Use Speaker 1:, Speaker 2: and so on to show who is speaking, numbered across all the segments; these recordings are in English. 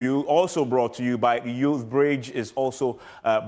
Speaker 1: You also brought to you by the Youth Bridge, is also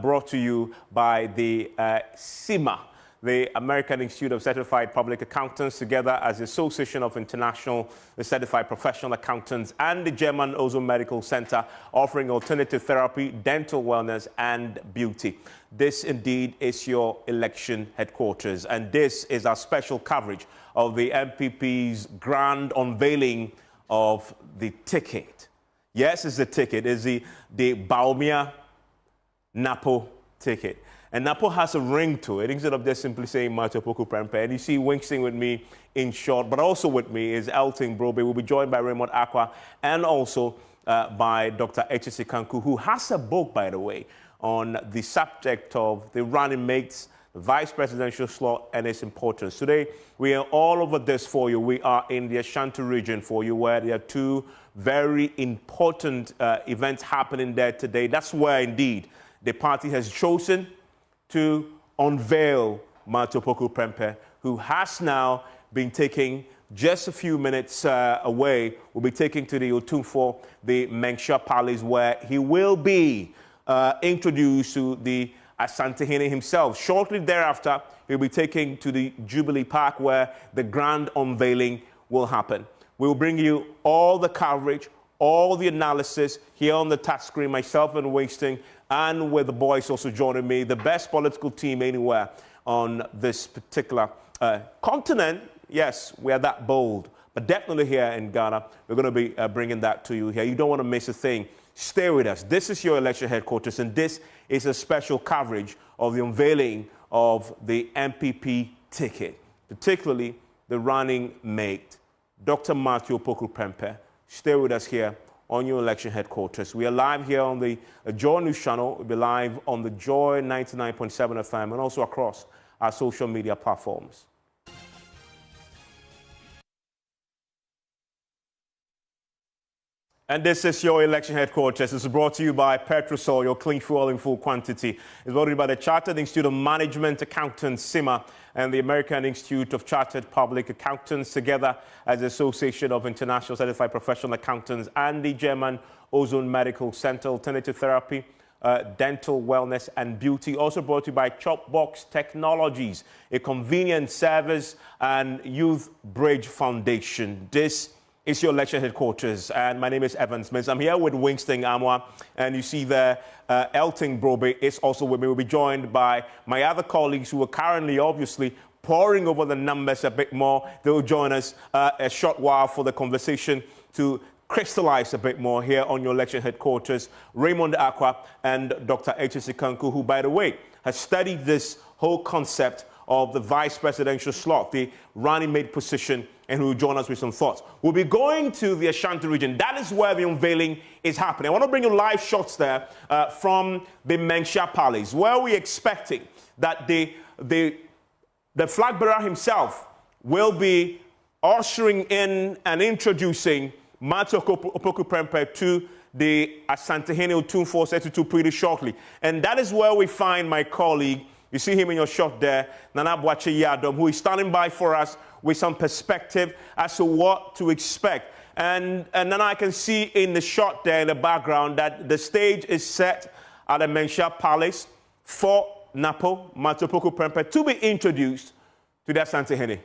Speaker 1: brought to you by the CIMA, the American Institute of Certified Public Accountants, together as the Association of International Certified Professional Accountants, and the German Ozone Medical Center, offering alternative therapy, dental wellness, and beauty. This indeed is your election headquarters, and this is our special coverage of the NPP's Grand Unveiling of the ticket. Yes, it's the ticket. It's the Bawumia Napo ticket. And Napo has a ring to it, instead of just simply saying Matthew Opoku Prempeh. And you see Wingsting with me in short, but also with me is Elting Brobe. We'll be joined by Raymond Aqua and also by Dr H.C. Kanku, who has a book, by the way, on the subject of the running mates, the vice presidential slot, and its importance. Today, we are all over this for you. We are in the Ashanti region for you, where there are two very important events happening there today. That's where, indeed, the party has chosen to unveil Matthew Opoku Prempeh, who has now been taking just a few minutes away. Will be taken to the Otumfor, the Menksha Palace, where he will be introduced to the Asantehene himself. Shortly thereafter, he'll be taken to the Jubilee Park, where the Grand Unveiling will happen. We'll bring you all the coverage, all the analysis here on the touch screen, myself and Wingsting, and with the boys also joining me, the best political team anywhere on this particular continent. Yes, we are that bold, but definitely here in Ghana, we're going to be bringing that to you here. You don't want to miss a thing. Stay with us. This is your election headquarters, and this is a special coverage of the unveiling of the NPP ticket, particularly the running mate, Dr. Matthew Opoku Prempeh. Stay with us here on your election headquarters. We are live here on the JoyNews channel. We'll be live on the Joy 99.7 FM and also across our social media platforms. And this is your election headquarters. It's brought to you by Petrosol, your clean fuel in full quantity. It's brought to you by the Chartered Institute of Management Accountants, CIMA, and the American Institute of Chartered Public Accountants, together as the Association of International Certified Professional Accountants, and the German Ozone Medical Center, alternative therapy, dental wellness, and beauty. Also brought to you by Chopbox Technologies, a convenient service, and Youth Bridge Foundation. This is your election headquarters, and my name is Evan Smith. I'm here with Wingsting Amwa, and you see there, Elting Brobe is also with me. We'll be joined by my other colleagues who are currently, obviously, poring over the numbers a bit more. They will join us a short while for the conversation to crystallize a bit more here on your election headquarters. Raymond Aqua and Dr. H.C. Kanku, who, by the way, has studied this whole concept of the vice presidential slot, the running mate position, and who will join us with some thoughts. We'll be going to the Ashanti region. That is where the unveiling is happening. I want to bring you live shots there from the Menksha Palace, where we're expecting that the flag bearer himself will be ushering in and introducing Matthew Opoku Prempeh to the Asantehene Otumfor 32 pretty shortly. And that is where we find my colleague. You see him in your shot there, Nana Boache Yadom, who is standing by for us with some perspective as to what to expect. And then I can see in the shot there in the background that the stage is set at the Menksha Palace for Napo, Matthew Opoku Prempeh, to be introduced to the Asantehene.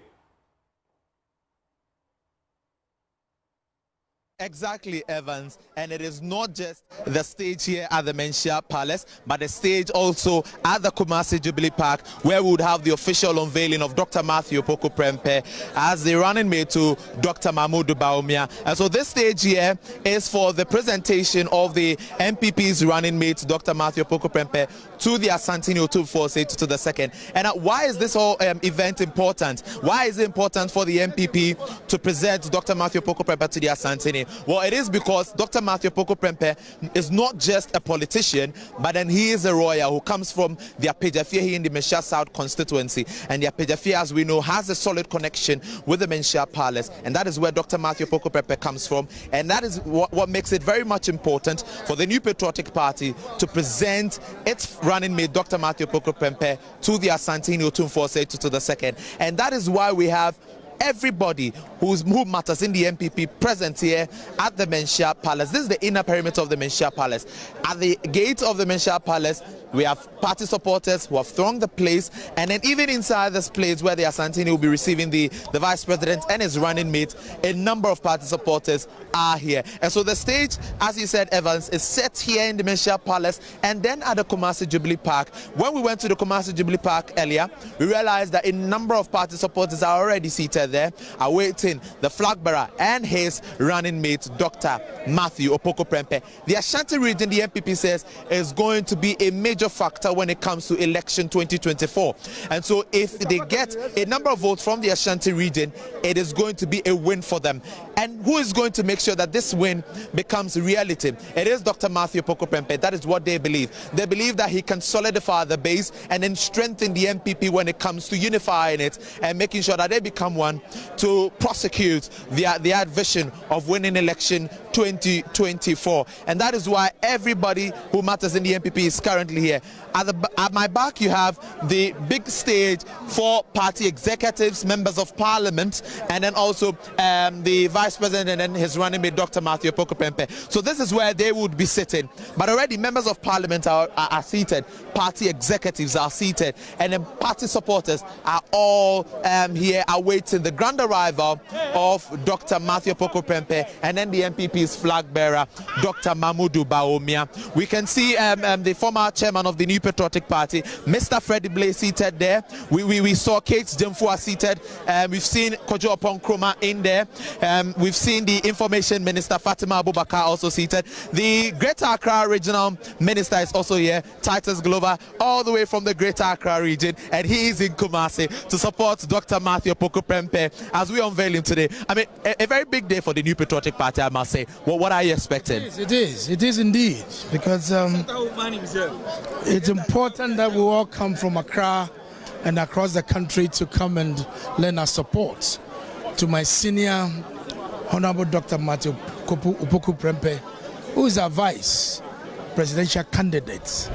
Speaker 2: Exactly, Evans, and it is not just the stage here at the Menksha Palace, but the stage also at the Kumasi Jubilee Park, where we would have the official unveiling of Dr. Matthew Opoku Prempeh as the running mate to Dr. Bawumia. And so this stage here is for the presentation of the NPP's running mate, Dr. Matthew Opoku Prempeh, to the Asantehene Otumfor to the second. And why is this whole event important? Why is it important for the NPP to present Dr. Matthew Opoku Prempeh to the Asantehene? Well, it is because Dr. Matthew Opoku Prempeh is not just a politician, but then he is a royal who comes from the Apejafie here in the Menksha South Constituency. And the Apejafie, as we know, has a solid connection with the Menksha Palace. And that is where Dr. Matthew Opoku Prempeh comes from. And that is what makes it very much important for the New Patriotic Party to present its running mate, Dr. Matthew Opoku Prempeh, to the Asantehene Otumfor to the second. And that is why we have everybody who matters in the NPP present here at the Menchia Palace. This is the inner perimeter of the Menchia Palace. At the gate of the Menchia Palace, we have party supporters who have thronged the place, and then even inside this place where the Asantehene will be receiving the vice president and his running mate, a number of party supporters are here. And so the stage, as you said, Evans, is set here in the Menchia Palace and then at the Kumasi Jubilee Park. When we went to the Kumasi Jubilee Park earlier, we realized that a number of party supporters are already seated there, awaiting the flag bearer and his running mate, Dr. Matthew Opoku Prempeh. The Ashanti region, the NPP says, is going to be a major factor when it comes to election 2024. And so if they get a number of votes from the Ashanti region, it is going to be a win for them. And who is going to make sure that this win becomes reality? It is Dr. Matthew Opoku Prempeh. That is what they believe. They believe that he can solidify the base and then strengthen the NPP when it comes to unifying it and making sure that they become one to prosecute their vision of winning election 2024. And that is why everybody who matters in the NPP is currently here. At my back, you have the big stage for party executives, members of parliament, and then also the vice president and then his running mate, Dr. Matthew Opoku Prempeh. So this is where they would be sitting. But already members of parliament are seated, party executives are seated, and then party supporters are all here awaiting the grand arrival of Dr. Matthew Opoku Prempeh and then the NPP's flag bearer, Dr. Bawumia. We can see the former chairman of the New Patriotic Party, Mr. Freddie Blay, seated there. We saw Kate Jemfua seated. We've seen Kojo Opon-Kroma in there. We've seen the Information Minister Fatima Abubakar also seated. The Greater Accra Regional Minister is also here, Titus Glover, all the way from the Greater Accra region, and he is in Kumasi to support Dr. Matthew Opoku Prempeh as we unveil him today. I mean, a very big day for the New Patriotic Party, I must say. Well, what are you expecting?
Speaker 3: It is indeed, because it's important that we all come from Accra and across the country to come and lend our support to my senior Honorable Dr. Matthew Opoku Prempeh, who is our vice presidential candidate.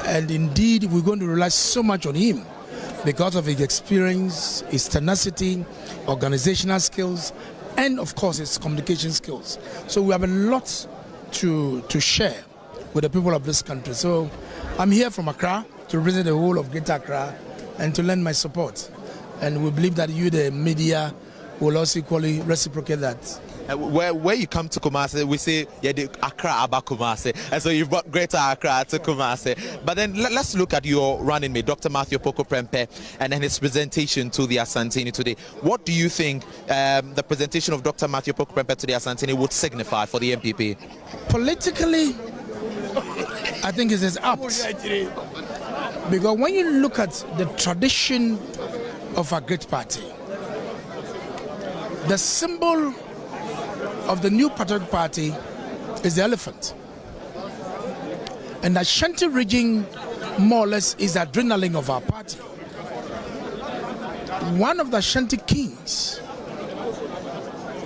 Speaker 3: And indeed, we're going to rely so much on him because of his experience, his tenacity, organizational skills, and of course his communication skills. So we have a lot to share with the people of this country. So I'm here from Accra to represent the whole of Greater Accra and to lend my support. And we believe that you, the media, will also equally reciprocate that.
Speaker 2: Where you come to Kumasi, we say, yeah, the Accra Aba Kumasi. And so you've got Greater Accra to Kumasi. But then let's look at your running mate, Dr. Matthew Opoku Prempeh, and then his presentation to the Asantehene today. What do you think the presentation of Dr. Matthew Opoku Prempeh to the Asantehene would signify for the NPP?
Speaker 3: Politically, I think it is apt. Because when you look at the tradition of a great party, the symbol of the New Patriotic Party is the elephant. And the Ashanti region, more or less, is the adrenaline of our party. One of the Ashanti kings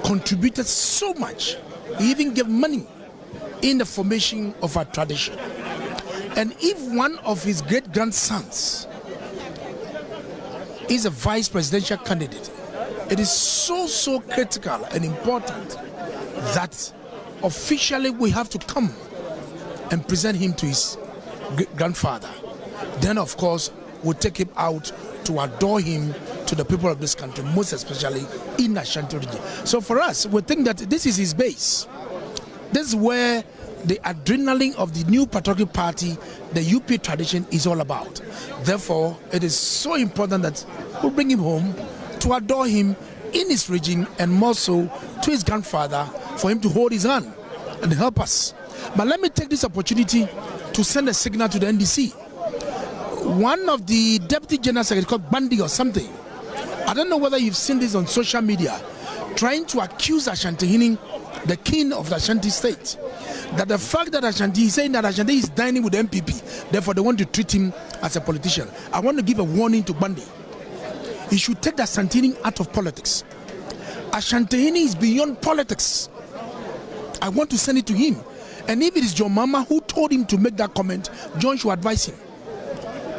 Speaker 3: contributed so much, he even gave money in the formation of our tradition. And if one of his great-grandsons is a vice presidential candidate, it is so critical and important that officially we have to come and present him to his grandfather. Then, of course, we'll take him out to adore him to the people of this country, most especially in the Ashanti region. So for us, we think that this is his base. This is where the adrenaline of the New Patriotic Party, the UP tradition, is all about. Therefore, it is so important that we bring him home to adore him in his region, and more so to his grandfather, for him to hold his hand and help us. But let me take this opportunity to send a signal to the NDC. One of the Deputy General Secretary, called Bandi or something, I don't know whether you've seen this on social media, trying to accuse Asantehene, the king of the Ashanti state, that the fact that Ashanti is saying that Ashanti is dining with the NPP, therefore they want to treat him as a politician. I want to give a warning to Bandi. He should take the Asantehene out of politics. Asantehene is beyond politics. I want to send it to him. And if it is John Mama who told him to make that comment, John should advise him.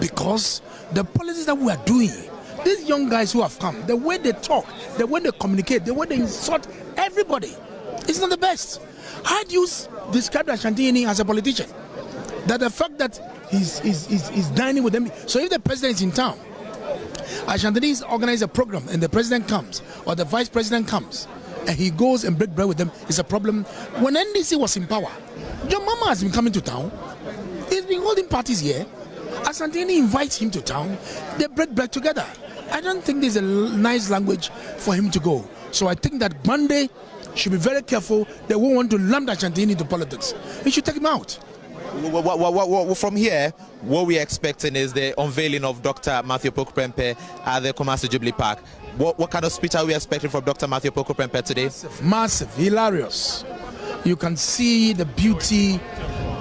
Speaker 3: Because the politics that we are doing, these young guys who have come, the way they talk, the way they communicate, the way they insult everybody, it's not the best. How do you describe Asantehene as a politician? That the fact that he's dining with them. So if the president is in town, Asantehene organize a program and the president comes or the vice president comes and he goes and break bread with them, it's a problem. When NDC was in power, John Mama has been coming to town. He's been holding parties here. Asantehene invites him to town. They break bread together. I don't think there's a nice language for him to go. So I think that Monday should be very careful. They won't want to lump Asantehene into politics. He should take him out.
Speaker 2: From here, what we're expecting is the unveiling of Dr. Matthew Opoku Prempeh at the Kumasi Jubilee Park. What kind of speech are we expecting from Dr. Matthew Opoku Prempeh today?
Speaker 3: Massive, hilarious. You can see the beauty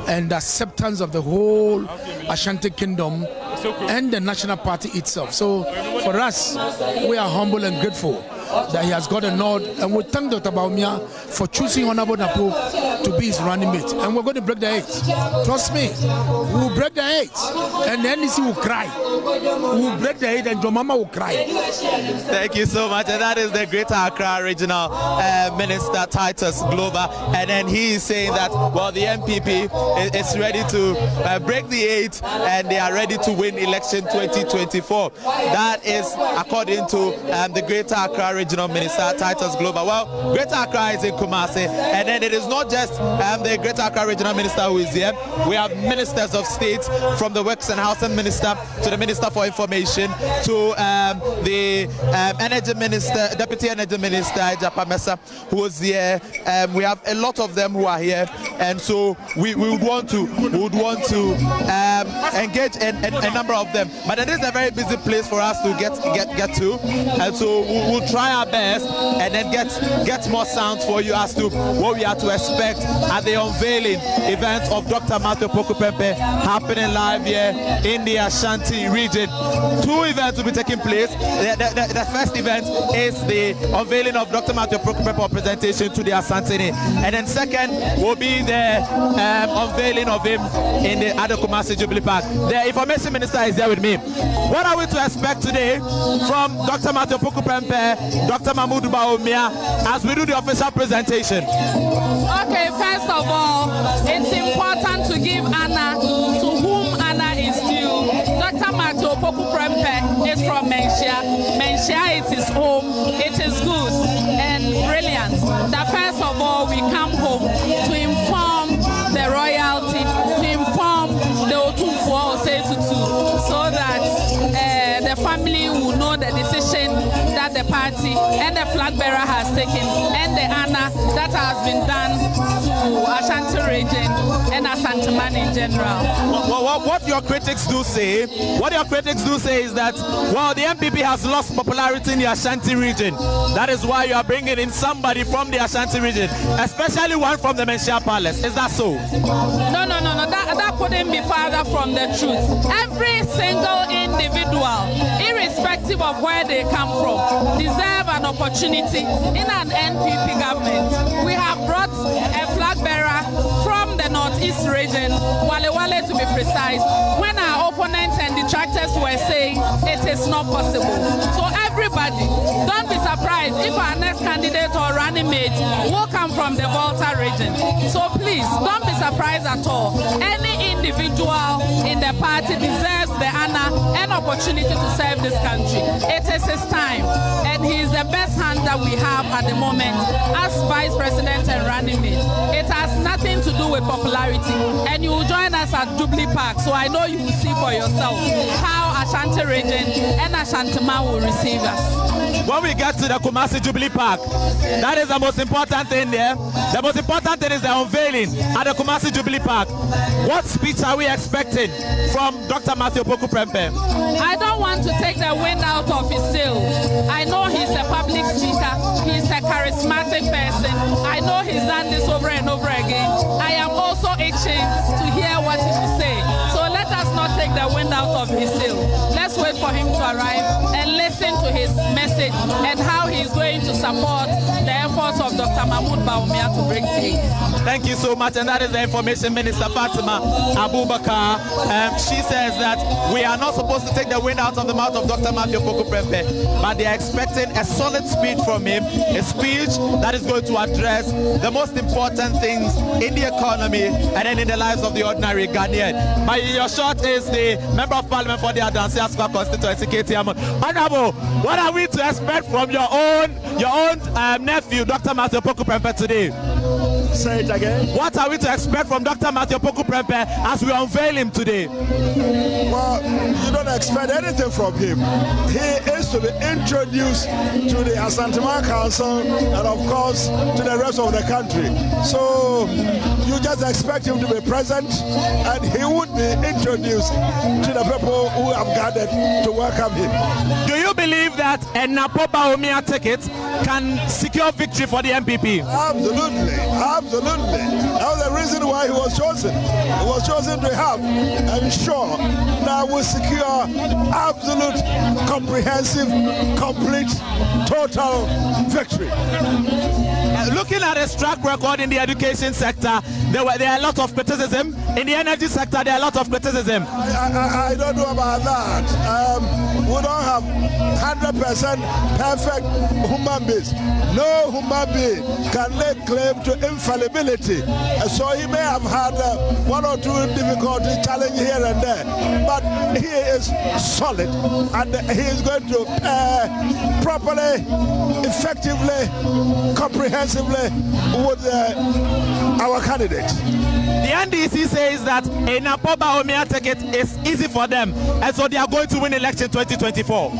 Speaker 3: and the acceptance of the whole Ashanti kingdom and the National Party itself. So for us, we are humble and grateful that he has got a nod, and we thank Dr Bawumia for choosing Honorable Napo to be his running mate. And we're going to break the 8. Trust me, we'll break the 8, and the NDC will cry. We'll break the 8, and your mama will cry.
Speaker 2: Thank you so much. And that is the Greater Accra Regional Minister Titus Glover, and then he is saying that, well, the NPP is ready to break the 8, and they are ready to win election 2024. That is according to the Greater Accra Regional Minister Titus Glover. Well, Greater Accra is in Kumasi, and then it is not just the Greater Accra Regional Minister who is here. We have ministers of state, from the Works and Housing Minister to the Minister for Information to the Energy Minister, Deputy Energy Minister Japa Mesa, who is here. We have a lot of them who are here, and so we would want to engage a number of them. But it is a very busy place for us to get to, and so we'll try our best and then get more sounds for you as to what we are to expect at the unveiling event of Dr. Matthew Opoku Prempeh happening live here in the Ashanti region. 2 events will be taking place. The first event is the unveiling of Dr. Matthew Opoku Prempeh presentation to the Asantehene, and then second will be the unveiling of him in the Kumasi Jubilee Park. The Information Minister is here with me. What are we to expect today from Dr. Matthew Opoku Prempeh, Dr. Bawumia, as we do the official presentation?
Speaker 4: Okay, first of all, it's important to give honor to whom honor is due. Dr. Matthew Opoku Prempeh is from Menchia. Menchia is his home. It is good and brilliant that first of all we come home to inform the royalty, to inform the Otumfuo Osetutu, so that the family will know the decision that the party and the flag bearer has taken, and the honor that has been done to Ashanti region and Asantehene in general.
Speaker 2: What your critics do say, is that, well, the NPP has lost popularity in the Ashanti region. That is why you are bringing in somebody from the Ashanti region, especially one from the Menchia Palace. Is that so?
Speaker 4: No. That couldn't be farther from the truth. Every single individual, irrespective of where they come from, deserve an opportunity in an NPP government. We have brought a flag bearer from the Northeast region, Wale to be precise, when our opponents and detractors were saying it is not possible. So everybody, don't be surprised if our next candidate or running mate will come from the Volta region. So please, don't be surprised at all. Any individual in the party deserves the honor and opportunity to serve this country. It is his time, and he is the best hand that we have at the moment as Vice President and running mate. It has nothing to do with popularity, and you will join us at Jubilee Park, so I know you will see for yourself how Ashanti region and Asantehene will receive us.
Speaker 2: When we get to the Kumasi Jubilee Park, that is the most important thing there. The most important thing is the unveiling at the Kumasi Jubilee Park. What speech are we expecting from Dr. Matthew Opoku Prempeh?
Speaker 4: I don't want to take the wind out of his sail. I know he's a public speaker. He's a charismatic person. I know he's done this over and over again. I am also itching to hear what he will say. So let us not take the wind handout of his seal. Let's wait for him to arrive and listen to his message and how he's going to support the efforts of Dr. Mahmoud Bawumia to bring peace.
Speaker 2: Thank you so much, and that is the Information Minister Fatima Abubakar. She says that we are not supposed to take the wind out of the mouth of Dr. Matthew Opoku Prempeh, but they are expecting a solid speech from him, a speech that is going to address the most important things in the economy and then in the lives of the ordinary Ghanaian. My your short is the Member of Parliament for the Ashanti Constituency, KT Hammond. Honorable, what are we to expect from your own nephew, Dr. Matthew Opoku Prempeh, today?
Speaker 5: Say it again.
Speaker 2: What are we to expect from Dr. Matthew Opoku Prempeh as we unveil him today?
Speaker 5: Well, you don't expect anything from him. He is to be introduced to the Asantehene Council and, of course, to the rest of the country. So you just expect him to be present, and he would be introduced to the people who have gathered to welcome him.
Speaker 2: Do you believe that a Napo Bawumia ticket can secure victory for the NPP?
Speaker 5: Absolutely, absolutely. That was the reason why he was chosen. He was chosen to help ensure that we secure absolute, comprehensive, complete, total victory.
Speaker 2: Looking at his track record in the education sector, there are a lot of criticism. In the energy sector, there are a lot of criticism.
Speaker 5: I don't know about that. We don't have 100% perfect human beings. No human being can lay claim to infallibility. So he may have had one or two difficulty challenges here and there, but he is solid, and he is going to properly, effectively, comprehensively with our candidate.
Speaker 2: The NDC says that a Napo Bawumia ticket is easy for them, and so they are going to win election 2024.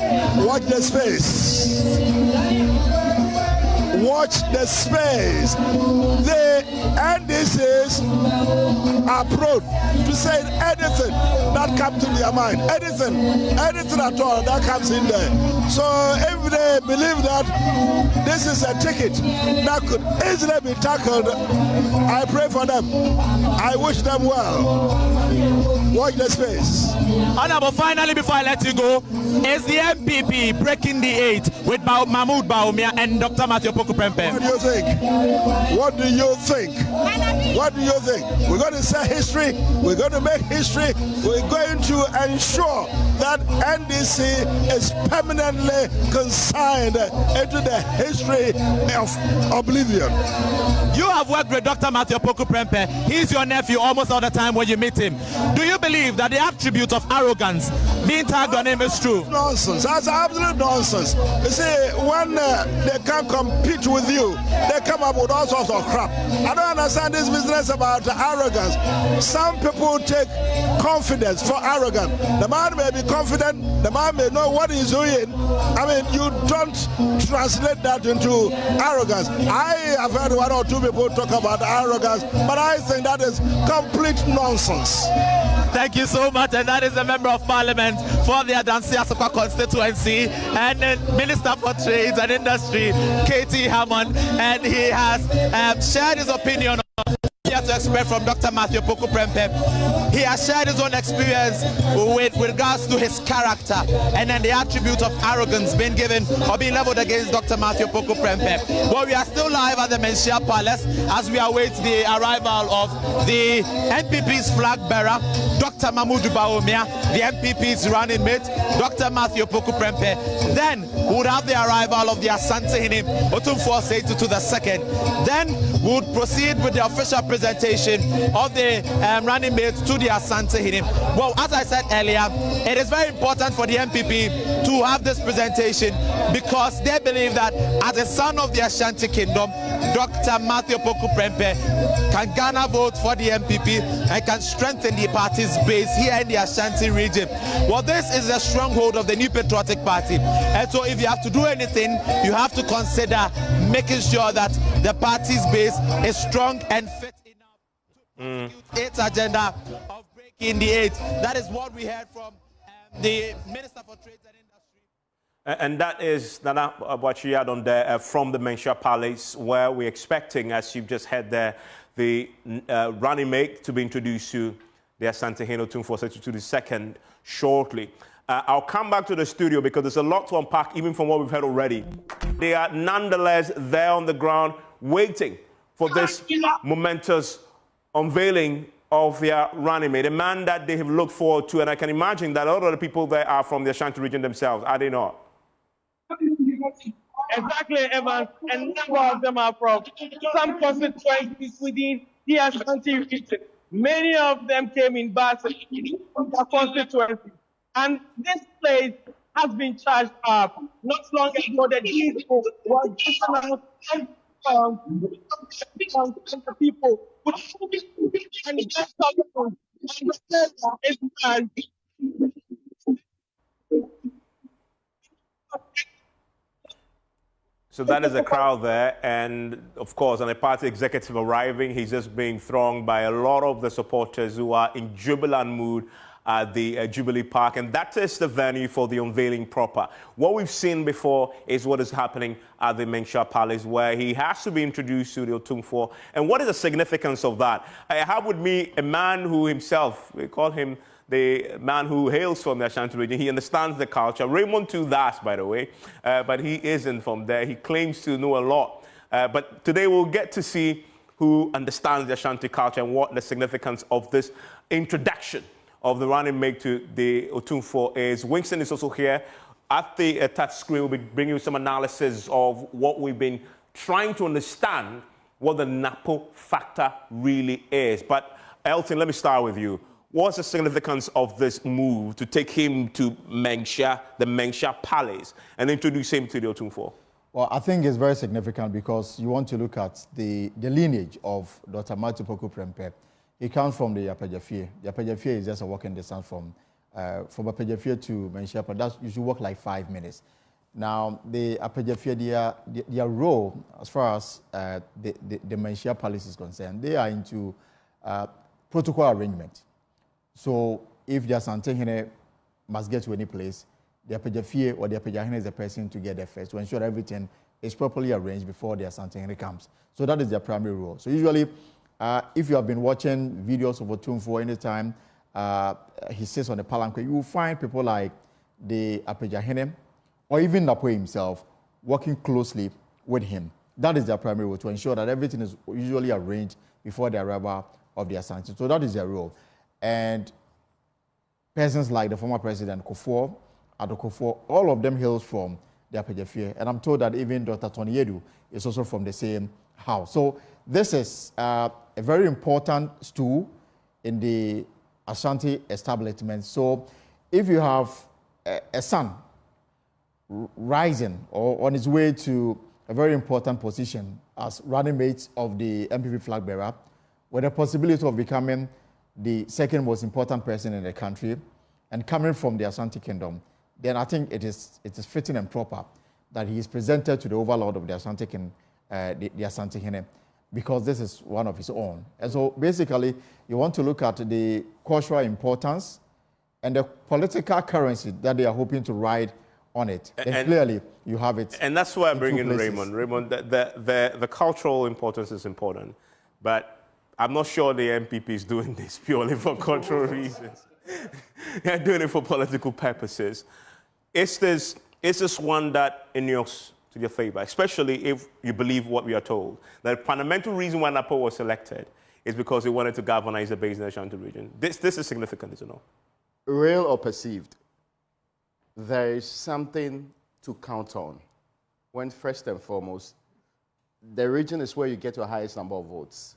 Speaker 5: Watch the space. Watch the space. The NDCs are prone to say anything that comes to their mind, anything at all that comes in there. So if they believe that this is a ticket that could easily be tackled, I pray for them. I wish them well. Watch the space.
Speaker 2: Honorable, finally, before I let you go, is the NPP breaking the 8 with Mahmoud Bawumia and Dr. Matthew Opoku Prempeh?
Speaker 5: What do you think? What do you think? What do you think? We're going to set history. We're going to make history. We're going to ensure that NDC is permanently consigned into the history of oblivion.
Speaker 2: You have worked with Dr. Matthew Opoku Prempeh. He's your nephew almost all the time when you meet him. Do you believe that the attribute of arrogance being tagged on him is true?
Speaker 5: Nonsense. That's absolute nonsense. You see, when they can't compete with you, they come up with all sorts of crap. I don't understand this business about arrogance. Some people take confidence for arrogance. The man may be confident, the man may know what he's doing. I mean, you don't translate that into arrogance. I have heard one or two people talk about arrogance, but I think that is complete nonsense.
Speaker 2: Thank you so much, and that is the Member of Parliament for the Ashanti Constituency and Minister for Trade and Industry, KT Hammond, and he has shared his opinion on to expect from Dr. Matthew Opoku Prempeh. He has shared his own experience with regards to his character and then the attribute of arrogance being given or being leveled against Dr. Matthew Opoku Prempeh. Well, we are still live at the Menchia Palace as we await the arrival of the NPP's flag bearer, Dr. Mahmoud Bawumia, the NPP's running mate, Dr. Matthew Opoku Prempeh. Then we would have the arrival of the Asantehene, Otumfuo Seitu to the second. Then we would proceed with the official presentation of the running mate to the Asantehene. Well, as I said earlier, it is very important for the NPP to have this presentation because they believe that as a son of the Ashanti Kingdom, Dr. Matthew Opoku Prempeh can garner votes for the NPP and can strengthen the party's base here in the Ashanti region. Well, this is a stronghold of the New Patriotic Party. And so if you have to do anything, you have to consider making sure that the party's base is strong and fit enough to execute its agenda of breaking the 8. That is what we heard from the Minister for Trade and Industry.
Speaker 1: And that is Nana Abuachiad on there from the Menchia Palace, where we're expecting, as you've just heard there, the running mate to be introduced to the Asantehene Otumfuo Secretary shortly. I'll come back to the studio because there's a lot to unpack, even from what we've heard already. They are nonetheless there on the ground, waiting for this momentous unveiling of their running mate, a man that they have looked forward to, and I can imagine that a lot of the people there are from the Ashanti region themselves, are they not?
Speaker 6: Exactly, Evans, and a number of them are from some constituencies within the Ashanti region. Many of them came in buses from the constituency. And this place has been charged up. Not long ago, the diesel was given out the people would and
Speaker 1: so that is a crowd there, and of course, on a party executive arriving, he's just being thronged by a lot of the supporters who are in jubilant mood at the Jubilee Park, and that is the venue for the unveiling proper. What we've seen before is what is happening at the Menchia Palace, where he has to be introduced to the Otumfuo. And what is the significance of that? I have with me a man who himself, we call him the man who hails from the Ashanti region. He understands the culture. Raymond too, that's, by the way, but he isn't from there. He claims to know a lot. But today we'll get to see who understands the Ashanti culture and what the significance of this introduction of the running mate to the Otumfuo is. Winston is also here. At the touch screen, we'll be bringing you some analysis of what we've been trying to understand, what the Napo factor really is. But Elton, let me start with you. What's the significance of this move to take him to Menchia, the Menchia Palace, and introduce him to the Otumfuo?
Speaker 7: Well, I think it's very significant because you want to look at the lineage of Dr. Matthew Opoku Prempeh. He comes from the Apejafie. The Apejafie is just a walking distance from Apejafie to Menchia, but that's, you should walk like 5 minutes. Now, the Apejafie, their role, as far as the Menchia Palace is concerned, they are into protocol arrangement. So, if the Asantehene must get to any place, the Apejafie or the Apejahene is the person to get there first to ensure everything is properly arranged before the Asantehene comes. So that is their primary role. So usually, if you have been watching videos of Otumfuo anytime he sits on the palanquin, you will find people like the Apejahene or even Napo himself working closely with him. That is their primary role, to ensure that everything is usually arranged before the arrival of the Asante. So that is their role. And persons like the former president, Kufuor, Ado Kufuor, all of them hails from the Apejafie. And I'm told that even Dr. Tony Yedu is also from the same house. So this is a very important stool in the Ashanti establishment. So if you have a son rising or on his way to a very important position as running mate of the NPP flag bearer, with the possibility of becoming the second most important person in the country and coming from the Ashanti kingdom, then I think it is fitting and proper that he is presented to the overlord of the Ashanti the Asantehene, because this is one of his own. And so basically, you want to look at the cultural importance and the political currency that they are hoping to ride on it. And clearly, you have it.
Speaker 1: And that's why I bring in Raymond. Raymond, the cultural importance is important, but I'm not sure the NPP is doing this purely for cultural reasons. They're doing it for political purposes. Is this one that inures to your favor, especially if you believe what we are told? The fundamental reason why Napo was selected is because they wanted to galvanize the base in the Ashanti region. This is significant, isn't it?
Speaker 8: Real or perceived, there is something to count on. When first and foremost, the region is where you get your highest number of votes.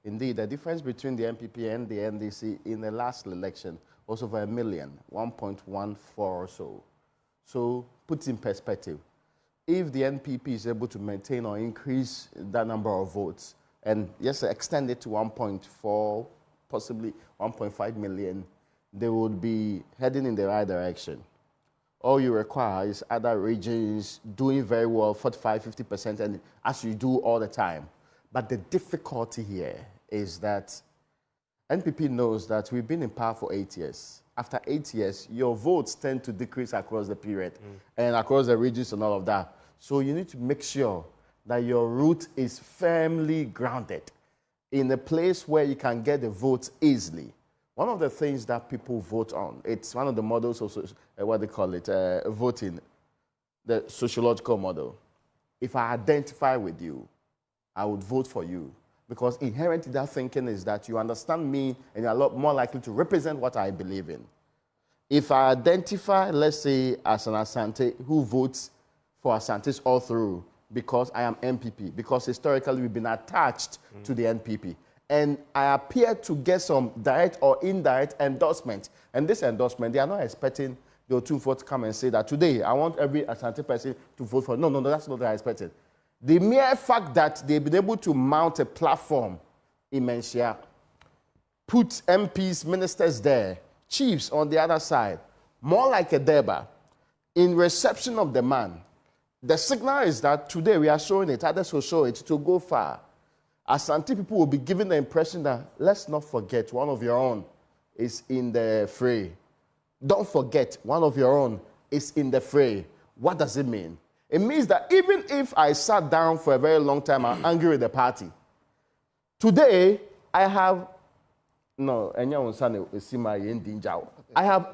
Speaker 8: Indeed, the difference between the NPP and the NDC in the last election was over 1 million, 1.14 or so. So, put in perspective, if the NPP is able to maintain or increase that number of votes, and yes, extend it to 1.4, possibly 1.5 million, they would be heading in the right direction. All you require is other regions doing very well, 45, 50%, and as you do all the time. But the difficulty here is that NPP knows that we've been in power for 8 years. After 8 years, your votes tend to decrease across the period and across the regions and all of that. So you need to make sure that your route is firmly grounded in a place where you can get the votes easily. One of the things that people vote on, it's one of the models of what they call it, voting, the sociological model. If I identify with you, I would vote for you. Because inherent in that thinking is that you understand me and you're a lot more likely to represent what I believe in. If I identify, let's say, as an Asante who votes for Asantes all through because I am NPP, because historically we've been attached to the NPP, and I appear to get some direct or indirect endorsement, and this endorsement, they are not expecting the Otumfo to come and say that today I want every Asante person to vote for. No, that's not what they're expecting. The mere fact that they've been able to mount a platform in Menchia, put MPs, ministers there, chiefs on the other side, more like a Deba, in reception of the man. The signal is that today we are showing it, others will show it to go far. Asante people will be given the impression that, let's not forget, one of your own is in the fray. Don't forget, one of your own is in the fray. What does it mean? It means that even if I sat down for a very long time, I'm angry with the party. Today, I have I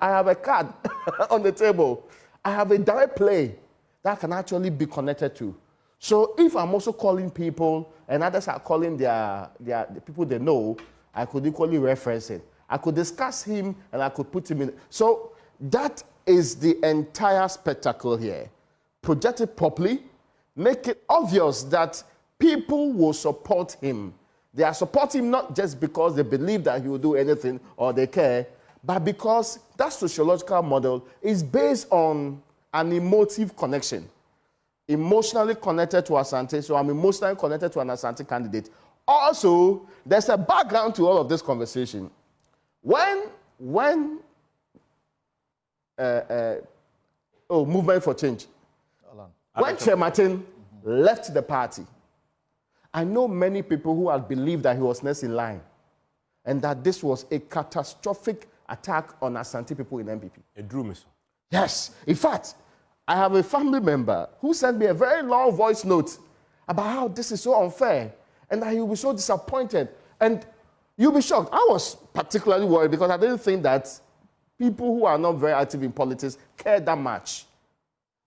Speaker 8: have a card on the table. I have a direct play that I can actually be connected to. So if I'm also calling people and others are calling the people they know, I could equally reference it. I could discuss him and I could put him in. So that is the entire spectacle here. Project it properly, make it obvious that people will support him. They are supporting him not just because they believe that he will do anything or they care, but because that sociological model is based on an emotive connection. Emotionally connected to Asante, so I'm emotionally connected to an Asante candidate. Also, there's a background to all of this conversation. When Movement for Change, when Chair Martin left the party, I know many people who had believed that he was next in line and that this was a catastrophic attack on Asante people in NPP.
Speaker 1: It drew me so.
Speaker 8: Yes. In fact, I have a family member who sent me a very long voice note about how this is so unfair and that he will be so disappointed. And you'll be shocked. I was particularly worried because I didn't think that people who are not very active in politics care that much.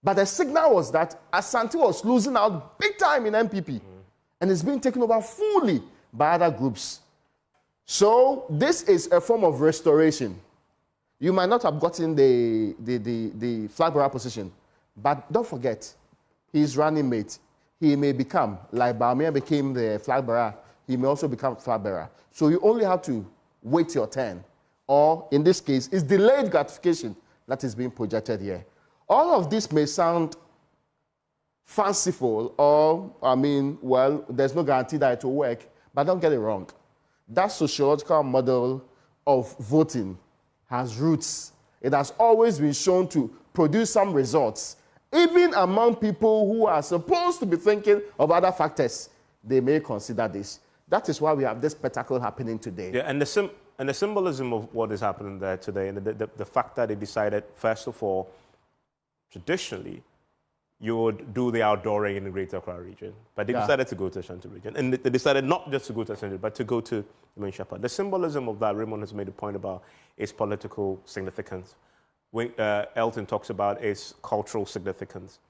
Speaker 8: But the signal was that Asante was losing out big time in NPP. And it's being taken over fully by other groups. So this is a form of restoration. You might not have gotten the flag bearer position, but don't forget, his running mate, he may become, like Bawumia became the flag bearer, he may also become flag bearer. So you only have to wait your turn. Or in this case, it's delayed gratification that is being projected here. All of this may sound fanciful or, well, there's no guarantee that it will work, but don't get it wrong. That sociological model of voting has roots. It has always been shown to produce some results. Even among people who are supposed to be thinking of other factors, they may consider this. That is why we have this spectacle happening today.
Speaker 1: Yeah, and the symbolism of what is happening there today, and the fact that they decided, first of all, traditionally, you would do the outdooring in the Greater Accra region. But they decided to go to the Ashanti region. And they decided not just to go to Ashanti, but to go to the main Shepherd. The symbolism of that, Raymond has made a point about its political significance. When Elton talks about its cultural significance.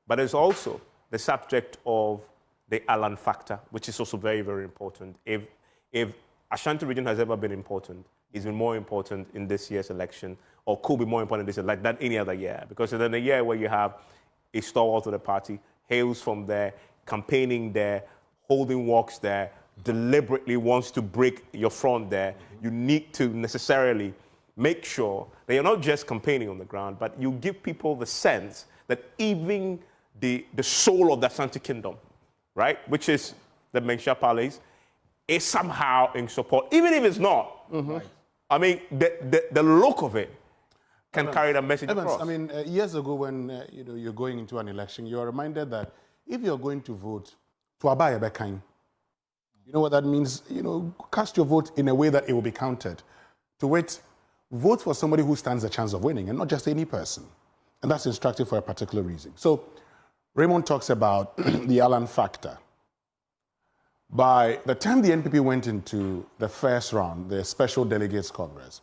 Speaker 1: But there's also the subject of the Alan factor, which is also very, very important. If Ashanti region has ever been important, it's been more important in this year's election, or could be more important this year, like than any other year. Because in a year where you have a stalwart of the party, hails from there, campaigning there, holding walks there, deliberately wants to break your front there, you need to necessarily make sure that you're not just campaigning on the ground, but you give people the sense that even the soul of the Asante Kingdom, right, which is the Menchia Palace, is somehow in support, even if it's not. Right. I mean, the look of it can carry that message across.
Speaker 9: I mean, years ago when you're going into an election, you're reminded that if you're going to vote, to abide by kind, you know what that means? Cast your vote in a way that it will be counted. To wait, vote for somebody who stands a chance of winning and not just any person. And that's instructive for a particular reason. So Raymond talks about the Alan factor. By the time the NPP went into the first round, the Special Delegates Congress,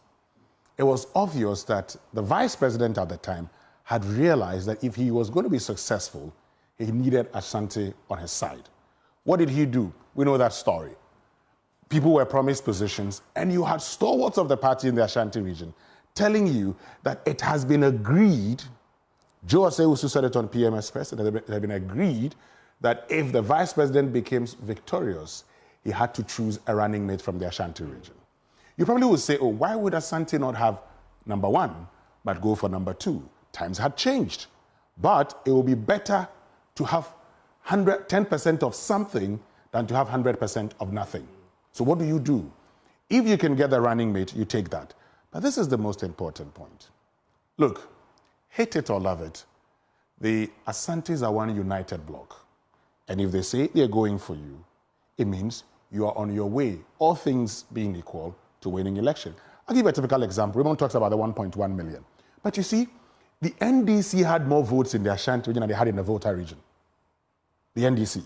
Speaker 9: it was obvious that the vice president at the time had realized that if he was going to be successful, he needed Ashanti on his side. What did he do? We know that story. People were promised positions, and you had stalwarts of the party in the Ashanti region telling you that it has been agreed, Joe Asewusu said it on PMS Press, it had been agreed that if the vice president becomes victorious, he had to choose a running mate from the Ashanti region. You probably would say, oh, why would Asante not have number one, but go for number two? Times had changed. But it will be better to have 10% of something than to have 100% of nothing. So what do? If you can get a running mate, you take that. But this is the most important point. Look, hate it or love it, the Asantes are one united bloc. And if they say they're going for you, it means you are on your way, all things being equal, to winning election. I'll give you a typical example. Everyone talks about the 1.1 million. But you see, the NDC had more votes in the Ashanti region than they had in the Volta region. The NDC.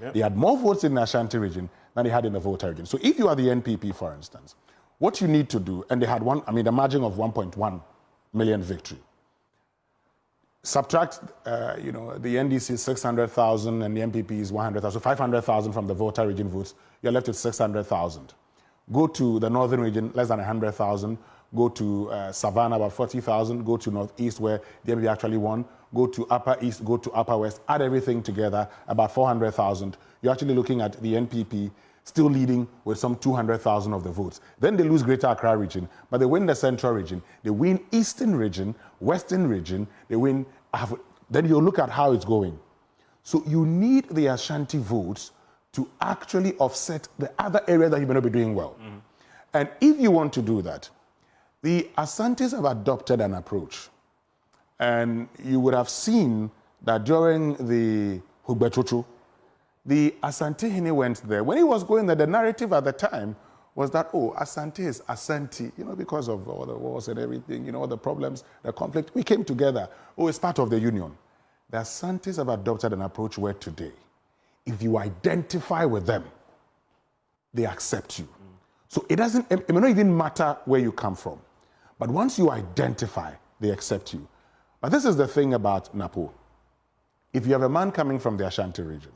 Speaker 9: Yep. They had more votes in the Ashanti region than they had in the Volta region. So if you are the NPP, for instance, what you need to do, and they had the margin of 1.1 million victory. Subtract, the NDC is 600,000 and the NPP is 100,000, so 500,000 from the Volta region votes, you're left with 600,000. Go to the northern region, less than 100,000. Go to Savannah, about 40,000. Go to northeast, where the NPP actually won. Go to upper east, go to upper west. Add everything together, about 400,000. You're actually looking at the NPP still leading with some 200,000 of the votes. Then they lose Greater Accra region, but they win the central region. They win eastern region, western region. They win. Then you look at how it's going. So you need the Ashanti votes to actually offset the other areas that you may not be doing well. Mm-hmm. And if you want to do that, the Asantes have adopted an approach. And you would have seen that during the Hugbechuchu, the Asantehene went there. When he was going there, the narrative at the time was that, oh, Asante is Asante, because of all the wars and everything, all the problems, the conflict. We came together. Oh, it's part of the union. The Asantes have adopted an approach where today, if you identify with them, they accept you. So it may not even matter where you come from. But once you identify, they accept you. But this is the thing about Napo. If you have a man coming from the Ashanti region,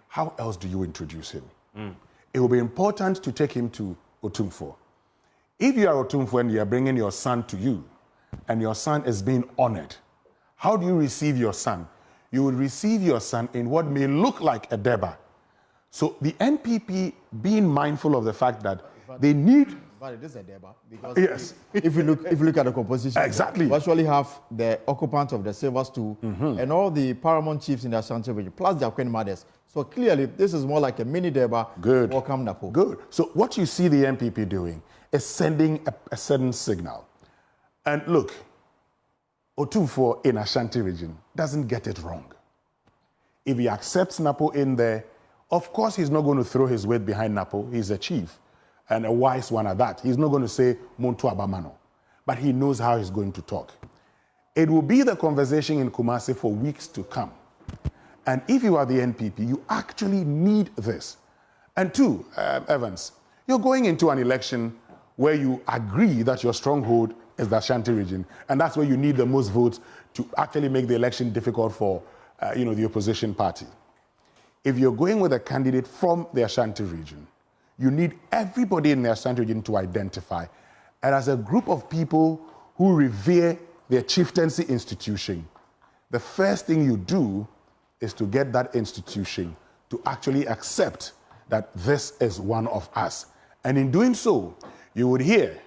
Speaker 9: how else do you introduce him? It will be important to take him to Otumfuo. If you are Otumfuo and you are bringing your son to you, and your son is being honored, how do you receive your son? You will receive your son in what may look like a deba. So the NPP being mindful of the fact that they need...
Speaker 7: But it is a deba, because
Speaker 9: yes.
Speaker 7: if you look at the composition,
Speaker 9: exactly,
Speaker 7: you actually have the occupant of the silver stool and all the paramount chiefs in the Ashanti region, plus their queen mothers. So clearly, this is more like a mini deba.
Speaker 9: Good.
Speaker 7: Welcome, Napo.
Speaker 9: Good. So what you see the NPP doing is sending a certain signal. And look, Otumfuo in Ashanti region doesn't get it wrong. If he accepts Napo in there, of course he's not going to throw his weight behind Napo. He's a chief. And a wise one at that. He's not going to say Muntu Abamano, but he knows how he's going to talk. It will be the conversation in Kumasi for weeks to come. And if you are the NPP, you actually need this. And two, Evans, you're going into an election where you agree that your stronghold is the Ashanti region, and that's where you need the most votes to actually make the election difficult for the opposition party. If you're going with a candidate from the Ashanti region, you need everybody in the Ashanti region to identify. And as a group of people who revere their chieftaincy institution, the first thing you do is to get that institution to actually accept that this is one of us. And in doing so, you would hear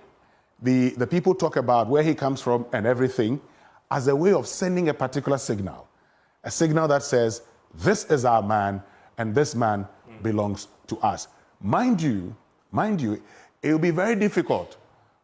Speaker 9: the people talk about where he comes from and everything as a way of sending a particular signal. A signal that says, this is our man, and this man belongs to us. Mind you, it will be very difficult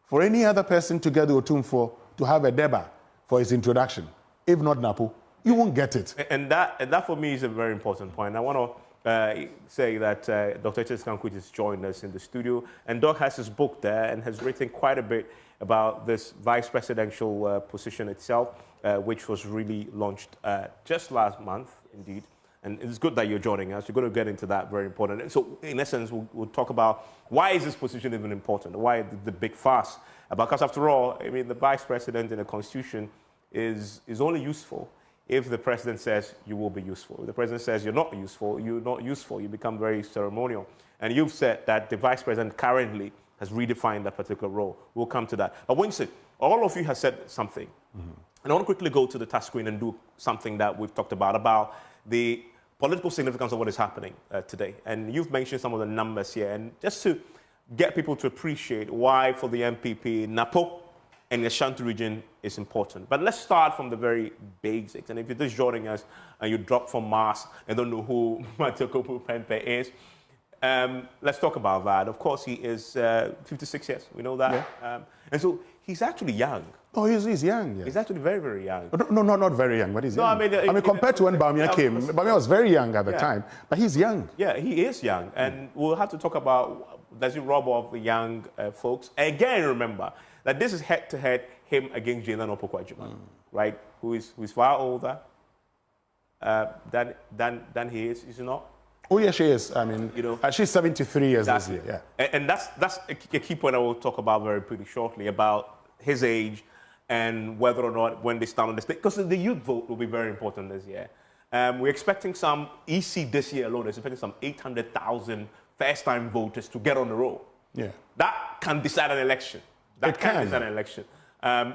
Speaker 9: for any other person to get the Otumfuo to have a deba for his introduction. If not Napo, you won't get it.
Speaker 1: And that for me is a very important point. I want to say that Dr. Kankwit has joined us in the studio, and Doc has his book there and has written quite a bit about this vice presidential position itself, which was really launched just last month, indeed. And it's good that you're joining us. You're going to get into that, very important. So in essence, we'll talk about why is this position even important? Why the big fuss? Because after all, I mean, the vice president in the Constitution is only useful if the president says you will be useful. If the president says you're not useful, you become very ceremonial. And you've said that the vice president currently has redefined that particular role. We'll come to that. But Winston, all of you have said something. And I want to quickly go to the touch screen and do something that we've talked about the political significance of what is happening today. And you've mentioned some of the numbers here. And just to get people to appreciate why for the NPP, Napo and the Ashanti region is important. But let's start from the very basics. And if you're just joining us and you drop from Mars and don't know who Matthew Opoku Prempeh is, let's talk about that. Of course, he is 56 years. We know that. Yeah. And so he's actually young.
Speaker 9: Oh, he's young, yes.
Speaker 1: He's actually very, very young.
Speaker 9: No, not very young, but he's young. I mean, compared to when Bawumia came, Bawumia was very young at the time, but he's young.
Speaker 1: Yeah, he is young. And we'll have to talk about, does he rob off the young folks? Again, remember that this is head-to-head, him against Joyland Opoku, right? Who is far older than he is he not?
Speaker 9: Oh, yeah, she is. I mean, you know, she's 73 years this year. Yeah.
Speaker 1: And that's a key point I will talk about pretty shortly, about his age and whether or not when they stand on the stage, because the youth vote will be very important this year. We're expecting some, EC this year alone, is expecting some 800,000 first-time voters to get on the roll.
Speaker 9: Yeah.
Speaker 1: That can decide an election. That can decide an election.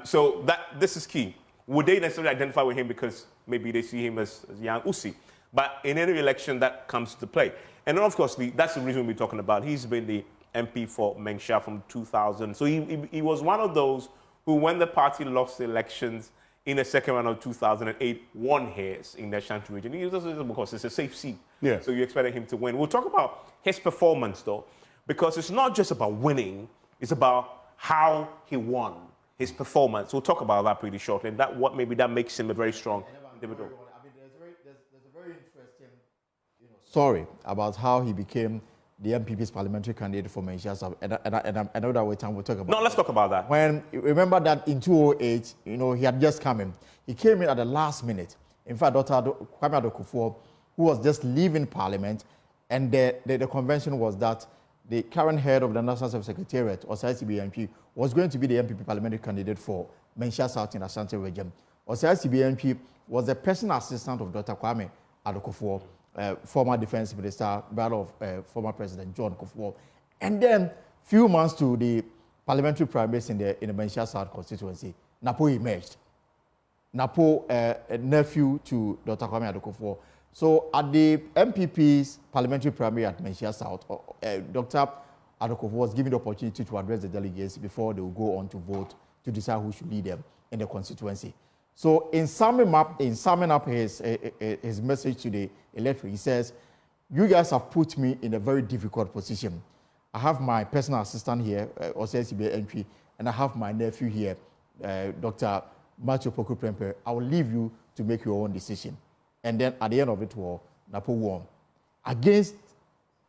Speaker 1: So this is key. Would they necessarily identify with him because maybe they see him as young Usi? But in any election, that comes to play. And then, of course, that's the reason we're talking about. He's been the MP for Mensha from 2000. So he was one of those who, when the party lost the elections in the second round of 2008, won his in the Ashanti region. Because it's a safe seat.
Speaker 9: Yeah.
Speaker 1: So you expected him to win. We'll talk about his performance, though, because it's not just about winning. It's about how he won, his performance. We'll talk about that pretty shortly. And maybe that makes him a very strong individual.
Speaker 7: Story about how he became the MPP's parliamentary candidate for Mensha South, and I know that we'll talk about.
Speaker 1: No, let's talk about that.
Speaker 7: When remember that in 2008, you know, he had just come in. He came in at the last minute. In fact, Dr. Kwame Adokufo, who was just leaving Parliament, and the convention was that the current head of the National Service Secretariat, Osai CBNP, was going to be the MPP parliamentary candidate for Mensha South in Ashanti region. Osai CBNP was the personal assistant of Dr. Kwame Adokufo. Former defense minister, brother of former President John Kufuor. And then, few months to the parliamentary primaries in the Mensha South constituency, Napo emerged. Napo, a nephew to Dr. Kwame Adokufo. So, at the MPP's parliamentary primary at Mensha South, Dr. Adokufo was given the opportunity to address the delegates before they will go on to vote to decide who should lead them in the constituency. So in summing up his message to the electorate, he says, you guys have put me in a very difficult position. I have my personal assistant here, OCSCB entry, and I have my nephew here, Dr. Matthew Opoku Prempeh. I will leave you to make your own decision. And then at the end of it all, Napo won. Against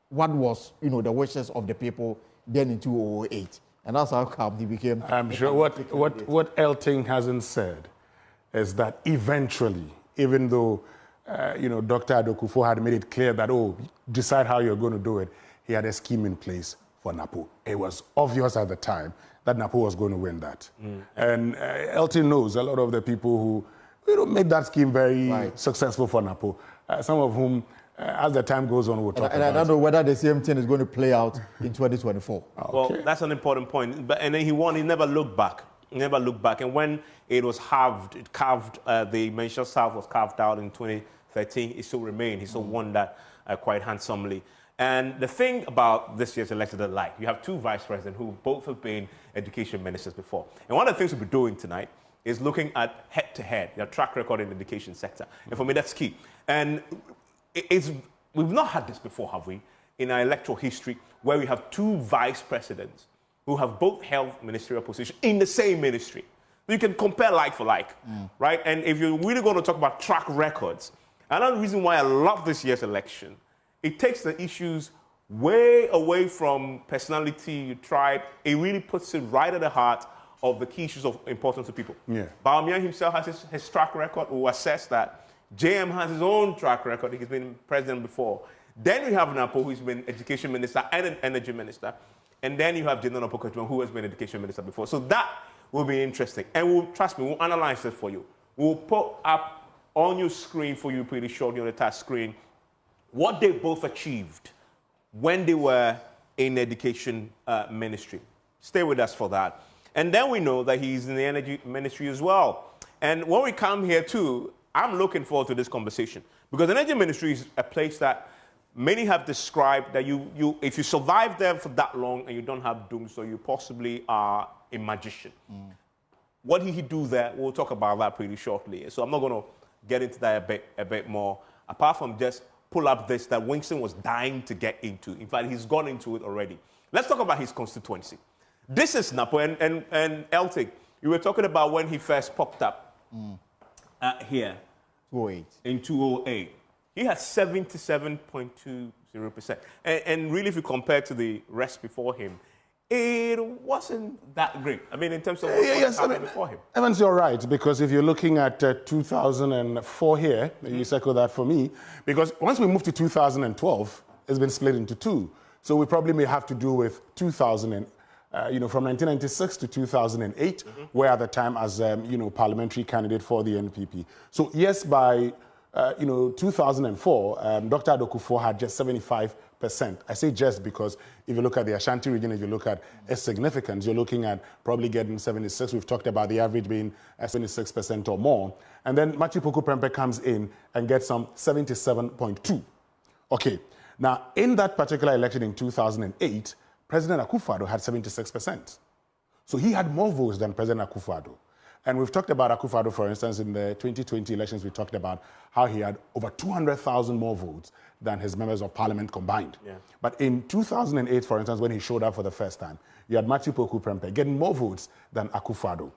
Speaker 7: what was, you know, the wishes of the people then in 2008. And that's how come he became...
Speaker 9: I'm sure what Elting hasn't said is that eventually, even though, you know, Dr. Adokufo had made it clear that, oh, decide how you're going to do it, he had a scheme in place for Napo. It was obvious at the time that Napo was going to win that. And Elton knows a lot of the people who, you know, made that scheme very successful for Napo. Some of whom, as the time goes on, we'll talk about.
Speaker 7: And I don't know whether the same thing is going to play out in 2024.
Speaker 1: Okay. Well, that's an important point. And then he won, he never looked back. Never looked back. And when it was the Mensha South was carved out in 2013, it still remained. He still won that quite handsomely. And the thing about this year's election that I like, you have two vice presidents who both have been education ministers before. And one of the things we'll be doing tonight is looking at head-to-head, their track record in the education sector. And for me, that's key. And we've not had this before, have we, in our electoral history, where we have two vice presidents who have both held ministerial positions in the same ministry. You can compare like for like, right? And if you're really going to talk about track records, another reason why I love this year's election, it takes the issues way away from personality, tribe. It really puts it right at the heart of the key issues of importance to people. Yeah. Bawumia himself has his track record. Will assess that JM has his own track record. He's been president before. Then we have Napo, who's been education minister and an energy minister. And then you have Jubilee Park, who has been education minister before. So that will be interesting. And trust me, we'll analyze it for you. We'll put up on your screen for you pretty shortly on the touch screen what they both achieved when they were in education ministry. Stay with us for that. And then we know that he's in the energy ministry as well. And when we come here too, I'm looking forward to this conversation because the energy ministry is a place that many have described that if you survive there for that long and you don't have doom, so you possibly are a magician. What did he do there? We'll talk about that pretty shortly. So I'm not going to get into that a bit more, apart from just pull up this that Winston was dying to get into. In fact, he's gone into it already. Let's talk about his constituency. This is Napo, and Eltic, you were talking about when he first popped up here.
Speaker 7: 208.
Speaker 1: In 208. He had 77.20%. And really, if you compare to the rest before him, it wasn't that great. I mean, in terms of what happened before him.
Speaker 9: Evans, you're right, because if you're looking at 2004 here, you circle that for me, because once we move to 2012, it's been split into two. So we probably may have to do with 2000 from 1996 to 2008, where at the time as, parliamentary candidate for the NPP. So yes, by, 2004, Dr. Adokufo had just 75%. I say just because if you look at the Ashanti region, if you look at its significance, you're looking at probably getting 76. We've talked about the average being 76% or more. And then Matthew Opoku Prempeh comes in and gets some 77.2. Okay. Now, in that particular election in 2008, President Akufo-Addo had 76%. So he had more votes than President Akufo-Addo. And we've talked about Akufo-Addo, for instance, in the 2020 elections, we talked about how he had over 200,000 more votes than his members of parliament combined. Yeah. But in 2008, for instance, when he showed up for the first time, you had Matthew Opoku Prempeh getting more votes than Akufo-Addo.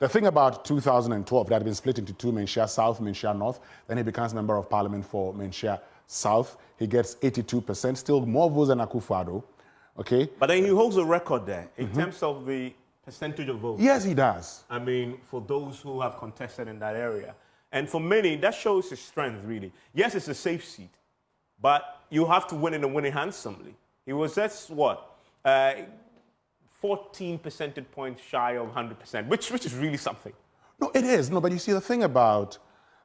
Speaker 9: The thing about 2012, that had been split into two, Menchia South, Menchia North, then he becomes member of parliament for Menchia South. He gets 82%, still more votes than Akufo-Addo. Okay.
Speaker 1: But then he holds a record there in terms of the percentage of votes.
Speaker 9: Yes, he does.
Speaker 1: I mean, for those who have contested in that area. And for many, that shows his strength, really. Yes, it's a safe seat, but you have to win it and win it handsomely. He was just, 14 percentage points shy of 100%, which is really something.
Speaker 9: No, it is. No, but you see, the thing about,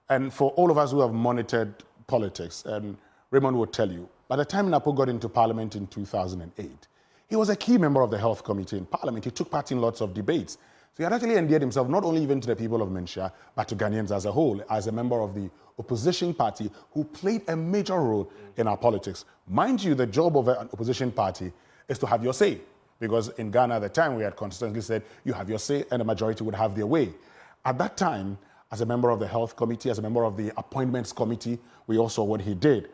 Speaker 9: and for all of us who have monitored politics, and Raymond will tell you, by the time Napo got into parliament in 2008, he was a key member of the health committee in parliament. He took part in lots of debates. So he had actually endeared himself not only even to the people of Menchia, but to Ghanaians as a whole, as a member of the opposition party who played a major role in our politics. Mind you, the job of an opposition party is to have your say. Because in Ghana at the time, we had consistently said, you have your say, and the majority would have their way. At that time, as a member of the health committee, as a member of the appointments committee, we all saw what he did.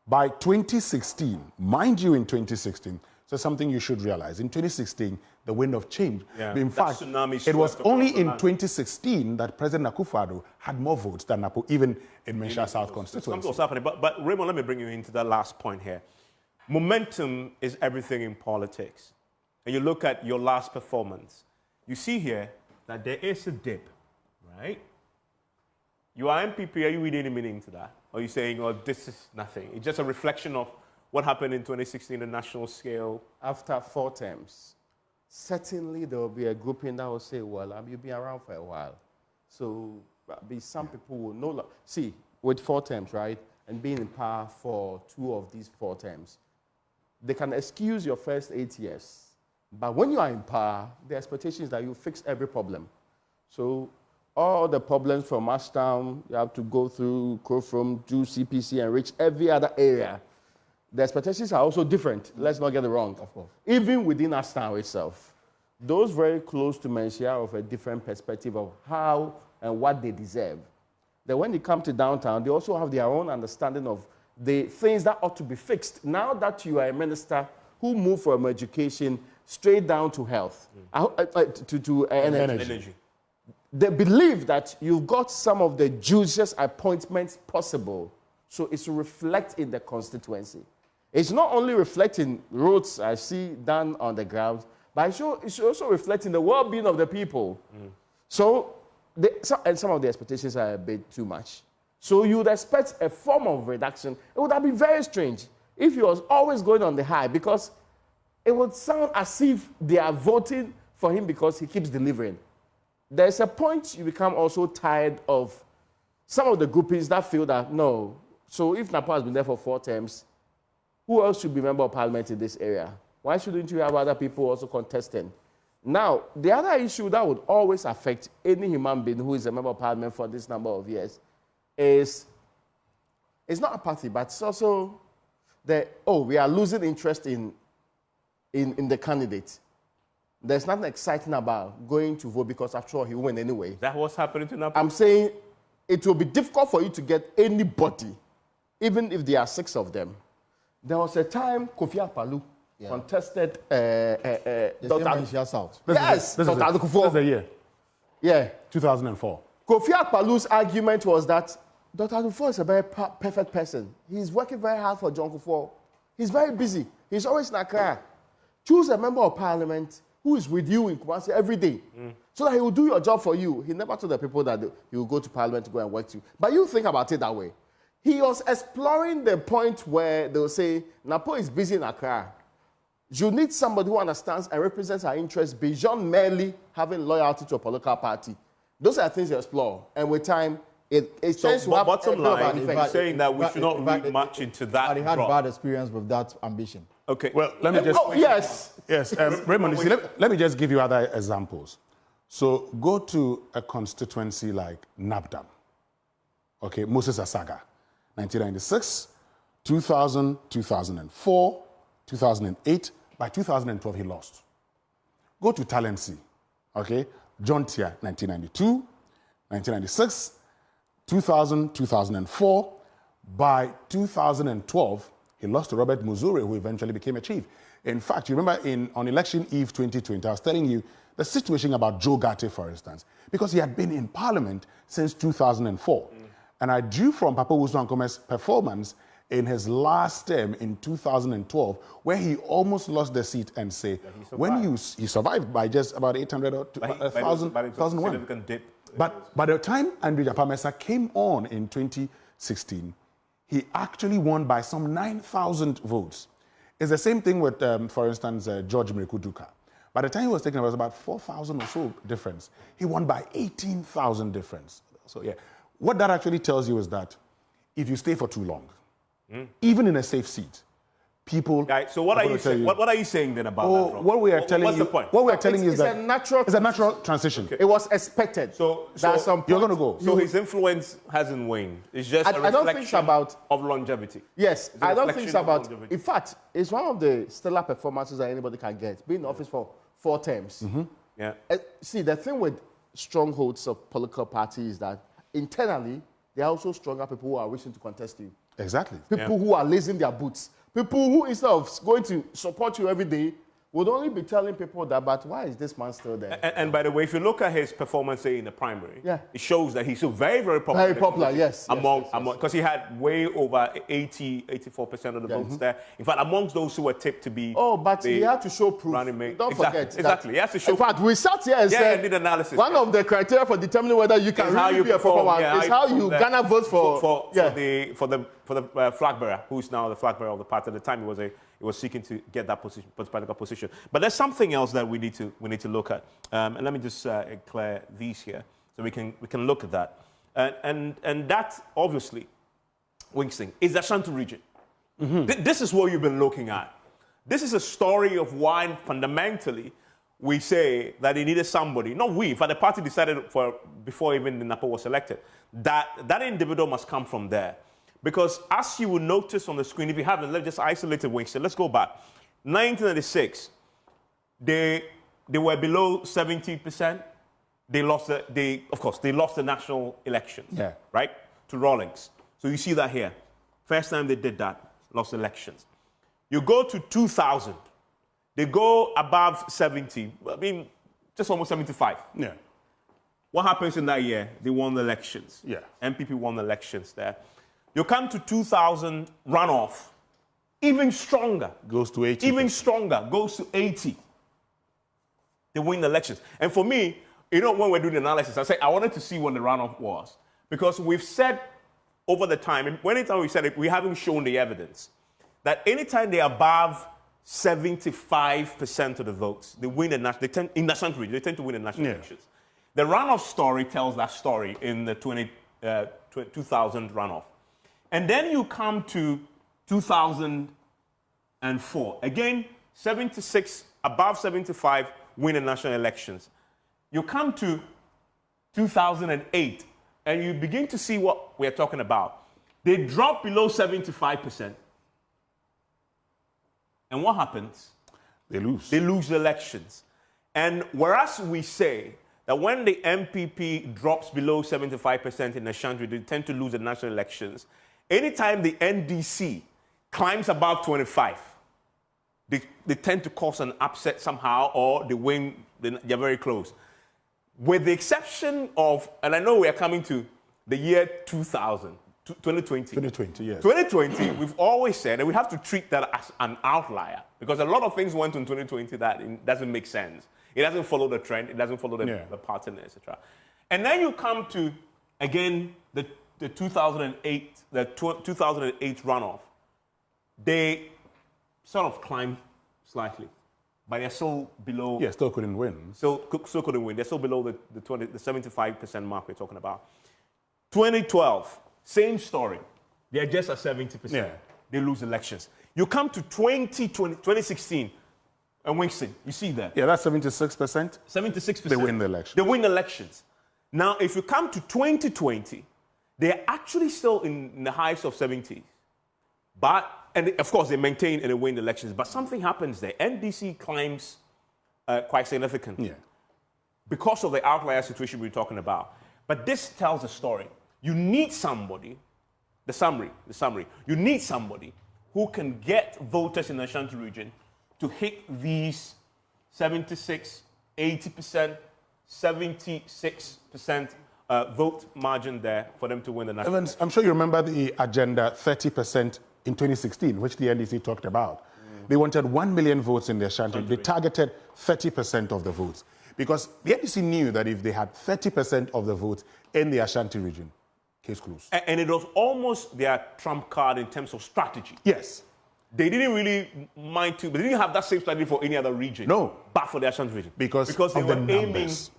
Speaker 9: By 2016, mind you, in 2016, so something you should realize, in 2016, the wind of change. Yeah, in fact, it was only in 2016 that President Akufo-Addo had more votes than Napo, even in Menchia South constituency.
Speaker 1: What's happening. But Raymond, let me bring you into that last point here. Momentum is everything in politics. And you look at your last performance, you see here that there is a dip, right? You are MPP, are you reading any meaning to that? Or are you saying, oh, this is nothing? It's just a reflection of what happened in 2016 on national scale?
Speaker 8: After 4 terms, certainly there will be a grouping that will say, well, you've been around for a while. So some people will know. See, with 4 terms, right, and being in power for 2 of these 4 terms, they can excuse your first 8 years. But when you are in power, the expectation is that you fix every problem. So all the problems from Ashtown, you have to go through Krofrom, do CPC, and reach every other area. The expectations are also different. Let's not get it wrong. Of course. Even within Ashtown itself, those very close to Menchia have a different perspective of how and what they deserve. Then when they come to downtown, they also have their own understanding of the things that ought to be fixed. Now that you are a minister who moved from education straight down to health, to energy. They believe that you've got some of the juiciest appointments possible, so it's to reflect in the constituency. It's not only reflecting roads I see done on the ground, but it should also reflect in the well-being of the people. So, some of the expectations are a bit too much. So you would expect a form of reduction. It would have been very strange if he was always going on the high, because it would sound as if they are voting for him because he keeps delivering. There's a point you become also tired of some of the groupies that feel that, no, so if Napo has been there for 4 terms, who else should be member of parliament in this area? Why shouldn't you have other people also contesting? Now, the other issue that would always affect any human being who is a member of parliament for this number of years is, it's not apathy, but it's also we are losing interest in the candidate. There's nothing exciting about going to vote because after all, he won anyway.
Speaker 1: That what's happening to Napo?
Speaker 8: I'm saying it will be difficult for you to get anybody, even if there are 6 of them. There was a time Kofi Akpalu contested Dr.
Speaker 7: South.
Speaker 8: Yes, Dr. Akufo.
Speaker 9: That's the year.
Speaker 8: Yeah.
Speaker 9: 2004.
Speaker 8: Kofi Akpalu's argument was that Dr. Akufo is a very perfect person. He's working very hard for John Akufo. He's very busy. He's always in Accra. Choose a member of parliament who is with you in Kumasi every day, so that he will do your job for you. He never told the people that he will go to parliament to go and work with you. But you think about it that way. He was exploring the point where they will say, Napo is busy in Accra. You need somebody who understands and represents our interests beyond merely having loyalty to a political party. Those are things you explore. And with time, it tends to have
Speaker 1: bottom line, you're saying that we should not read much into that.
Speaker 7: But he had bad experience with that ambition.
Speaker 1: Okay.
Speaker 9: Well, let me just...
Speaker 8: Yes.
Speaker 9: Raymond, you see, let me just give you other examples. So go to a constituency like Nabdam. Okay, Moses Asaga. 1996, 2000, 2004, 2008. By 2012, he lost. Go to Talensi. Okay, John Tia, 1992, 1996, 2000, 2004. By 2012, he lost to Robert Muzure, who eventually became a chief. In fact, you remember on election eve 2020, I was telling you the situation about Joe Garte, for instance, because he had been in parliament since 2004. And I drew from Papa Wusu Ankome's performance in his last term in 2012, where he almost lost the seat and say, he survived by just about 800 or 1,001. But by the time Andrew Japamesa came on in 2016, he actually won by some 9,000 votes. It's the same thing with, for instance, George Mrekuduka. By the time he was taken, it was about 4,000 or so difference. He won by 18,000 difference. So, yeah. What that actually tells you is that if you stay for too long, even in a safe seat, people...
Speaker 1: Right, so what are you saying? What are you saying then about that?
Speaker 9: What we are telling
Speaker 1: what's
Speaker 9: you...
Speaker 1: the point?
Speaker 9: What we are telling you is that...
Speaker 8: It's
Speaker 9: a natural transition.
Speaker 8: Okay. It was expected.
Speaker 1: So
Speaker 9: you're going to go.
Speaker 1: So his influence hasn't waned. It's just a reflection of longevity.
Speaker 8: Yes, I don't think it's about... In fact, it's one of the stellar performances that anybody can get. Being in office for 4 terms.
Speaker 1: Yeah.
Speaker 8: See, the thing with strongholds of political parties is that internally, there are also stronger people who are wishing to contest you.
Speaker 9: Exactly.
Speaker 8: People who are lacing their boots. People who, instead of going to support you every day, would only be telling people that, but why is this man still there?
Speaker 1: And by the way, if you look at his performance, say, in the primary, it shows that he's still very, very popular.
Speaker 8: Very popular, yes.
Speaker 1: Because he had way over 84% of the votes there. In fact, amongst those who were tipped to be...
Speaker 8: Oh, but he had to show proof. Don't forget.
Speaker 1: Exactly. He has to show
Speaker 8: proof. In fact, we sat here and said...
Speaker 1: did analysis.
Speaker 8: One of the criteria for determining whether you can really be a proper one is how you garner votes for
Speaker 1: the flag bearer, who's now the flag bearer of the party. At the time, he was seeking to get that position, political position. But there's something else that we need to look at. And let me just clear these here, so we can look at that. And that obviously, Wingsting, is the Ashanti region. This is what you've been looking at. This is a story of why fundamentally we say that he needed somebody. Not we, but the party decided before even the Napo was elected, that individual must come from there. Because as you will notice on the screen, if you haven't, let's just isolate it, Winston. Let's go back. 1996, they were below 70%. They lost the national elections, right, to Rawlings. So you see that here. First time they did that, lost elections. You go to 2000, they go above 70. I mean, just almost 75.
Speaker 9: Yeah.
Speaker 1: What happens in that year? They won the elections.
Speaker 9: Yeah.
Speaker 1: NPP won the elections there. You come to 2000 runoff, even stronger.
Speaker 9: Goes to 80.
Speaker 1: Even stronger, goes to 80. They win the elections. And for me, when we're doing the analysis, I wanted to see when the runoff was. Because we've said over the time, and anytime we said it, we haven't shown the evidence, that anytime they're above 75% of the votes, they win in the Ashanti region, they tend to win the national elections. The runoff story tells that story in the 2000 runoff. And then you come to 2004. Again, 76, above 75, win the national elections. You come to 2008, and you begin to see what we're talking about. They drop below 75%. And what happens?
Speaker 9: They lose.
Speaker 1: They lose the elections. And whereas we say that when the NPP drops below 75% in Ashanti, they tend to lose the national elections. Anytime the NDC climbs above 25, they tend to cause an upset somehow, or they win, they're very close. With the exception of, and I know we are coming to the year 2000, 2020.
Speaker 9: 2020, yes.
Speaker 1: 2020, we've always said, and we have to treat that as an outlier, because a lot of things went in 2020 that doesn't make sense. It doesn't follow the trend, it doesn't follow the pattern, etc. And then you come to, again, the 2008 runoff. They sort of climbed slightly, but they're still below.
Speaker 9: Yeah, still couldn't win.
Speaker 1: Still couldn't win. They're still below the 75% mark we're talking about. 2012, same story. They're just at 70%.
Speaker 9: Yeah.
Speaker 1: They lose elections. You come to 2016, and Winston, you see that?
Speaker 9: Yeah, that's 76%.
Speaker 1: 76%.
Speaker 9: They win the elections.
Speaker 1: They win elections. Now, if you come to 2020, they're actually still in the highs of 70s. But, and of course, they maintain and they win the elections. But something happens there. NDC climbs quite significantly because of the outlier situation we're talking about. But this tells a story. You need somebody, the summary, you need somebody who can get voters in the Ashanti region to hit these 76, 80%, 76% vote margin there for them to win the national
Speaker 9: Evans, I'm sure you remember the agenda 30% in 2016, which the NDC talked about. They wanted 1 million votes in the Ashanti. They targeted 30% of the votes because the NDC knew that if they had 30% of the votes in the Ashanti region, case closed.
Speaker 1: And it was almost their trump card in terms of strategy.
Speaker 9: Yes.
Speaker 1: They didn't really mind to, but they didn't have that same strategy for any other region.
Speaker 9: No.
Speaker 1: But for the Ashanti region.
Speaker 9: Because
Speaker 1: they
Speaker 9: of
Speaker 1: were
Speaker 9: the numbers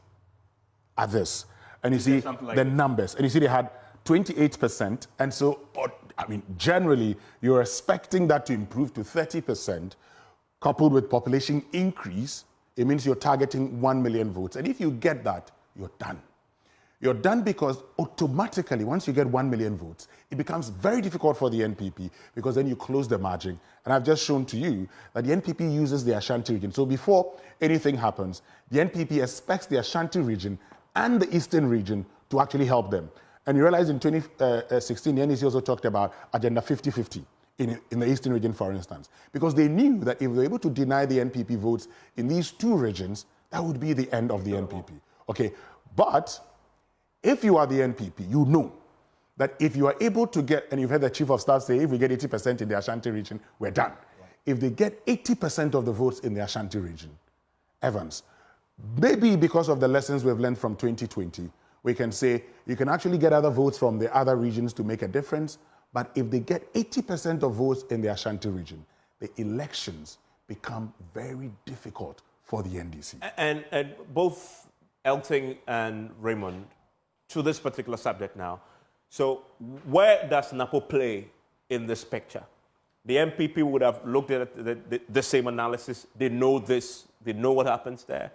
Speaker 9: at this. And you see
Speaker 1: like
Speaker 9: the numbers. And you see they had 28%. And so, I mean, generally, you're expecting that to improve to 30%, coupled with population increase. It means you're targeting 1 million votes. And if you get that, you're done. You're done because automatically, once you get 1 million votes, it becomes very difficult for the NPP because then you close the margin. And I've just shown to you that the NPP uses the Ashanti region. So before anything happens, the NPP expects the Ashanti region and the Eastern region to actually help them. And you realize in 2016, the NDC also talked about Agenda 50-50 in the Eastern region, for instance, because they knew that if they were able to deny the NPP votes in these two regions, that would be the end of the NPP. Okay, but if you are the NPP, you know that if you are able to get, and you've heard the Chief of Staff say, if we get 80% in the Ashanti region, we're done. Right. If they get 80% of the votes in the Ashanti region, Evans, maybe because of the lessons we've learned from 2020, we can say you can actually get other votes from the other regions to make a difference, but if they get 80% of votes in the Ashanti region, the elections become very difficult for the NDC.
Speaker 1: And both Elting and Raymond, to this particular subject now. So where does Napo play in this picture? The NPP would have looked at the same analysis. They know this. They know what happens there.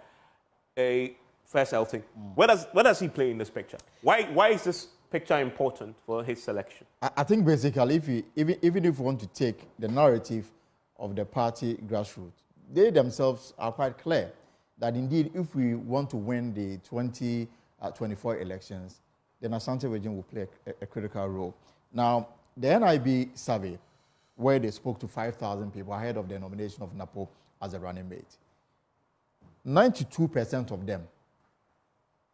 Speaker 1: First Elting, where does he play in this picture? Why is this picture important for his selection?
Speaker 7: I think basically, even if we want to take the narrative of the party grassroots, they themselves are quite clear that indeed, if we want to win the 2024 elections, then Asante region will play a critical role. Now, the NIB survey, where they spoke to 5,000 people ahead of the nomination of Napo as a running mate, 92% of them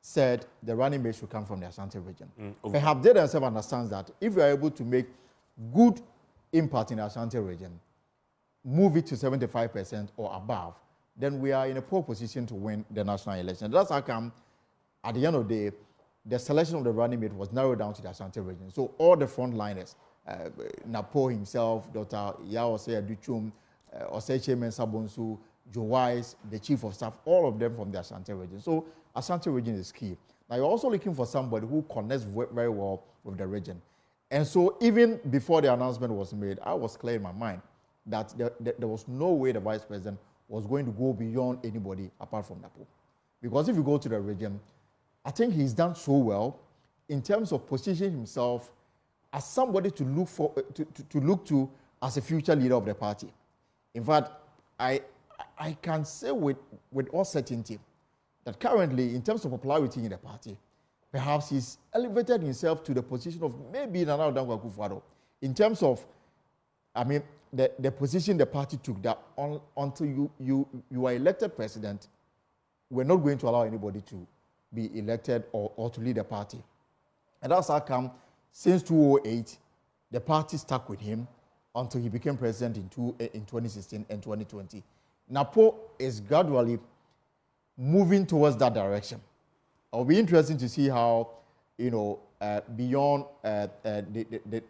Speaker 7: said the running mate should come from the Asante region. Perhaps they themselves understand that if we are able to make good impact in the Asante region, move it to 75% or above, then we are in a poor position to win the national election. That's how come, at the end of the day, the selection of the running mate was narrowed down to the Ashanti region. So all the frontliners, Napo himself, Dr. Yao Aduchum, Oseche Mensabonsu, Joe Wise, the chief of staff, all of them from the Ashanti region. So Ashanti region is key. Now you're also looking for somebody who connects very well with the region. And so even before the announcement was made, I was clear in my mind that there was no way the vice president was going to go beyond anybody apart from Napo. Because if you go to the region, I think he's done so well in terms of positioning himself as somebody to look for, to look to as a future leader of the party. In fact, I can say with all certainty that currently, in terms of popularity in the party, perhaps he's elevated himself to the position of maybe Nana Dankwa Akufo-Addo. In terms of, I mean, the position the party took, that until you are elected president, we're not going to allow anybody to be elected or to lead the party. And that's how come, since 2008, the party stuck with him until he became president in 2016 and 2020. Napo is gradually moving towards that direction. It'll be interesting to see how, beyond the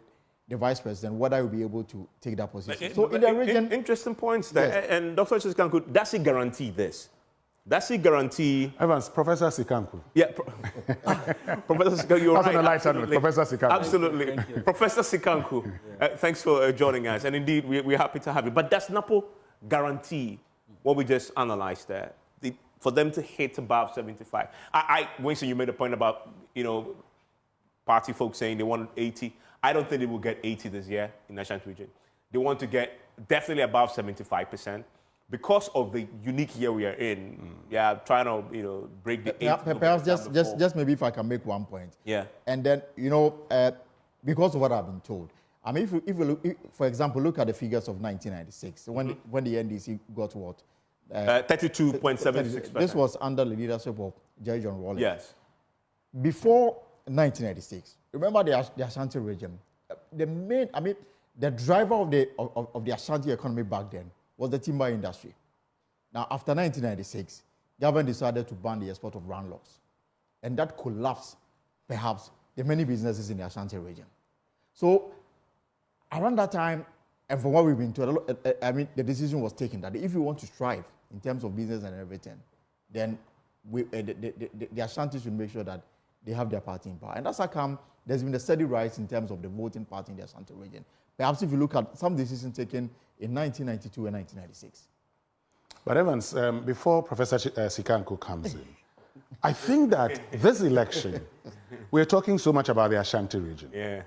Speaker 7: vice president, whether he'll be able to take that position. So in the region...
Speaker 1: Interesting points there.
Speaker 7: Yes.
Speaker 1: And Dr. Sikanku, does he guarantee this? Does he guarantee...
Speaker 9: Evans, Professor Sikanku.
Speaker 1: Yeah, Professor Sikanku, you're right.
Speaker 9: Absolutely. Professor Sikanku.
Speaker 1: Absolutely. Professor Sikanku, thanks for joining us. And indeed, we're happy to have you. But does Napo guarantee what we just analyzed there? For them to hit above 75. Winston, you made a point about, party folks saying they want 80. I don't think they will get 80 this year in the Ashanti region. They want to get definitely above 75%. Because of the unique year we are in, trying to, break the 80.
Speaker 7: Perhaps just maybe if I can make one point.
Speaker 1: Yeah.
Speaker 7: And then, because of what I've been told, I mean, if you look, for example, look at the figures of 1996, when the NDC got what?
Speaker 1: 32.76%.
Speaker 7: This was under the leadership of Jerry John Rawlings.
Speaker 1: Yes.
Speaker 7: Before 1996, remember the Ashanti region, the driver of the Ashanti economy back then was the timber industry. Now, after 1996, government decided to ban the export of round logs. And that collapsed, perhaps, the many businesses in the Ashanti region. So, around that time, and from what we've been told, the decision was taken that if you want to strive in terms of business and everything, then the Ashanti should make sure that they have their party in power. And that's how come there's been a steady rise in terms of the voting party in the Ashanti region. Perhaps if you look at some decisions taken in 1992 and 1996.
Speaker 9: But Evans, before Professor Sikanku comes in, I think that this election, we're talking so much about the Ashanti region.
Speaker 1: Yeah.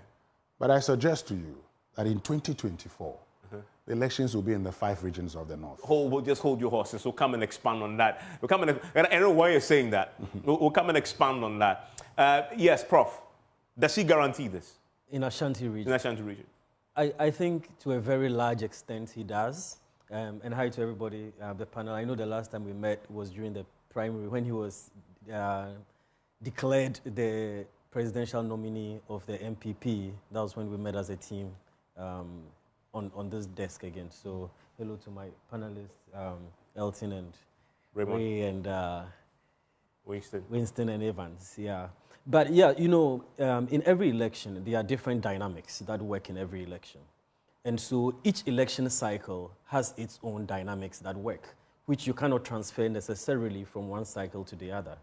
Speaker 9: But I suggest to you that in 2024, the elections will be in the 5 regions of the north.
Speaker 1: We'll just hold your horses. We'll come and expand on that. I don't know why you're saying that. We'll come and expand on that. Yes, Prof. Does he guarantee this?
Speaker 10: In Ashanti region?
Speaker 1: In Ashanti region.
Speaker 10: I think to a very large extent he does. And hi to everybody, the panel. I know the last time we met was during the primary when he was declared the presidential nominee of the NPP. That was when we met as a team on this desk again. So hello to my panelists, Elton and
Speaker 1: Raymond.
Speaker 10: Ray and
Speaker 1: Winston
Speaker 10: and Evans, yeah. But yeah, in every election, there are different dynamics that work in every election. And so each election cycle has its own dynamics that work, which you cannot transfer necessarily from one cycle to the other.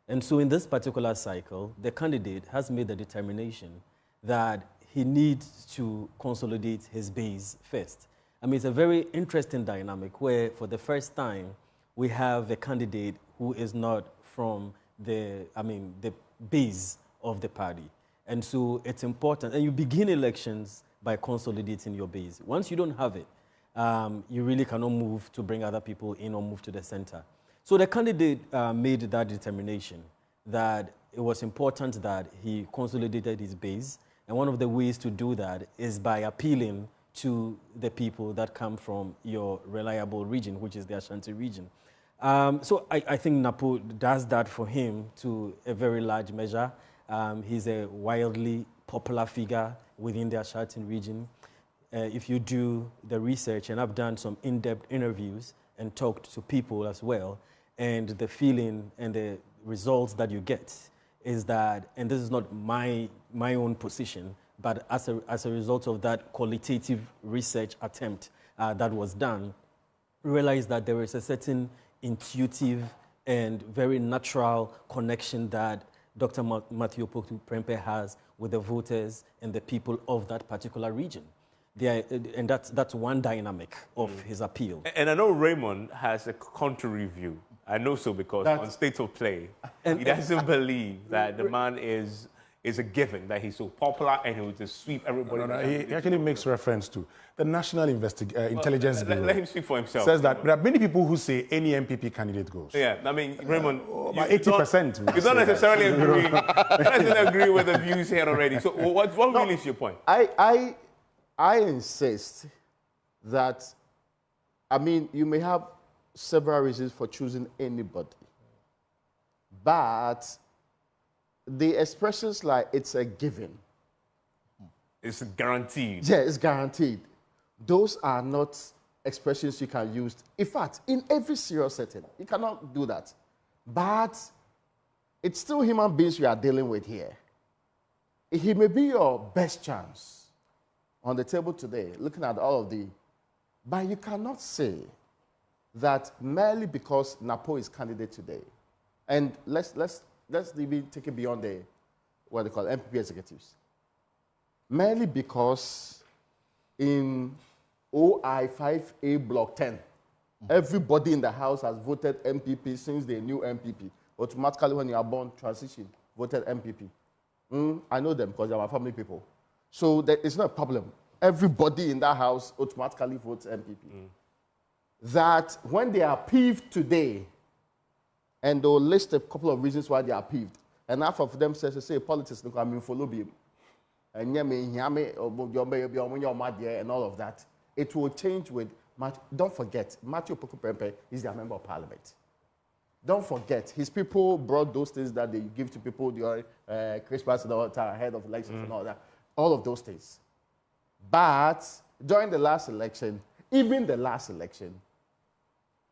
Speaker 10: And so in this particular cycle, the candidate has made the determination that he needs to consolidate his base first. I mean, it's a very interesting dynamic where for the first time, we have a candidate who is not from the base of the party. And so it's important. And you begin elections by consolidating your base. Once you don't have it, you really cannot move to bring other people in or move to the center. So the candidate made that determination that it was important that he consolidated his base. And one of the ways to do that is by appealing to the people that come from your reliable region, which is the Ashanti region. So I think Napo does that for him to a very large measure. He's a wildly popular figure within the Ashanti region. If you do the research, and I've done some in-depth interviews and talked to people as well, and the feeling and the results that you get is that, and this is not my own position, but as a result of that qualitative research attempt that was done, realized that there is a certain intuitive and very natural connection that Dr. Matthew Opoku Prempeh has with the voters and the people of that particular region. And that's one dynamic of his appeal.
Speaker 1: And I know Raymond has a contrary view. I know so because on State of Play, he doesn't believe that the man is a given, that he's so popular and he will just sweep everybody.
Speaker 9: No, he actually makes reference to the National Intelligence Bureau.
Speaker 1: Let him speak for himself.
Speaker 9: Says that there are many people who say any MPP candidate goes.
Speaker 1: Yeah, I mean, Raymond,
Speaker 9: about 80%.
Speaker 1: You don't necessarily agree. You don't agree with the views here already. So what really is your point?
Speaker 8: I insist that, I mean, you may have several reasons for choosing anybody, but the expressions like it's a given.
Speaker 1: It's guaranteed.
Speaker 8: Yeah, it's guaranteed. Those are not expressions you can use. In fact, in every serious setting, you cannot do that. But it's still human beings we are dealing with here. He may be your best chance on the table today, looking at all of the, but you cannot say that merely because Napo is candidate today, and let's even take it beyond the what they call NPP executives. Merely because in OI 5A Block 10, everybody in the House has voted MPP since they knew MPP. Automatically, when you are born, transition, voted MPP. I know them because they are my family people. So it's not a problem. Everybody in that house automatically votes MPP. That when they are peeved today, and they'll list a couple of reasons why they are peeved, and half of them say politics, I mean, follow him. And all of that. It will change with, don't forget, Matthew Opoku Prempeh is their member of parliament. Don't forget, his people brought those things that they give to people during Christmas and all that, ahead of elections and all that. All of those things. But during the last election, even the last election,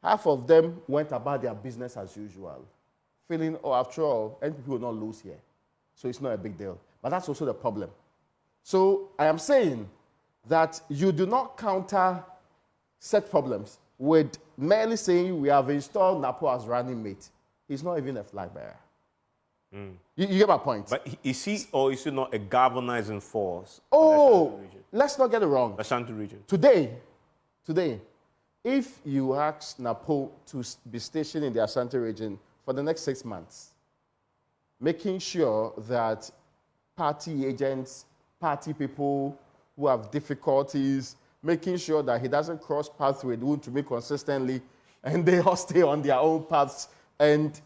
Speaker 8: half of them went about their business as usual, feeling, oh, after all, NPP will not lose here. So it's not a big deal. But that's also the problem. So I am saying that you do not counter set problems with merely saying we have installed Napo as running mate. He's not even a flag bearer. You get my point?
Speaker 1: But is he or is he not a galvanizing force?
Speaker 8: Oh, let's not get it wrong.
Speaker 1: Ashanti region.
Speaker 8: Today, if you ask Napo to be stationed in the Ashanti region for the next 6 months, making sure that party agents, party people who have difficulties, making sure that he doesn't cross paths with whom to meet consistently, and they all stay on their own paths, and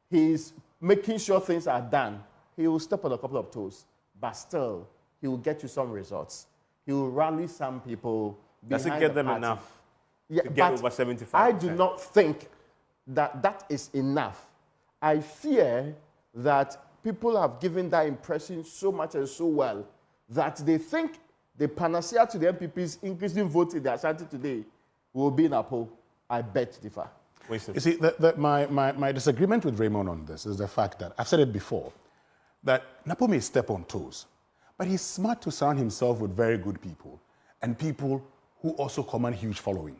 Speaker 8: he's making sure things are done, he will step on a couple of toes, but still, he will get you some results. He will rally some people behind the party.
Speaker 1: Does it get them enough to get over 75%?
Speaker 8: I do not think that that is enough. I fear that people have given that impression so much and so well that they think the panacea to the MPP's increasing votes in the Ashanti today will be Napo. I bet differ.
Speaker 9: You see, my disagreement with Raymond on this is the fact that, I've said it before, that Napo may step on toes, but he's smart to surround himself with very good people and people who also command huge following.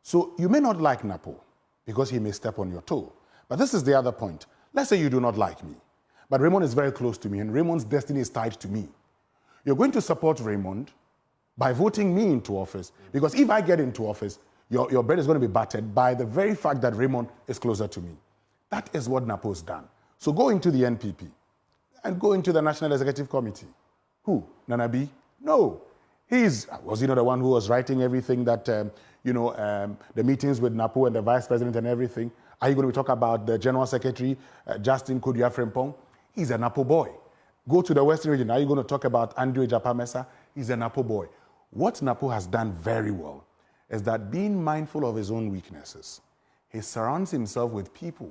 Speaker 9: So you may not like Napo because he may step on your toe. But this is the other point. Let's say you do not like me, but Raymond is very close to me and Raymond's destiny is tied to me. You're going to support Raymond by voting me into office, because if I get into office, your bread is going to be battered by the very fact that Raymond is closer to me. That is what Napo's done. So go into the NPP and go into the National Executive Committee. Who? Nanabi? No. Was he not the one who was writing everything that, the meetings with Napo and the Vice President and everything? Are you going to talk about the General Secretary, Justin Kodua Frimpong? He's a Napo boy. Go to the Western region. Are you going to talk about Andrew Japamesa? He's a Napo boy. What Napo has done very well is that, being mindful of his own weaknesses, he surrounds himself with people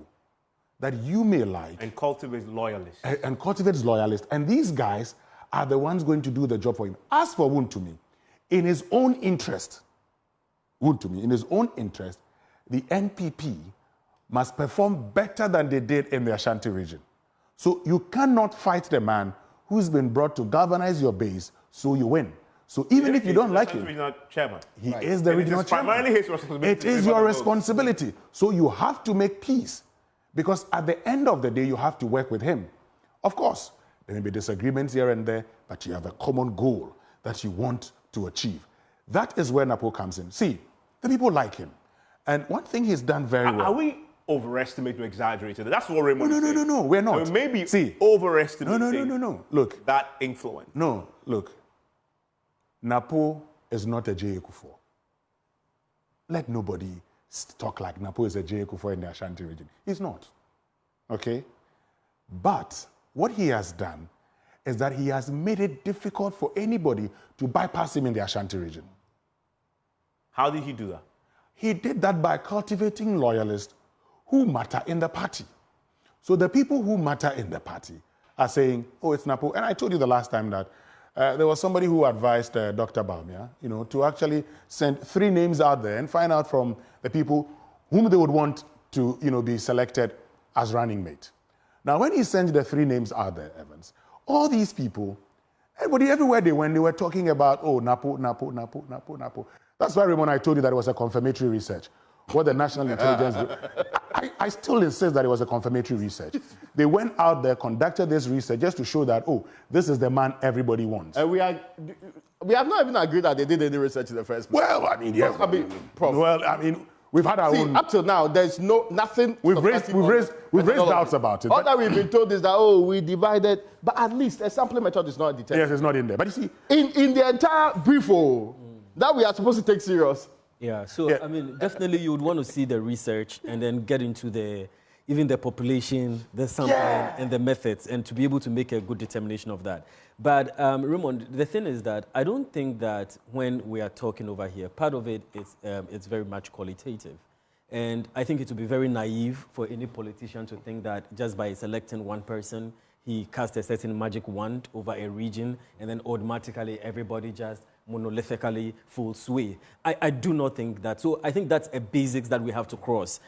Speaker 9: that you may like.
Speaker 1: And cultivates loyalists.
Speaker 9: And these guys are the ones going to do the job for him. As for Wontumi, in his own interest, the NPP must perform better than they did in the Ashanti region. So you cannot fight the man who's been brought to galvanize your base so you win. So even if you don't like him,
Speaker 1: chairman.
Speaker 9: He is the regional chairman.
Speaker 1: Primarily his responsibility.
Speaker 9: It is your responsibility. So you have to make peace. Because at the end of the day, you have to work with him. Of course, there may be disagreements here and there, but you have a common goal that you want to achieve. That is where Napo comes in. See, the people like him. And one thing he's done very well.
Speaker 1: Are we overestimating or exaggerating? That's what Raymond is saying.
Speaker 9: No, we're not.
Speaker 1: Maybe overestimating
Speaker 9: No. Look.
Speaker 1: that influence.
Speaker 9: No, look. Napo is not a J. Kufuor. Let nobody talk like Napo is a J. Kufuor in the Ashanti region. He's not. Okay? But what he has done is that he has made it difficult for anybody to bypass him in the Ashanti region.
Speaker 1: How did he do that?
Speaker 9: He did that by cultivating loyalists who matter in the party. So the people who matter in the party are saying, oh, it's Napo. And I told you the last time that there was somebody who advised Dr. Bawumia, to actually send 3 names out there and find out from the people whom they would want to, be selected as running mate. Now, when he sent the 3 names out there, Evans, all these people, everybody, everywhere they went, they were talking about, oh, Napo. That's why, Raymond, I told you that it was a confirmatory research. What the National Intelligence Group... I still insist that it was a confirmatory research. They went out there, conducted this research just to show that, oh, this is the man everybody wants.
Speaker 8: And we have not even agreed that they did any research in the first place.
Speaker 9: Well, I mean, yeah.
Speaker 8: Prof.
Speaker 9: Well, I mean, we've had our own...
Speaker 8: Up till now, there's nothing...
Speaker 9: We've raised doubts about it.
Speaker 8: All that we've been told is that, oh, we divided, but at least a sampling method is not detected.
Speaker 9: Yes, it's not in there. But you see...
Speaker 8: In the entire brief, that we are supposed to take serious.
Speaker 10: Yeah, so, I mean, definitely you would want to see the research and then get into even the population, the sampling, and the methods, and to be able to make a good determination of that. But, Raymond, the thing is that I don't think that when we are talking over here, part of it is it's very much qualitative. And I think it would be very naive for any politician to think that just by selecting one person, he cast a certain magic wand over a region, and then automatically everybody just monolithically full sway. I do not think that. So I think that's a basics that we have to cross.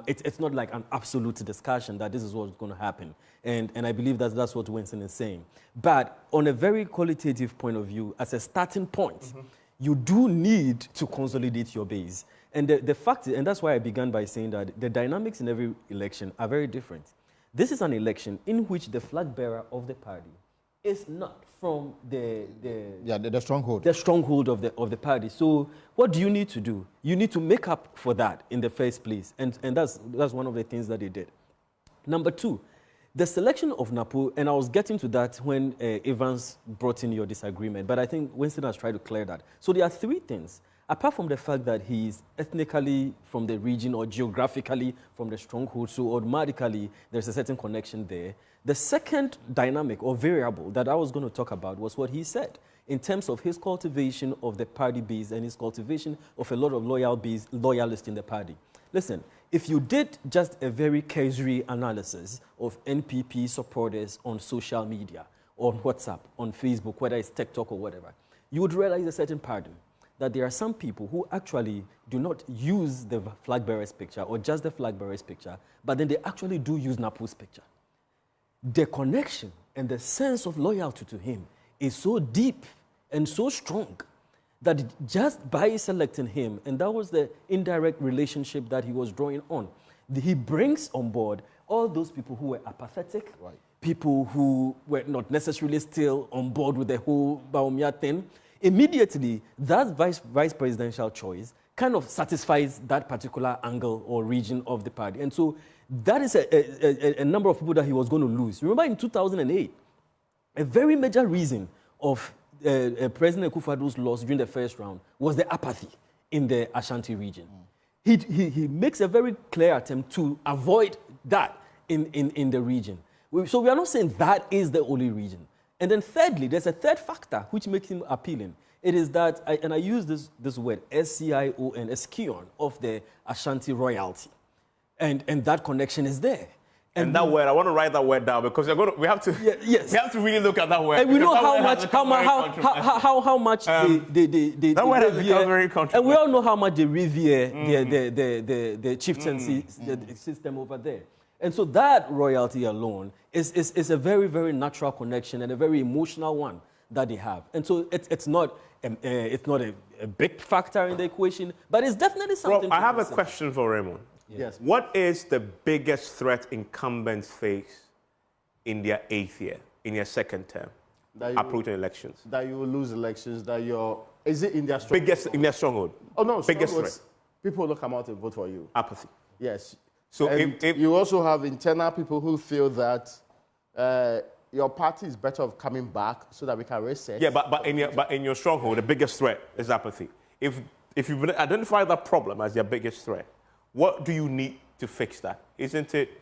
Speaker 10: It's not like an absolute discussion that this is what's going to happen. And I believe that's what Winston is saying. But on a very qualitative point of view, as a starting point, you do need to consolidate your base. And the fact, and that's why I began by saying that the dynamics in every election are very different. This is an election in which the flag bearer of the party is not from the
Speaker 7: stronghold.
Speaker 10: The stronghold of the party. So what do you need to do? You need to make up for that in the first place. And that's one of the things that they did. Number 2, the selection of Napo, and I was getting to that when Evans brought in your disagreement, but I think Winston has tried to clear that. So there are 3 things. Apart from the fact that he is ethnically from the region or geographically from the stronghold, so automatically there's a certain connection there. The second dynamic or variable that I was going to talk about was what he said in terms of his cultivation of the party base and his cultivation of a lot of loyalists in the party. Listen, if you did just a very cursory analysis of NPP supporters on social media, on WhatsApp, on Facebook, whether it's TikTok or whatever, you would realize a certain pattern. That there are some people who actually do not use the flag bearer's picture or just the flag bearer's picture, but then they actually do use Napo's picture. The connection and the sense of loyalty to him is so deep and so strong that just by selecting him, and that was the indirect relationship that he was drawing on, he brings on board all those people who were apathetic, people who were not necessarily still on board with the whole Bawumia thing. Immediately, that vice presidential choice kind of satisfies that particular angle or region of the party. And so that is a number of people that he was going to lose. Remember in 2008, a very major reason of President Akufo-Addo's loss during the first round was the apathy in the Ashanti region. He makes a very clear attempt to avoid that in the region. So we are not saying that is the only region. And then thirdly, there's a third factor which makes him appealing. It is that, and I use this word, S-C-I-O-N, Eskion, of the Ashanti royalty. And that connection is there.
Speaker 1: And that word, I want to write that word down because we have to we have to really look at that word.
Speaker 10: And we know how much they
Speaker 1: that word has become very controversial.
Speaker 10: And we all know how much they revere the chieftaincy system over there. And so that royalty alone is a very, very natural connection and a very emotional one that they have. And so it's not a big factor in the equation, but it's definitely something.
Speaker 1: Prof, I have a question for Raymond.
Speaker 8: Yes.
Speaker 1: What is the biggest threat incumbents face in their 8th year, in their 2nd term, approaching elections?
Speaker 8: That you will lose elections, that you're... Is it in their stronghold?
Speaker 1: Biggest in their stronghold.
Speaker 8: Oh, no,
Speaker 1: biggest threat.
Speaker 8: People will come out and vote for you.
Speaker 1: Apathy.
Speaker 8: Yes.
Speaker 1: So
Speaker 8: if you also have internal people who feel that your party is better off coming back so that we can reset.
Speaker 1: Yeah, but in your stronghold, the biggest threat is apathy. If you've identified that problem as your biggest threat, what do you need to fix that? Isn't it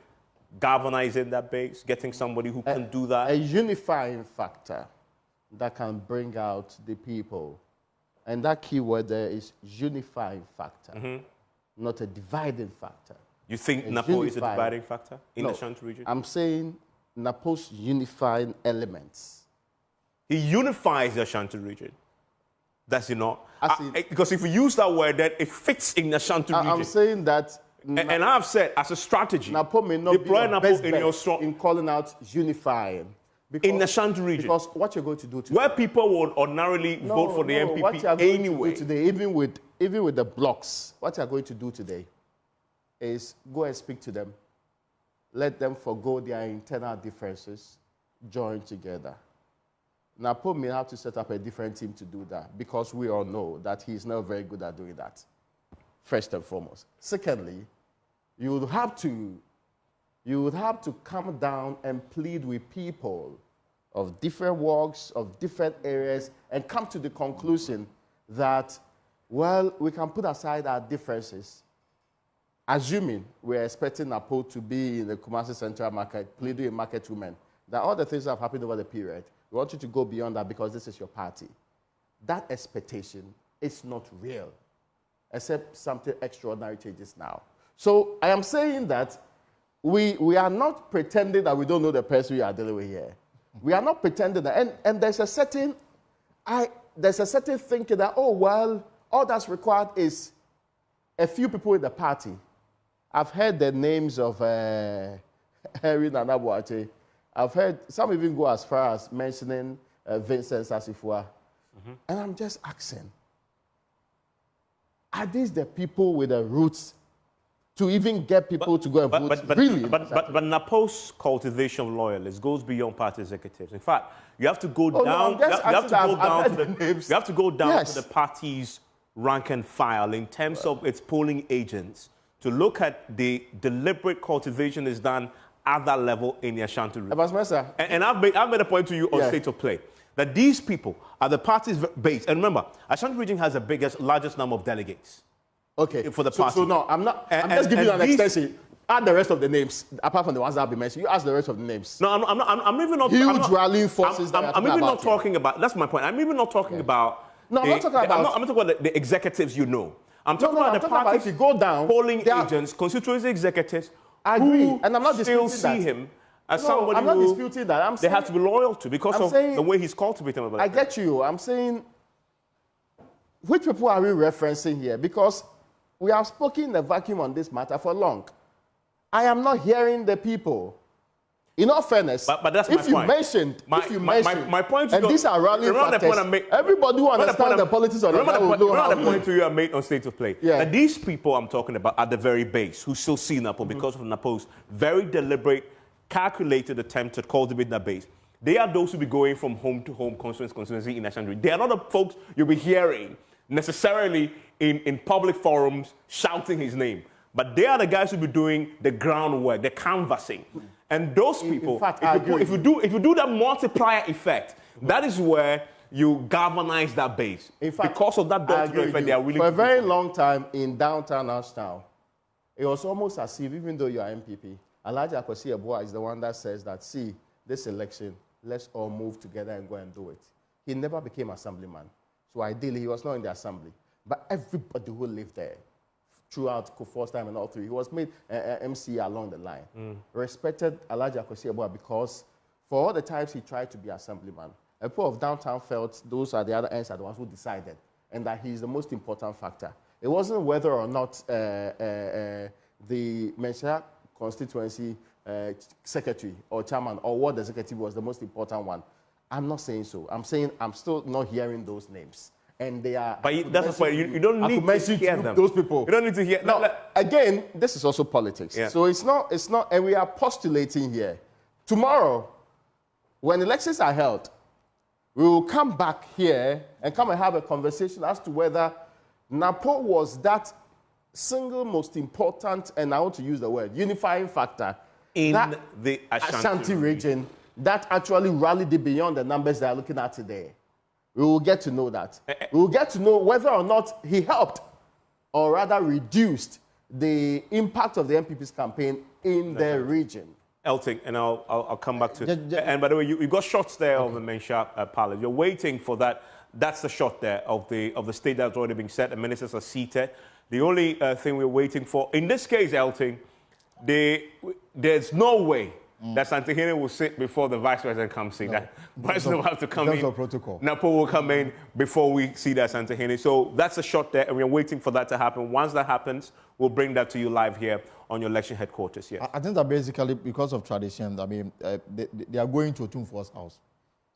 Speaker 1: galvanizing that base, getting somebody who can do that?
Speaker 8: A unifying factor that can bring out the people. And that key word there is unifying factor, not a dividing factor.
Speaker 1: You think Napo is a dividing factor in the Ashanti region?
Speaker 8: I'm saying Napo's unifying elements.
Speaker 1: He unifies the Ashanti region. Does he not? Because if we use that word, then it fits in the Ashanti region.
Speaker 8: I'm saying that...
Speaker 1: And I've said, as a strategy,
Speaker 8: Napo may not be your best bet in calling out unifying. Because,
Speaker 1: in the Ashanti region.
Speaker 8: Because what you're going to do today...
Speaker 1: Where people would ordinarily vote for the NPP
Speaker 8: what you're going
Speaker 1: anyway.
Speaker 8: to do today, even with the blocks, what you're going to do today is go and speak to them. Let them forgo their internal differences, join together. Napo may have to set up a different team to do that because we all know that he's not very good at doing that, first and foremost. Secondly, you would have to come down and plead with people of different walks, of different areas, and come to the conclusion that, well, we can put aside our differences. Assuming we're expecting Napo to be in the Kumasi Central Market, pleading with market women, that all the things that have happened over the period, we want you to go beyond that because this is your party. That expectation is not real, except something extraordinary changes now. So I am saying that we are not pretending that we don't know the person we are dealing with here. We are not pretending that, and there's a certain thinking that, oh, well, all that's required is a few people in the party. I've heard the names of Henry Nanabuache. I've heard some even go as far as mentioning Vincent Sasifua. And I'm just asking, are these the people with the roots to even get people to go and vote?
Speaker 1: But Napo's cultivation of loyalists goes beyond party executives. In fact, you have to go down. You have to go down to the party's rank and file in terms of its polling agents to look at the deliberate cultivation is done at that level in the Ashanti region. And I've made a point to you on State of Play that these people are the party's base. And remember, Ashanti region has the largest number of delegates.
Speaker 8: Okay.
Speaker 1: For the party.
Speaker 8: So no, I'm just giving you an extension. Add the rest of the names, apart from the ones that have been mentioned. You ask the rest of the names.
Speaker 1: No, I'm even not...
Speaker 8: Huge rallying forces
Speaker 1: I'm even not talking about... That's my point. I'm even not talking about...
Speaker 8: No, I'm not talking about...
Speaker 1: I'm not talking about the executives you know. I'm talking about the party's
Speaker 8: if you go down,
Speaker 1: polling agents, constituency executives,
Speaker 8: I agree,
Speaker 1: who
Speaker 8: and I'm not
Speaker 1: still see him as somebody
Speaker 8: I'm not disputing that.
Speaker 1: They have to be loyal to because of the way he's cultivating them.
Speaker 8: I get you. I'm saying, which people are we referencing here? Because we have spoken in a vacuum on this matter for long. I am not hearing the people. In all fairness,
Speaker 1: but that's
Speaker 8: if you mentioned,
Speaker 1: my point,
Speaker 8: and these are rallying factors, everybody who understands the politics of the
Speaker 1: point to you I made on State of Play. Yeah. That these people I'm talking about at the very base who still see Napo because of Napo's very deliberate, calculated attempt to cultivate that base. They are those who be going from home to home, constituency in Ashanti. They are not the folks you'll be hearing necessarily in public forums shouting his name. But they are the guys who be doing the groundwork, the canvassing. And those people, in fact, if you do that multiplier effect, that is where you galvanize that base. In fact, because of that effect, they are really...
Speaker 8: For a very long time in downtown Ashtown, it was almost as if, even though you are MPP, Alhaji Akwasi Eboa is the one that says that, see, this election, let's all move together and go and do it. He never became assemblyman. So ideally, he was not in the assembly. But everybody who lived there, throughout Kufuor's time and all three, he was made MC along the line. Respected Alhaji Akwasi Eboa because for all the times he tried to be assemblyman, people of downtown felt those are the other ends are the ones who decided, and that he's the most important factor. It wasn't whether or not the Mensah constituency secretary or chairman or what the executive was the most important one. I'm not saying so. I'm saying I'm still not hearing those names. And they are...
Speaker 1: But that's the point. You don't need to hear them.
Speaker 8: Those people.
Speaker 1: You don't need to hear...
Speaker 8: Now, again, this is also politics.
Speaker 1: Yeah.
Speaker 8: So it's not... And we are postulating here. Tomorrow, when elections are held, we will come back here and come and have a conversation as to whether Napo was that single most important, and I want to use the word, unifying factor
Speaker 1: in the Ashanti
Speaker 8: region that actually rallied it beyond the numbers they are looking at today. We will get to know that. We will get to know whether or not he helped or rather reduced the impact of the NPP's campaign in their region.
Speaker 1: Elting, and I'll come back to it. And by the way, you got shots there of the Mensah Palace. You're waiting for that. That's the shot there of the stage that's already been set. The ministers are seated. The only thing we're waiting for, in this case, Elting, there's no way that Asantehene will sit before the vice president comes in. That president will have to come in.
Speaker 7: Protocol.
Speaker 1: Napo will come in before we see that Asantehene. So that's a shot there, and we're waiting for that to happen. Once that happens, we'll bring that to you live here on your election headquarters. Yes.
Speaker 7: I think that basically, because of tradition, I mean, they are going to Otumfuo's house.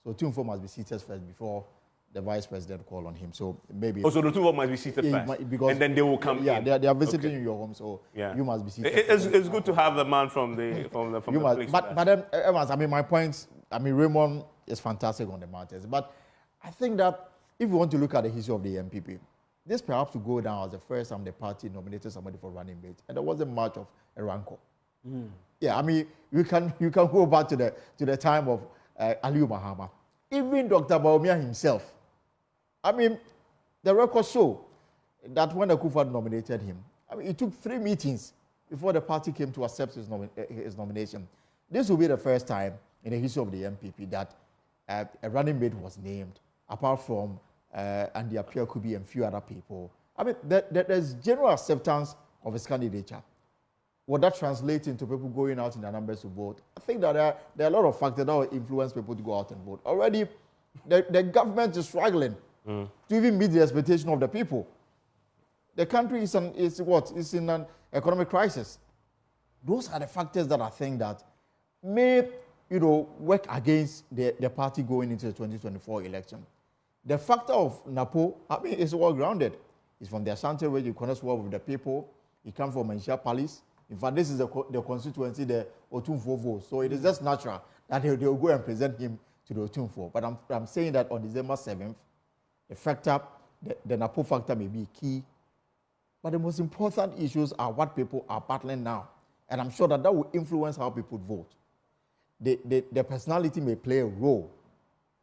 Speaker 7: So Otumfuo must be seated first before the vice president call on him. So maybe...
Speaker 1: Oh, so the Otumfuo must be seated first, because, and then they will come in.
Speaker 7: Yeah, they are visiting your home, so you must be seated
Speaker 1: It's good to have the man from the police.
Speaker 7: But then, Evans, I mean, my point, I mean, Raymond is fantastic on the matters, but I think that if you want to look at the history of the NPP, this perhaps will go down as the first time the party nominated somebody for running mate, and there wasn't much of a rancor. Yeah, I mean, you can go back to the time of Aliyu Mahama. Even Dr. Bawumia himself, I mean, the records show that when Akufo nominated him, I mean, it took 3 meetings before the party came to accept his nomination. This will be the first time in the history of the NPP that a running mate was named, apart from Andy Appiah Kubi and few other people. I mean, there's general acceptance of his candidature. What that translates into people going out in their numbers to vote, I think that there are a lot of factors that will influence people to go out and vote. Already, the government is struggling to even meet the expectation of the people. The country is in an economic crisis. Those are the factors that I think that may, work against the party going into the 2024 election. The factor of Napo, I mean, is well grounded. He's from the Ashanti region, he connects well with the people. He comes from Mensah Palace. In fact, this is the constituency, the Otumfuo vote. So it is just natural that they'll go and present him to the Otumfuo. But I'm saying that on December 7th, the factor, the Napo factor may be key. But the most important issues are what people are battling now. And I'm sure that will influence how people vote. The personality may play a role,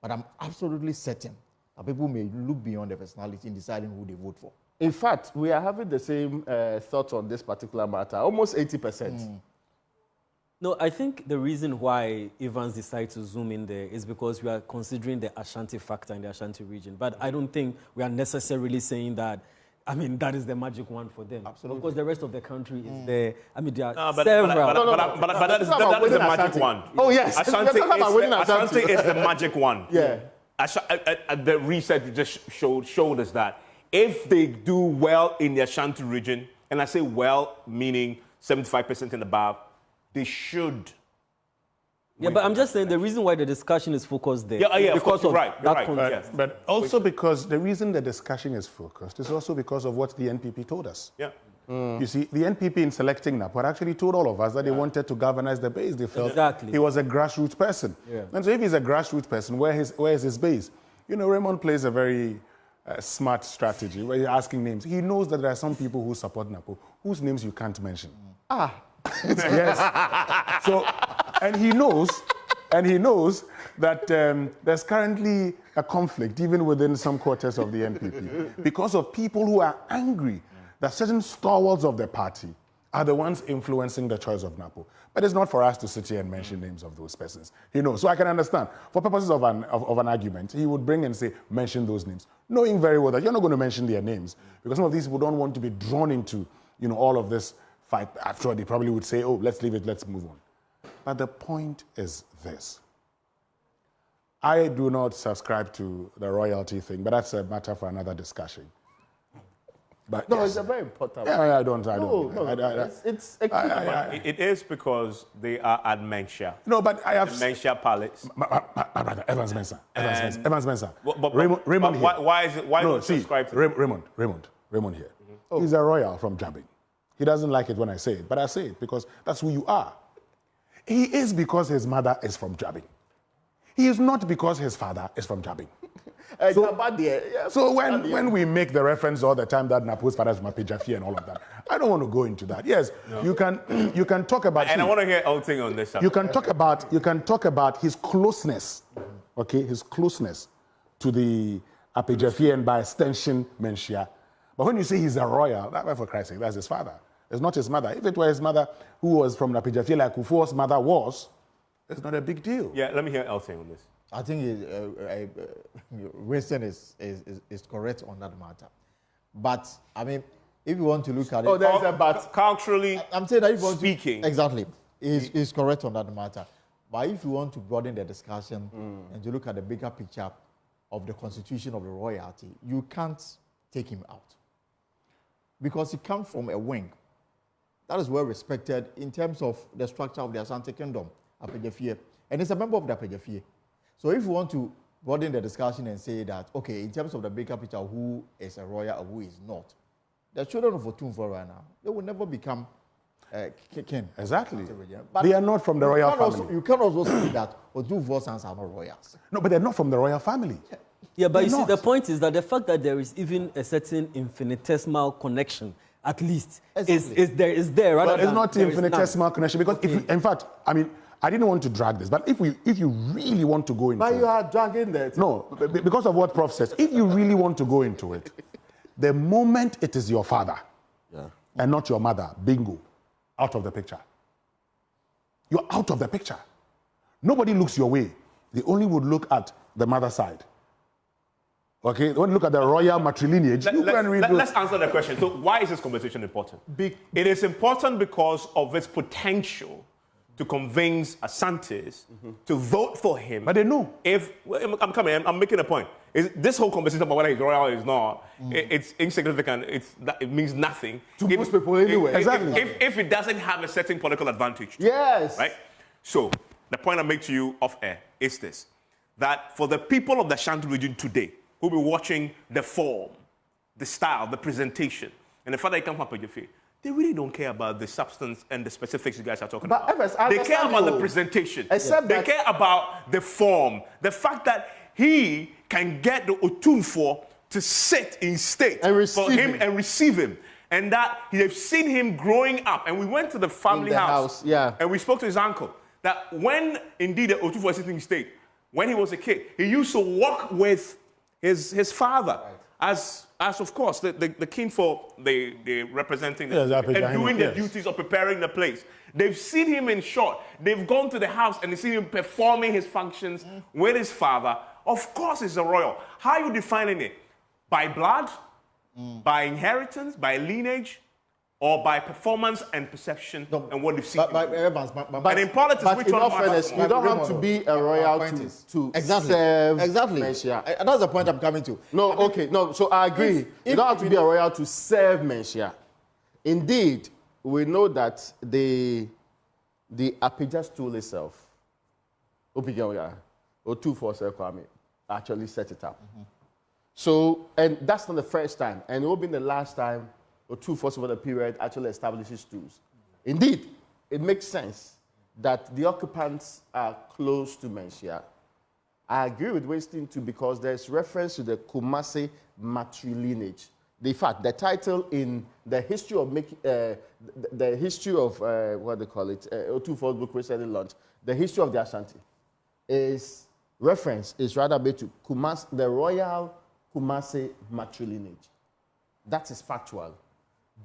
Speaker 7: but I'm absolutely certain that people may look beyond the personality in deciding who they vote for.
Speaker 8: In fact, we are having the same thoughts on this particular matter, almost 80%.
Speaker 10: No, I think the reason why Evans decided to zoom in there is because we are considering the Ashanti factor in the Ashanti region. But I don't think we are necessarily saying that, I mean, that is the magic one for them.
Speaker 7: Absolutely.
Speaker 10: Of course, the rest of the country is there. I mean, there are
Speaker 1: but
Speaker 10: several.
Speaker 1: But that is the magic one.
Speaker 8: Oh, yes.
Speaker 1: Ashanti is the magic one.
Speaker 8: Yeah.
Speaker 1: The research just showed us that if they do well in the Ashanti region, and I say well, meaning 75% and above, they should.
Speaker 10: Yeah, but I'm just saying the reason why the discussion is focused there
Speaker 1: is
Speaker 10: because of
Speaker 1: that
Speaker 10: context.
Speaker 9: But also because the reason the discussion is focused is also because of what the NPP told us.
Speaker 1: Yeah.
Speaker 9: You see, the NPP in selecting Napo actually told all of us that they wanted to galvanize the base. They felt he was a grassroots person. Yeah. And so if he's a grassroots person, where is his base? Raymond plays a very smart strategy where you're asking names. He knows that there are some people who support Napo whose names you can't mention. Yes. So, and he knows that there's currently a conflict even within some quarters of the NPP because of people who are angry that certain stalwarts of the party are the ones influencing the choice of Napo. But it's not for us to sit here and mention names of those persons. So I can understand. For purposes of an argument, he would bring and say, mention those names, knowing very well that you're not going to mention their names because some of these people don't want to be drawn into, all of this fight. After all, they probably would say, oh, let's leave it, let's move on. But the point is this. I do not subscribe to the royalty thing, but that's a matter for another discussion.
Speaker 8: But no, it's a very important.
Speaker 9: Yeah, I don't.
Speaker 1: It is because they are at Mensia.
Speaker 9: No, but I have
Speaker 1: Mensia Palace.
Speaker 9: Evans Mensah.
Speaker 1: But
Speaker 9: Raymond here.
Speaker 1: Why is it? Why
Speaker 9: no,
Speaker 1: don't you subscribe to
Speaker 9: Raymond here. Oh. He's a royal from Jabbing. He doesn't like it when I say it, but I say it because that's who you are. He is because his mother is from Jabbing. He is not because his father is from Jabbing. So when we make the reference all the time that Napo's father is from Apejafie and all of that, I don't want to go into that. Yes, no. you can talk about.
Speaker 1: And I want to hear Elting on this.
Speaker 9: You can talk about his closeness, okay, his closeness to the Apejafie and by extension Mensia. But when you say he's a royal, for Christ's sake, that's his father. It's not his mother. If it were his mother who was from Apejafie like Kufuor's mother was, it's not a big deal.
Speaker 1: Yeah, let me hear Elting on this.
Speaker 7: I think Winston is correct on that matter. But, I mean, if you want to look at it...
Speaker 1: Oh, there's a but. Culturally
Speaker 7: I'm saying that if you want
Speaker 1: speaking.
Speaker 7: Exactly. Is correct on that matter. But if you want to broaden the discussion and to look at the bigger picture of the constitution of the royalty, you can't take him out. Because he comes from a wing that is well respected in terms of the structure of the Asante Kingdom, Apejafie. And it's a member of the Apejafie. So if you want to broaden the discussion and say that, okay, in terms of the bigger picture, who is a royal and who is not, the children of Otumfuo right now, they will never become king.
Speaker 9: Exactly. But they are not from the royal family.
Speaker 7: You can also say that Otumfuo's sons are not royals.
Speaker 9: No, but they're not from the royal family.
Speaker 10: Yeah, but you see, the point is that the fact that there is even a certain infinitesimal connection, at least, is there.
Speaker 9: But it's not infinitesimal connection because, in fact, I mean, I didn't want to drag this, but if you really want to go into it...
Speaker 8: But you are dragging that.
Speaker 9: No, because of what Prof says. If you really want to go into it, the moment it is your father and not your mother, bingo, out of the picture. You're out of the picture. Nobody looks your way. They only would look at the mother side. Okay, when you look at the royal matrilineage,
Speaker 1: let's answer the question. So why is this conversation important? It is important because of its potential to convince Asantes to vote for him.
Speaker 9: But they know.
Speaker 1: I'm making a point. This whole conversation about whether he's royal or he's not, it's insignificant. It means nothing.
Speaker 8: To most people anyway.
Speaker 1: Exactly. If it doesn't have a certain political advantage.
Speaker 8: Yes.
Speaker 1: Right? So, the point I make to you off air is this. That for the people of the Ashanti region today, who'll be watching the form, the style, the presentation, and the fact that it comes from Apejafie, they really don't care about the substance and the specifics you guys are talking about. They care about the presentation. They care about the form. The fact that he can get the Otumfuo to sit in state and receive him. And that they've seen him growing up. And we went to the family house. And we spoke to his uncle. That when indeed the Otumfuo was sitting in state, when he was a kid, he used to walk with his father. As of course, the king for the representing and doing the duties of preparing the place. They've seen him in short. They've gone to the house and they've seen him performing his functions with his father. Of course, he's a royal. How are you defining it? By blood? By inheritance? By lineage? Or by performance and perception and what they've seen?
Speaker 8: But
Speaker 1: in politics, which one matters more?
Speaker 8: You don't have to be a royal to serve.
Speaker 7: Exactly. And that's the point I'm coming to.
Speaker 8: No, okay. No, so I agree. You don't have to be a royal to serve Mensia. Indeed, we know that the Apeja stool itself, Otumfuo actually set it up. So, and that's not the first time, and it will be the last time Otumfuo over the period actually establishes stools. Indeed, it makes sense that the occupants are close to Mensia. I agree with Winston too because there's reference to the Kumasi matrilineage. In fact, the title in the history of what they call it, Otumfuo's book recently launched, the history of the Ashanti, is rather made to the royal Kumasi matrilineage. That is factual.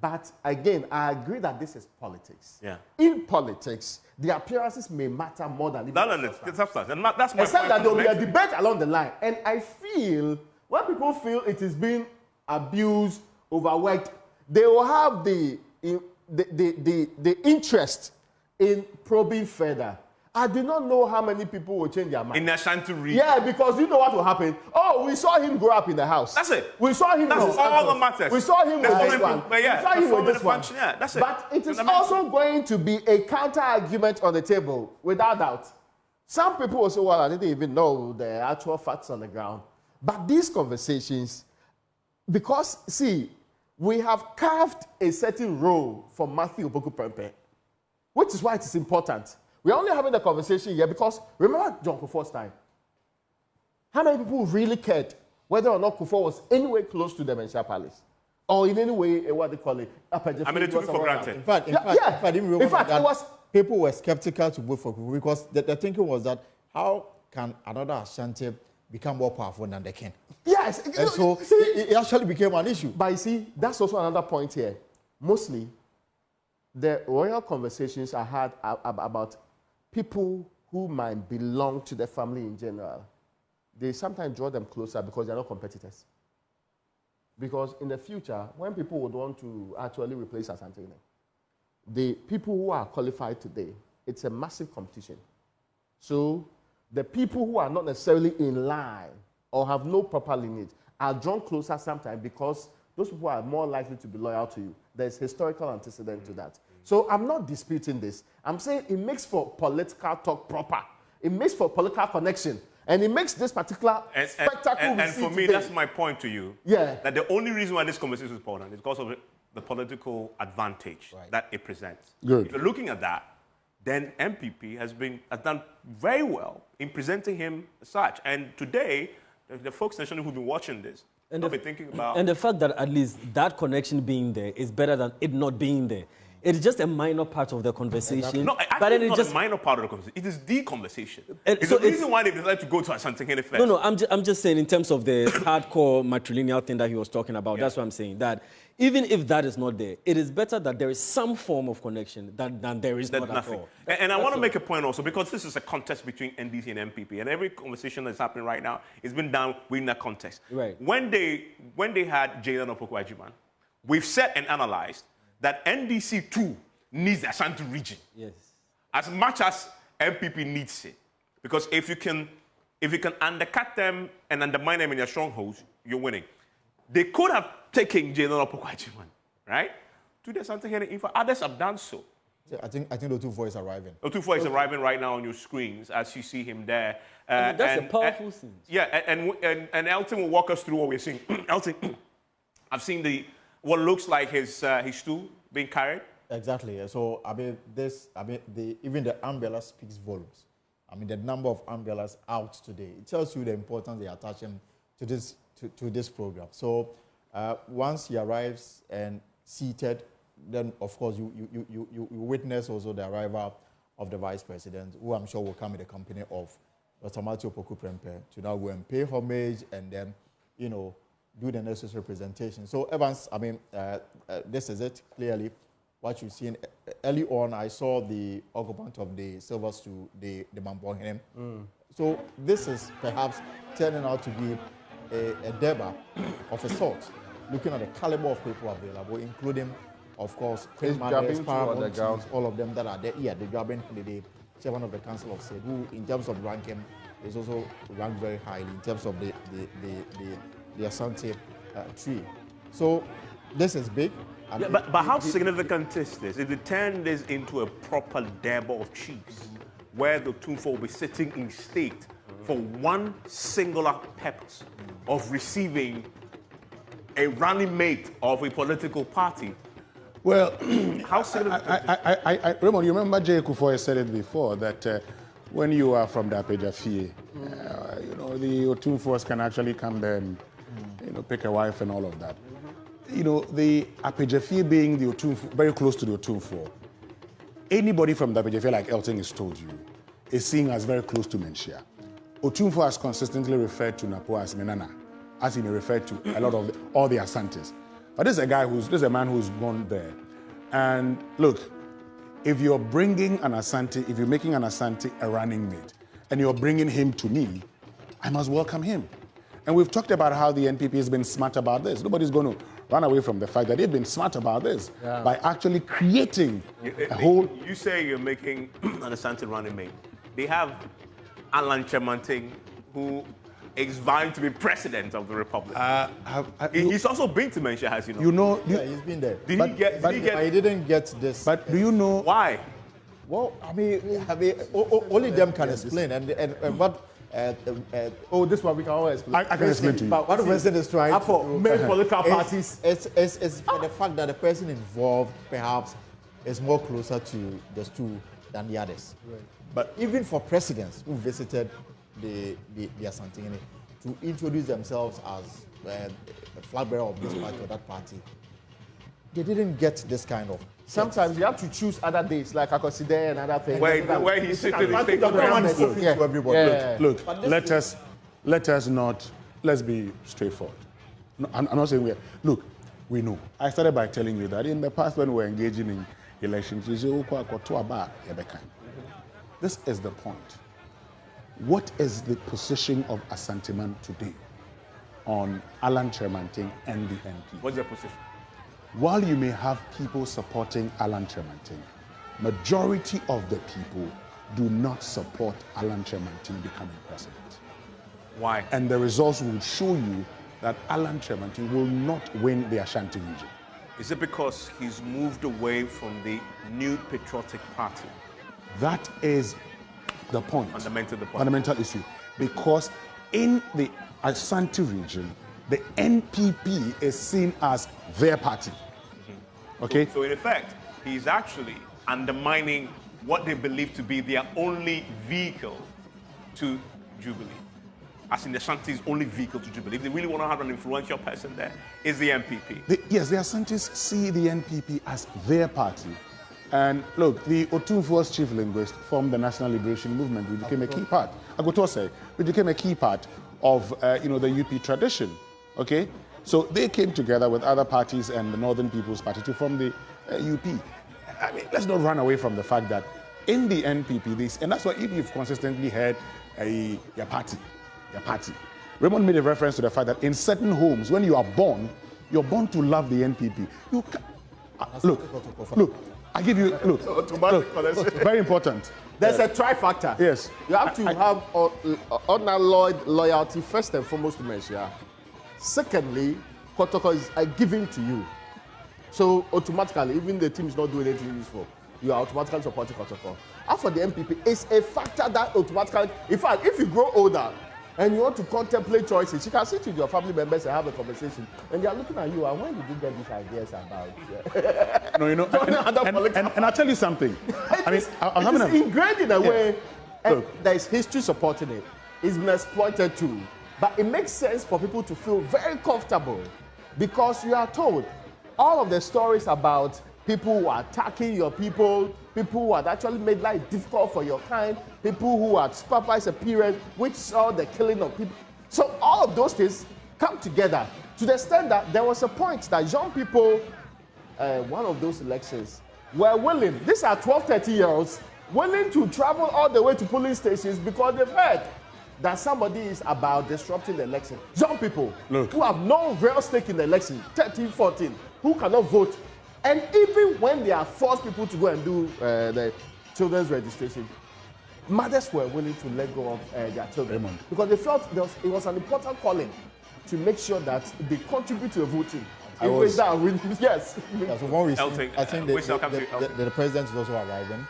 Speaker 8: But again, I agree that this is politics. In politics, the appearances may matter more than
Speaker 1: the substance. And that's my
Speaker 8: except that there will be a debate along the line. And I feel when people feel it is being abused, overworked, they will have the interest in probing further. I do not know how many people will change their mind.
Speaker 1: In the Ashanti region.
Speaker 8: Yeah, because you know what will happen. Oh, we saw him grow up in the house.
Speaker 1: That's it.
Speaker 8: We saw him.
Speaker 1: That's all that matters.
Speaker 8: We saw him with this one.
Speaker 1: But yeah,
Speaker 8: we saw him with this one.
Speaker 1: Yeah, that's it.
Speaker 8: But it is also going to be a counter argument on the table, without doubt. Some people will say, well, I didn't even know the actual facts on the ground. But these conversations, because, see, we have carved a certain role for Matthew Opoku Prempeh, which is why it is important. We're only having the conversation here because, remember John Kufuor's time? How many people really cared whether or not Kufuor was anywhere close to the Menchia Palace? Or in any way, what they call it?
Speaker 1: I mean, it took it for granted.
Speaker 7: In fact, it was, people were skeptical to vote for Kufuor because the thinking was that how can another Ashanti become more powerful than the king?
Speaker 8: Yes.
Speaker 7: And so it actually became an issue.
Speaker 8: But you see, that's also another point here. Mostly, the royal conversations are had about people who might belong to the family in general. They sometimes draw them closer because they're not competitors. Because in the future, when people would want to actually replace Asantehene, the people who are qualified today, it's a massive competition. So the people who are not necessarily in line or have no proper lineage are drawn closer sometimes because those people are more likely to be loyal to you. There's historical antecedent to that. So I'm not disputing this. I'm saying it makes for political talk proper. It makes for political connection. And it makes this particular spectacle
Speaker 1: and for me,
Speaker 8: today.
Speaker 1: that's my point to you.
Speaker 8: Yeah.
Speaker 1: That the only reason why this conversation is important is because of the political advantage that it presents.
Speaker 8: Good.
Speaker 1: If you're looking at that, then NPP has done very well in presenting him as such. And today, the folks nationally who've been watching this, they'll be thinking about...
Speaker 10: And the fact that at least that connection being there is better than it not being there. It's just a minor part of the conversation.
Speaker 1: No, actually, it's not a minor part of the conversation. It is the conversation. It's the reason why they decided to go to Asantehene first.
Speaker 10: No, I'm just saying in terms of the hardcore matrilineal thing that he was talking about, that's what I'm saying. That even if that is not there, it is better that there is some form of connection than there is not
Speaker 1: nothing.
Speaker 10: at all.
Speaker 1: And I want to make a point also, because this is a contest between NDC and NPP, and every conversation that's happening right now is been done within that context.
Speaker 10: Right.
Speaker 1: When they had Jaylan Opoku, we've said and analyzed that NDC too needs the Ashanti region.
Speaker 10: Yes.
Speaker 1: As much as NPP needs it. Because if you can undercut them and undermine them in their strongholds, you're winning. They could have taken Jaylan Opoku, right? To the Asantehene. In fact, others have done so.
Speaker 7: I think the Otunfoɔ is arriving.
Speaker 1: Otunfoɔ is arriving right now on your screens as you see him there.
Speaker 10: That's a powerful scene.
Speaker 1: Yeah, and Elton will walk us through what we're seeing. Elton, I've seen what looks like his stool being carried.
Speaker 7: Exactly. So even the umbrella speaks volumes. I mean, the number of umbrellas out today, it tells you the importance they are attaching to this program. So once he arrives and seated, then of course you witness also the arrival of the vice president, who I'm sure will come in the company of Dr Matthew Opoku Prempeh to now go and pay homage and then, do the necessary presentation. So Evans, I mean, this is it clearly. What you've seen early on, I saw the occupant of the silver stool, the Mambohene. So this is perhaps turning out to be a deba of a sort, looking at the caliber of people available, including, of course, all of them that are there. Yeah, the Jabin, the chairman of the Council of State, who, in terms of ranking, is also ranked very highly in terms of the Asante tree. So this is big.
Speaker 1: Yeah, but how significant is this? If they turn this into a proper deba of chiefs, where the Otunfoɔ will be sitting in state for one singular purpose of receiving a running mate of a political party.
Speaker 9: Well,
Speaker 1: how significant?
Speaker 9: Raymond, you remember Jay Kufuor said it before that when you are from the Apejafie, the Otunfoɔ can actually come there and pick a wife and all of that. The Apejafie being the Otunfoɔ, very close to the Otunfoɔ, anybody from the Apejafie, like Elton has told you, is seen as very close to Menchia. Otunfoɔ has consistently referred to Napo as Menana, as he may refer to a lot of all the Asantes. But this is a man who's born there. And look, if you're bringing an Asante, if you're making an Asante a running mate, and you're bringing him to me, I must welcome him. And we've talked about how the NPP has been smart about this. Nobody's going to run away from the fact that they've been smart about this by actually creating a whole...
Speaker 1: You say you're making an Asante running mate. they have Alan Chemanting, who is vying to be president of the Republic. He's also been to Menchia, has you know?
Speaker 7: You know, yeah, he's been there.
Speaker 1: Did he get?
Speaker 7: I didn't get this.
Speaker 9: But do you know
Speaker 1: why?
Speaker 7: Well, I mean, only them can explain. And what? This one we can always explain.
Speaker 9: I can explain to you.
Speaker 7: But what the president is trying
Speaker 1: for main political parties,
Speaker 7: it's for the fact that the person involved perhaps is more closer to the stool than the others. Right. But even for presidents who visited the Asantehene to introduce themselves as a flag bearer of this party or that party, they didn't get this kind of.
Speaker 8: Sometimes you have to choose other days, like I consider and other things.
Speaker 1: Where he's sitting,
Speaker 9: Look, let's be straightforward. No, I'm not saying we're. Look, we know. I started by telling you that in the past when we were engaging in elections, this is the point. What is the position of Asantehene today on Alan Chemanting and the NP?
Speaker 1: What's their position?
Speaker 9: While you may have people supporting Alan Chemanting, majority of the people do not support Alan Chemanting becoming president.
Speaker 1: Why?
Speaker 9: And the results will show you that Alan Chemanting will not win the Ashanti region.
Speaker 1: Is it because he's moved away from the new patriotic party?
Speaker 9: That is the point. Fundamental issue. Because in the Ashanti region, the NPP is seen as their party. Mm-hmm. Okay?
Speaker 1: So in effect, he's actually undermining what they believe to be their only vehicle to Jubilee. As in the Ashanti's only vehicle to Jubilee. If they really want to have an influential person there, is the NPP.
Speaker 9: Yes, the Asantis see the NPP as their party. And look, the Otunfuo's chief linguist formed the National Liberation Movement, which became a key part. Agotose, which became a key part of the UP tradition. Okay, so they came together with other parties and the Northern People's Party to form the UP. I mean, let's not run away from the fact that in the NPP, and that's why if you've consistently heard your party. Raymond made a reference to the fact that in certain homes, when you are born, you're born to love the NPP. Look. I give you, look, very important.
Speaker 8: There's a trifactor.
Speaker 9: Yes.
Speaker 8: You have to have unalloyed loyalty, first and foremost, to Menchia. Secondly, Kotoko is given to you. So automatically, even the team is not doing anything useful, you are automatically supporting Kotoko. As for the NPP, it's a factor that automatically, in fact, if you grow older, and you want to contemplate choices, you can sit with your family members and have a conversation. And they are looking at you, and when did you get these ideas about?
Speaker 9: No, you know, and I'll tell you something.
Speaker 8: It's ingrained in a way, and there's history supporting it. It's been exploited too. But it makes sense for people to feel very comfortable because you are told all of the stories about people who are attacking your people who had actually made life difficult for your kind, people who had supervised a period which saw the killing of people. So all of those things come together to the extent that there was a point that young people, one of those elections, were willing, these are 12, 13-year-olds, willing to travel all the way to polling stations because they've heard that somebody is about disrupting the election. Young people who have no real stake in the election, 13, 14, who cannot vote. And even when they are forced people to go and do the children's registration, mothers were willing to let go of their children because they felt it was an important calling to make sure that they contribute to the voting. Yes.
Speaker 7: Yeah, so one reason, I think the president is also arriving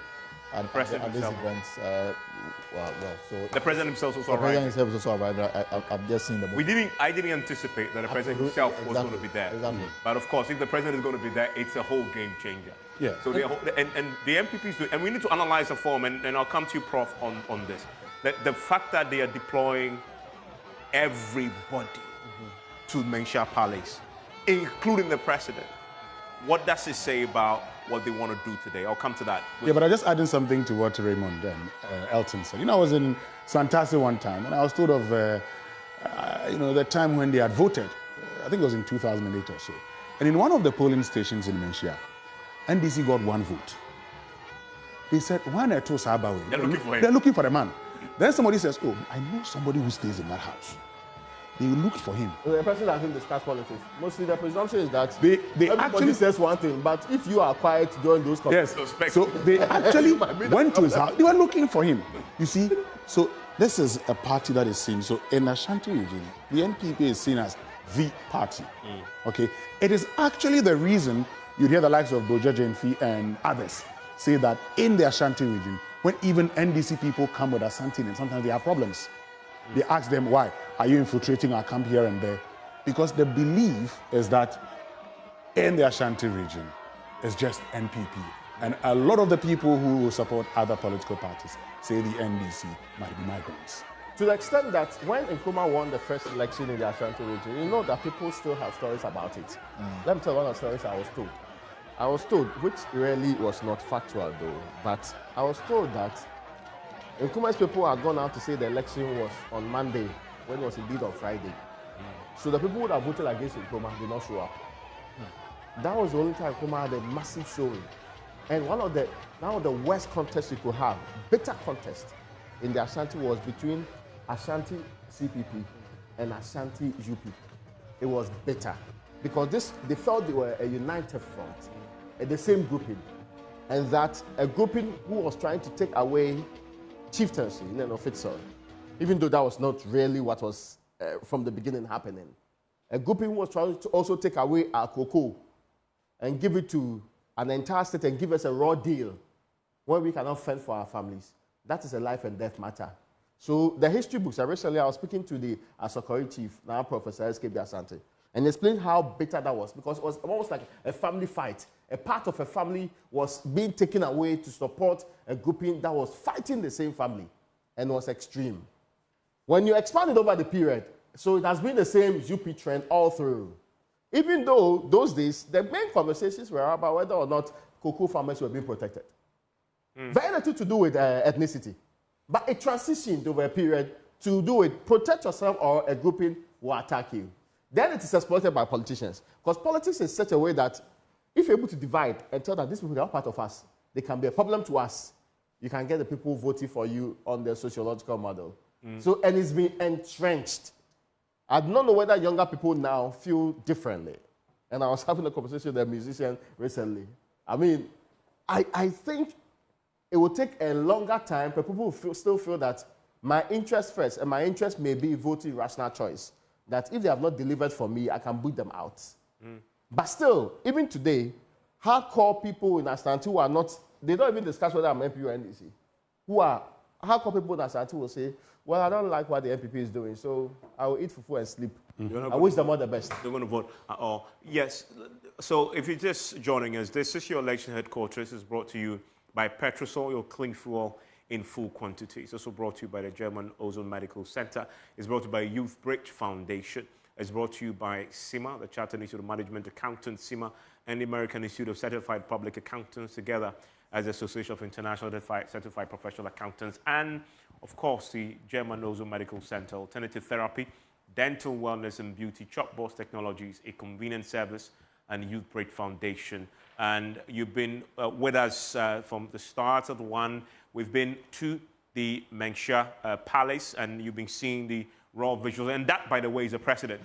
Speaker 7: at this event. So
Speaker 1: the president himself also arrived.
Speaker 7: The president himself also arrived. I've just seen the.
Speaker 1: I didn't anticipate that the president himself was going to be there.
Speaker 7: Exactly.
Speaker 1: But of course, if the president is going to be there, it's a whole game changer.
Speaker 9: Yeah.
Speaker 1: So the MPPs do, and we need to analyze the form. And I'll come to you, Prof, on this. The fact that they are deploying everybody to Menchia Palace, including the president. What does it say about what they want to do today? I'll come to that.
Speaker 9: Yeah, but I'm just adding something to what Raymond and Elton said. I was in Santasi one time, and I was told of, the time when they had voted. I think it was in 2008 or so. And in one of the polling stations in Menchia, NDC got one vote. They said, why not to Sabawe?
Speaker 1: They're looking for him.
Speaker 9: They're looking for the man. Then somebody says, I know somebody who stays in that house. they looked for him.
Speaker 8: The person doesn't discuss politics. Mostly the presumption is that
Speaker 9: they
Speaker 8: everybody
Speaker 9: actually
Speaker 8: says one thing, but if you are quiet during those conversations.
Speaker 9: Yes, so they actually went to his house. They were looking for him. You see, so this is a party that is seen. So in Ashanti region, the NPP is seen as the party. Okay, it is actually the reason you hear the likes of Boja Jenfi and others say that in the Ashanti region, when even NDC people come with Asantehene, sometimes they have problems. They ask them, why are you infiltrating our camp here and there? Because the belief is that in the Ashanti region, it's just NPP. And a lot of the people who support other political parties say the NDC might be migrants.
Speaker 8: To the extent that when Nkrumah won the first election in the Ashanti region, you know that people still have stories about it. Let me tell you one of the stories I was told. I was told, which really was not factual though, but I was told that Nkrumah's people had gone out to say the election was on Monday, when it was indeed on Friday. So the people who would have voted against Nkrumah did not show up. That was the only time Nkrumah had a massive showing. And one of the worst contests you could have, bitter contest in the Ashanti was between Ashanti CPP and Ashanti UP. It was bitter because they felt they were a united front, the same grouping, and that a grouping who was trying to take away chieftaincy in and of itself, even though that was not really what was from the beginning happening. A grouping who was trying to also take away our cocoa and give it to an entire state and give us a raw deal where we cannot fend for our families. That is a life and death matter. So the history books, recently I was speaking to the Asokori chief, now Professor S.K.B. Asante, and explained how bitter that was because it was almost like a family fight. A part of a family was being taken away to support a grouping that was fighting the same family and was extreme. When you expand it over the period, so it has been the same UP trend all through. Even though those days, the main conversations were about whether or not cocoa farmers were being protected. Very little to do with ethnicity. But it transitioned over a period to do with protect yourself or a grouping will attack you. Then it is exploited by politicians. Because politics is such a way that if you're able to divide and tell that these people are part of us, they can be a problem to us. You can get the people voting for you on the sociological model. So, and it's been entrenched. I don't know whether younger people now feel differently. And I was having a conversation with a musician recently. I mean, I think it will take a longer time, but people will still feel that my interest first, and my interest may be voting rational choice. That if they have not delivered for me, I can boot them out. But still, even today, hardcore people in Ashanti who are not, they don't even discuss whether I'm MP or NDC. Who are hardcore people in Ashanti will say, well, I don't like what the NPP is doing, so I will eat fufu and sleep. I wish them all the best.
Speaker 1: They're going to vote at all. Yes. So if you're just joining us, this is your election headquarters. It's brought to you by Petrosol, your clean fuel in full quantity. It's also brought to you by the German Ozone Medical Center. It's brought to you by Youth Bridge Foundation. It's brought to you by CIMA, the Chartered Institute of Management Accountants, CIMA, and the American Institute of Certified Public Accountants together as the Association of International Certified Professional Accountants, and, of course, the German Ozone Medical Center, Alternative Therapy, Dental Wellness and Beauty, Chalkbox Technologies, a convenient service, and Youth Bridge Foundation. And you've been with us from the start of the one. We've been to the Mencha Palace, and you've been seeing the raw visuals. And that, by the way, is the president,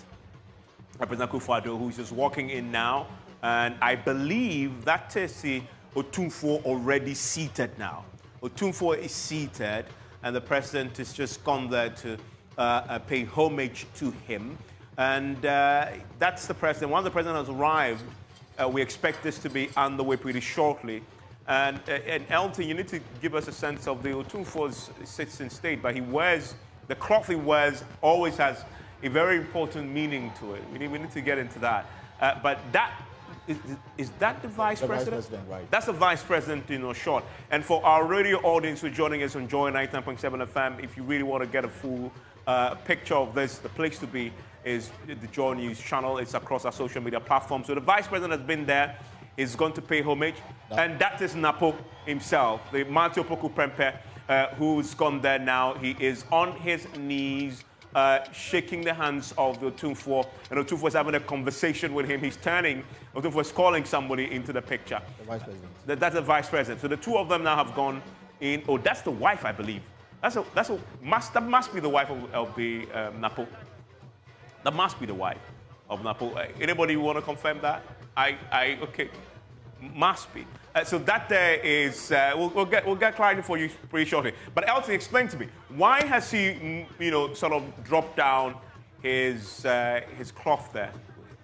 Speaker 1: President Akufo-Addo, who's just walking in now. And I believe that is the Otumfuo already seated now. Otumfuo is seated, and the president has just gone there to pay homage to him. And that's the president. Once the president has arrived, we expect this to be underway pretty shortly. And Elton, you need to give us a sense of the Otumfuo sits in state, but he wears, the cloth he wears always has a very important meaning to it. We need to get into that. But that, is that the vice president?
Speaker 7: Vice president, right.
Speaker 1: That's the vice president, short. And for our radio audience who are joining us on Joy 99.7 FM, if you really want to get a full picture of this, the place to be is the JoyNews channel. It's across our social media platforms. So the vice president has been there, is going to pay homage. And that is Napo himself, the Matthew Opoku Prempeh, who's gone there now. He is on his knees, shaking the hands of the Otumfuo. And Otumfuo is having a conversation with him. He's turning, Otumfuo is calling somebody into the picture.
Speaker 7: The vice president.
Speaker 1: That's the vice president. So the two of them now have gone in. Oh, that's the wife, I believe. That must be the wife of the Napo. That must be the wife of Napo. Anybody want to confirm that? Okay, must be. So that there is. We'll get clarity for you pretty shortly. But Elton, explain to me, why has he, sort of dropped down his cloth there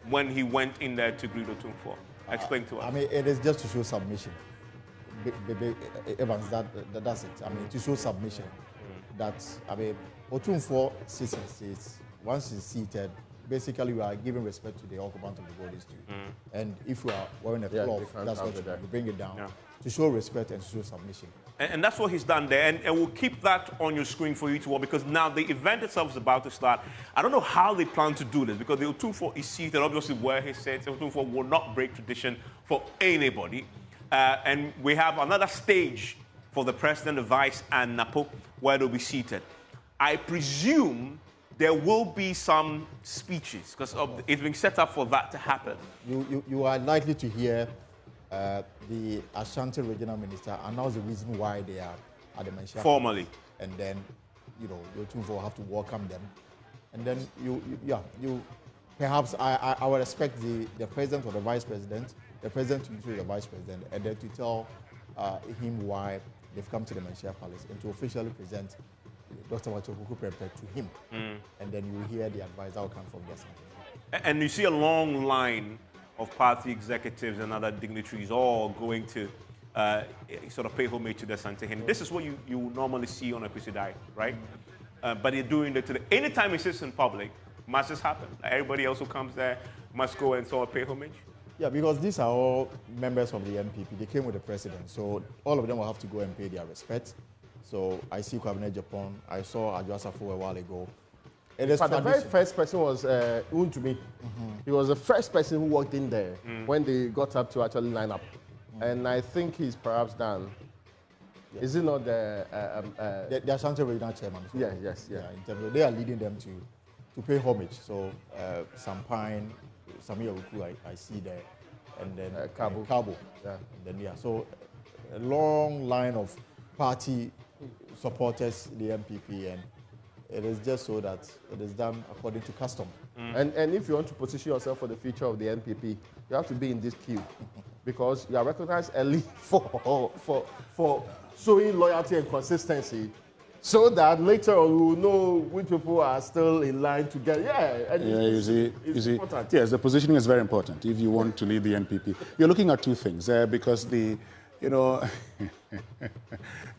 Speaker 1: when he went in there to greet Otumfuo? Explain to us.
Speaker 7: I mean, it is just to show submission. Evans, that's it. I mean, to show submission. That, I mean, Otumfuo sits and sits. Once he's seated, basically we are giving respect to the occupant of the bodies too. And if we are wearing a cloth, that's what you bring it down. To show respect and to show submission. And
Speaker 1: that's what he's done there. And we'll keep that on your screen for you to watch, because now the event itself is about to start. I don't know how they plan to do this, because the Otumfuo is seated, obviously where he sits. Otumfuo will not break tradition for anybody. And we have another stage for the president, the vice, and Napo, where they'll be seated. I presume there will be some speeches, because it's been set up for that to happen.
Speaker 7: You are likely to hear the Ashanti regional minister announce the reason why they are at the Menchia
Speaker 1: formally,
Speaker 7: and then the Otumfuo will have to welcome them, and then you perhaps I would expect the president or the vice president, the president to introduce the vice president, and then to tell him why they've come to the Menchia Palace and to officially present Dr. Matthew Opoku Prempeh to him, and then you hear the advice that will come from the Asantehene.
Speaker 1: And you see a long line of party executives and other dignitaries all going to sort of pay homage to the Asantehene. This is what you normally see on a Kwisidai, right? But they're doing it today. Anytime he sits in public, must just happen. Like everybody else who comes there must go and sort of pay homage.
Speaker 7: Yeah, because these are all members of the NPP. They came with the president, so all of them will have to go and pay their respect. So I see Kwabena Japan. I saw Adjasafo a while ago.
Speaker 8: But the very first person was Untumi. He was the first person who walked in there when they got up to actually line up. And I think he's perhaps done. Yeah. Is it not the
Speaker 7: Ashanti regional chairman? So
Speaker 8: Yes.
Speaker 7: In terms of, they are leading them to pay homage. So Sampine, Samia Uku, I see there, and then Cabo. Yeah. And then so a long line of party supporters, the NPP, and it is just so that it is done according to custom.
Speaker 8: And if you want to position yourself for the future of the NPP, you have to be in this queue because you are recognized early for showing loyalty and consistency, so that later on we will know which people are still in line to get.
Speaker 9: You see, important. Yes, the positioning is very important if you want to lead the NPP. You're looking at two things because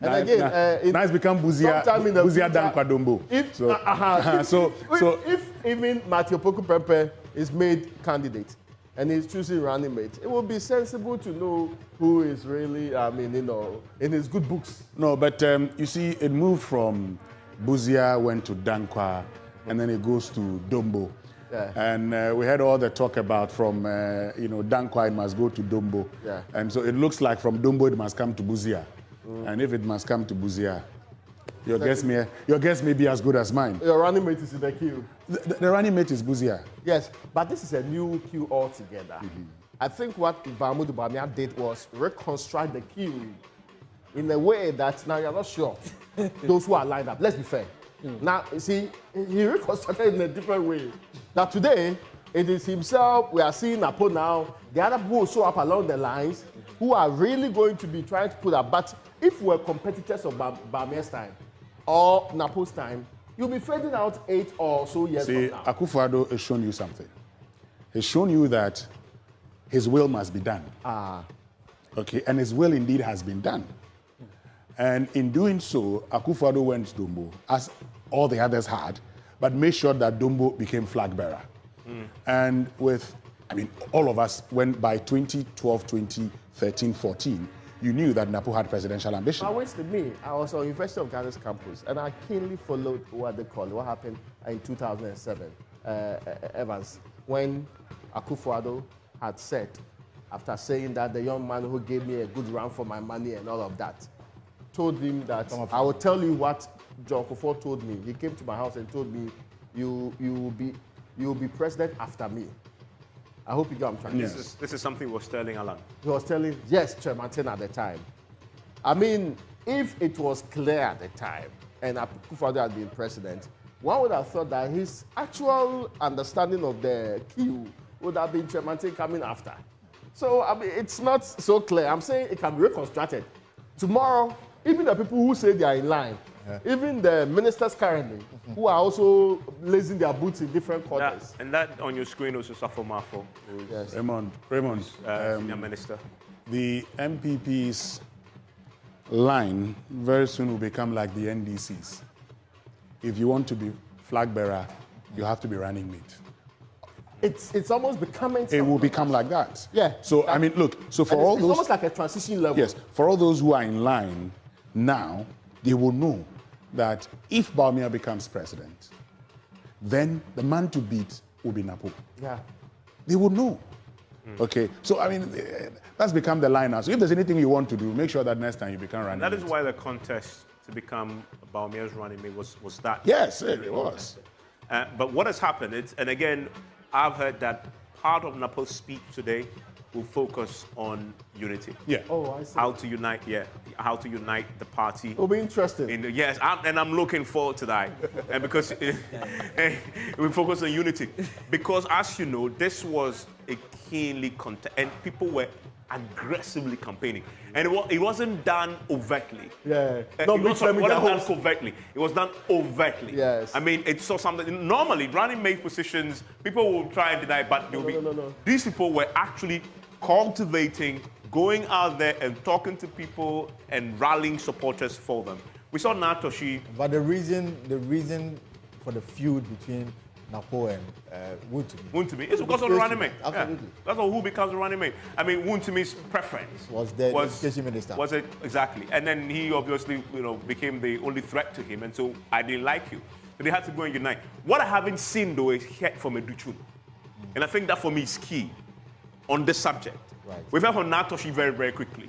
Speaker 8: and again,
Speaker 9: now it's become Buzia Dankwadombo.
Speaker 8: If even Matthew Opoku Prempeh is made candidate and he's choosing running mate, it will be sensible to know who is really, in his good books.
Speaker 9: No, but you see, it moved from Buzia, went to Dankwa, and then it goes to Dombo. Yeah. And we had all the talk about from, Dankwa, it must go to Dombo. Yeah. And so it looks like from Dombo, it must come to Buzia. And if it must come to Buzia, your guess may be as good as mine.
Speaker 8: Your running mate is in the queue.
Speaker 9: The running mate is Buzia.
Speaker 8: Yes, but this is a new queue altogether. I think what Dr Bawumia did was reconstruct the queue in a way that now you're not sure those who are lined up. Let's be fair. Now, you see, he reconstructed in a different way. Now, today, it is himself. We are seeing Napo now. The other people will show up along the lines who are really going to be trying to put up. But if we're competitors of Bawumia's time or Napo's time, you'll be fading out 8 or so years from now.
Speaker 9: Akufo-Addo has shown you something. He's shown you that his will must be done. Okay, and his will indeed has been done. And in doing so, Akufo-Addo went to Dombo, as all the others had, but made sure that Dombo became flag bearer. And all of us, when by 2012, 2013, 14, you knew that Napo had presidential ambition.
Speaker 8: With me, I was on University of Ghana's campus, and I keenly followed what happened in 2007, Evans, when Akufo-Addo had said, after saying that the young man who gave me a good run for my money and all of that, told him that I will tell you what John Kufuor told me. He came to my house and told me, you will be president after me. I hope you get what I'm trying to say.
Speaker 1: This is something was telling Alan.
Speaker 8: He was telling, yes, Chairman Ten at the time. I mean, if it was clear at the time and Akufo-Addo had been president, one would have thought that his actual understanding of the queue would have been traumatic coming after. So, I mean, it's not so clear. I'm saying it can be reconstructed. Tomorrow, even the people who say they are in line, even the ministers currently, who are also lacing their boots in different quarters.
Speaker 1: And that on your screen was Safo Mafo,
Speaker 8: yes.
Speaker 9: Raymond,
Speaker 1: senior minister.
Speaker 9: The MPP's line very soon will become like the NDC's. If you want to be flag bearer, you have to be running mate.
Speaker 8: It's almost becoming.
Speaker 9: It will become like that.
Speaker 8: Yeah.
Speaker 9: So I mean, look. So for all
Speaker 8: it's
Speaker 9: those,
Speaker 8: almost like a transition level.
Speaker 9: yes, for all those who are in line now, they will know that if Bawumia becomes president, then the man to beat will be Napo.
Speaker 8: Yeah.
Speaker 9: They will know. Okay. So I mean, that's become the line now. So if there's anything you want to do, make sure that next time you become running.
Speaker 1: That is
Speaker 9: mate.
Speaker 1: why the contest to become Bawumia's running mate was that.
Speaker 9: Yes, it was.
Speaker 1: But what has happened, and again, I've heard that part of Napo's speech today will focus on unity.
Speaker 9: Yeah.
Speaker 8: Oh, I see.
Speaker 1: How to unite, how to unite the party.
Speaker 8: It'll be interesting.
Speaker 1: Yes, I'm looking forward to that. And because we focus on unity. Because as you know, this was a keenly contest, and people were aggressively campaigning. And it wasn't done overtly.
Speaker 8: Yeah.
Speaker 1: It wasn't done covertly. It was done overtly.
Speaker 8: Yes.
Speaker 1: I mean, it's so something. Normally, running mate positions, people will try and deny, but these people were actually cultivating, going out there and talking to people and rallying supporters for them. We saw Natoshi.
Speaker 7: But the reason for the feud between Napo and
Speaker 1: Wuntumi is because of the running mate.
Speaker 7: Absolutely.
Speaker 1: Yeah. That's who becomes the running mate. I mean, Wuntumi's preference
Speaker 7: was the education minister.
Speaker 1: Was it exactly? And then he obviously, became the only threat to him. And so I didn't like you. So they had to go and unite. What I haven't seen though is heard from Educhun, and I think that for me is key on this subject.
Speaker 7: Right.
Speaker 1: We've heard from Natoshi very, very quickly.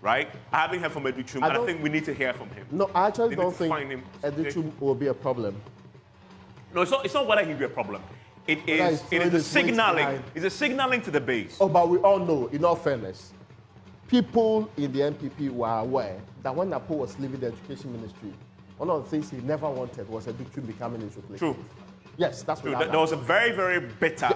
Speaker 1: Right? I haven't heard from Educhun, and I think we need to hear from him.
Speaker 8: No, I actually
Speaker 1: They
Speaker 8: don't
Speaker 1: need to
Speaker 8: think
Speaker 1: find him.
Speaker 8: Educhun will be a problem.
Speaker 1: No, it's not whether he'll be a problem. It is a signaling. It's a signaling to the base.
Speaker 8: Oh, but we all know, in all fairness, people in the NPP were aware that when Napo was leaving the education ministry, one of the things he never wanted was Educhun becoming his replacement.
Speaker 1: True.
Speaker 8: Yes, that's what
Speaker 1: There was a very, very bitter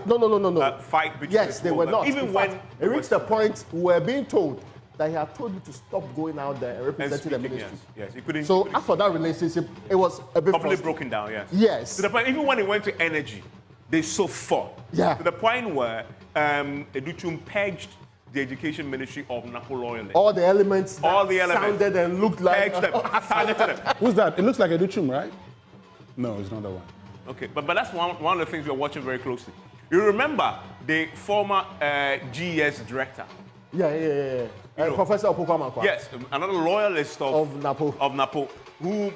Speaker 1: fight between
Speaker 8: yes,
Speaker 1: the
Speaker 8: they
Speaker 1: two
Speaker 8: were
Speaker 1: of them.
Speaker 8: not.
Speaker 1: Even
Speaker 8: in
Speaker 1: when
Speaker 8: fact, it reached the point we were being told that he had told you to stop going out there and representing the ministry.
Speaker 1: Yes, you couldn't.
Speaker 8: So after that relationship, it was a bit
Speaker 1: completely broken down. Yes.
Speaker 8: Yes.
Speaker 1: To the point, even when it went to energy, they so fought.
Speaker 8: Yeah.
Speaker 1: To the point where Educhun purged the education ministry of Napo loyalists.
Speaker 8: All the elements that sounded and looked like.
Speaker 1: Purged them. Targeted them.
Speaker 9: Who's that? It looks like Educhun, right? No, it's not that one.
Speaker 1: Okay, but that's one of the things we're watching very closely. You remember the former GES director?
Speaker 8: Yeah. Professor Opoku Prempeh.
Speaker 1: Yes, another loyalist of Napo, who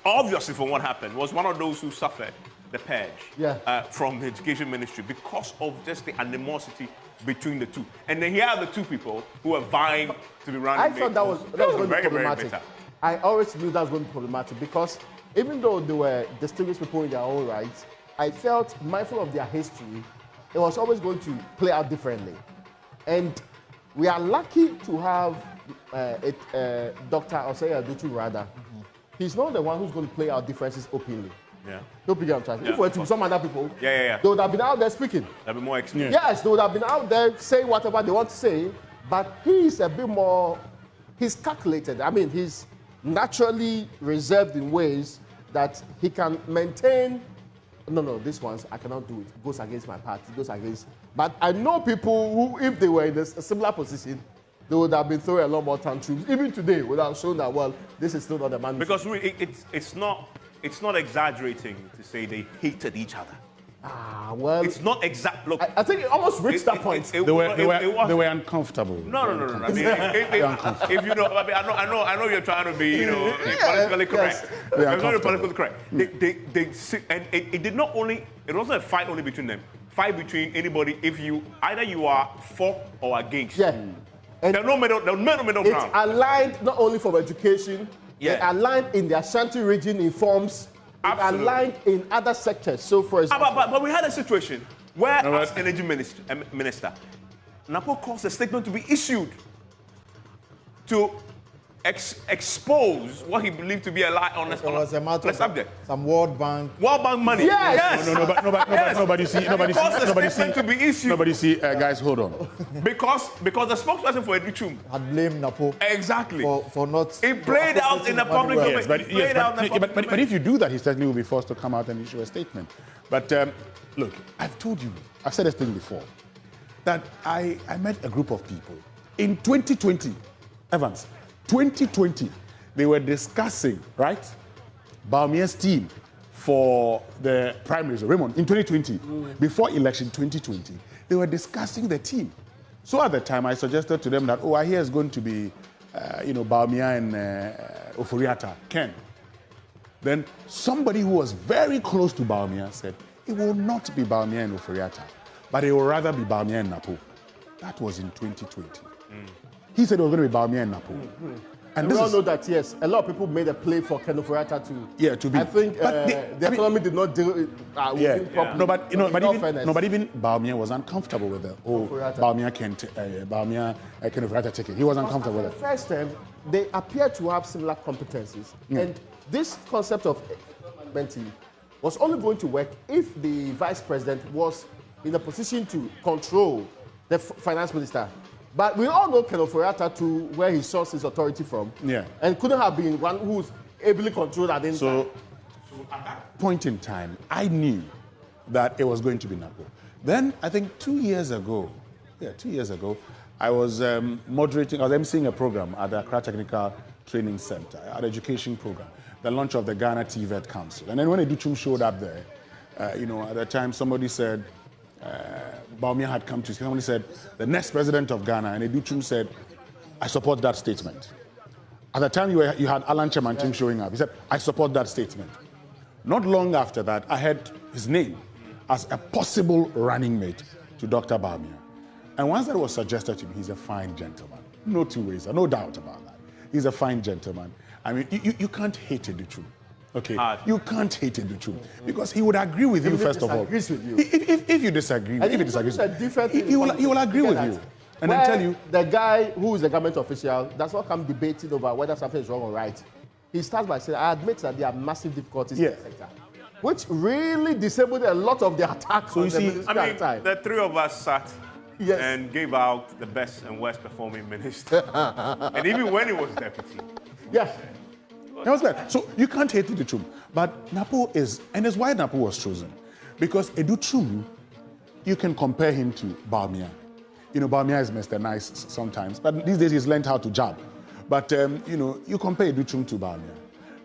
Speaker 1: obviously from what happened was one of those who suffered the purge from the education ministry because of just the animosity between the two. And then here are the two people who were vying to be running.
Speaker 8: I thought that was going to be
Speaker 1: very,
Speaker 8: problematic.
Speaker 1: very bitter.
Speaker 8: I always knew that was going to be problematic because even though they were distinguished people in their own rights, I felt mindful of their history. It was always going to play out differently. And we are lucky to have Dr. Osei Educhun rather. He's not the one who's going to play out differences openly.
Speaker 1: Yeah.
Speaker 8: Don't pick up If we were to some other people,
Speaker 1: they
Speaker 8: would have been out there speaking.
Speaker 1: They'll be more experienced.
Speaker 8: Yes, they would have been out there saying whatever they want to say, but he's a bit more, he's calculated. I mean, he's naturally reserved in ways that he can maintain. No, this one's, I cannot do it. It goes against my party, it goes against. But I know people who, if they were in a similar position, they would have been throwing a lot more tantrums. Even today, would have shown that, well, this is still not the man.
Speaker 1: Because it's not exaggerating to say they hated each other.
Speaker 8: Well,
Speaker 1: it's not exact. Look,
Speaker 8: I think it almost reached that point.
Speaker 9: They were uncomfortable.
Speaker 1: No. I mean, if you know, I know you're trying to be, politically correct. Very politically correct. It did not only. It wasn't a fight only between them. Fight between anybody. If either you are for or against.
Speaker 8: Yeah. And
Speaker 1: there's no middle ground.
Speaker 8: It's aligned not only for education. It's aligned in the Ashanti region in forms. Aligned in other sectors. So, for example,
Speaker 1: but we had a situation where, as energy minister, Napo caused a statement to be issued to expose what he believed to be a lie on the subject.
Speaker 7: Some World Bank
Speaker 1: money.
Speaker 8: Yes.
Speaker 9: Nobody see. Nobody see. Guys, hold on.
Speaker 1: Because the spokesperson for Educhum
Speaker 7: had blamed Napo.
Speaker 1: Exactly.
Speaker 7: For not.
Speaker 1: It played out in the public domain.
Speaker 9: But if you do that, he certainly will be forced to come out and issue a statement. But look, I've told you, I've said this thing before, that I met a group of people in 2020, Evans. 2020, they were discussing, right, Bawumia's team for the primaries, Raymond, in 2020, before election 2020, they were discussing the team. So at the time, I suggested to them that, I hear it's going to be, Bawumia and Oforiatta, Ken. Then somebody who was very close to Bawumia said, it will not be Bawumia and Oforiatta, but it will rather be Bawumia and Napo. That was in 2020. He said it was going to be Bawumia and Napo.
Speaker 8: And we all know that, yes, a lot of people made a play for Ken Oforiatta to be. I think the economy did not deal with it properly.
Speaker 9: No, but even Bawumia was uncomfortable with the Bawumia Ken Oforiatta ticket. He was uncomfortable with it.
Speaker 8: The first time, they appear to have similar competencies. And this concept of mentality was only going to work if the vice president was in a position to control the finance minister. But we all know Ken Oforiatta to where he sourced his authority from. And couldn't have been one who's ably controlled at any time.
Speaker 9: So at that point in time, I knew that it was going to be Napo. Then I think 2 years ago, I was moderating, I was emceeing a program at the Accra Technical Training Center, an education program, the launch of the Ghana TVET Council. And then when Educhum showed up there, at the time somebody said, Bawumia had come to, somebody said, the next president of Ghana, and Educhum said, I support that statement. At the time you had Alan Chemantim showing up. He said, I support that statement. Not long after that, I heard his name as a possible running mate to Dr. Bawumia. And once that was suggested to me, he's a fine gentleman. No two ways, no doubt about that. He's a fine gentleman. I mean, you can't hate Educhum. Okay, you can't hate Educhum because he would agree with you first of all.
Speaker 8: With you.
Speaker 9: If you disagree, he will agree with you, and then tell you
Speaker 8: the guy who is a government official does not come debating over whether something is wrong or right. He starts by saying, "I admit that there are massive difficulties in the sector," which really disabled a lot of the attacks. So on the ministry at the time.
Speaker 1: The three of us sat and gave out the best and worst performing minister, and even when he was deputy.
Speaker 8: Yes.
Speaker 9: So you can't hate Educhum, but Napo is, and that's why Napo was chosen, because Educhum, you can compare him to Bawumia. Bawumia is Mr. Nice sometimes, but these days he's learned how to jab. But you compare Educhum to Bawumia.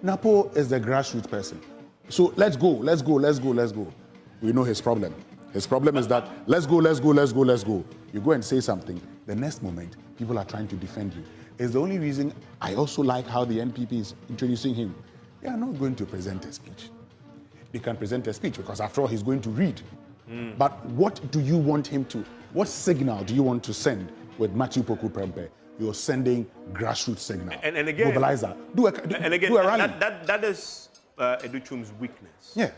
Speaker 9: Napo is the grassroots person. So let's go. We know his problem. His problem is that let's go. You go and say something. The next moment, people are trying to defend you. It's the only reason I also like how the NPP is introducing him. They are not going to present a speech. They can present a speech because after all, he's going to read. But what do you want him to, what signal do you want to send with Matthew Opoku Prempeh? You're sending grassroots signal. And again, mobilizer. Do a rally.
Speaker 1: That is Educhum's weakness.
Speaker 9: Yeah.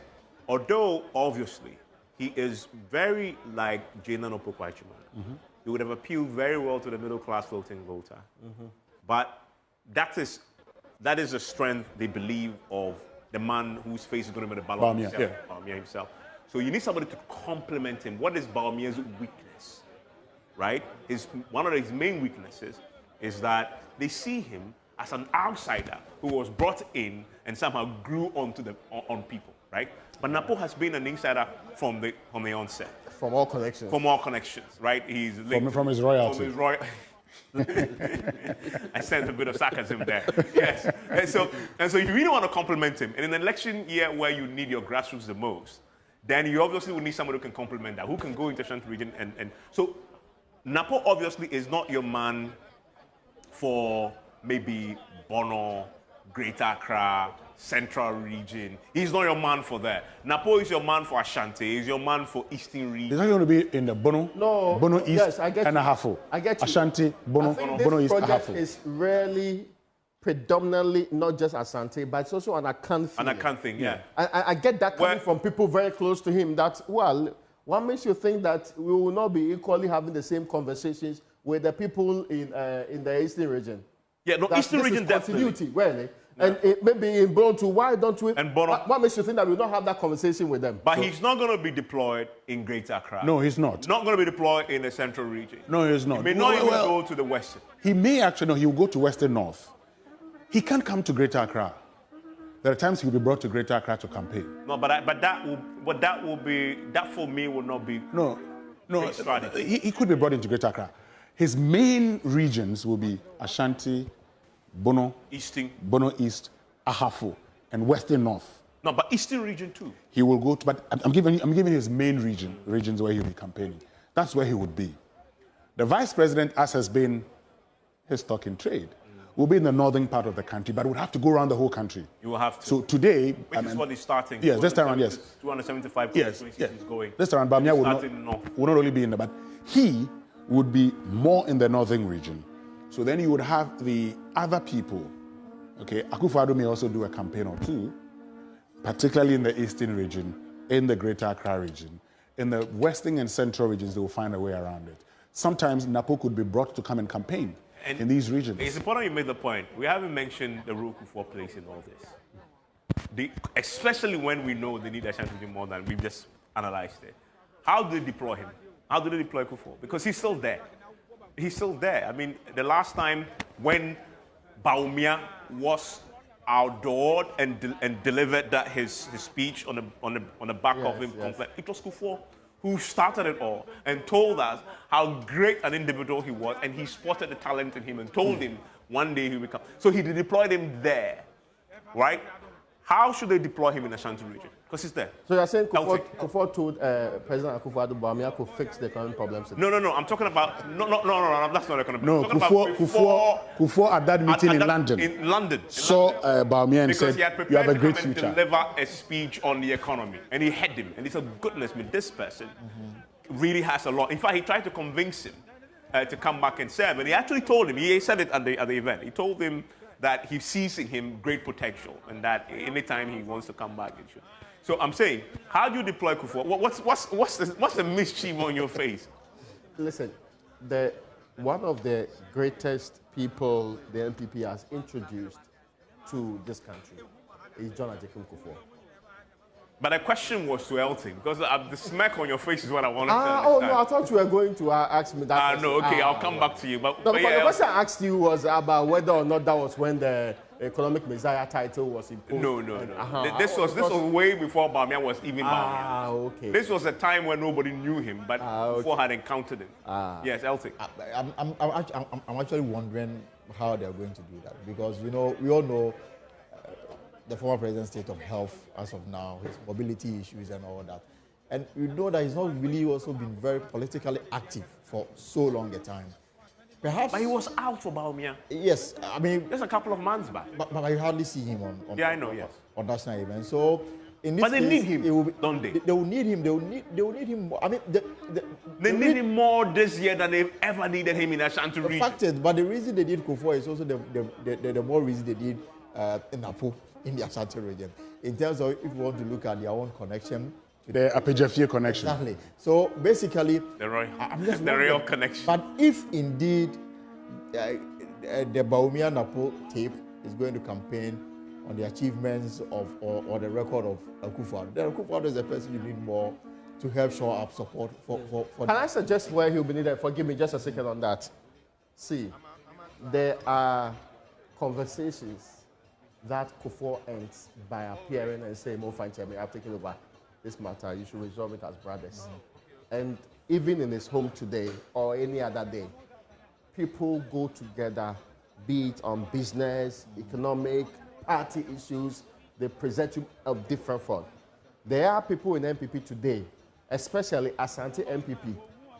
Speaker 1: Although, obviously, he is very like Janan Opoku Prempeh. He would have appealed very well to the middle-class voting voter. But that is the strength, they believe, of the man whose face is going to be the ballot himself. So you need somebody to complement him. What is Bawumia's weakness, right? One of his main weaknesses is that they see him as an outsider who was brought in and somehow grew on people, right? But Napo has been an insider from the onset.
Speaker 8: From all connections.
Speaker 1: From all connections, right? He's linked
Speaker 9: from his royalty.
Speaker 1: From his royalty. I sense a bit of sarcasm there. Yes. And so you really want to compliment him. In an election year where you need your grassroots the most, then you obviously will need somebody who can complement that, who can go into Ashanti region. And so Napo obviously is not your man for maybe Bono, Greater Accra, Central region. He's not your man for that. Napo is your man for Ashanti. He's your man for Eastern region.
Speaker 9: He's not going to be in the Bono East and Ahafo.
Speaker 8: I get you.
Speaker 9: Ashanti, Bono East, Ahafo.
Speaker 8: This project is really predominantly not just Asante, but it's also an account thing.
Speaker 1: An account thing, yeah.
Speaker 8: I get that coming from people very close to him that, well, what makes you think that we will not be equally having the same conversations with the people in the Eastern region?
Speaker 1: Yeah, no, Eastern region definitely.
Speaker 8: Continuity, really. Yeah. And it may be in Bono, why don't we?
Speaker 1: And Bono,
Speaker 8: what makes you think that we don't have that conversation with them?
Speaker 1: But he's not going to be deployed in Greater Accra.
Speaker 9: No, he's not.
Speaker 1: Not going to be deployed in the central region.
Speaker 9: No, he's not.
Speaker 1: He may not even go to the western.
Speaker 9: He may actually, no, he will go to Western North. He can't come to Greater Accra. There are times he'll be brought to Greater Accra to campaign.
Speaker 1: No, but that will be, that for me will not be.
Speaker 9: No, he could be brought into Greater Accra. His main regions will be Ashanti, Bono, Bono East, Ahafo, and Western North.
Speaker 1: No, but Eastern region too.
Speaker 9: He will go to, but I'm giving his main regions where he'll be campaigning. That's where he would be. The vice president, as has been his stock in trade, will be in the northern part of the country, but would have to go around the whole country.
Speaker 1: You will have to.
Speaker 9: So today,
Speaker 1: which is what he's starting.
Speaker 9: Yes, this time around, yes.
Speaker 1: 275
Speaker 9: yes,
Speaker 1: yes. He's going.
Speaker 9: This time around, Bawumia will not only be in the, but he would be more in the northern region. So then you would have the other people. Okay, Akufo-Addo may also do a campaign or two, particularly in the eastern region, in the Greater Accra region. In the western and central regions, they will find a way around it. Sometimes Napo could be brought to come and campaign in these regions.
Speaker 1: It's important you made the point. We haven't mentioned the role Kufuor plays in all this. Especially when we know they need Ashanti more than we've just analyzed it. How do they deploy him? How do they deploy Kufuor? Because he's still there. He's still there. I mean, the last time when Bawumia was outdoored and delivered his speech on the back of him, it was Kufuor who started it all and told us how great an individual he was, and he spotted the talent in him and told him one day he will come. So he deployed him there, right? How should they deploy him in the Ashanti region? Because he's there.
Speaker 8: So you're saying Kufuor told President Akufo-Addo Bawumia could fix the economic problems?
Speaker 1: No. I'm talking about no. That's not economic.
Speaker 9: No, Kufuor at that meeting in London.
Speaker 1: In London.
Speaker 9: Saw Bawumia and said, "You have a great future."
Speaker 1: And deliver a speech on the economy, and he had him, and he said, "Goodness me, this person really has a lot." In fact, he tried to convince him to come back and serve, and he actually told him. He said it at the event. He told him that he sees in him great potential, and that anytime he wants to come back, it should. So I'm saying, how do you deploy Kufuor? What's the mischief on your face?
Speaker 8: Listen, one of the greatest people the NPP has introduced to this country is John Ajekum Kufuor.
Speaker 1: But the question was to Elton, because the smirk on your face is what I wanted to understand.
Speaker 8: Oh, no, I thought you were going to ask me that.
Speaker 1: No, okay, I'll come back to you. But
Speaker 8: the question I asked you was about whether or not that was when the Economic Messiah title was imposed.
Speaker 1: No. This was way before Bawumia was even Bawumia.
Speaker 8: Okay.
Speaker 1: This was a time when nobody knew him, but before had encountered him. Yes, Elton.
Speaker 7: I'm actually wondering how they're going to do that, because we all know the former president's state of health as of now, his mobility issues and all that. And we know that he's not really also been very politically active for so long a time. Perhaps.
Speaker 1: But he was out for Bawumia.
Speaker 7: Yes, I mean.
Speaker 1: Just a couple of months back.
Speaker 7: But I hardly see him on national events. So in this
Speaker 1: but they need him, don't they?
Speaker 7: They will need him. They will need him more. I mean,
Speaker 1: they need him more this year than they've ever needed him in Ashanti region.
Speaker 7: The fact is, but the reason they did Kufuor is also the more reason they did Napo in the Ashanti region. In terms of, if you want to look at their own connection.
Speaker 9: The Apejafie connection.
Speaker 7: Exactly. So basically,
Speaker 1: the real connection.
Speaker 7: But if indeed the Bawumia Napo tape is going to campaign on the achievements of or the record of Akufo-Addo, then Akufo-Addo is the person you need more to help show up support for.
Speaker 8: Can I suggest where he'll be needed? Forgive me just a second on that. See, there are conversations that Kufuor ends by appearing and saying, "Mo Fanchemi, I've taken over this matter. You should resolve it as brothers." And even in his home today or any other day, people go together, be it on business, economic, party issues. They present you a different front. There are people in NPP today, especially Asante NPP,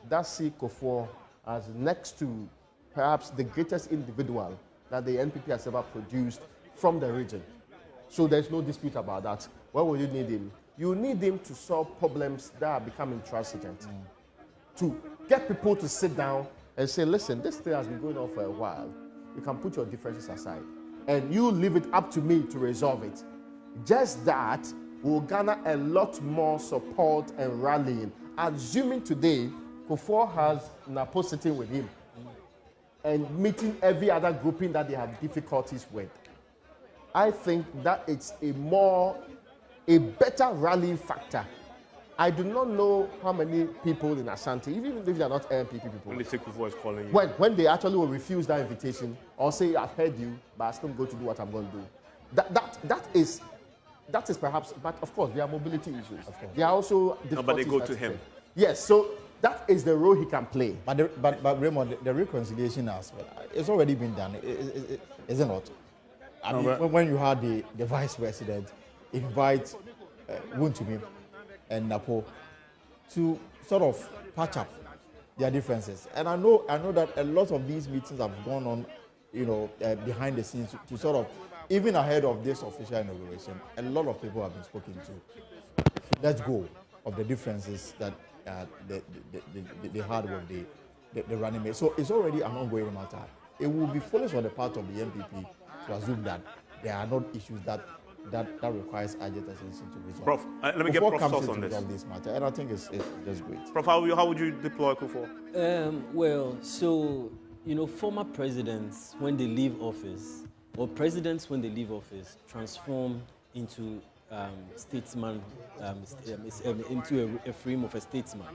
Speaker 8: that see Kufuor as next to perhaps the greatest individual that the NPP has ever produced from the region. So there's no dispute about that. Why would you need him? You need him to solve problems that are becoming intransigent. To get people to sit down and say, listen, this thing has been going on for a while. You can put your differences aside. And you leave it up to me to resolve it. Just that will garner a lot more support and rallying. Assuming today, Kufuor has Napo sitting with him. and meeting every other grouping that they have difficulties with. I think that it's a better rallying factor. I do not know how many people in Ashanti, even if they are not NPP people,
Speaker 1: when the Siku is calling you,
Speaker 8: when they actually will refuse that invitation or say, I've heard you, but I still go to do what I'm going to do. That is perhaps, but of course, there are mobility issues. There are also difficulties.
Speaker 1: No, but they go to him.
Speaker 8: Yes, so that is the role he can play.
Speaker 7: But Raymond, the reconciliation aspect, it's already been done, is it not? I mean, when you had the vice president invite Wuntumi and Napo to sort of patch up their differences, and I know that a lot of these meetings have gone on, behind the scenes to sort of, even ahead of this official inauguration, a lot of people have been spoken to let go of the differences that they had with the running mate. So it's already an ongoing matter. It will be foolish on the part of the NPP to assume that there are not issues that requires urgent attention to resolve.
Speaker 1: Prof, let me get Prof's thoughts on
Speaker 7: this matter, and I think it's just great.
Speaker 1: Prof, how would you deploy Kufuor?
Speaker 10: Well, so, former presidents, when they leave office, or presidents, when they leave office, transform into statesman, into a frame of a statesman.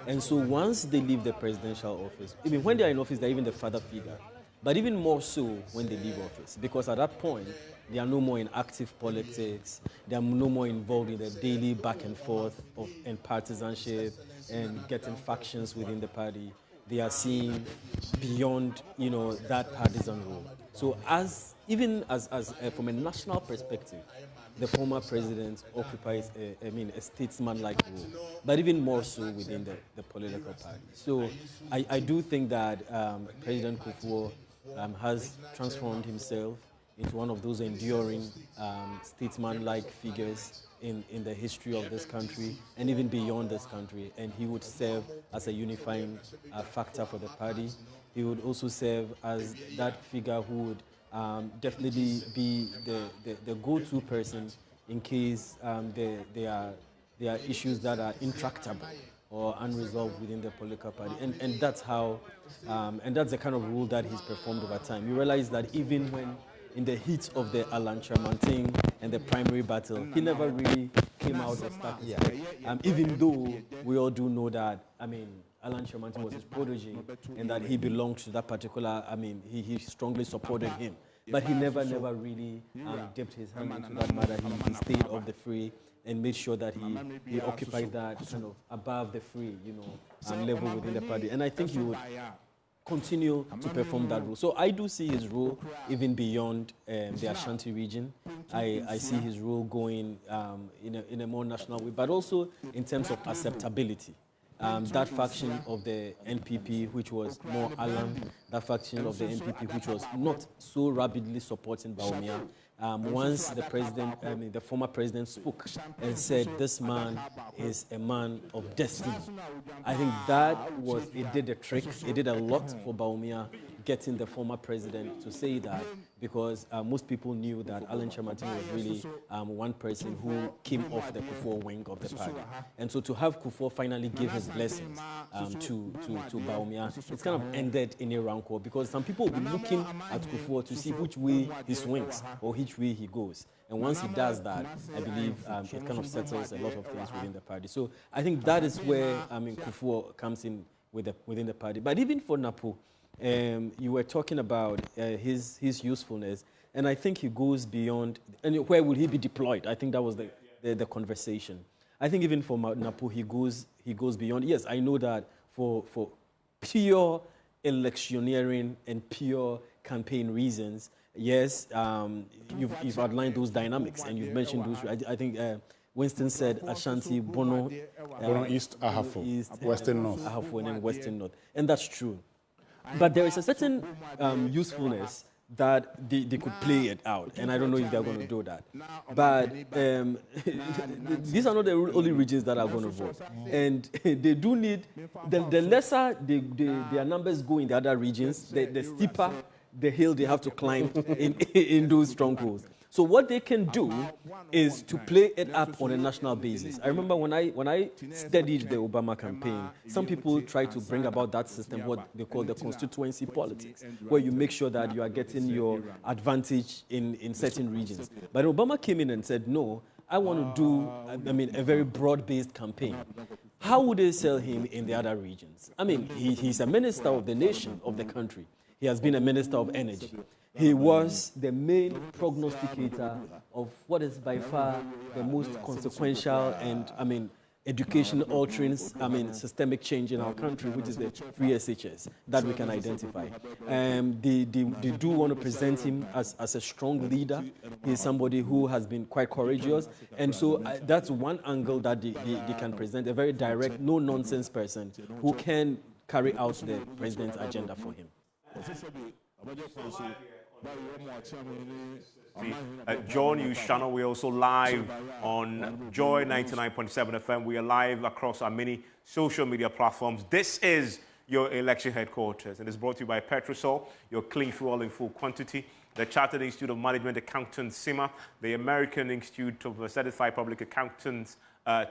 Speaker 10: And so once they leave the presidential office, even when they're in office, they're even the father figure. But even more so when they leave office, because at that point, they are no more in active politics, they are no more involved in the daily back and forth and partisanship and getting factions within the party. They are seeing beyond, that partisan role. So even from a national perspective, the former president occupies a statesman-like role, but even more so within the political party. So I do think that President Kufuor has transformed himself into one of those enduring statesman-like figures in the history of this country and even beyond this country, and he would serve as a unifying factor for the party. He would also serve as that figure who would definitely be the go-to person in case there are issues that are intractable or unresolved within the political party, and that's how, and that's the kind of role that he's performed over time. You realize that even when in the heat of the Alan Chamantin and the primary battle, he never really came out as stuck. Even though we all do know that, Alan Chamantin was his protege and that he belonged to that particular, he strongly supported him. But he never really dipped his hand into that matter. He stayed off the fray and made sure that he occupied that kind of above the fray, level within the party. And I think he would continue to perform that role. So I do see his role even beyond the Ashanti region. I see his role going in a more national way, but also in terms of acceptability. That faction of the NPP, which was more Alan, that faction of the NPP, which was not so rapidly supporting Bawumia, once the former president spoke and said, this man is a man of destiny, I think it did a trick. It did a lot for Bawumia, getting the former president to say that, because most people knew that Alan Chamantin was really one person who came off the Kufuor wing of the party. And so to have Kufuor finally give his blessings to Bawumia, it's kind of ended in a rancor, because some people will be looking at Kufuor to see which way he swings or which way he goes. And once he does that, I believe it kind of settles a lot of things within the party. So I think that is where Kufuor comes in within the party. But even for Napo, you were talking about his usefulness, and I think he goes beyond. And where will he be deployed? I think that was the conversation. I think even for Napo, he goes beyond. Yes, I know that for pure electioneering and pure campaign reasons, yes, you've outlined those dynamics and you've mentioned those. I think Winston said Ashanti, Bono,
Speaker 9: East, Ahafo, Western North.
Speaker 10: Ahafo, and then Western North. And that's true. But there is a certain usefulness that they could play it out, and I don't know if they're going to do that. But these are not the only regions that are going to vote. And they do need, the lesser their numbers go in the other regions, the steeper the hill they have to climb in those strongholds. So what they can do is to play it up on a national basis. I remember when I studied the Obama campaign, some people try to bring about that system, what they call the constituency politics, where you make sure that you are getting your advantage in certain regions. But Obama came in and said, no, I want to do, a very broad-based campaign. How would they sell him in the other regions? I mean, he's a minister of the nation, of the country. He has been a minister of energy. He was the main prognosticator of what is by far the most consequential and, education-altering, systemic change in our country, which is the free SHS, that we can identify. They do want to present him as a strong leader. He's somebody who has been quite courageous. And so that's one angle that they can present, a very direct, no-nonsense person who can carry out the president's agenda for him.
Speaker 1: JoyNews channel. We're also live on Joy 99.7 FM. We are live across our many social media platforms. This is your election headquarters, and it's brought to you by Petrosol, your clean fuel in full quantity, the Chartered Institute of Management Accountants, SIMA, the American Institute of Certified Public Accountants,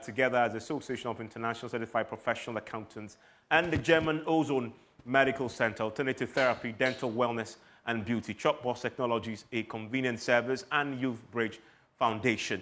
Speaker 1: together as the Association of International Certified Professional Accountants, and the German Ozone Medical Center, Alternative Therapy, Dental Wellness, and Beauty, Chopbox Technologies, a convenient service, and Youth Bridge Foundation.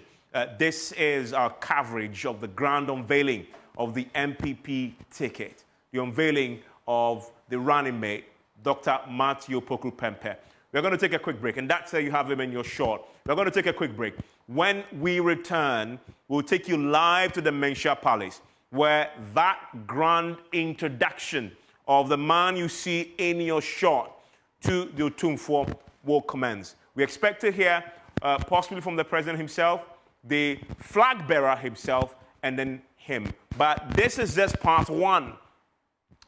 Speaker 1: This is our coverage of the Grand Unveiling of the NPP Ticket, the unveiling of the running mate, Dr. Matthew Opoku Prempeh. We're going to take a quick break, and that's where you have him in your short. We're going to take a quick break. When we return, we'll take you live to the Mencha Palace, where that grand introduction of the man you see in your short to the Otumfuo will commence. We expect to hear possibly from the president himself, the flag bearer himself, and then him. But this is just part one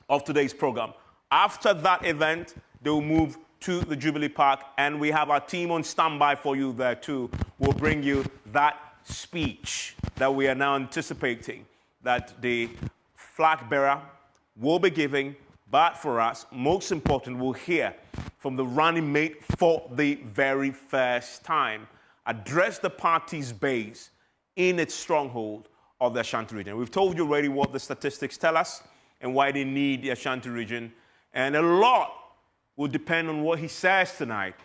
Speaker 1: of today's program. After that event, they will move to the Jubilee Park, and we have our team on standby for you there too. We'll bring you that speech that we are now anticipating that the flag bearer will be giving. But for us, most important, we'll hear from the running mate for the very first time address the party's base in its stronghold of the Ashanti region. We've told you already what the statistics tell us and why they need the Ashanti region. And a lot will depend on what he says tonight.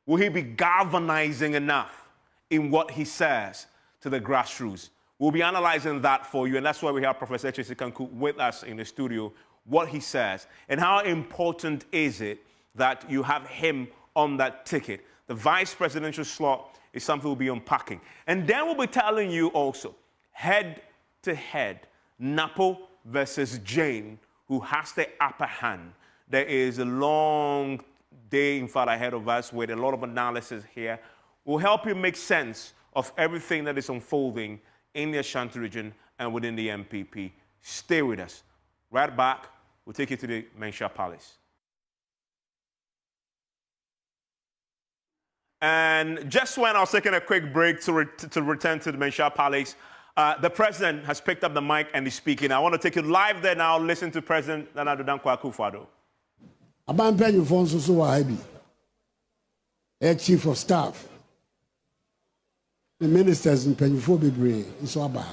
Speaker 1: Will he be galvanizing enough in what he says to the grassroots? We'll be analyzing that for you, and that's why we have Professor Siku with us in the studio, what he says, and how important is it that you have him on that ticket. The vice presidential slot is something we'll be unpacking. And then we'll be telling you also, head-to-head, Napo versus Jane, who has the upper hand. There is a long day, in fact, ahead of us with a lot of analysis here. We'll help you make sense of everything that is unfolding in the Ashanti region and within the NPP. Stay with us. Right back, we'll take you to the Mencha Palace. And just when I was taking a quick break to return to the Mencha Palace, the president has picked up the mic and is speaking. I want to take you live there now. Listen to President Nana Addo Dankwa Akufo-Addo.
Speaker 11: Abampenyu Fonsusu Wahabi, Air Chief of Staff, the ministers in Penyufo Bebre, in Swaba.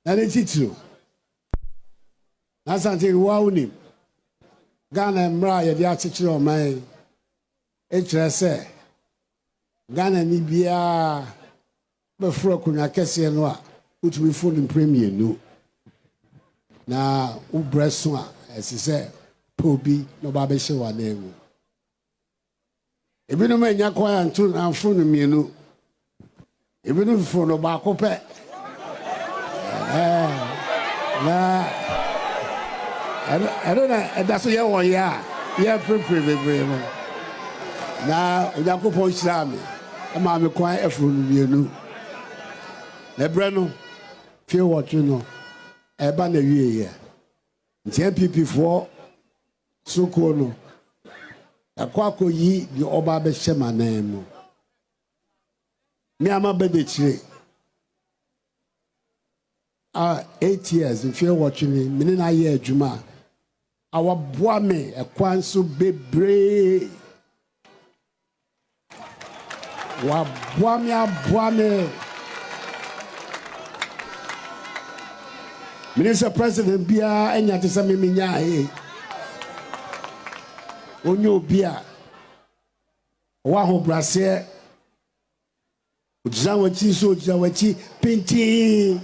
Speaker 11: And it's true. Asantehene Waunim, Ghana Mra Yedi Achichiri Omai, HSA, Ghana Nibia, Befro Kunya Kesi Enwa, which we found in Premier no. Na Ubreswa, as he said, Pobi, no Babeshe Wanemu. Ebinu me nyakwa ya ntu na mfunu mienu. Ebinu mfunu baako pe. I don't know, that's what you want, yeah. Yeah, pretty. Now, we have to push them. I'm quite a fool, you know. Lebrano, feel what you know. A banner year. NPP 4, Siku, a quaco ye, the Obabe Shema name. Me, I'm a baby tree. 8 years, if you're watching me, Minina year, Juma. Our boame a kwansu bebre. Wabuame. Minister President Bia enya tisa mimi nyae. Onyo Bia. Waho brase. Ujawachi so ujawachi pinti.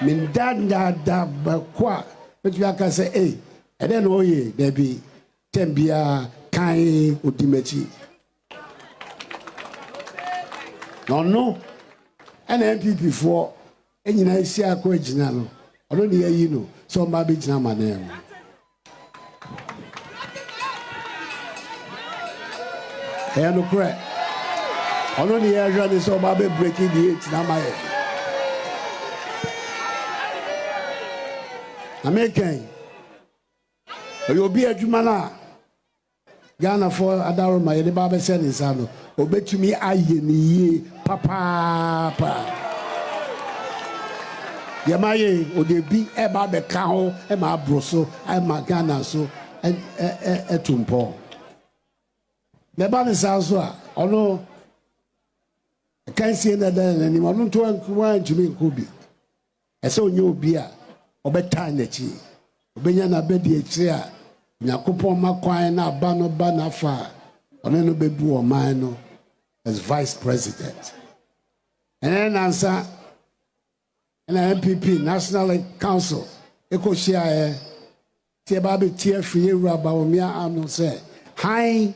Speaker 11: Mindanda da bakwa. But you can say, hey, and then oh yeah, baby, Tembia kai utimechi. No, and NPP for any nice year original. I don't hear you know, so my big name. Hey, no crack. I don't hear you so my baby breaking the 8 now my head. American. You'll be a Jumana. Ghana for Adaro, my Baba said in Sano. Obey to me, I ye, papa. Yamaye, or they be a Baba cow, and my broso, and my Ghana so, and a tumpo. The band is also, although I can't see that anyone to want to me could be. I saw new beer. Obeta nechi obenya na bedi echia nyakopo makwan na bano bana fa ono no bebu o man no as vice president and then answer and NPP National Council ekoshia tie ba be tie fie Dr Bawumia anu say hi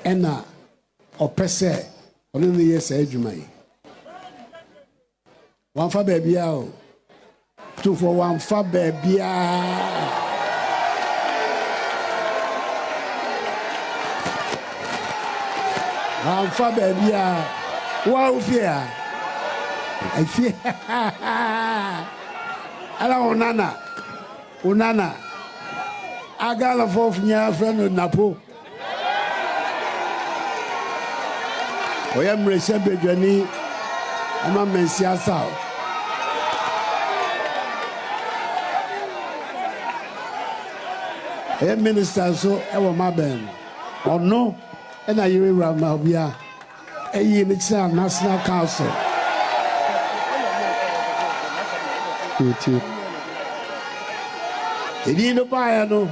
Speaker 11: ena opese ono no yes adwuma yi wan fa ba bia o 2 for 1 fa baby fa baby wow fear I fear ala unana agala for nya friend Napo oyam reshe bedwani ama mensia sao a minister so ever my ben or no and I hear Ramabia a National Council. It didn't buy no.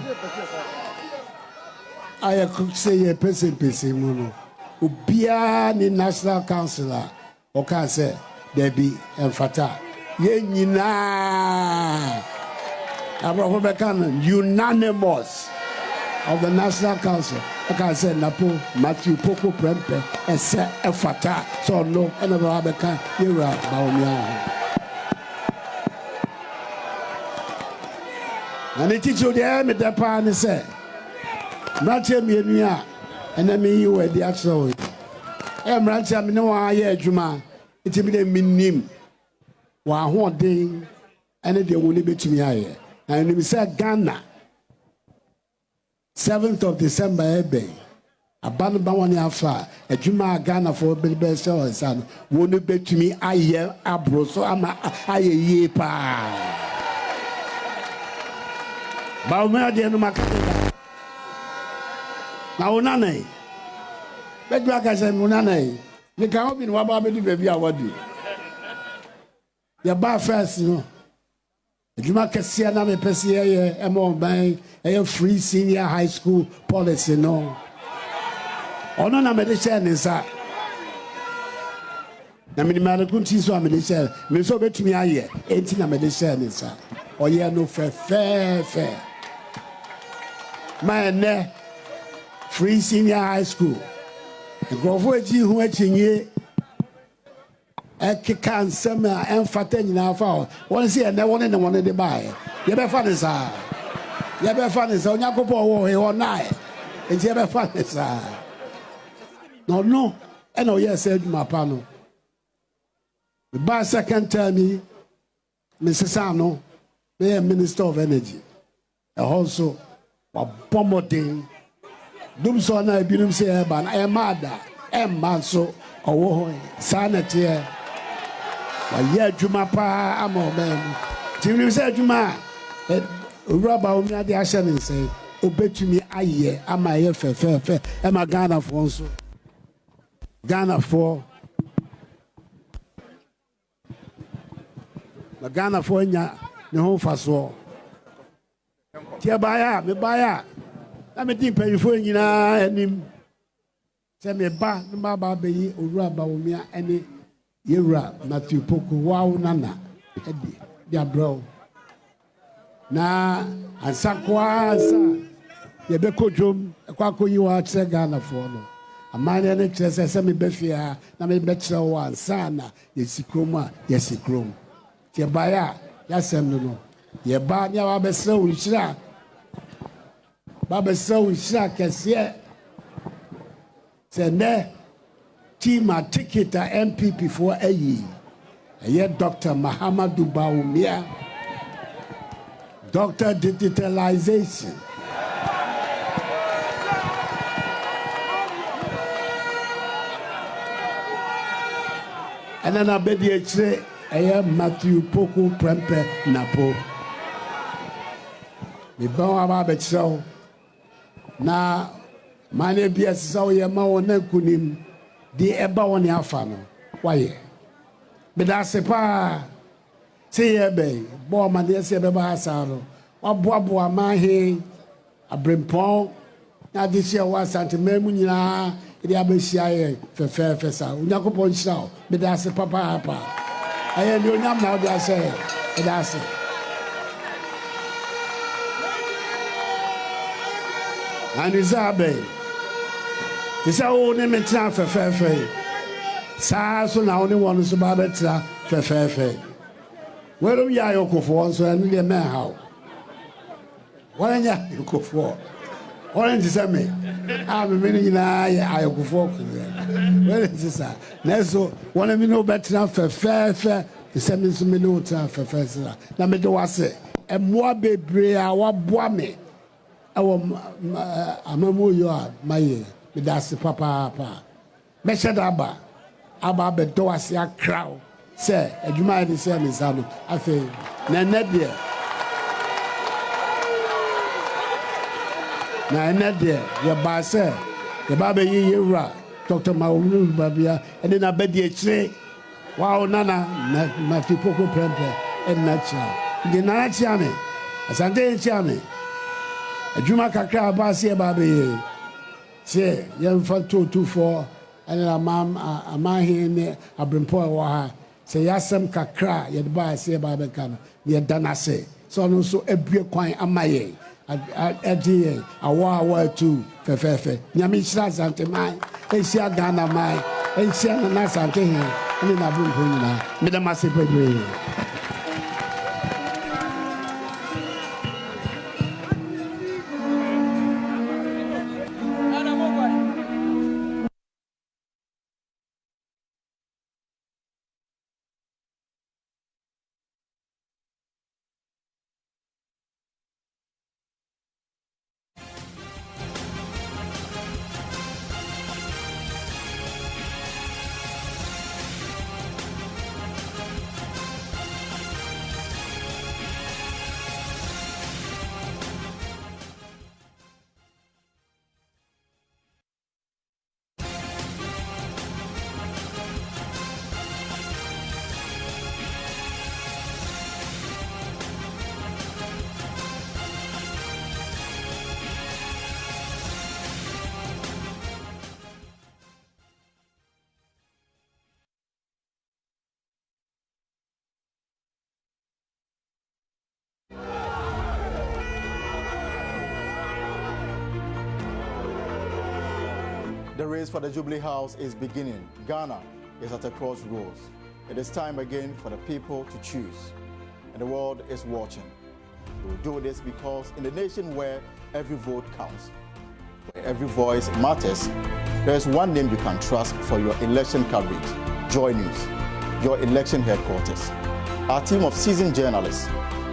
Speaker 11: I could say a person mono. Ubia ni National Councilor or can say Debbie and Fatah. Yenina. Unanimous of the National Council. Like I said, Napo, Matthew Opoku Prempeh, and said Efata. So no, and Dr Bawumia. And it teaches you the aim at the pan and say, Matthew Mia, and then me you were the actual. I'm Rancha Minoa, yeah, Juma. It's a bit of minim. While one day, and it will be to me. And we said Ghana, 7th of December, Ebe, Abanabawani Afa, a Juma Ghana for Baby Show and Son, won't be to me, I hear Abro, so I'm a ye pa. Bawumia de no makata. Na unane. Bedu aka say unane. You can open waba be do baby awadu. Ya ba first no. Juma kese na me pese ye e mo ban e free senior high school policy no. Ono na me de share nsa. Na me ma kunti so me de share. Me so betumi aye. Enti na me de share nsa. Oye no fe. My ne free senior high school. The Groveji who achinye Ekika nsema emfata nyina fa won se ene won ne won de bae ye be fa ne sa onyakopo wo he onai enti ye be fa ne sa no eno ye se aduma pa no the ba second term Mrs. Ano the Minister of Energy also wa bomodin dum so na binum se e ba na e mada e manso owo sanete Waya Juma pa amo man. Timni say Juma Dr Bawumia de Ashanti say obetumi aye ama ye fe e ma Ghana for so. Ghana for nya ne ho faso. Tia baya, me baya. Na me din panyifo nyina anim. Se me ba, no ba be Dr Bawumia ene Dr Matthew Opoku wow nana. Edi dia bro. Na ansakwa ansa ye be kodwom ekwa koyi wa tre Ghana for no. Amane ne tre se me be fia na me be tre wa ansa na ye sikrom a ye sikrom. Tia baya ya sem no. Ye ba nya wa be sra unhira. Ba be sra unhira kese. Se ne team a ticket a NPP for a year. Ye Dr Matthew Bawumia. Dr Digitalization. And then I bet you say, Matthew Opoku Prempeh Napo. Me bon about so. Na mane bia so ye ma wona kunim di eba woni afa no. Why? Me da se pa. Say ye be, bo man dey se be ba asa no. Waboaboa ma he abrempon na de se wa Asantehene mu nyina ide abesia ye fefe sa. Unyakopon hira o. Me da se papa. Aye ni onyam na o da se. Me da se. And Isabe. This only metra fefe. Sa so na only one so ba betra fefe. Where do you go so and the man how? What are you go for? Orange is me. I'm meaning I go for. Where is this? Neso one me no better fefe. The same is me no fefe. Na me do wase. E mo bebre a wa boa me. Amamu yo a maye me das papa me sheda aba be do ase akra say adwuma ni say me sa no afi na ne de ye ba say ye ba be yi Dr Bawumia babia ene na be de chire wow nana na Opoku Prempeh en na cha de na cha me Asantehene cha me adwuma kakra ba se ba be se ye mfa 224 ana amahene abrempo wa ha se yasem kakra ye ba se ba be kan ye danase so no so abue kwan amaye adi awa tu fefe nyame hira Asantehene esia Ghana mai esia na Asantehene ni na brempo nyina me da mase pebre.
Speaker 7: The race for the Jubilee House is beginning. Ghana is at a crossroads. It is time again for the people to choose. And the world is watching. We will do this because in a nation where every vote counts, where every voice matters, there is one name you can trust for your election coverage: JoyNews, your election headquarters. Our team of seasoned journalists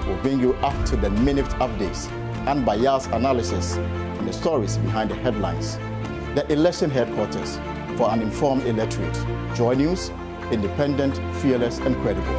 Speaker 7: will bring you up-to-the-minute updates and biased analysis on the stories behind the headlines. The election headquarters for an informed electorate. JoyNews, independent, fearless, and credible.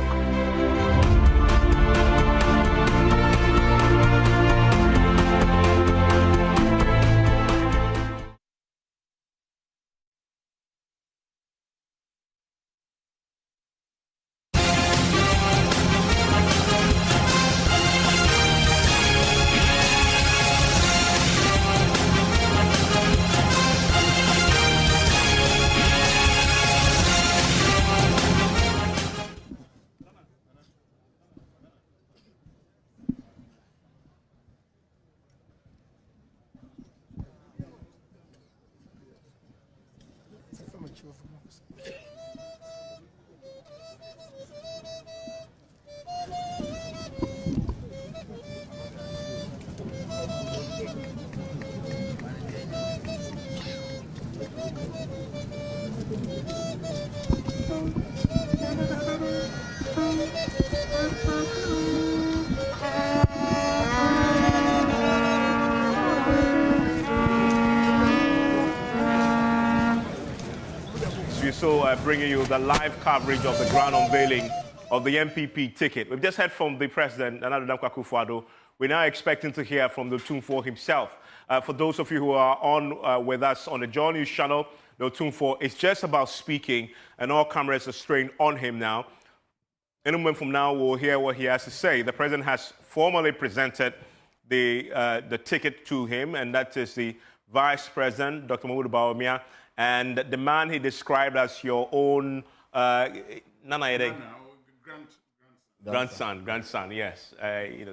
Speaker 1: So bringing you the live coverage of the grand unveiling of the NPP ticket. We've just heard from the president, Nana Addo Dankwa Akufo-Addo. We're now expecting to hear from the Otumfuo himself. For those of you who are on with us on the JoyNews channel, the Otumfuo is just about speaking, and all cameras are strained on him now. Any moment from now, we'll hear what he has to say. The president has formally presented the ticket to him, and that is the Vice President, Dr. Bawumia, and the man he described as your own grandson, yes.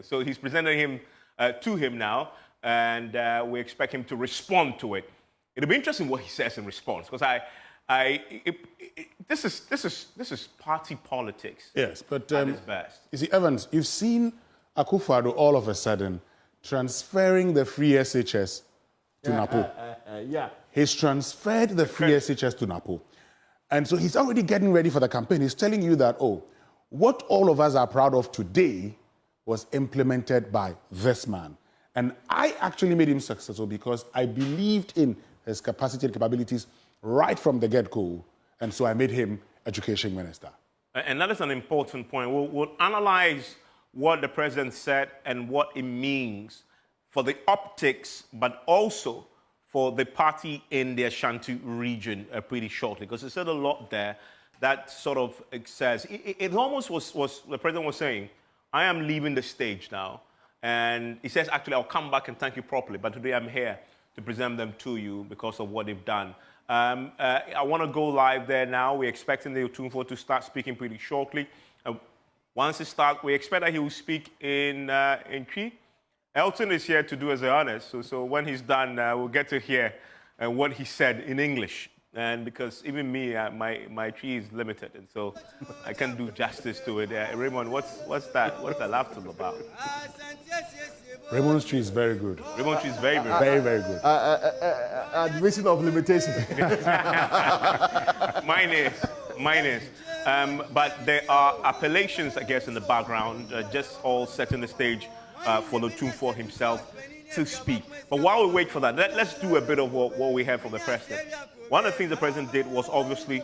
Speaker 1: So he's presenting him to him now, and we expect him to respond to it. It'll be interesting what he says in response, because this is party politics.
Speaker 9: Yes, but
Speaker 1: at its best.
Speaker 9: You see, Evans, you've seen Akufo-Addo all of a sudden transferring the free SHS to Napo.
Speaker 8: Yeah.
Speaker 9: He's transferred the free SHS to Napo. And so he's already getting ready for the campaign. He's telling you that, oh, what all of us are proud of today was implemented by this man. And I actually made him successful because I believed in his capacity and capabilities right from the get-go. And so I made him education minister.
Speaker 1: And that is an important point. We'll analyze what the president said and what it means for the optics, but also for the party in the Ashanti region pretty shortly, because he said a lot there that sort of says, it almost was the president was saying, I am leaving the stage now. And he says, actually, I'll come back and thank you properly, but today I'm here to present them to you because of what they've done. I want to go live there now. We're expecting the Otumfuo to start speaking pretty shortly. Once he starts, we expect that he will speak in Twi. Elton is here to do us the honors, so when he's done, we'll get to hear what he said in English. And because even me, my Twi is limited, and so I can't do justice to it. Raymond, what's that? What's that laughter about?
Speaker 9: Raymond's Twi is very good.
Speaker 1: Raymond's Twi is very,
Speaker 9: very, very good.
Speaker 8: Admission of limitation.
Speaker 1: Mine is. But there are appellations, I guess, in the background, just all setting the stage for the Otumfuo himself to speak. But while we wait for that, let's do a bit of what we heard from the president. One of the things the president did was obviously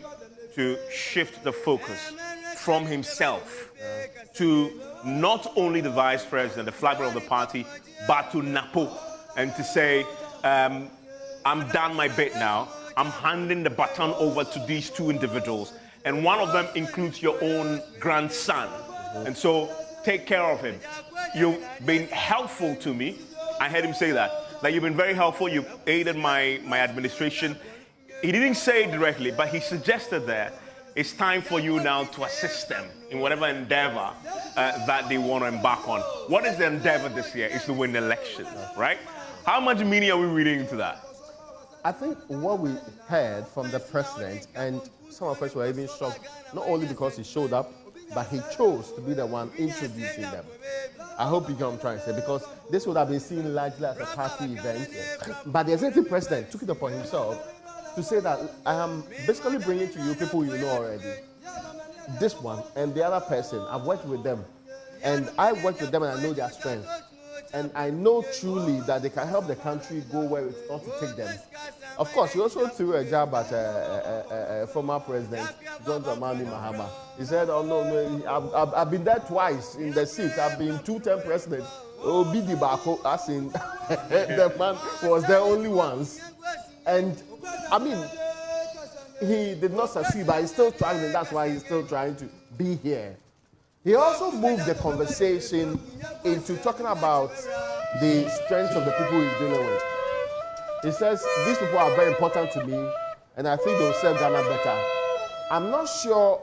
Speaker 1: to shift the focus from himself to not only the vice president, the flagbearer of the party, but to Napo, and to say, I'm done my bit now. I'm handing the baton over to these two individuals. And one of them includes your own grandson. And so take care of him. You've been helpful to me. I heard him say that you've been very helpful. You've aided my administration. He didn't say it directly, but he suggested that it's time for you now to assist them in whatever endeavor that they want to embark on. What is the endeavor this year? It's to win the election, right? How much meaning are we reading into that?
Speaker 8: I think what we heard from the president, and some of us were even shocked, not only because he showed up, but he chose to be the one introducing them. I hope you get what I'm trying to say, because this would have been seen largely as a party event. But the executive president took it upon himself to say that I am basically bringing to you people you know already. This one and the other person, I've worked with them. And I worked with them and I know their strength. And I know truly that they can help the country go where it's not to take them. Of course, he also threw a jab at former president, John Dramani Mahama. He said, oh no, I've been there twice in the seat. I've been two-term president. Oh, Bidi Bako, as in the man was there only once. And I mean, he did not succeed, but he's still trying, and that's why he's still trying to be here. He also moved the conversation into talking about the strengths of the people he's dealing with. He says, these people are very important to me, and I think they'll serve Ghana better. I'm not sure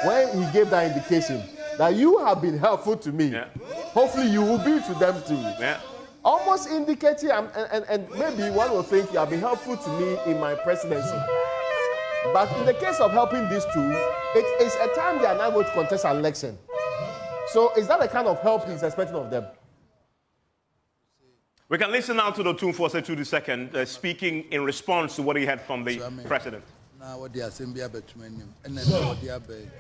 Speaker 8: when he gave that indication that you have been helpful to me. Yeah. Hopefully you will be to them too. Yeah. Almost indicating, and maybe one will think you have been helpful to me in my presidency. But in the case of helping these two, it is a time they are now going to contest an election. So is that the kind of help he's expecting of them?
Speaker 1: We can listen now to the tune for 2 seconds, speaking in response to what he had from the president.
Speaker 12: Now what they are saying, and then what they are saying.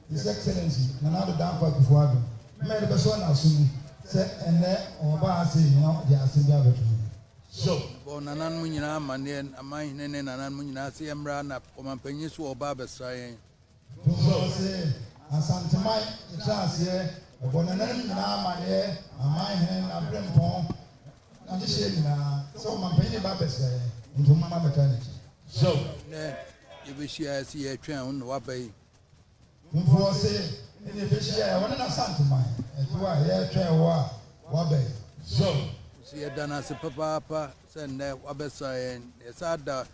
Speaker 13: His Excellency, another down for before them. Made the person assume, say, and there or by saying, you know, they are similar. So,
Speaker 12: Bonanan Munina, Manian, a mine, and Munina, see him run up, or my penis or Barbara saying.
Speaker 13: Say, Asantehene, it's us here, Bonanan, Mania, a mine hand, a brimpon, and the shame now, so my penny Barbara say, into my maternity. So,
Speaker 12: if we see a train, what bay.
Speaker 13: Mfo say in the fish ya wana na Asantehene etuwa ya trewa wabe so
Speaker 12: see dana se papa send wabesa sada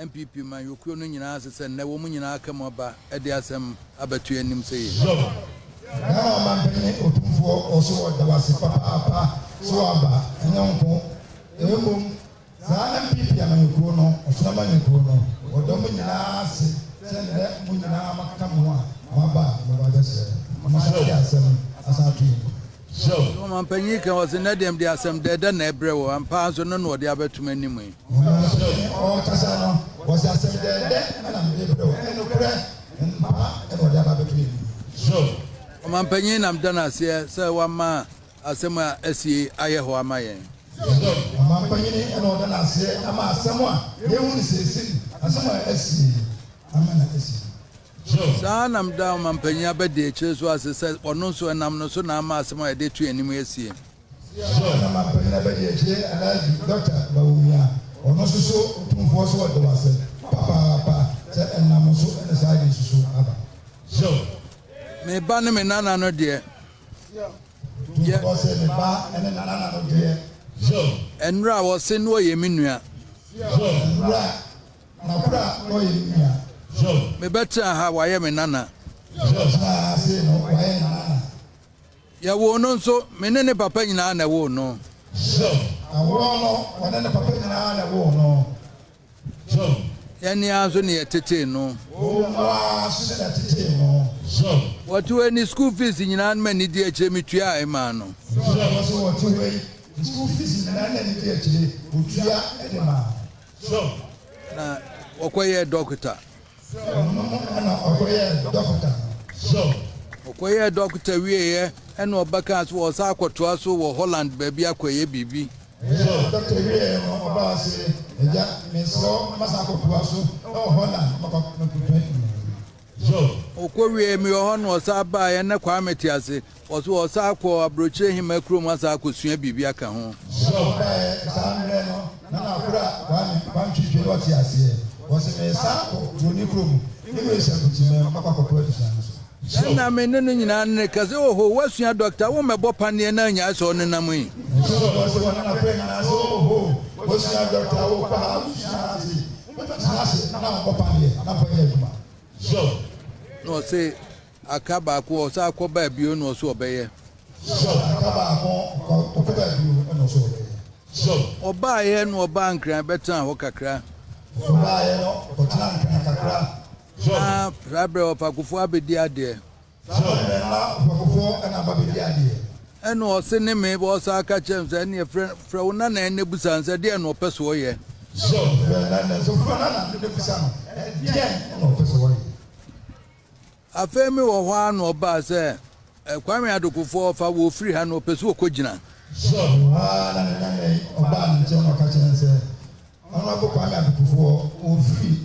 Speaker 12: NPP man yokuo no nyina se send wo mu nyina aka mo ba e de asem abatu anim sei
Speaker 13: so na man pene otumfo oso da wase papa so aba enyanko emum za NPP ya man yokuo no oso na man yokuo no odo mu nyina se send mu nyina makaka mo
Speaker 12: so man penny can was in them there some dead and ebrew and pass on no the other too many way.
Speaker 13: Oh, Casano was a same dead and I'm able to so
Speaker 12: man penny I'm done as here, so one man as some SE Ayaho Amayan.
Speaker 13: Man penny and all done as here, I'm someone they won't say, as someone SE. I'm an SE.
Speaker 12: Son, I'm down, man, Penya Bede, Church was a set or no, so and I'm no so now, my day to any see.
Speaker 13: Dr Bawumia, or no so to force what was Papa, and I'm so and the side is so.
Speaker 12: May ban me nana no dear.
Speaker 13: Yeah, was a bar and then another dear. So,
Speaker 12: and Ra was sent away a minuet.
Speaker 13: Ra, Napra, no, yeah. So,
Speaker 12: me better how I am in Nana. Ya won so menene papa nyina na wo no.
Speaker 13: So, awono wanene papa nyina na wo no. So,
Speaker 12: ya ni azo ne tete no.
Speaker 13: O ma so na tete no. So,
Speaker 12: what to any school fees nyina na ni die eche mitua e ma no.
Speaker 13: So, what to we school fees nyina na ni die eche utua e de ma. So,
Speaker 12: na okoye doctor. Okoye doctor we and Obaka was aqua so or Holland baby akoye bibi.
Speaker 13: Doctor we about say Miss Masako Holland. So
Speaker 12: Okoye me on was aba and a quametiase was aqua broche him a crew masako sua bibi aka ho.
Speaker 13: So one chief what he has here. Was a sample to Nibrum.
Speaker 12: And I mean, because oh, what's your doctor? Oh, my bopany and I saw in the way.
Speaker 13: So,
Speaker 12: no, say, a cabak was a cobabu no so obey.
Speaker 13: So,
Speaker 12: or buy and bank and better Hokakra. Rabbi of Akufo Abedia dear. And was sending me was our catchers and your friend Frona and Nebusan said, dear no persuade.
Speaker 13: So,
Speaker 12: a family or one or bus, a Kwame Adokufo of our free hand or pursue Kojina.
Speaker 13: So, Honorable Kwame Adokufo o free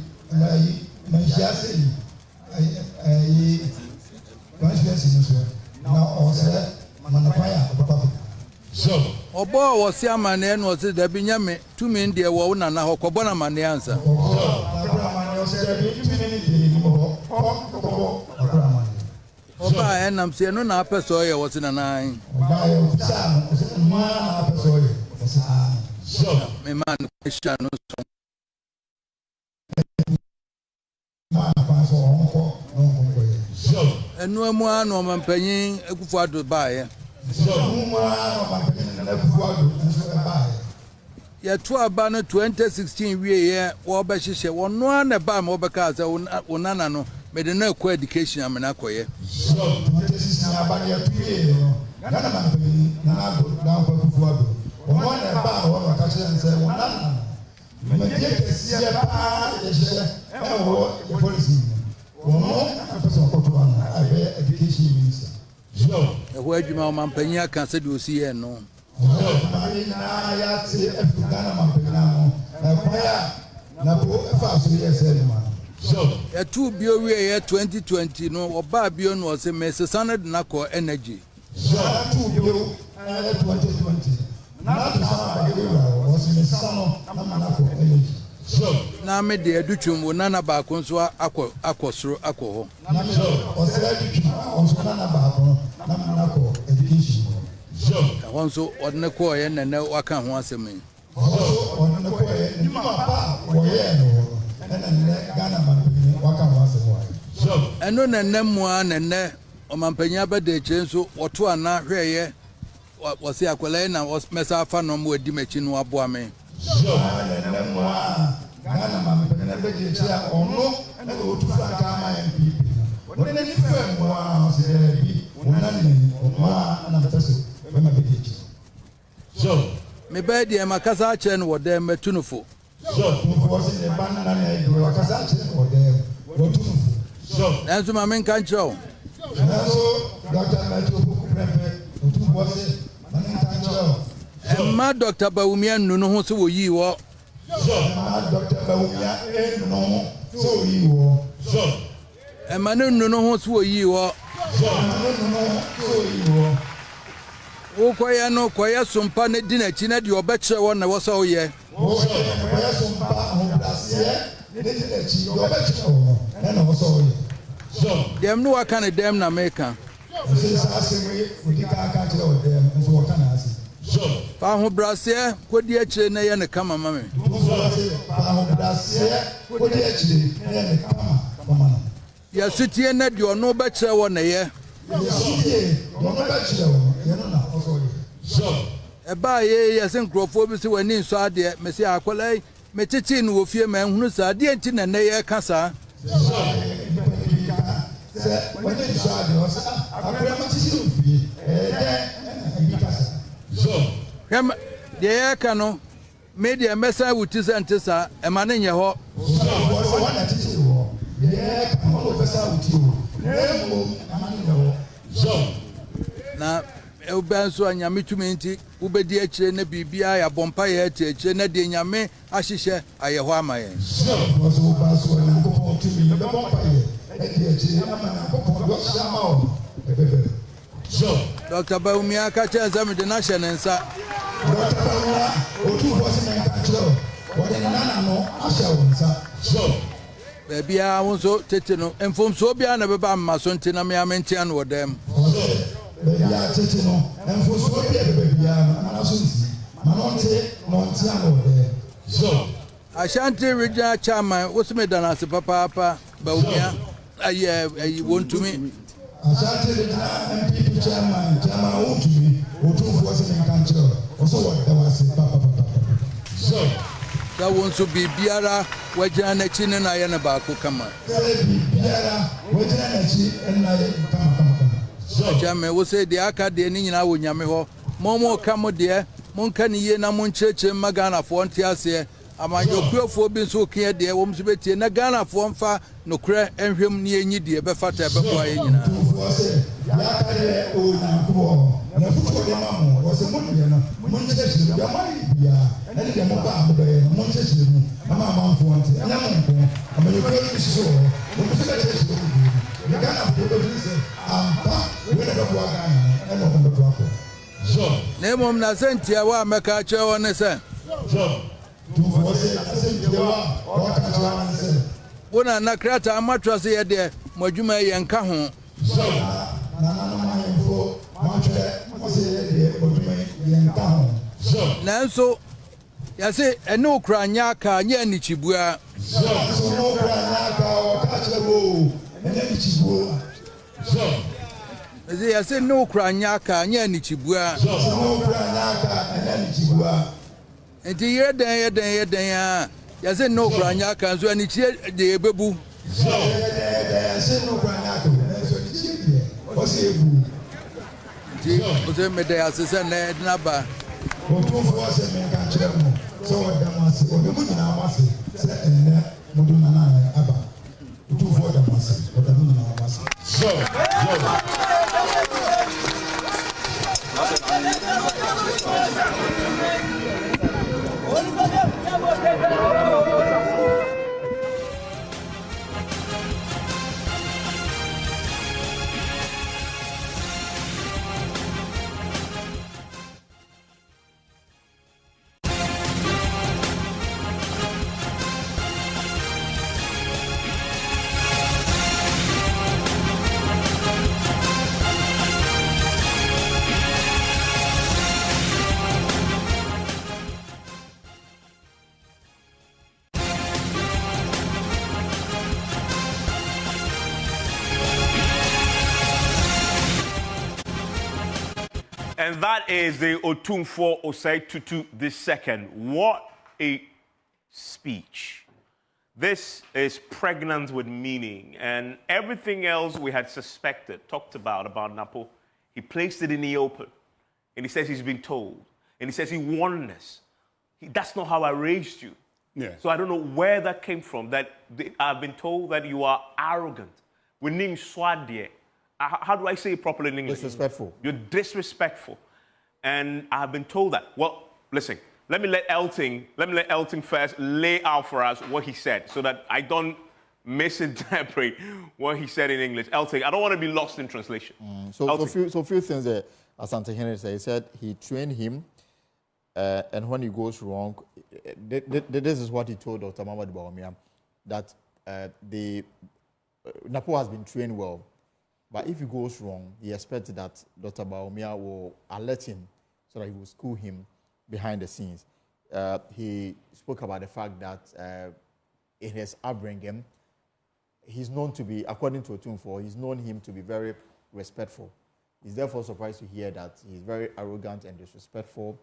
Speaker 13: Manchester constituency so now also manapaya papa so
Speaker 12: obo was ya mane no se da bi nyame tumi ndie wo na na hokobo na mane ansa oba enam se no na apeso ye wo se na nan
Speaker 13: oba ye ofisa no na apeso ye so
Speaker 12: me man question no so enu amu anu mampanyin ekufu ado baaye ya to aba no 2016 wie ye wo ba hihye wono ana ba ma wo ba ka za wonana no me de na ko education amena koye
Speaker 13: so 2016 aba ya tuye Ghana man peli na go na ko fufu ado wono na ba no wo ka kire nse wonana me de kesi ya pa ye hye wo policy wono afisa ko to ana abe education minister so
Speaker 12: e ho adwuma o man panya kan se de osi ye no
Speaker 13: na ya ti Ghana man peli na mo kwaya Napo so yes man so
Speaker 12: ya tu bio wie ye 2020 no oba bio no se me sesana de na ko energy
Speaker 13: so tu bio 2020 na to sama ba bio was me sesana na ko energy so
Speaker 12: na me de adutwum na na ba ko so akosoro akoho
Speaker 13: na me o se adutwum o so na ba ko na ko education so
Speaker 12: wonso odne ko ye nene waka ho asemi
Speaker 13: so odne ko ye ni papa wo ye no na Ghana man waka ho asemi so
Speaker 12: eno nene mua nene o mampanya ba de chenso woto ana hweye wose akwala na mesa afa no mo adi machi no aboa me
Speaker 13: so nene mua Ghana man na be de chia ono na o tu franka ma NPP wona ni fe mua se bi wona ni mua na mtase so
Speaker 12: me be de makasa ache no wode metunufo
Speaker 13: so was in the banana na e makasa ache no wode wotunufo so
Speaker 12: nanso ma men kan chiro
Speaker 13: so Dr Matthew Opoku Prempeh otu was man kan chiro
Speaker 12: ma Dr Bawumia nunu ho so wo yi wo
Speaker 13: so ma Dr Bawumia nunu so yi wo so
Speaker 12: ma nunu ho so wo yi wo
Speaker 13: so nunu so yi wo
Speaker 12: wo koya no koya sumpa ne dinachi na de obekire won na wo so ye
Speaker 13: koya sumpa ho brase ne dinachi do obekire won na wo so ye so
Speaker 12: dem no waka ne dem na meka
Speaker 13: se sa se we udika aka kire wo dem nso wo kana ase so
Speaker 12: pa ho brase ko di akire na ye ne kama mame
Speaker 13: pa ho brase ko di akire na ye ne kama mama
Speaker 12: ya sutie na de ono obekire won na ye
Speaker 13: so
Speaker 12: eba ye yesen krofo bi se wani nso ade me se akwalai me titi no ofie ma hunu sa ade enti na ne ye kasa
Speaker 13: so
Speaker 12: kem de ye ka no media mesa wuti se ntisa e ma ne nye ho na ubanso anyame tumi nti ubedi akire na bibia ya bompa ya akire na de nyame ahyehye ayeho amaye Dr Bawumia ka cha zame de na hyenensa
Speaker 13: Dr Bawumia otu voice na ka chiro wode nana no ahye wonsa so
Speaker 12: bia wonso tete no enfomso bia na beba maso nti na me amentia no wodem
Speaker 13: bia tete no enfomso bia bia na so nti manonte no ntia no wodem so
Speaker 12: Ashanti regional chairman wosme dana se papa Bawumia ayi wontumi
Speaker 13: Ashanti regional NPP chairman wontumi otu voice na ka chiro oso wode wase papa so
Speaker 12: da wonso bibiara wajana na chi ne na ye ne ba ko kama
Speaker 13: bibiara wajana na chi na ye kama
Speaker 12: so jame wo se de aka de ni nyina wo nyame ho momo kamo de mon kan ye na mon cheche magana fo nti ase amanyokuafo bi nso kia de wo mso betie na Ghana fo mfa nokre enhwem ni enyi de be fata be bo aye nyina
Speaker 13: ya ka de o na ko na fuko de mamo wo se mo de na mon cheche de amai bia na de mo ba mo de mon cheche mu na ma ma fo nti anya mo ko amanyokuafo bi so wo mso cheche de ni Ghana fo do bi se ampa we na do Ghana na no ko do ako so
Speaker 12: na mom na sentia wa meka che won se
Speaker 13: so
Speaker 12: wona na krata amatwa se ye de madwuma ye nka ho nanso ya se ene okra nya aka nya nichibua ya se no okra nya aka nya nichibua Enti ye den ya. Ya say no kranya kan so ani chie de ebebu.
Speaker 13: So I say no kranya ko. So ni chie de. O se ebu.
Speaker 12: Ti o se me de asese na na ba.
Speaker 13: O tun fo se me kan kire mo. So o da ma se. O de mu nyina ma se. Se enne mo do na na aba. O tun fo da ma se. O da mu nyina ma se. So
Speaker 1: And that is the Otumfuo Osei Tutu II. What a speech. This is pregnant with meaning, and everything else we had suspected, talked about Napo, he placed it in the open. And he says he's been told. And he says he warned us. That's not how I raised you.
Speaker 9: Yeah.
Speaker 1: So I don't know where that came from, that I've been told that you are arrogant. We need swadie. How do I say it properly in English?
Speaker 7: Disrespectful.
Speaker 1: You're disrespectful. And I've been told that. Well, listen, let me let Elton first lay out for us what he said so that I don't misinterpret what he said in English. Elton, I don't want to be lost in translation.
Speaker 7: So a few things that Asantehene said. He said he trained him, and when he goes wrong, this is what he told Dr. Matthew Bawumia, that Napo has been trained well. But if he goes wrong, he expects that Dr. Bawumia will alert him so that he will school him behind the scenes. He spoke about the fact that in his upbringing, he's known to be, according to Otumfuo, he's known him to be very respectful. He's therefore surprised to hear that he's very arrogant and disrespectful,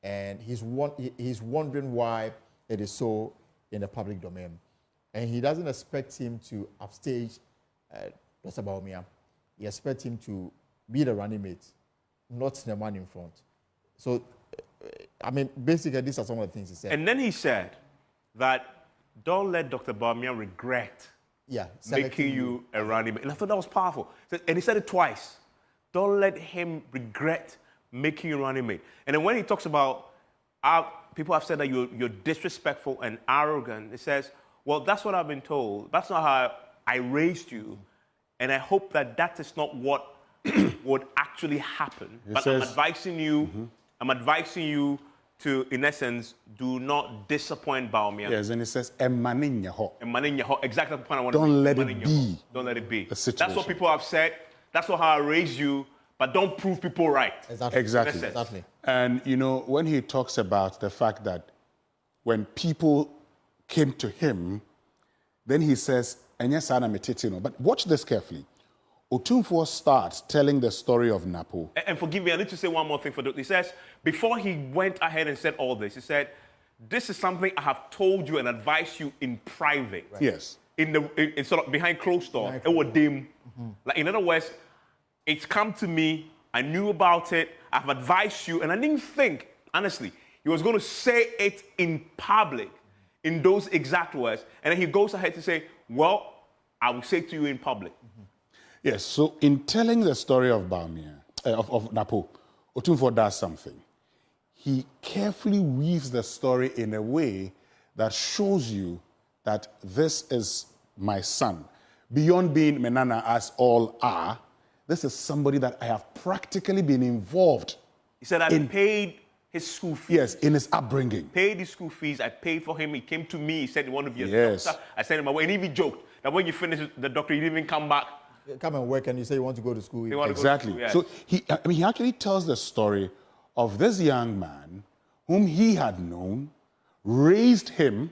Speaker 7: and he's wondering why it is so in the public domain. And he doesn't expect him to upstage Dr. Bawumia. He expects him to be the running mate, not the man in front. So, I mean, basically, these are some of the things he said.
Speaker 1: And then he said that don't let Dr. Bawumia regret making you a running mate. And I thought that was powerful. And he said it twice. Don't let him regret making you a running mate. And then when he talks about people have said that you're disrespectful and arrogant, he says, well, that's what I've been told. That's not how I raised you. And I hope that that is not what would actually happen. But I'm advising you, to, in essence, do not disappoint Bawumia.
Speaker 9: Yes, and it says,
Speaker 1: exactly the point I want to make.
Speaker 9: Don't let it be.
Speaker 1: Don't let it be.
Speaker 9: That's
Speaker 1: what people have said. That's not how I raised you. But don't prove people right.
Speaker 9: Exactly. And, you know, when he talks about the fact that when people came to him, then he says, but watch this carefully. Otumfuo starts telling the story of Napo.
Speaker 1: And forgive me, I need to say one more thing. He says, before he went ahead and said all this, he said, this is something I have told you and advised you in private.
Speaker 9: Right. Yes.
Speaker 1: In sort of behind closed doors. It was dim. Like, in other words, it's come to me, I knew about it, I've advised you, and I didn't think, honestly, he was going to say it in public, in those exact words. And then he goes ahead to say, well, I will say to you in public.
Speaker 9: Yes, so in telling the story of Bawumia, of Napo, Otumfuo does something. He carefully weaves the story in a way that shows you that this is my son. Beyond being Menana as all are, this is somebody that I have practically been involved.
Speaker 1: He said, I paid his school fees.
Speaker 9: Yes, in his upbringing.
Speaker 1: Paid his school fees. I paid for him. He came to me. He said he wanted to be a doctor. I sent him away. And he even joked that when you finish the doctor, you didn't even come back.
Speaker 7: Come and work, and you say you want to go to school.
Speaker 9: Exactly. Yes. So he actually tells the story of this young man whom he had known, raised him,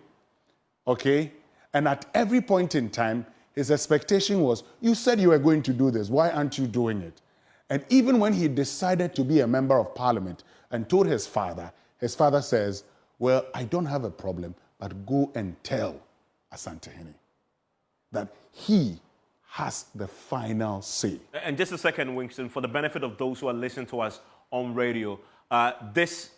Speaker 9: okay, and at every point in time, his expectation was, you said you were going to do this. Why aren't you doing it? And even when he decided to be a member of parliament and told his father says, well, I don't have a problem, but go and tell Asantehene that he has the final say.
Speaker 1: And just a second, Winston, for the benefit of those who are listening to us on radio, this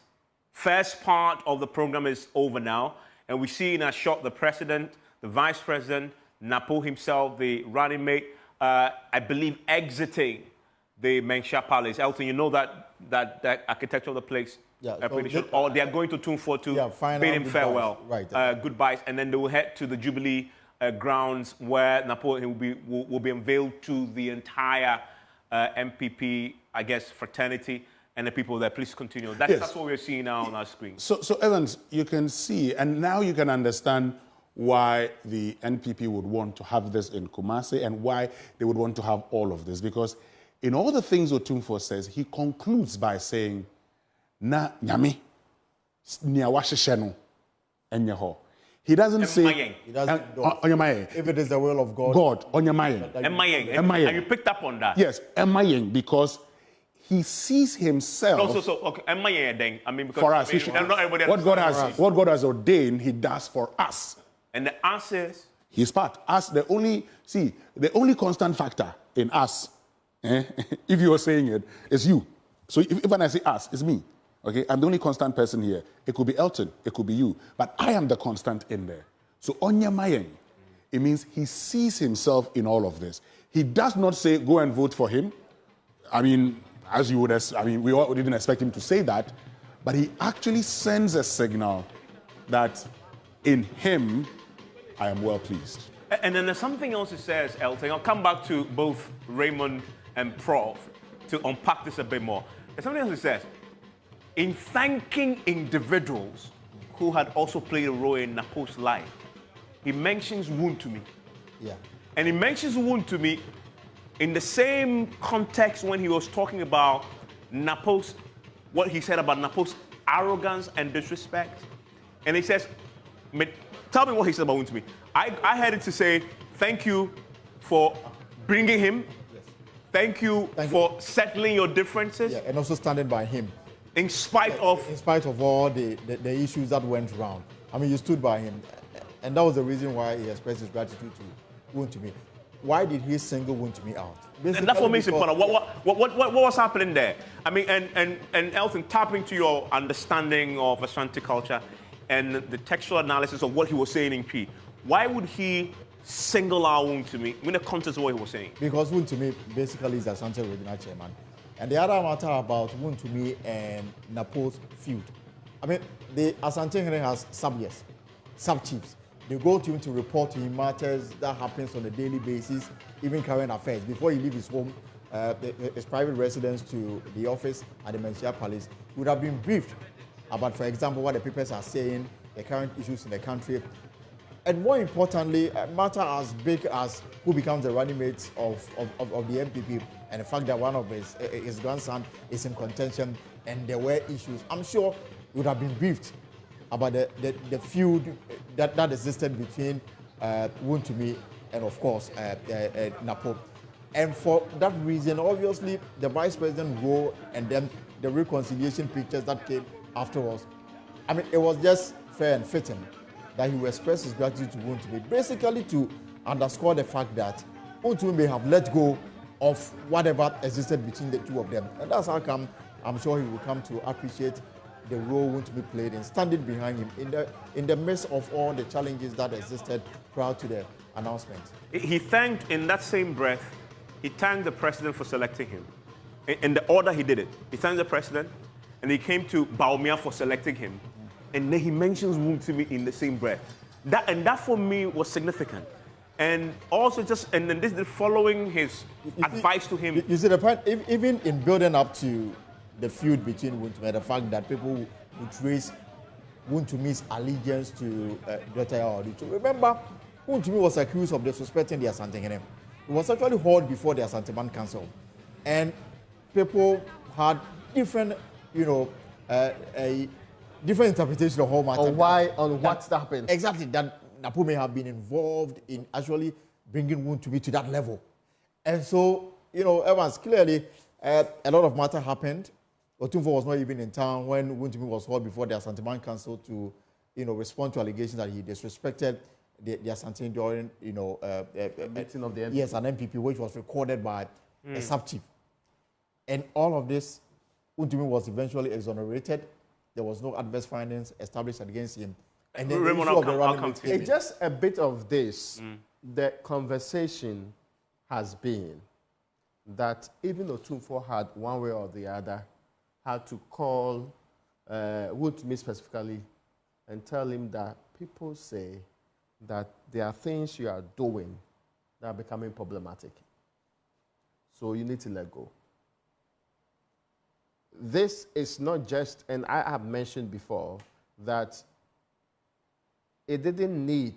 Speaker 1: first part of the program is over now, and we see in a shot the president, the vice president, Napo himself, the running mate, I believe, exiting the Mencha Palace. Elton, you know that architecture of the place?
Speaker 7: Yeah,
Speaker 1: pretty sure. Or they are going to Tune 4 to bid him farewell.
Speaker 7: Right.
Speaker 1: Goodbyes, and then they will head to the Jubilee grounds where Napo will be unveiled to the entire NPP, I guess, fraternity and the people there. Please continue. That's what we're seeing now on our screen.
Speaker 9: So Evans, you can see, and now you can understand why the NPP would want to have this in Kumasi and why they would want to have all of this. Because in all the things Otumfuo says, he concludes by saying, na nyame, niawashisheno, enyeho. He doesn't say...
Speaker 7: He doesn't if it is the will of God.
Speaker 9: God, onyamayeng.
Speaker 1: And you picked up on that?
Speaker 9: Yes, emayeng, because he sees himself...
Speaker 1: Okay, emayeng, I mean, because...
Speaker 9: For us, what God has ordained, he does for us.
Speaker 1: And the answer is?
Speaker 9: His part. Us, the only constant factor in us, if you are saying it, is you. So if when I say us, it's me. Okay, I'm the only constant person here. It could be Elton, it could be you, but I am the constant in there. So onyamayeng, it means he sees himself in all of this. He does not say, go and vote for him. I mean, as you would, we all didn't expect him to say that, but he actually sends a signal that in him, I am well pleased.
Speaker 1: And then there's something else he says, Elton. I'll come back to both Raymond and Prof to unpack this a bit more. There's something else he says. In thanking individuals who had also played a role in Napo's life, he mentions Wontumi.
Speaker 7: Yeah.
Speaker 1: And he mentions Wontumi in the same context when he was talking about Napo's, what he said about Napo's arrogance and disrespect. And he says, tell me what he said about Wontumi. I heard it to say, thank you for bringing him. Yes. Thank you for settling your differences.
Speaker 7: Yeah, and also standing by him.
Speaker 1: In spite of
Speaker 7: all the issues that went around. I mean, you stood by him. And that was the reason why he expressed his gratitude to Wontumi. Why did he single Wontumi out? Basically,
Speaker 1: and that's what makes it important. What was happening there? I mean, and Elton, tapping to your understanding of Ashanti culture and the textual analysis of what he was saying in P, why would he single out Wontumi in the context of what he was saying?
Speaker 7: Because Wontumi basically is Ashanti original chairman. And the other matter about Wontumi and Napo's feud. I mean, the Asantehene has sub-chiefs. They go to him to report to him matters that happens on a daily basis, even current affairs. Before he leaves his home, his private residence to the office at the Mencha Palace, he would have been briefed about, for example, what the papers are saying, the current issues in the country. And more importantly, a matter as big as who becomes the running mate of the NPP and the fact that one of his grandson is in contention and there were issues. I'm sure he would have been briefed about the feud that existed between Wontumi and, of course, Napo. And for that reason, obviously, the vice president role and then the reconciliation pictures that came afterwards, I mean, it was just fair and fitting that he will express his gratitude to Wontumi, basically to underscore the fact that Wontumi may have let go of whatever existed between the two of them. And that's how come I'm sure he will come to appreciate the role Wontumi played in standing behind him in the midst of all the challenges that existed prior to the announcement.
Speaker 1: He thanked, in that same breath, he thanked the president for selecting him. In the order he did it. He thanked the president, and he came to Bawumia for selecting him. And then he mentions Wontumi in the same breath. That for me was significant. And also and then this following his advice to him.
Speaker 7: You see the point, even in building up to the feud between Wontumi, the fact that people would trace Wontumi's allegiance to Dr. Yawadito. Remember, Wontumi was accused of disrespecting the Asantehene. It was actually heard before the Asantehene Council. And people had different, a different interpretation of the whole matter.
Speaker 8: On what happened.
Speaker 7: Exactly, that Napo may have been involved in actually bringing Wontumi to that level. And so, Evans, clearly, a lot of matter happened. Otumfuo was not even in town when Wontumi was called before the Asantehene Council to, respond to allegations that he disrespected the Asantehene during,
Speaker 8: meeting of the NPP.
Speaker 7: Yes, an NPP, which was recorded by a sub-chief. And all of this, Wontumi was eventually exonerated. There was no adverse findings established against him. And then
Speaker 8: it's just a bit of this. The conversation has been that even though Otumfuo had one way or the other had to call Wontumi specifically and tell him that people say that there are things you are doing that are becoming problematic. So you need to let go. This is not just, and I have mentioned before, that it didn't need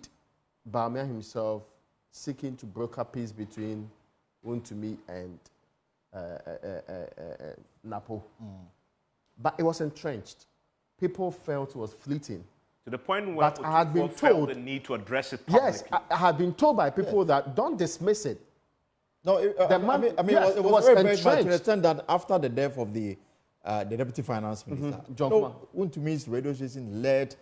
Speaker 8: Bawumia himself seeking to broker peace between Wontumi and Napo. But it was entrenched. People felt it was fleeting.
Speaker 1: To the point where
Speaker 8: I had been told
Speaker 1: the need to address it publicly.
Speaker 8: Yes, I had been told by people that don't dismiss it.
Speaker 7: No, it was very much to the extent that after the death of the deputy finance minister, Wontumi's radio station led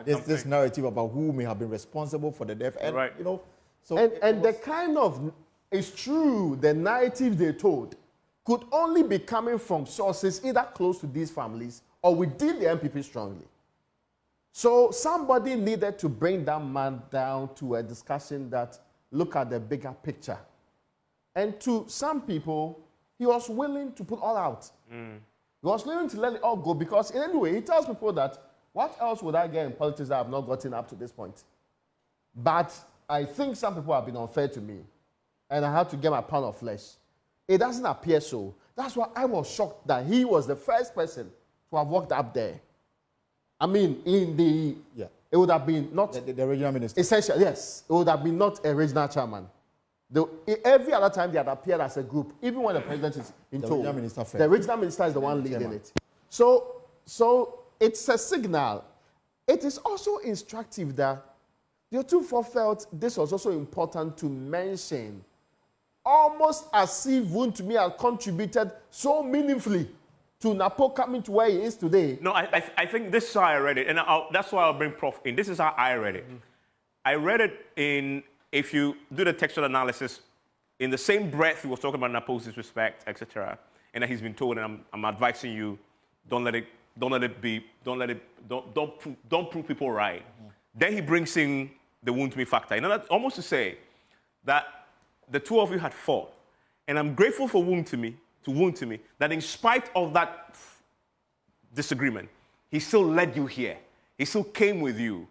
Speaker 7: this narrative about who may have been responsible for the death. And,
Speaker 8: the kind of, it's true, the narrative they told could only be coming from sources either close to these families or within the NPP strongly. So somebody needed to bring that man down to a discussion that look at the bigger picture. And to some people, he was willing to put all out. He was willing to let it all go because anyway, he tells people that what else would I get in politics that I have not gotten up to this point? But I think some people have been unfair to me and I had to get my pound of flesh. It doesn't appear so. That's why I was shocked that he was the first person to have walked up there. I mean, it would have been not...
Speaker 7: The regional minister.
Speaker 8: Essentially, yes. It would have been not a regional chairman. Every other time they had appeared as a group, even when the president is in tow, the regional minister is the one leading it. So it's a signal. It is also instructive that the Otumfuo felt this was also important to mention, almost as if Wontumi had contributed so meaningfully to Napo coming to where he is today.
Speaker 1: No, I think this is how I read it, and that's why I'll bring Prof in. This is how I read it. I read it in, if you do the textual analysis, in the same breath he was talking about Napo's disrespect, etc., and that he's been told, and I'm advising you, don't prove people right. Then he brings in the Wontumi factor. You know, that's almost to say that the two of you had fought, and I'm grateful for Wontumi, that in spite of that disagreement, he still led you here. He still came with you.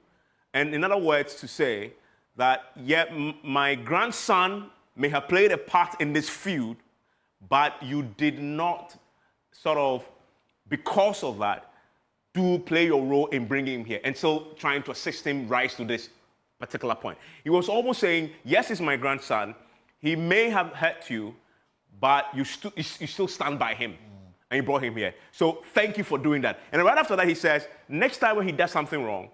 Speaker 1: And in other words, to say that, yeah, my grandson may have played a part in this feud, but you did not sort of, because of that, do play your role in bringing him here and still trying to assist him rise to this particular point. He was almost saying, yes, he's my grandson. He may have hurt you, but you still stand by him, and you brought him here. So thank you for doing that. And right after that, he says, next time when he does something wrong,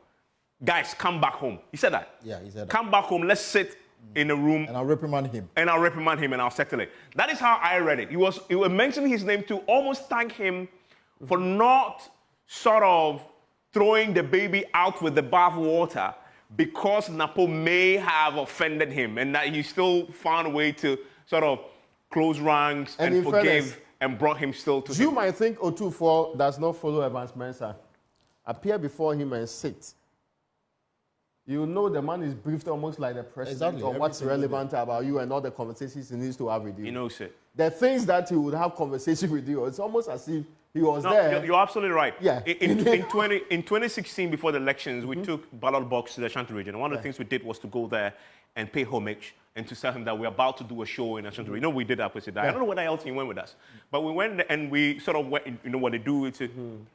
Speaker 1: guys, come back home. He said that.
Speaker 7: Yeah, he said that.
Speaker 1: Come back home, let's sit in a room.
Speaker 7: And I'll reprimand him.
Speaker 1: And I'll settle it. That is how I read it. He was mentioning his name to almost thank him for not sort of throwing the baby out with the bath water because Napo may have offended him and that he still found a way to sort of close ranks and forgive and brought him still to him.
Speaker 8: You might think Otumfuo does not follow Evans Mensah. Appear before him and sit. You know the man is briefed almost like the president on what's relevant about you and all the conversations he needs to have with you.
Speaker 1: He knows it.
Speaker 8: The things that he would have conversation with you, it's almost as if he was there.
Speaker 1: You're absolutely right.
Speaker 8: Yeah.
Speaker 1: In 2016, before the elections, we took ballot box to the Ashanti region. One of the things we did was to go there and pay homage and to tell him that we're about to do a show in Ashanti. You know, we did that with that. I don't know whether else he went with us, but we went there and we sort of went, you know what they do.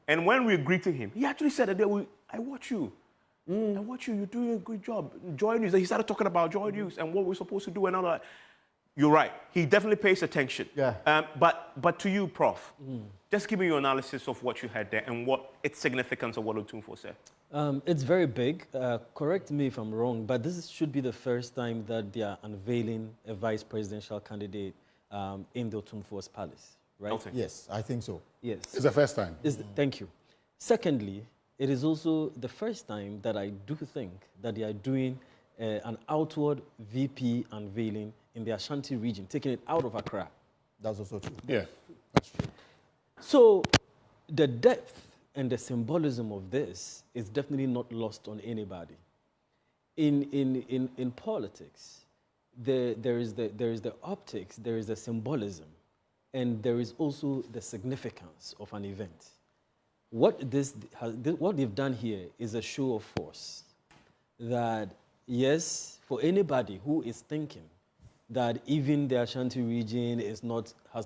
Speaker 1: And when we greeted him, he actually said that I watch you. I watch you. You're doing a good job. JoyNews. He started talking about JoyNews and what we're supposed to do and all that. You're right. He definitely pays attention.
Speaker 8: Yeah.
Speaker 1: But to you, Prof, just give me your analysis of what you had there and what its significance of what Otumfuo said.
Speaker 10: It's very big. Correct me if I'm wrong, but this should be the first time that they are unveiling a vice presidential candidate in the Otumfuo's palace. right?
Speaker 1: Okay.
Speaker 7: Yes, I think so.
Speaker 10: Yes.
Speaker 9: It's the first time.
Speaker 10: Thank you. Secondly, it is also the first time that I do think that they are doing an outward VP unveiling in the Ashanti region, taking it out of Accra.
Speaker 7: That's also true.
Speaker 9: Yeah, that's true.
Speaker 10: So the depth and the symbolism of this is definitely not lost on anybody. In politics, there is the optics, there is the symbolism, and there is also the significance of an event. What they've done here is a show of force. That yes, for anybody who is thinking that even the Ashanti region has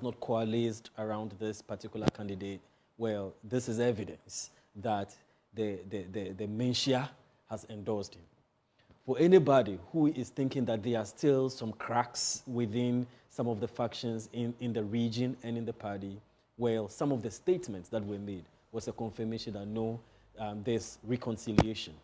Speaker 10: not coalesced around this particular candidate, well, this is evidence that the Menshia has endorsed him. For anybody who is thinking that there are still some cracks within some of the factions in the region and in the party, well, some of the statements that were made was a confirmation that no, there's reconciliation.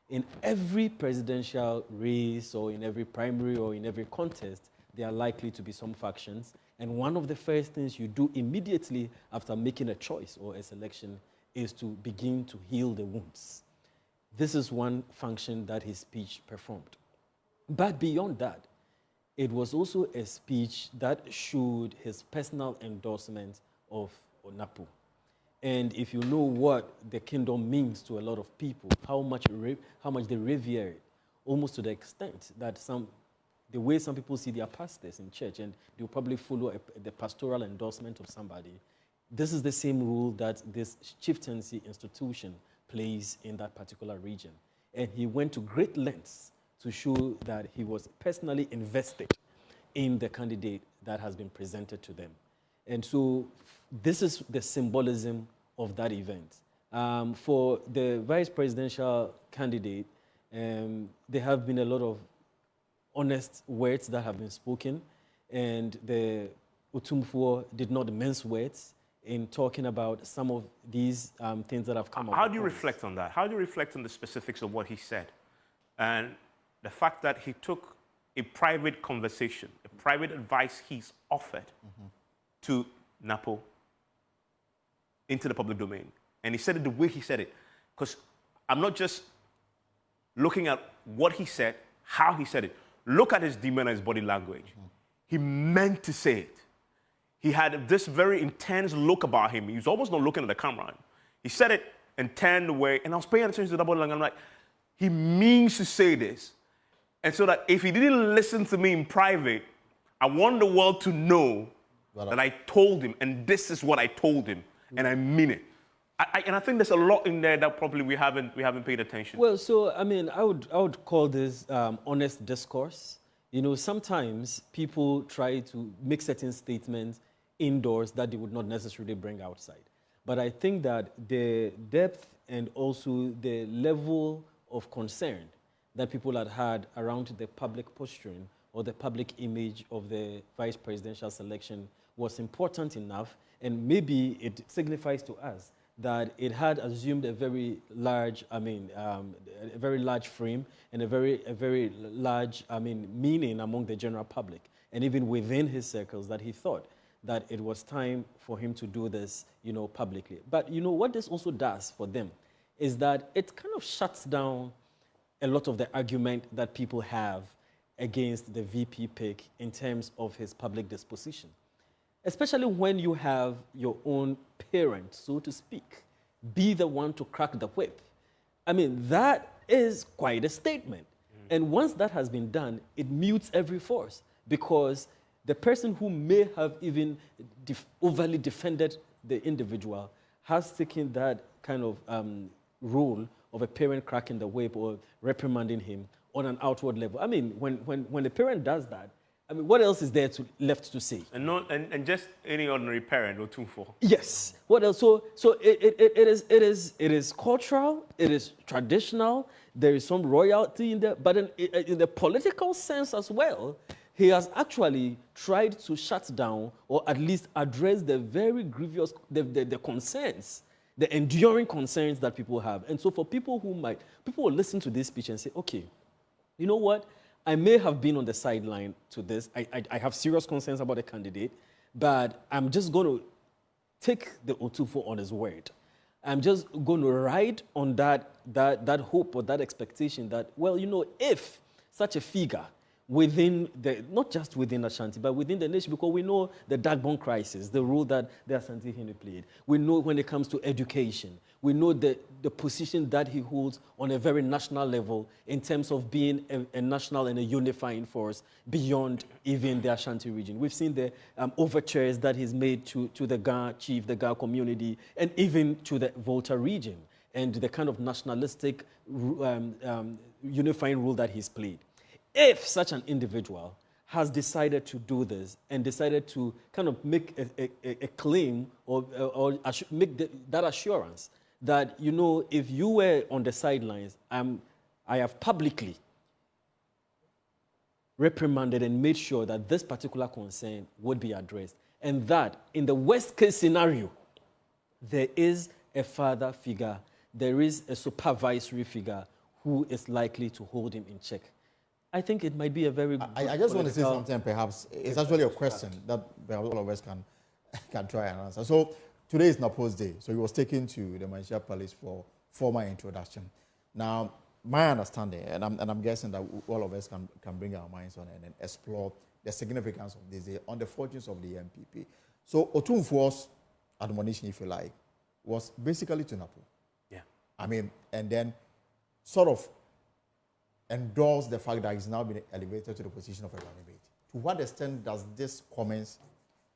Speaker 10: In every presidential race or in every primary or in every contest, there are likely to be some factions. And one of the first things you do immediately after making a choice or a selection is to begin to heal the wounds. This is one function that his speech performed. But beyond that, it was also a speech that showed his personal endorsement of Napo. And if you know what the kingdom means to a lot of people, how much they revere it, almost to the extent that the way some people see their pastors in church, and they'll probably follow the pastoral endorsement of somebody. This is the same rule that this chieftaincy institution plays in that particular region. And he went to great lengths to show that he was personally invested in the candidate that has been presented to them. And so this is the symbolism of that event. For the vice presidential candidate, there have been a lot of honest words that have been spoken, and the Otumfuo did not mince words in talking about some of these things that have come up.
Speaker 1: How do you reflect on that? How do you reflect on the specifics of what he said? And the fact that he took a private conversation, a private advice he's offered to Napo into the public domain. And he said it the way he said it. Because I'm not just looking at what he said, how he said it. Look at his demeanor, his body language. He meant to say it. He had this very intense look about him. He was almost not looking at the camera. He said it and turned away, and I was paying attention to the body language. I'm like, he means to say this. And so that if he didn't listen to me in private, I want the world to know that I told him, and this is what I told him, and I mean it. And I think there's a lot in there that probably we haven't paid attention.
Speaker 10: Well, so I mean, I would call this honest discourse. You know, sometimes people try to make certain statements indoors that they would not necessarily bring outside. But I think that the depth and also the level of concern that people had around the public posturing or the public image of the vice presidential selection was important enough, and maybe it signifies to us that it had assumed a very large, a very large frame and a very large, meaning among the general public, and even within his circles, that he thought that it was time for him to do this, publicly. But what this also does for them is that it kind of shuts down a lot of the argument that people have against the VP pick in terms of his public disposition. Especially when you have your own parent, so to speak, be the one to crack the whip. I mean, that is quite a statement. And once that has been done, it mutes every force, because the person who may have even overly defended the individual has taken that kind of role of a parent cracking the whip or reprimanding him on an outward level. I mean, when the parent does that, I mean, what else is there left to say?
Speaker 1: And just any ordinary parent or two for.
Speaker 10: Yes. What else? So it is cultural. It is traditional. There is some royalty in there, but in the political sense as well, he has actually tried to shut down or at least address the very grievous the concerns, the enduring concerns that people have. And so for people will listen to this speech and say, okay, you know what? I may have been on the sideline to this. I have serious concerns about the candidate, but I'm just going to take the Otufo on his word. I'm just going to ride on that hope or that expectation that, well, you know, if such a figure within not just within Ashanti, but within the nation, because we know the Dagbon crisis, the role that the Asantehene played. We know when it comes to education. We know the position that he holds on a very national level in terms of being a national and a unifying force beyond even the Ashanti region. We've seen the overtures that he's made to the Ga chief, the Ga community, and even to the Volta region, and the kind of nationalistic unifying role that he's played. If such an individual has decided to do this and decided to kind of make a claim or make that assurance that, you know, if you were on the sidelines, I have publicly reprimanded and made sure that this particular concern would be addressed, and that in the worst case scenario, there is a father figure, there is a supervisory figure who is likely to hold him in check. I think it might be a very good
Speaker 7: I just want to say something, perhaps. It's actually a question that perhaps all of us can try and answer. So today is Napo's day. So he was taken to the Malaysia Palace for formal introduction. Now, my understanding, and I'm guessing that all of us can bring our minds on it and explore the significance of this day on the fortunes of the NPP. So Otumfuo's admonition, if you like, was basically to Napo.
Speaker 1: Yeah.
Speaker 7: I mean, and then sort of endorse the fact that he's now been elevated to the position of a running mate. To what extent does this comments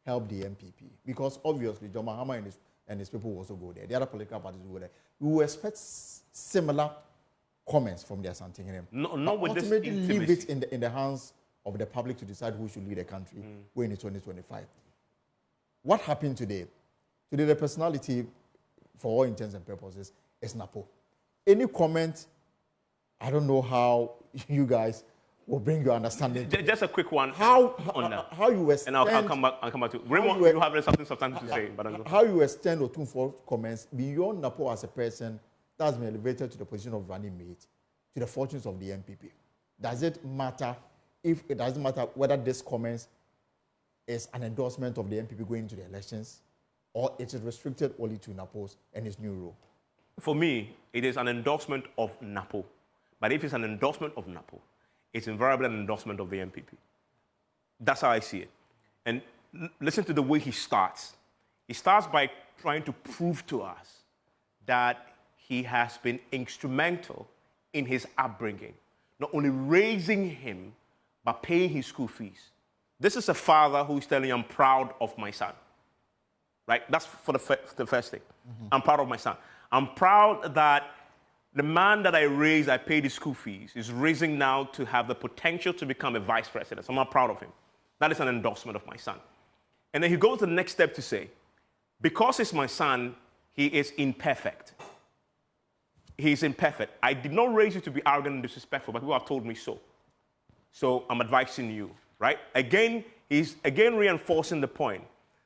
Speaker 7: help the NPP? Because obviously, John Mahama and his people will also go there. The other political parties will go there. You will expect similar comments from the Asantehene.
Speaker 1: Not with this intimacy.
Speaker 7: Ultimately, leave it in the hands of the public to decide who should lead the country going into 2025. What happened today? Today, the personality, for all intents and purposes, is Napo. Any comment? I don't know how you guys will bring your understanding.
Speaker 1: Just a quick one.
Speaker 7: How you extend...
Speaker 1: And I'll come back to Raymond, you have something substantive to say. But
Speaker 7: how you extend Otumfuo's comments beyond Napo as a person that's been elevated to the position of running mate to the fortunes of the NPP. Does it matter if it doesn't matter whether this comments is an endorsement of the NPP going into the elections, or it is restricted only to Napo's and his new role?
Speaker 1: For me, it is an endorsement of Napo. But if it's an endorsement of Napo, it's invariably an endorsement of the NPP. That's how I see it. And listen to the way he starts. He starts by trying to prove to us that he has been instrumental in his upbringing, not only raising him, but paying his school fees. This is a father who is telling you, I'm proud of my son. Right? That's for the first thing. I'm proud of my son. I'm proud that the man that I raised, I paid his school fees, is raising now to have the potential to become a vice president. So I'm not proud of him. That is an endorsement of my son. And then he goes to the next step to say, because he's my son, he is imperfect. He's imperfect. I did not raise you to be arrogant and disrespectful, but people have told me so. So I'm advising you, right? Again, he's reinforcing the point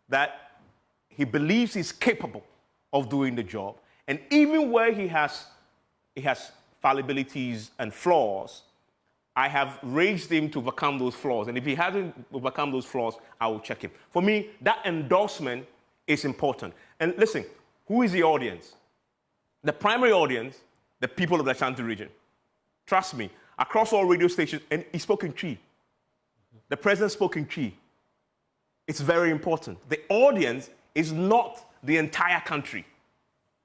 Speaker 1: that he believes he's capable of doing the job. And even where he has fallibilities and flaws, I have raised him to overcome those flaws. And if he hasn't overcome those flaws, I will check him. For me, that endorsement is important. And listen, who is the audience? The primary audience, the people of the Ashanti region. Trust me, across all radio stations, and he spoke in Twi. The president spoke in Twi. It's very important. The audience is not the entire country.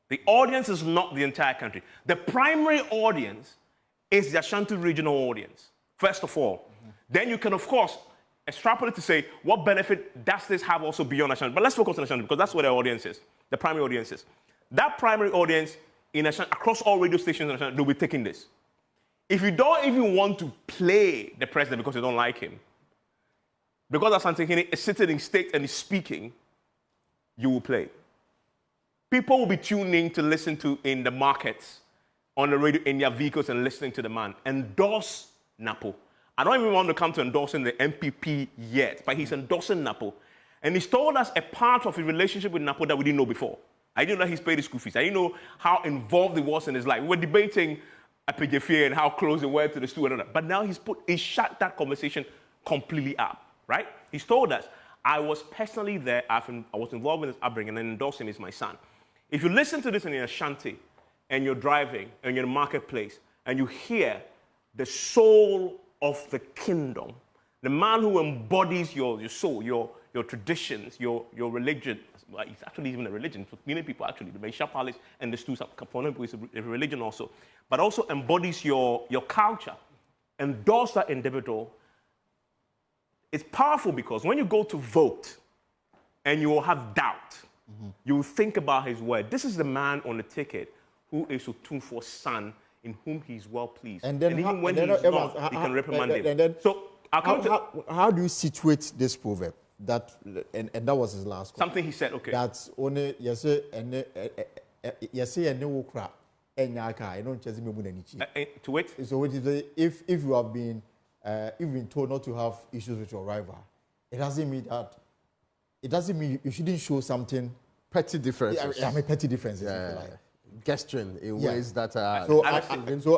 Speaker 1: The audience is not the entire country. The primary audience is the Ashanti regional audience, first of all. Then you can, of course, extrapolate to say, what benefit does this have also beyond Ashanti? But let's focus on Ashanti, because that's where the audience is, the primary audience is. That primary audience in Ashanti, across all radio stations in Ashanti, they'll be taking this. If you don't even want to play the president because you don't like him, because Asantehene is sitting in state and is speaking, you will play. People will be tuning to listen to in the markets, on the radio, in their vehicles, and listening to the man. Endorse Napo. I don't even want to come to endorsing the NPP yet, but he's endorsing Napo. And he's told us a part of his relationship with Napo that we didn't know before. I didn't know he's paid his school fees. I didn't know how involved he was in his life. We were debating Apejefie and how close they were to the student. But now he's shut that conversation completely up, right? He's told us, I was personally there. I was involved in his upbringing and endorsed him as my son. If you listen to this in Ashanti and you're driving and you're in the marketplace and you hear the soul of the kingdom, the man who embodies your soul, your traditions, your religion. Well, it's actually even a religion for many people, actually. The Maisha Palace and the Stu is a religion also. But also embodies your culture. Endorse that individual. It's powerful because when you go to vote and you will have doubt, you will think about his word. This is the man on the ticket who is Otumfuo's son, in whom he is well pleased. And even when he's not, he can reprimand him. So
Speaker 7: how do you situate this proverb? That and that was his last quote.
Speaker 1: Something he said, okay.
Speaker 7: That's only yes and no crack.
Speaker 1: To wait.
Speaker 7: So if you have been told not to have issues with your rival, it doesn't mean you shouldn't show something
Speaker 8: petty differences.
Speaker 7: I mean petty differences.
Speaker 8: Gesturing in ways that are
Speaker 7: so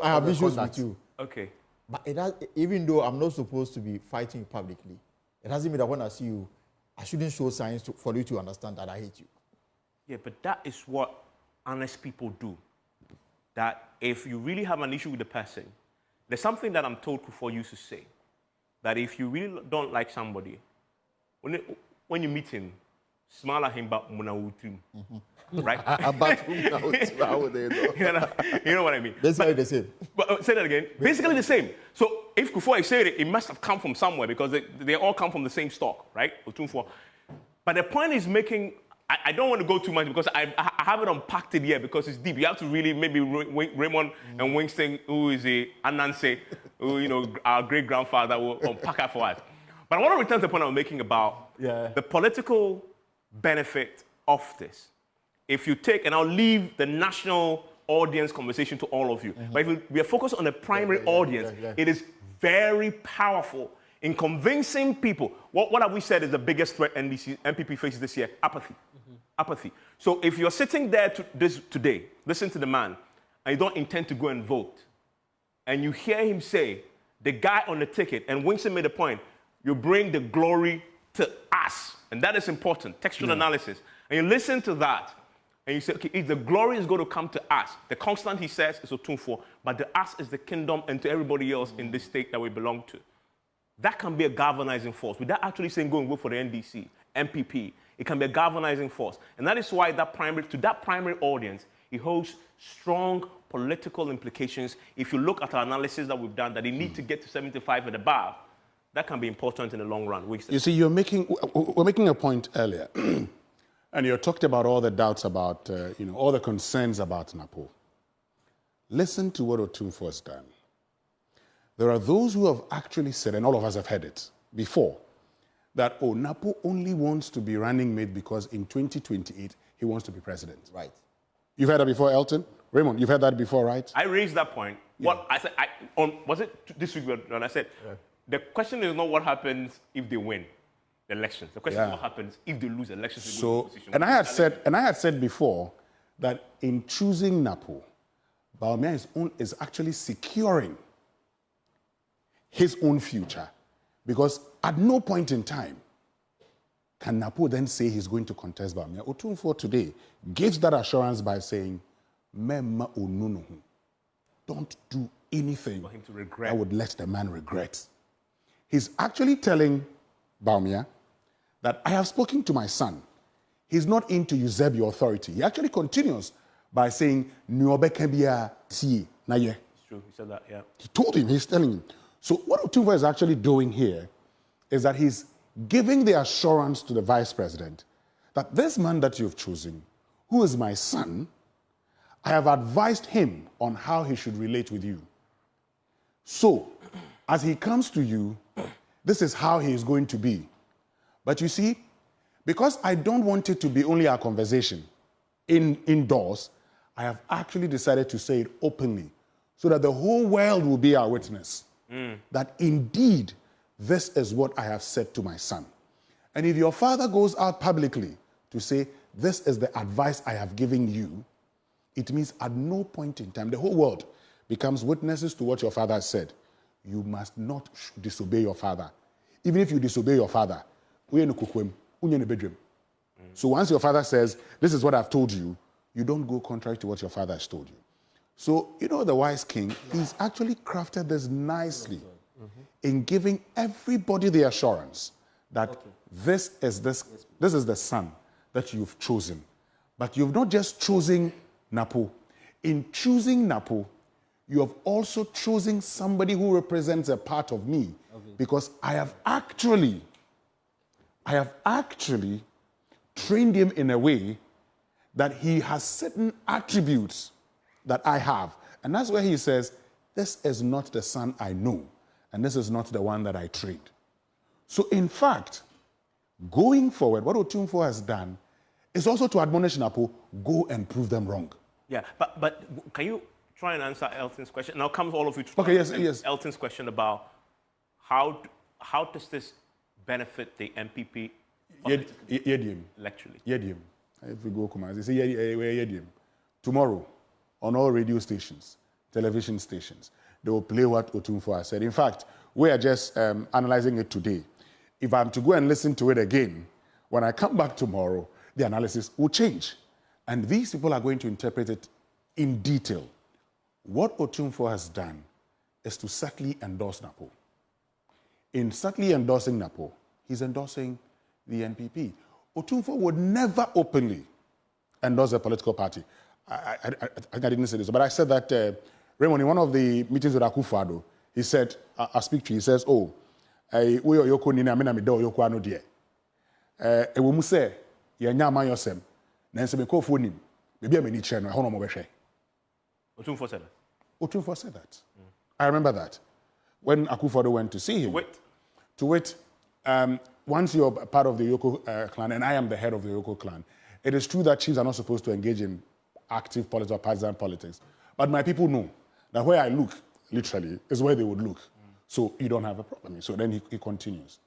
Speaker 7: I have issues with you.
Speaker 1: Okay.
Speaker 7: But even though I'm not supposed to be fighting publicly, it doesn't mean that when I see you, I shouldn't show signs for you to understand that I hate you.
Speaker 1: Yeah, but that is what honest people do. That if you really have an issue with the person, there's something that I'm told Kufo used to say, that if you really don't like somebody, when you meet him, smile at him about munawutum, right?
Speaker 8: About how would they know?
Speaker 1: You know what I mean?
Speaker 7: Basically the same.
Speaker 1: But say that again. Basically the same. So if Kufo said it, it must have come from somewhere because they all come from the same stock, right? Otumfuo. But the point is making. I don't want to go too much because I haven't unpacked it yet because it's deep. You have to really maybe Raymond and Winston, who is a Ananse, who our great grandfather, will unpack it for us. But I want to return to the point I'm making about the political benefit of this. If you take, and I'll leave the national audience conversation to all of you, but if we are focused on the primary audience, it is very powerful in convincing people. What have we said is the biggest threat NPP faces this year? Apathy. Apathy. So if you're sitting there today, listen to the man, and you don't intend to go and vote, and you hear him say, the guy on the ticket, and Winston made a point, you bring the glory to us. And that is important, textual analysis. And you listen to that, and you say, okay, if the glory is going to come to us, the constant, he says, is Otumfuo, but the us is the kingdom and to everybody else in this state that we belong to. That can be a galvanizing force. Without actually saying go and vote for the NDC, MPP, it can be a galvanizing force. And that is why that primary audience, it holds strong political implications. If you look at our analysis that we've done, that they need to get to 75 and above, that can be important in the long run.
Speaker 9: You see, we're making a point earlier, and you talked about all the doubts about, all the concerns about Napo. Listen to what Otumfuo has done. There are those who have actually said, and all of us have heard it before, that, Napo only wants to be running mate because in 2028, he wants to be president.
Speaker 7: Right.
Speaker 9: You've heard that before, Elton? Raymond, you've heard that before, right?
Speaker 1: I raised that point. What I said, was it this week when I said, the question is not what happens if they win the elections. The question is what happens if they lose elections.
Speaker 9: So, and I had said before that in choosing Napo, Bawumia is actually securing his own future, because at no point in time can Napo then say he's going to contest Bawumia. Otumfuo today gives that assurance by saying, "Mema onunuhu." Don't do anything
Speaker 1: for him to regret.
Speaker 9: That would let the man regret. He's actually telling Bawumia that I have spoken to my son. He's not in to usurp your authority. He actually continues by saying, "Nuobekebia ti naye."
Speaker 1: It's true. He said that. Yeah.
Speaker 9: He told him. He's telling him. So what Otumfuo is actually doing here is that he's giving the assurance to the vice president that this man that you've chosen, who is my son, I have advised him on how he should relate with you. So, as he comes to you, this is how he is going to be. But you see, because I don't want it to be only our conversation indoors, I have actually decided to say it openly so that the whole world will be our witness. That indeed, this is what I have said to my son. And if your father goes out publicly to say, this is the advice I have given you, it means at no point in time, the whole world becomes witnesses to what your father has said. You must not disobey your father. Even if you disobey your father, So once your father says, this is what I've told you, you don't go contrary to what your father has told you. So, you know, the wise king, he's actually crafted this nicely in giving everybody the assurance that this is the son that you've chosen. But you've not just chosen Napo. In choosing Napo, you have also chosen somebody who represents a part of me. Because I have actually trained him in a way that he has certain attributes that I have. And that's where he says, this is not the son I know, and this is not the one that I trained. So in fact, going forward, what Otumfuo has done is also to admonish Napo, go and prove them wrong.
Speaker 1: Yeah, but can you try and answer Elton's question? Now comes all of you to
Speaker 9: yes.
Speaker 1: Elton's question about how does this benefit the NPP electorally?
Speaker 9: If we go Kumasi, tomorrow, on all radio stations, television stations, they will play what Otumfuo has said. In fact, we are just analyzing it today. If I'm to go and listen to it again, when I come back tomorrow, the analysis will change. And these people are going to interpret it in detail. What Otumfuo has done is to subtly endorse Napo. In subtly endorsing Napo, he's endorsing the NPP. Otumfuo would never openly endorse a political party. I didn't say this, but I said that, Raymond, in one of the meetings with Akufo-Addo, he said, I speak to you, he says, oh, we are yoko nina, amena mi do yoko ano die. Ewo mu se, ye nyama yosem, na nse me kofo nim, bebi ameni kire no, hono mo behwe.
Speaker 1: Otumfuo said that.
Speaker 9: Otumfuo said that. I remember that. When Akufo-Addo went to see him. To wit, once you're part of the Yoko clan, and I am the head of the Yoko clan, it is true that chiefs are not supposed to engage in active politics or partisan politics. But my people know that where I look, literally, is where they would look. So you don't have a problem. So then he continues.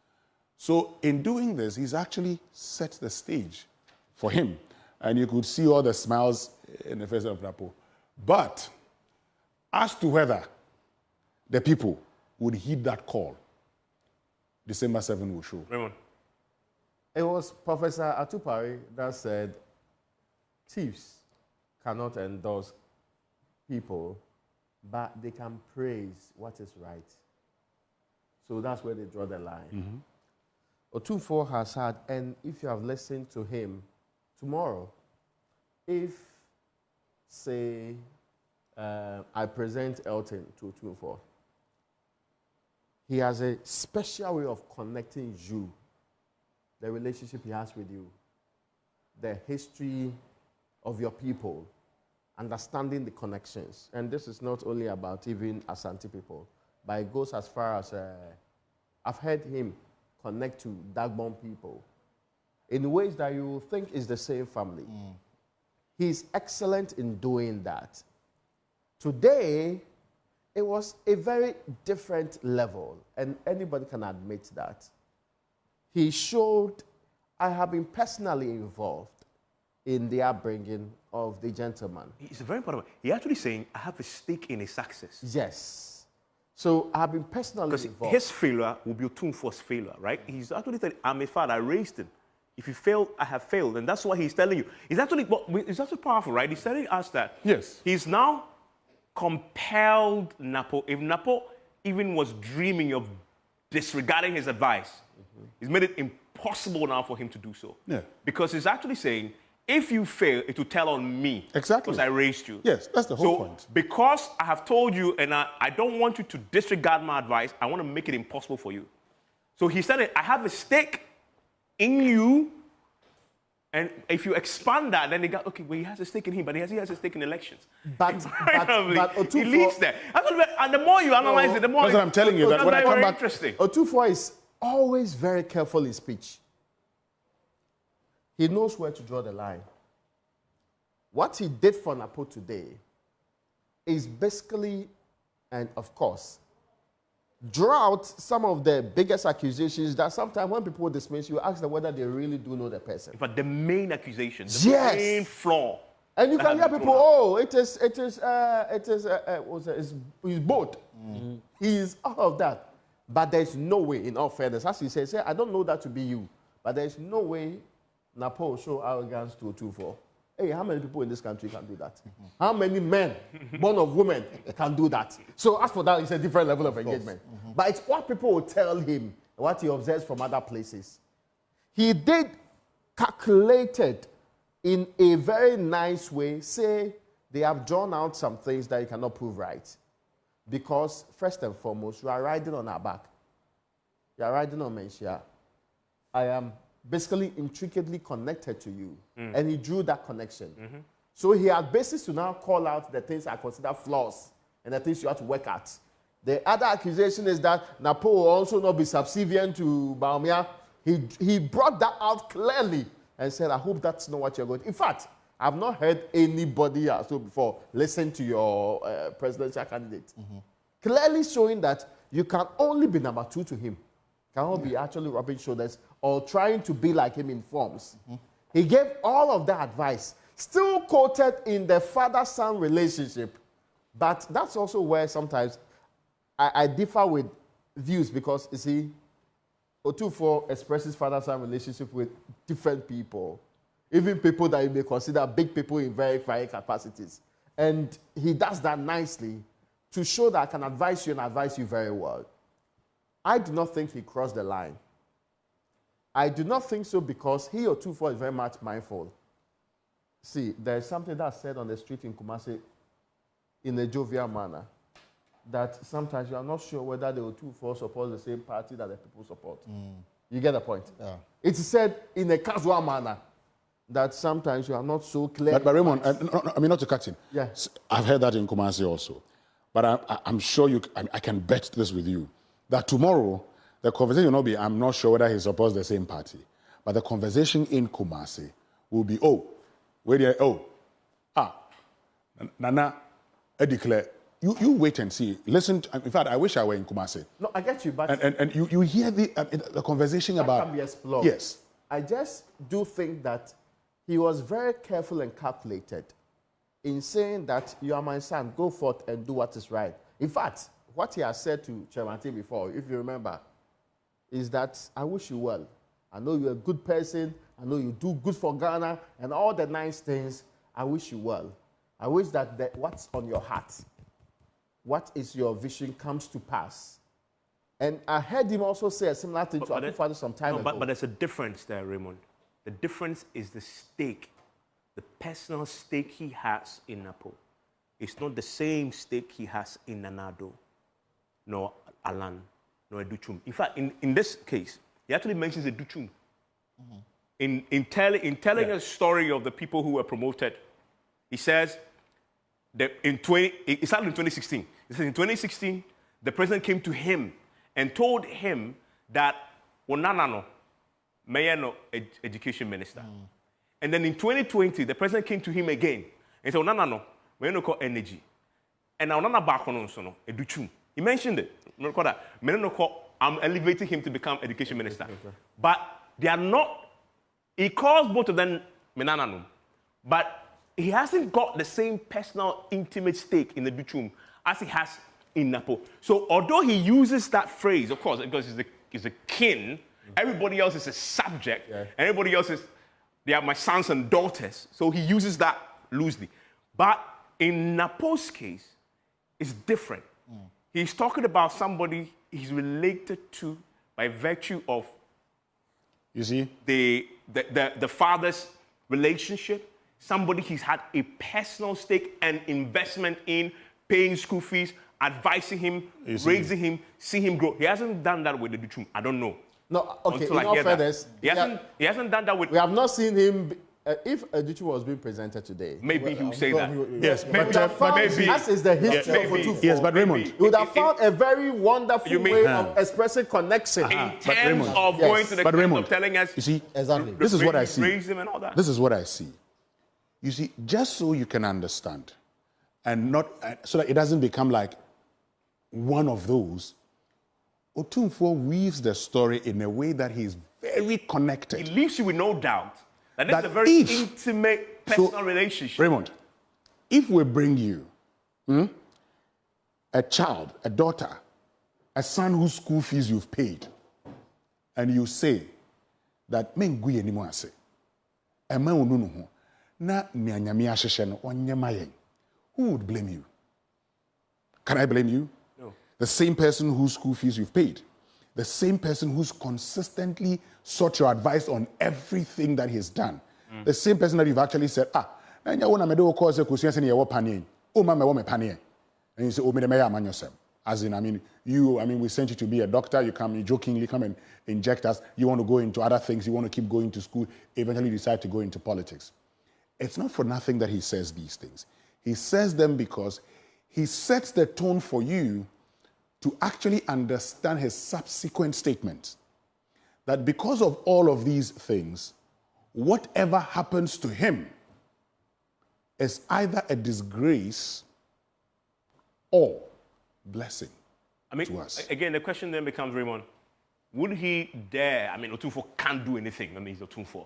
Speaker 9: So in doing this, he's actually set the stage for him. And you could see all the smiles in the face of Napo. But as to whether the people would heed that call, December 7 will show.
Speaker 1: Raymond.
Speaker 8: It was Professor Atupari that said chiefs cannot endorse people, but they can praise what is right. So that's where they draw the line. Otumfuo has had, and if you have listened to him tomorrow, if, say, I present Elton to Otumfuo, he has a special way of connecting you, the relationship he has with you, the history of your people, understanding the connections. And this is not only about even Asante people, but it goes as far as, I've heard him connect to Dagbon people in ways that you will think is the same family. He's excellent in doing that. Today, it was a very different level, and anybody can admit that. He showed, I have been personally involved in the upbringing of the gentleman.
Speaker 1: It's very important. He's actually saying, I have a stake in his success.
Speaker 8: Yes. So I have been personally involved.
Speaker 1: Because his failure will be Otumfuo's failure, right? He's actually saying, I'm a father, I raised him. If you fail, I have failed. And that's what he's telling you. It's actually powerful, right? He's telling us that he's now compelled Napo. If Napo even was dreaming of disregarding his advice, he's made it impossible now for him to do so. Because he's actually saying, if you fail, it will tell on me.
Speaker 9: Exactly.
Speaker 1: Because I raised you.
Speaker 9: Yes, that's the whole point.
Speaker 1: Because I have told you and I don't want you to disregard my advice, I want to make it impossible for you. So he said, I have a stake in you. And if you expand that, then they got, okay, well, he has a stake in him, but he has a stake in elections.
Speaker 8: But
Speaker 1: he leads there. And the more you analyze it, the more...
Speaker 9: That's what I'm telling you. That when I come back...
Speaker 1: Interesting.
Speaker 8: Otumfuo is always very careful in speech. He knows where to draw the line. What he did for Napo today is basically, and of course, draw out some of the biggest accusations that sometimes when people dismiss you, ask them whether they really do know the person.
Speaker 1: But the main accusation, the main flaw.
Speaker 8: And you can hear people, oh, it's both. He is all of that. But there's no way, in all fairness, as he says, I don't know that to be you. But there's no way Napo show arrogance to 2-4. Hey, how many people in this country can do that? How many men, born of women, can do that? So as for that, it's a different level of engagement. But it's what people will tell him, what he observes from other places. He did calculated in a very nice way, say they have drawn out some things that you cannot prove right. Because first and foremost, you are riding on our back. You are riding on Menshia. I am basically intricately connected to you. And he drew that connection. So he had basis to now call out the things I consider flaws and the things you have to work at. The other accusation is that Napo will also not be subservient to Bawumia. He brought that out clearly and said, I hope that's not what you're going to. In fact, I've not heard anybody so before listen to your presidential candidate. Clearly showing that you can only be number 2 to him. Cannot be actually rubbing shoulders or trying to be like him in forms. He gave all of that advice, still quoted in the father-son relationship. But that's also where sometimes I differ with views because, you see, Otufo expresses father-son relationship with different people, even people that you may consider big people in very high capacities. And he does that nicely to show that I can advise you and advise you very well. I do not think he crossed the line. I do not think so because he Otufo is very much mindful. See, there is something that's said on the street in Kumasi in a jovial manner that sometimes you are not sure whether the Otufo support the same party that the people support. You get the point? Yeah. It's said in a casual manner that sometimes you are not so clear.
Speaker 9: But Raymond, I mean, not to cut in.
Speaker 8: Yeah.
Speaker 9: I've heard that in Kumasi also. But I'm sure I can bet this with you, that tomorrow the conversation will not be, I'm not sure whether he supports the same party. But the conversation in Kumasi will be, Nana, I declare, you wait and see. Listen, in fact, I wish I were in Kumasi.
Speaker 8: No, I get you, but...
Speaker 9: And you hear the conversation
Speaker 8: that
Speaker 9: about...
Speaker 8: can be explored.
Speaker 9: Yes.
Speaker 8: I just do think that he was very careful and calculated in saying that you are my son, go forth and do what is right. In fact, what he has said to Chairman T before, if you remember, is that I wish you well. I know you're a good person. I know you do good for Ghana and all the nice things. I wish you well. I wish that what's on your heart, what is your vision comes to pass. And I heard him also say a similar thing to our father some time ago.
Speaker 1: But there's a difference there, Raymond. The difference is the stake, the personal stake he has in Napo. It's not the same stake he has in Nanado, nor Alan, nor Educhum. In fact, in this case, he actually mentions Educhum. In telling a story of the people who were promoted, he says that it started in 2016. He says in 2016, the president came to him and told him that Onanano, Mayano, education minister. And then in 2020, the president came to him again and said, Onanano, Mayano call energy. And now Onana back on Sono, Educhum. He mentioned it. I'm elevating him to become education minister. But they are not, he calls both of them Menananum. But he hasn't got the same personal, intimate stake in the Duchum as he has in Napo. So although he uses that phrase, of course, because he's a kin, everybody else is a subject, and everybody else is, they are my sons and daughters. So he uses that loosely. But in Napo's case, it's different. He's talking about somebody he's related to by virtue of,
Speaker 9: you see,
Speaker 1: the father's relationship, somebody he's had a personal stake and investment in, paying school fees, advising him, raising him, see him grow. He hasn't done that with the Duchum. I don't know.
Speaker 8: No, okay, in all fairness,
Speaker 1: he hasn't done that with...
Speaker 8: We have not seen him... if Duchum was being presented today...
Speaker 1: Maybe he would say that.
Speaker 8: Yes, but maybe... As is the history of Otufo.
Speaker 9: Yes, but Raymond...
Speaker 8: You would have found a very wonderful way of expressing connection.
Speaker 1: In terms of going to the extent of telling us...
Speaker 9: You see,
Speaker 8: exactly.
Speaker 9: This is what I see.
Speaker 1: Raise him and all that.
Speaker 9: This is what I see. You see, just so you can understand, and not... so that it doesn't become like one of those... Otumfuo weaves the story in a way that he's very connected.
Speaker 1: It leaves you with no doubt that it's a very intimate personal relationship.
Speaker 9: Raymond, if we bring you a child, a daughter, a son whose school fees you've paid, and you say that men gui anymore say. A man who know na nyanyami asheshen onyema. Who would blame you? Can I blame you? No. The same person whose school fees you've paid. The same person who's consistently sought your advice on everything that he's done. The same person that you've actually said, and you want to do a course of questions and you're panning. Oh, mama, what panning? And you say, oh, me man yourself. As in, we sent you to be a doctor. You jokingly come and inject us. You want to go into other things. You want to keep going to school. Eventually decide to go into politics. It's not for nothing that he says these things. He says them because he sets the tone for you to actually understand his subsequent statements. That because of all of these things, whatever happens to him is either a disgrace or blessing to us.
Speaker 1: Again, the question then becomes, Raymond, would he dare? Otumfuo can't do anything. He's Otumfuo.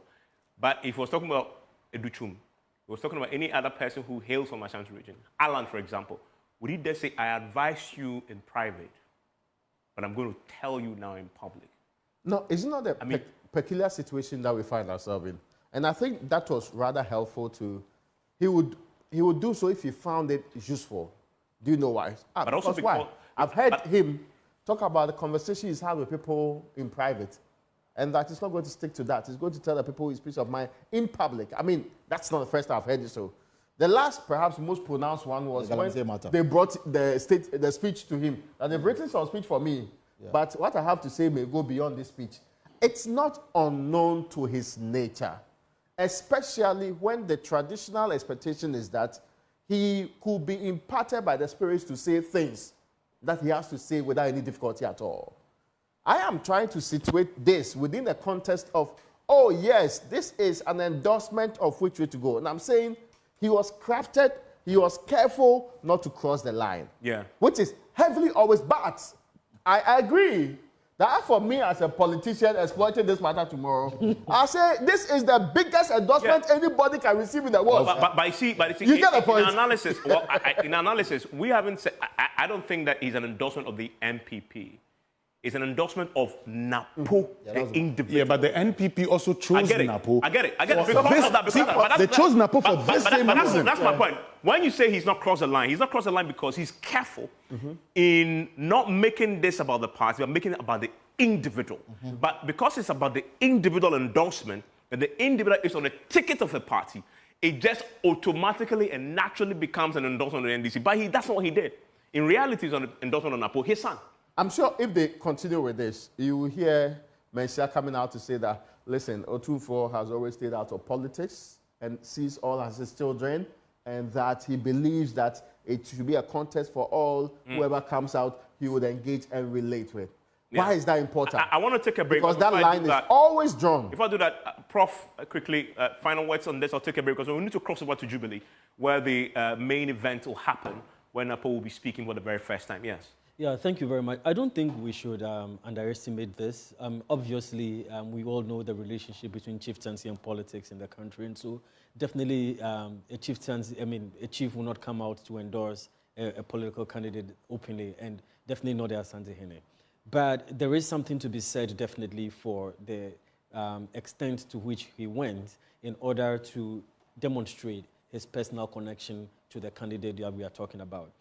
Speaker 1: But if he was talking about Educhum, he was talking about any other person who hails from Ashanti region, Alan, for example, would he dare say, I advise you in private, but I'm going to tell you now in public?
Speaker 8: No, it's not a peculiar situation that we find ourselves in. And I think that was rather helpful to... He would do so if he found it useful. Do you know why?
Speaker 1: But also because
Speaker 8: why? I've heard him talk about the conversation he's had with people in private, and that he's not going to stick to that. He's going to tell the people his peace of mind in public. That's not the first time I've heard it. So, the last, perhaps most pronounced one was when they brought the speech to him. And they've written some speech for me, but what I have to say may go beyond this speech. It's not unknown to his nature, especially when the traditional expectation is that he could be imparted by the spirits to say things that he has to say without any difficulty at all. I am trying to situate this within the context of, oh yes, this is an endorsement of which way to go. And I'm saying he was crafted, he was careful not to cross the line.
Speaker 1: Yeah.
Speaker 8: Which is heavily always, but I agree that for me as a politician exploiting this matter tomorrow, I say this is the biggest endorsement anybody can receive in the world.
Speaker 1: But you see,
Speaker 8: you get the point.
Speaker 1: In analysis, we haven't said, I don't think that is an endorsement of the NPP. It's an endorsement of Napo, the individual.
Speaker 9: Yeah, but the NPP also chose Napo.
Speaker 1: I get it. They
Speaker 9: chose Napo for this same reason.
Speaker 1: That's my point. When you say he's not crossed the line, he's not crossed the line because he's careful in not making this about the party, but making it about the individual. But because it's about the individual endorsement, and the individual is on a ticket of a party, it just automatically and naturally becomes an endorsement of the NDC. But that's not what he did. In reality, it's an endorsement of Napo, his son.
Speaker 8: I'm sure if they continue with this, you will hear Mensia coming out to say that, listen, Otumfuo has always stayed out of politics and sees all as his children, and that he believes that it should be a contest for all. Whoever comes out, he would engage and relate with. Why is that important?
Speaker 1: I want to take a break.
Speaker 8: Because that line is always drawn.
Speaker 1: If I do that, Prof, quickly, final words on this, I'll take a break because we need to cross over to Jubilee, where the main event will happen, where Napo will be speaking for the very first time. Yes.
Speaker 10: Yeah, thank you very much. I don't think we should underestimate this. Obviously, we all know the relationship between chieftaincy and politics in the country, and so definitely a chief will not come out to endorse a political candidate openly, and definitely not the Asantehene. But there is something to be said, definitely, for the extent to which he went in order to demonstrate his personal connection to the candidate that we are talking about.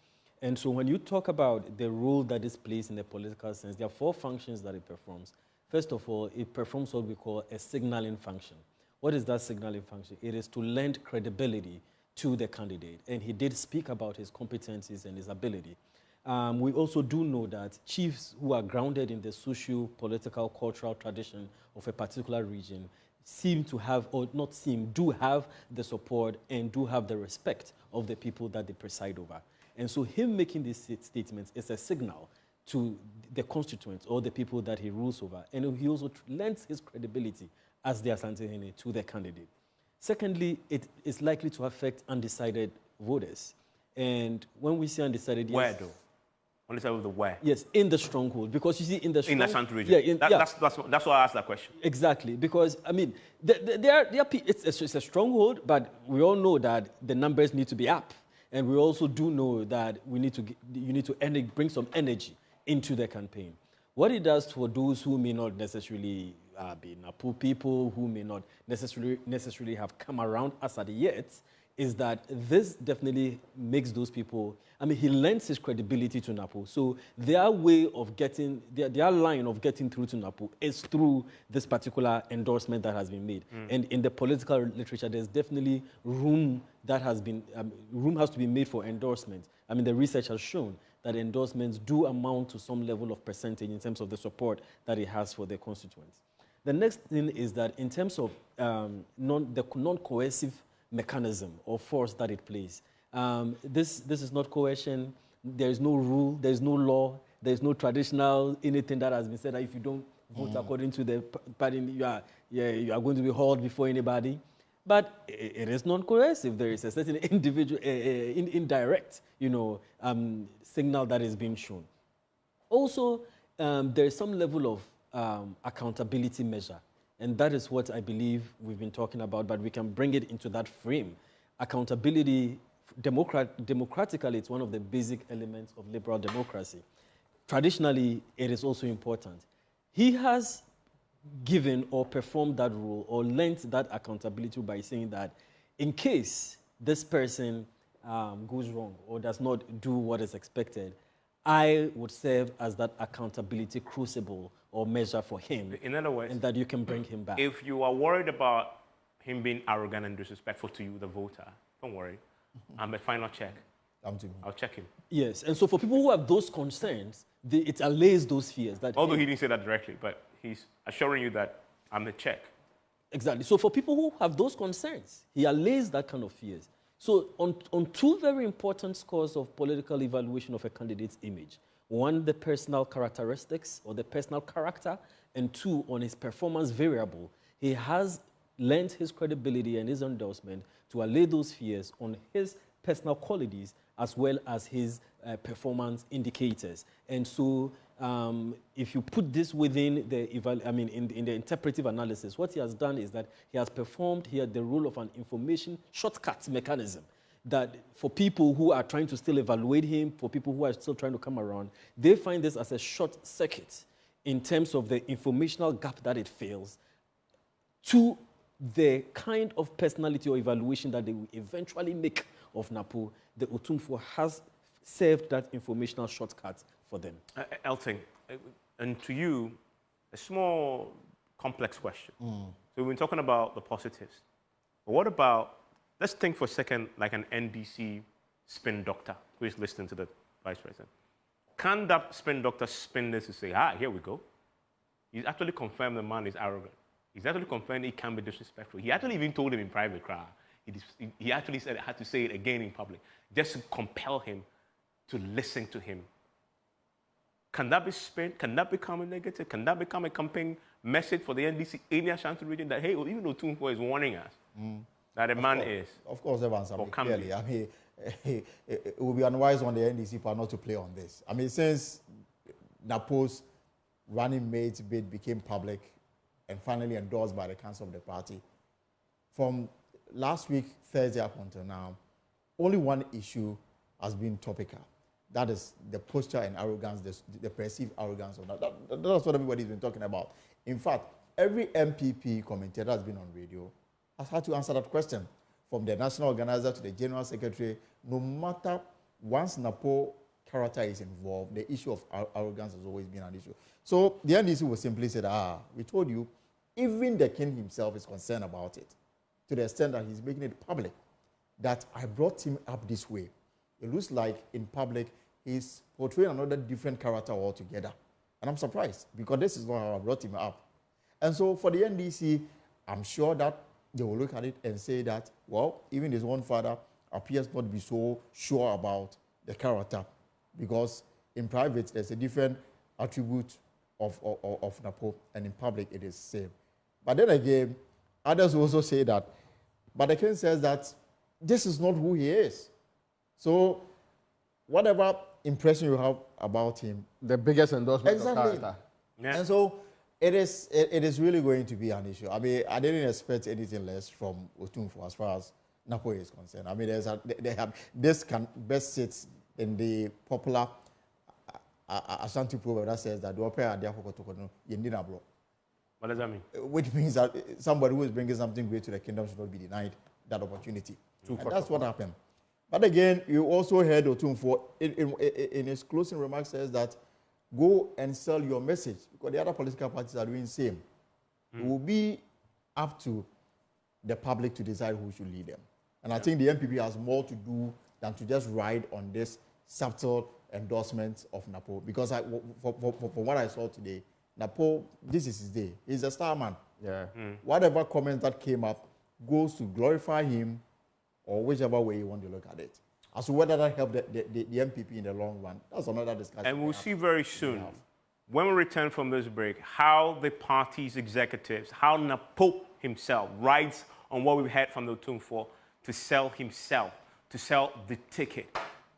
Speaker 10: And so when you talk about the role that this plays in the political sense, there are 4 functions that it performs. First of all, it performs what we call a signaling function. What is that signaling function? It is to lend credibility to the candidate. And he did speak about his competencies and his ability. We also do know that chiefs who are grounded in the socio-political, cultural tradition of a particular region seem to have, or not seem, do have the support and do have the respect of the people that they preside over. And so him making these statements is a signal to the constituents or the people that he rules over. And he also lends his credibility as the Asantehene to the candidate. Secondly, it is likely to affect undecided voters. And when we say undecided...
Speaker 1: Where, though? Undecided with the where?
Speaker 10: Yes, in the stronghold. Because you see, in the stronghold...
Speaker 1: In the Ashanti region. Yeah, that's why I asked that question.
Speaker 10: Exactly. Because, I mean, it's a stronghold, but we all know that the numbers need to be up. And we also do know that you need to bring some energy into the campaign. What it does for those who may not necessarily be Napo people who may not necessarily have come around us at yet, is that this definitely makes those people, I mean, he lends his credibility to Napo. So their way of getting, their line of getting through to Napo is through this particular endorsement that has been made. And in the political literature, there's definitely room that has been, room has to be made for endorsement. I mean, the research has shown that endorsements do amount to some level of percentage in terms of the support that it has for their constituents. The next thing is that in terms of the non-coercive mechanism or force that it plays, this is not coercion. There is no rule, there is no law, there is no traditional anything that has been said that if you don't vote according to the party, you are going to be hauled before anybody. But it is non-coercive. There is a certain individual, indirect, signal that is being shown. Also, there is some level of accountability measure. And that is what I believe we've been talking about, but we can bring it into that frame. Accountability, democratically, it's one of the basic elements of liberal democracy. Traditionally, it is also important. He has given or performed that role or lent that accountability by saying that in case this person goes wrong or does not do what is expected, I would serve as that accountability crucible or measure for him.
Speaker 1: In other words,
Speaker 10: and that you can bring him back.
Speaker 1: If you are worried about him being arrogant and disrespectful to you, the voter, don't worry. I'm a final check.
Speaker 7: Come to me.
Speaker 1: I'll check him.
Speaker 10: Yes, and so for people who have those concerns, it allays those fears. That
Speaker 1: although he didn't say that directly, but he's assuring you that I'm a check.
Speaker 10: Exactly. So for people who have those concerns, he allays that kind of fears. So on two very important scores of political evaluation of a candidate's image, one, the personal characteristics or the personal character, and two, on his performance variable, he has lent his credibility and his endorsement to allay those fears on his personal qualities as well as his performance indicators. And so if you put this within the, in the interpretive analysis, what he has done is that he has performed here the role of an information shortcut mechanism that for people who are trying to still evaluate him, for people who are still trying to come around, they find this as a short circuit in terms of the informational gap that it fills to the kind of personality or evaluation that they will eventually make of Napo. The Otumfuo has served that informational shortcut for them.
Speaker 1: Elting, and to you, a small complex question. So we've been talking about the positives. But what about, let's think for a second like an NDC spin doctor who is listening to the vice president. Can that spin doctor spin this to say, here we go? He's actually confirmed the man is arrogant. He's actually confirmed he can be disrespectful. He actually even told him in private, he actually said had to say it again in public, just to compel him to listen to him. Can that be spent? Can that become a negative? Can that become a campaign message for the NDC in the Ashanti region that, hey, even though Otumfuo is warning us, that a man is?
Speaker 7: Of course, Evans, clearly. I mean, it would be unwise on the NDC part not to play on this. I mean, since Napo's running mate bid became public and finally endorsed by the council of the party, from last week, Thursday up until now, only one issue has been topical. That is the posture and arrogance, the perceived arrogance of that. That's what everybody's been talking about. In fact, every MPP commentator has been on radio has had to answer that question, from the national organizer to the general secretary. No matter, once Napo character is involved, the issue of arrogance has always been an issue. So the NDC will simply say, we told you, even the king himself is concerned about it, to the extent that he's making it public, that I brought him up this way. It looks like in public, he's portraying another different character altogether. And I'm surprised, because this is not how I brought him up. And so for the NDC, I'm sure that they will look at it and say that, well, even his own father appears not to be so sure about the character, because in private, there's a different attribute of Napo, and in public, it is the same. But then again, others also say that, but the king says that this is not who he is. So whatever impression you have about him,
Speaker 8: the biggest endorsement of character.
Speaker 7: Yeah. And so it is really going to be an issue. I mean, I didn't expect anything less from Otumfuo as far as Napo is concerned. I mean, this can best sit in the popular Ashanti proverb that says that the opera
Speaker 1: What does that mean?
Speaker 7: Which means that somebody who is bringing something great to the kingdom should not be denied that opportunity. And that's what happened. But again, you also heard Otumfuo in his closing remarks says that go and sell your message because the other political parties are doing the same. It will be up to the public to decide who should lead them. And I think the NPP has more to do than to just ride on this subtle endorsement of Napo. Because from what I saw today, Napo, this is his day. He's a star man.
Speaker 8: Yeah.
Speaker 7: Whatever comment that came up goes to glorify him or whichever way you want to look at it. As to whether that helped the NPP in the long run, that's another discussion.
Speaker 1: And we'll see very soon, when we return from this break, how the party's executives, how Napo himself rides on what we've heard from the Otumfuo to sell himself, to sell the ticket.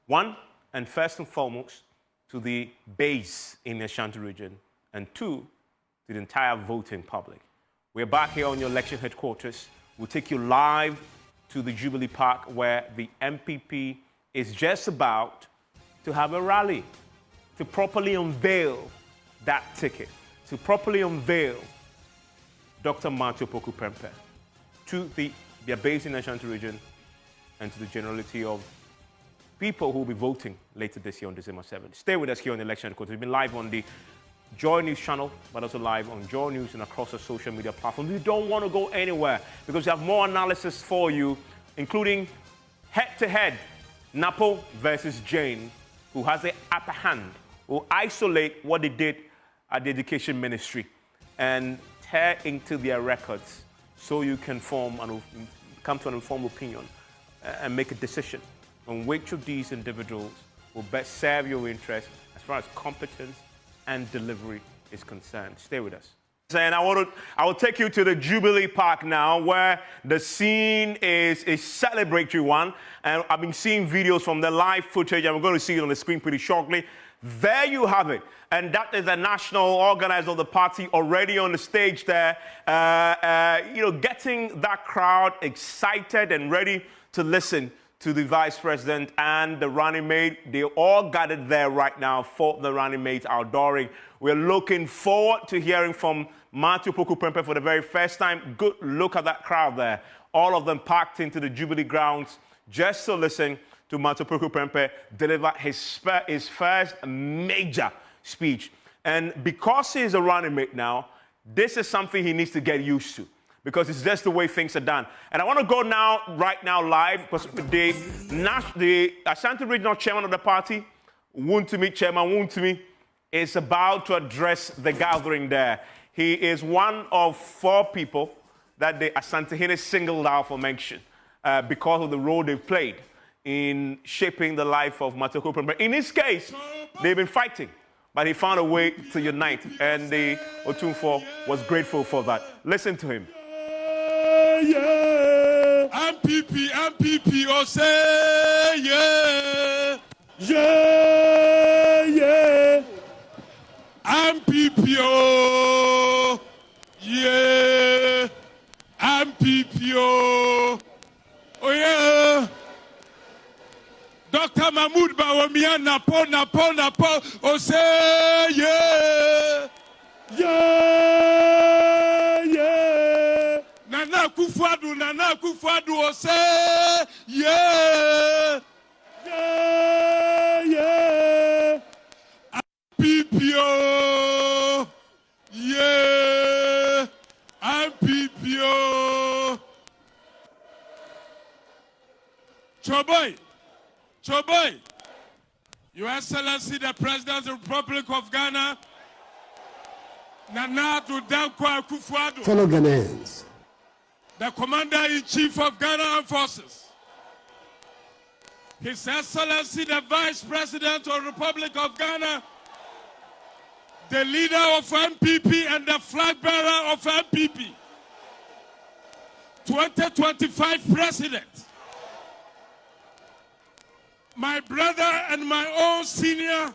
Speaker 1: One, and first and foremost, to the base in the Ashanti region, and two, to the entire voting public. We're back here on your election headquarters. We'll take you live to the Jubilee Park where the NPP is just about to have a rally to properly unveil that ticket, to properly unveil Dr. Matthew Opoku Prempeh to their base in the Ashanti region and to the generality of people who will be voting later this year on December 7th. Stay with us here on the election headquarters. We've been live on the JoyNews channel, but also live on JoyNews and across the social media platforms. You don't want to go anywhere because we have more analysis for you, including head-to-head, Napo versus Jane, who has the upper hand, will isolate what they did at the education ministry and tear into their records so you can come to an informed opinion and make a decision on which of these individuals will best serve your interest as far as competence and delivery is concerned. Stay with us. And I will take you to the Jubilee Park now, where the scene is a celebratory one. And I've been seeing videos from the live footage, and we're going to see it on the screen pretty shortly. There you have it. And that is the national organizer of the party already on the stage there, getting that crowd excited and ready to listen to the vice president and the running mate. They all gathered there right now for the running mate outdooring. We're looking forward to hearing from Matthew Opoku Prempeh for the very first time. Good look at that crowd there. All of them packed into the Jubilee grounds just to listen to Matthew Opoku Prempeh deliver his first major speech. And because he's a running mate now, this is something he needs to get used to, because it's just the way things are done. And I want to go right now live, because the Ashanti Regional Chairman of the party, Chairman Wuntumi, is about to address the gathering there. He is one of 4 people that the Asantehene singled out for mention because of the role they've played in shaping the life of Matthew Opoku Prempeh. In his case, they've been fighting, but he found a way to unite, and the Otumfuo was grateful for that. Listen to him.
Speaker 14: Yeah, MPP, oh say yeah, yeah, MPP, oh yeah, MPP, oh yeah. Dr Bawumia, Napo, oh say yeah, yeah. Nana Kufuadu, oh say yeah, yeah. MPPO, yeah, MPPO. Choboy, Your Excellency, the President of the Republic of Ghana, Nana Dankwa Akufo-Addo,
Speaker 11: fellow Ghanaians,
Speaker 14: the Commander-in-Chief of Ghana Armed Forces, His Excellency, the Vice President of the Republic of Ghana, the leader of MPP and the flag bearer of MPP, 2025 President, my brother and my own senior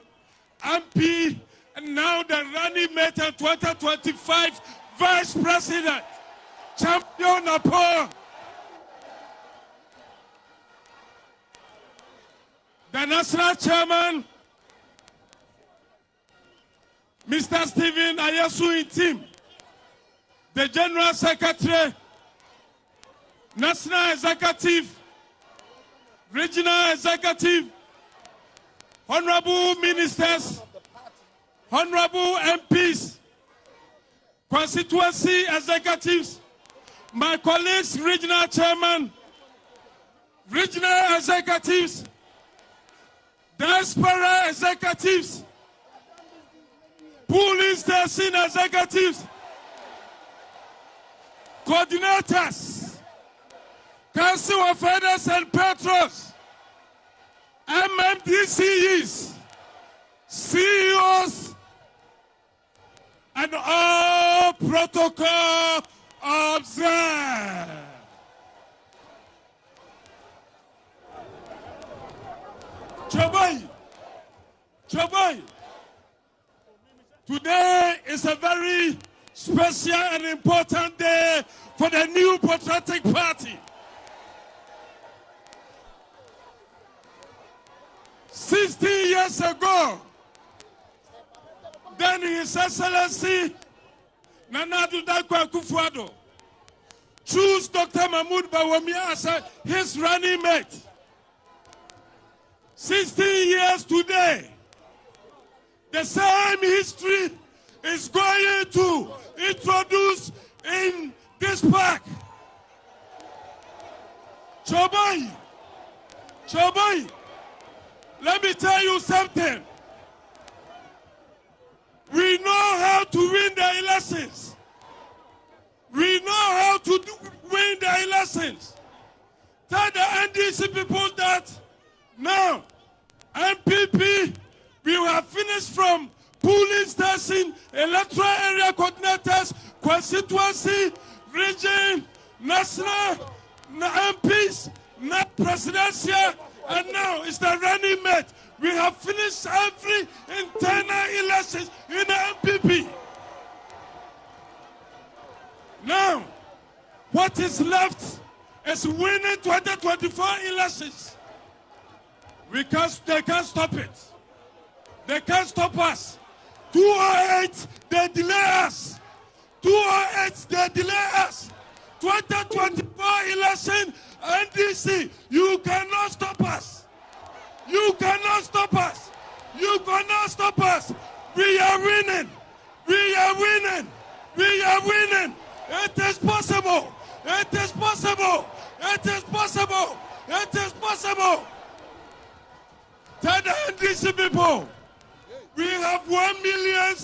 Speaker 14: MP, and now the running mate and 2025 Vice President, Champion Napo, the National Chairman, Mr. Stephen Ayasu Intim, the General Secretary, National Executive, Regional Executive, Honorable Ministers, Honorable MPs, Constituency Executives, my colleagues, Regional Chairman, Regional Executives, Diaspora Executives, Polling Station Executives, Coordinators, Council of Elders and Patrons, MMDCEs, CEOs, and all protocol observed. Chabai, today is a very special and important day for the new Patriotic Party. 60 years ago, then His Excellency Nana Addo Dankwa Akufo-Addo chose Dr. Bawumia as his running mate. 60 years today, the same history is going to introduce in this park. Chobai, let me tell you something. We know how to win the elections. We know how to win the elections. Tell the NDC people that now, NPP, we have finished from polling station, electoral area coordinators, constituency, region, national, MPs, presidential, and now it's the running mate. We have finished every internal elections in the NPP. Now, what is left is winning 2024 elections. They can't stop it. They can't stop us. 208, they delay us. 208, they delay us. 2024 election, NDC, you cannot stop us. You cannot stop us. You cannot stop us. We are winning. We are winning. We are winning. It is possible. It is possible. It is possible. It is possible. Tell the NDC people, we have 1 million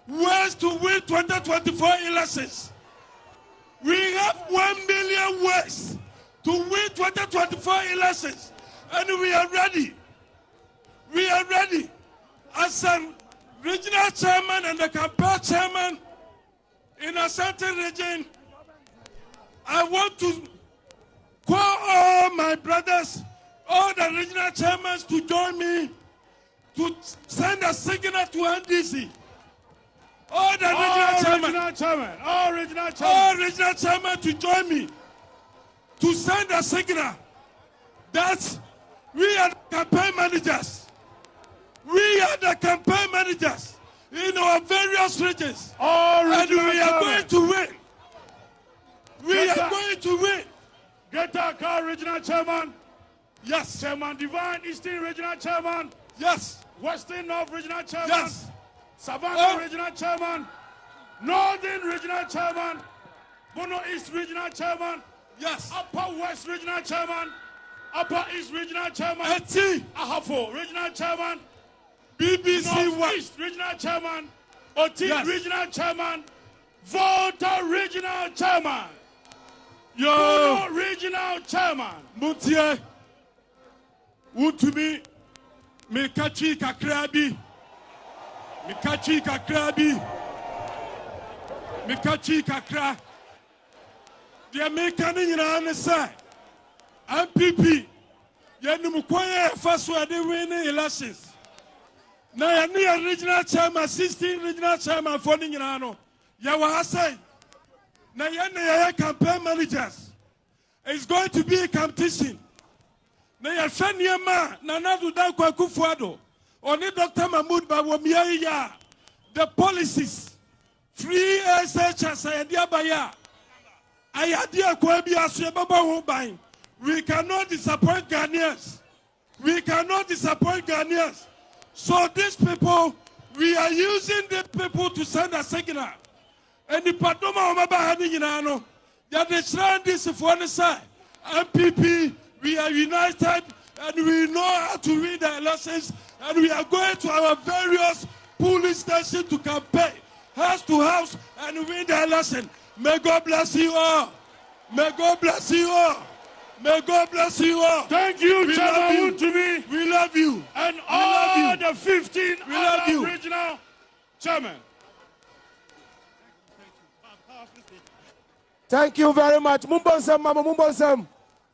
Speaker 14: ways to win 2024 elections. We have 1 million ways to win 2024 elections. And we are ready. We are ready. As a regional chairman and the campaign chairman in Ashanti region, I want to call all my brothers, all the regional chairmen to join me to send a signal to NDC. All the regional chairmen to join me to send a signal that we are the campaign managers. We are the campaign managers in our various regions. And we are going to win. We are going to win.
Speaker 15: Getaka Regional Chairman.
Speaker 14: Yes.
Speaker 15: Chairman Divine, Eastern Regional Chairman.
Speaker 14: Yes.
Speaker 15: Western North Regional Chairman.
Speaker 14: Yes.
Speaker 15: Savannah Regional Chairman. Northern Regional Chairman. Bono East Regional Chairman.
Speaker 14: Yes.
Speaker 15: Upper West Regional Chairman. Upper East Regional Chairman. Ahafo Regional Chairman.
Speaker 14: BBC
Speaker 15: North East Regional Chairman. Oti Regional Chairman. Volta Regional Chairman.
Speaker 14: Yo.
Speaker 15: Regional Chairman.
Speaker 14: Mutie. Utumi. Mekachi kakrabi. Mekachi kakrabi. Mekachi kakra. The American on the side. NPP. Yanumukwaya first where they win elections. Now you need a regional chairman, 16 regional chairman for the Yano. Yawahasai. Now you need campaign managers. It's going to be a competition. Now you send your man, Nana Addo Dankwa Akufo-Addo, only Dr. Bawumia, the policies free SHS and Yabaya. I had dear Kwabia Swababa Hobain. We cannot disappoint Ghanaians. We cannot disappoint Ghanaians. So these people, we are using the people to send a signal. And the Padoma Omaba Hadinano, that they shrine this for the side. NPP, we are united and we know how to read the elections, and we are going to our various polling stations to campaign, house to house, and win the election. May God bless you all. May God bless you all. May God bless you all.
Speaker 15: Thank you, Chairman Wontumi.
Speaker 14: We love you.
Speaker 15: And all the 15 other regional chairmen.
Speaker 16: Thank you very much. Mumbonsam, Mama Mumbonsam.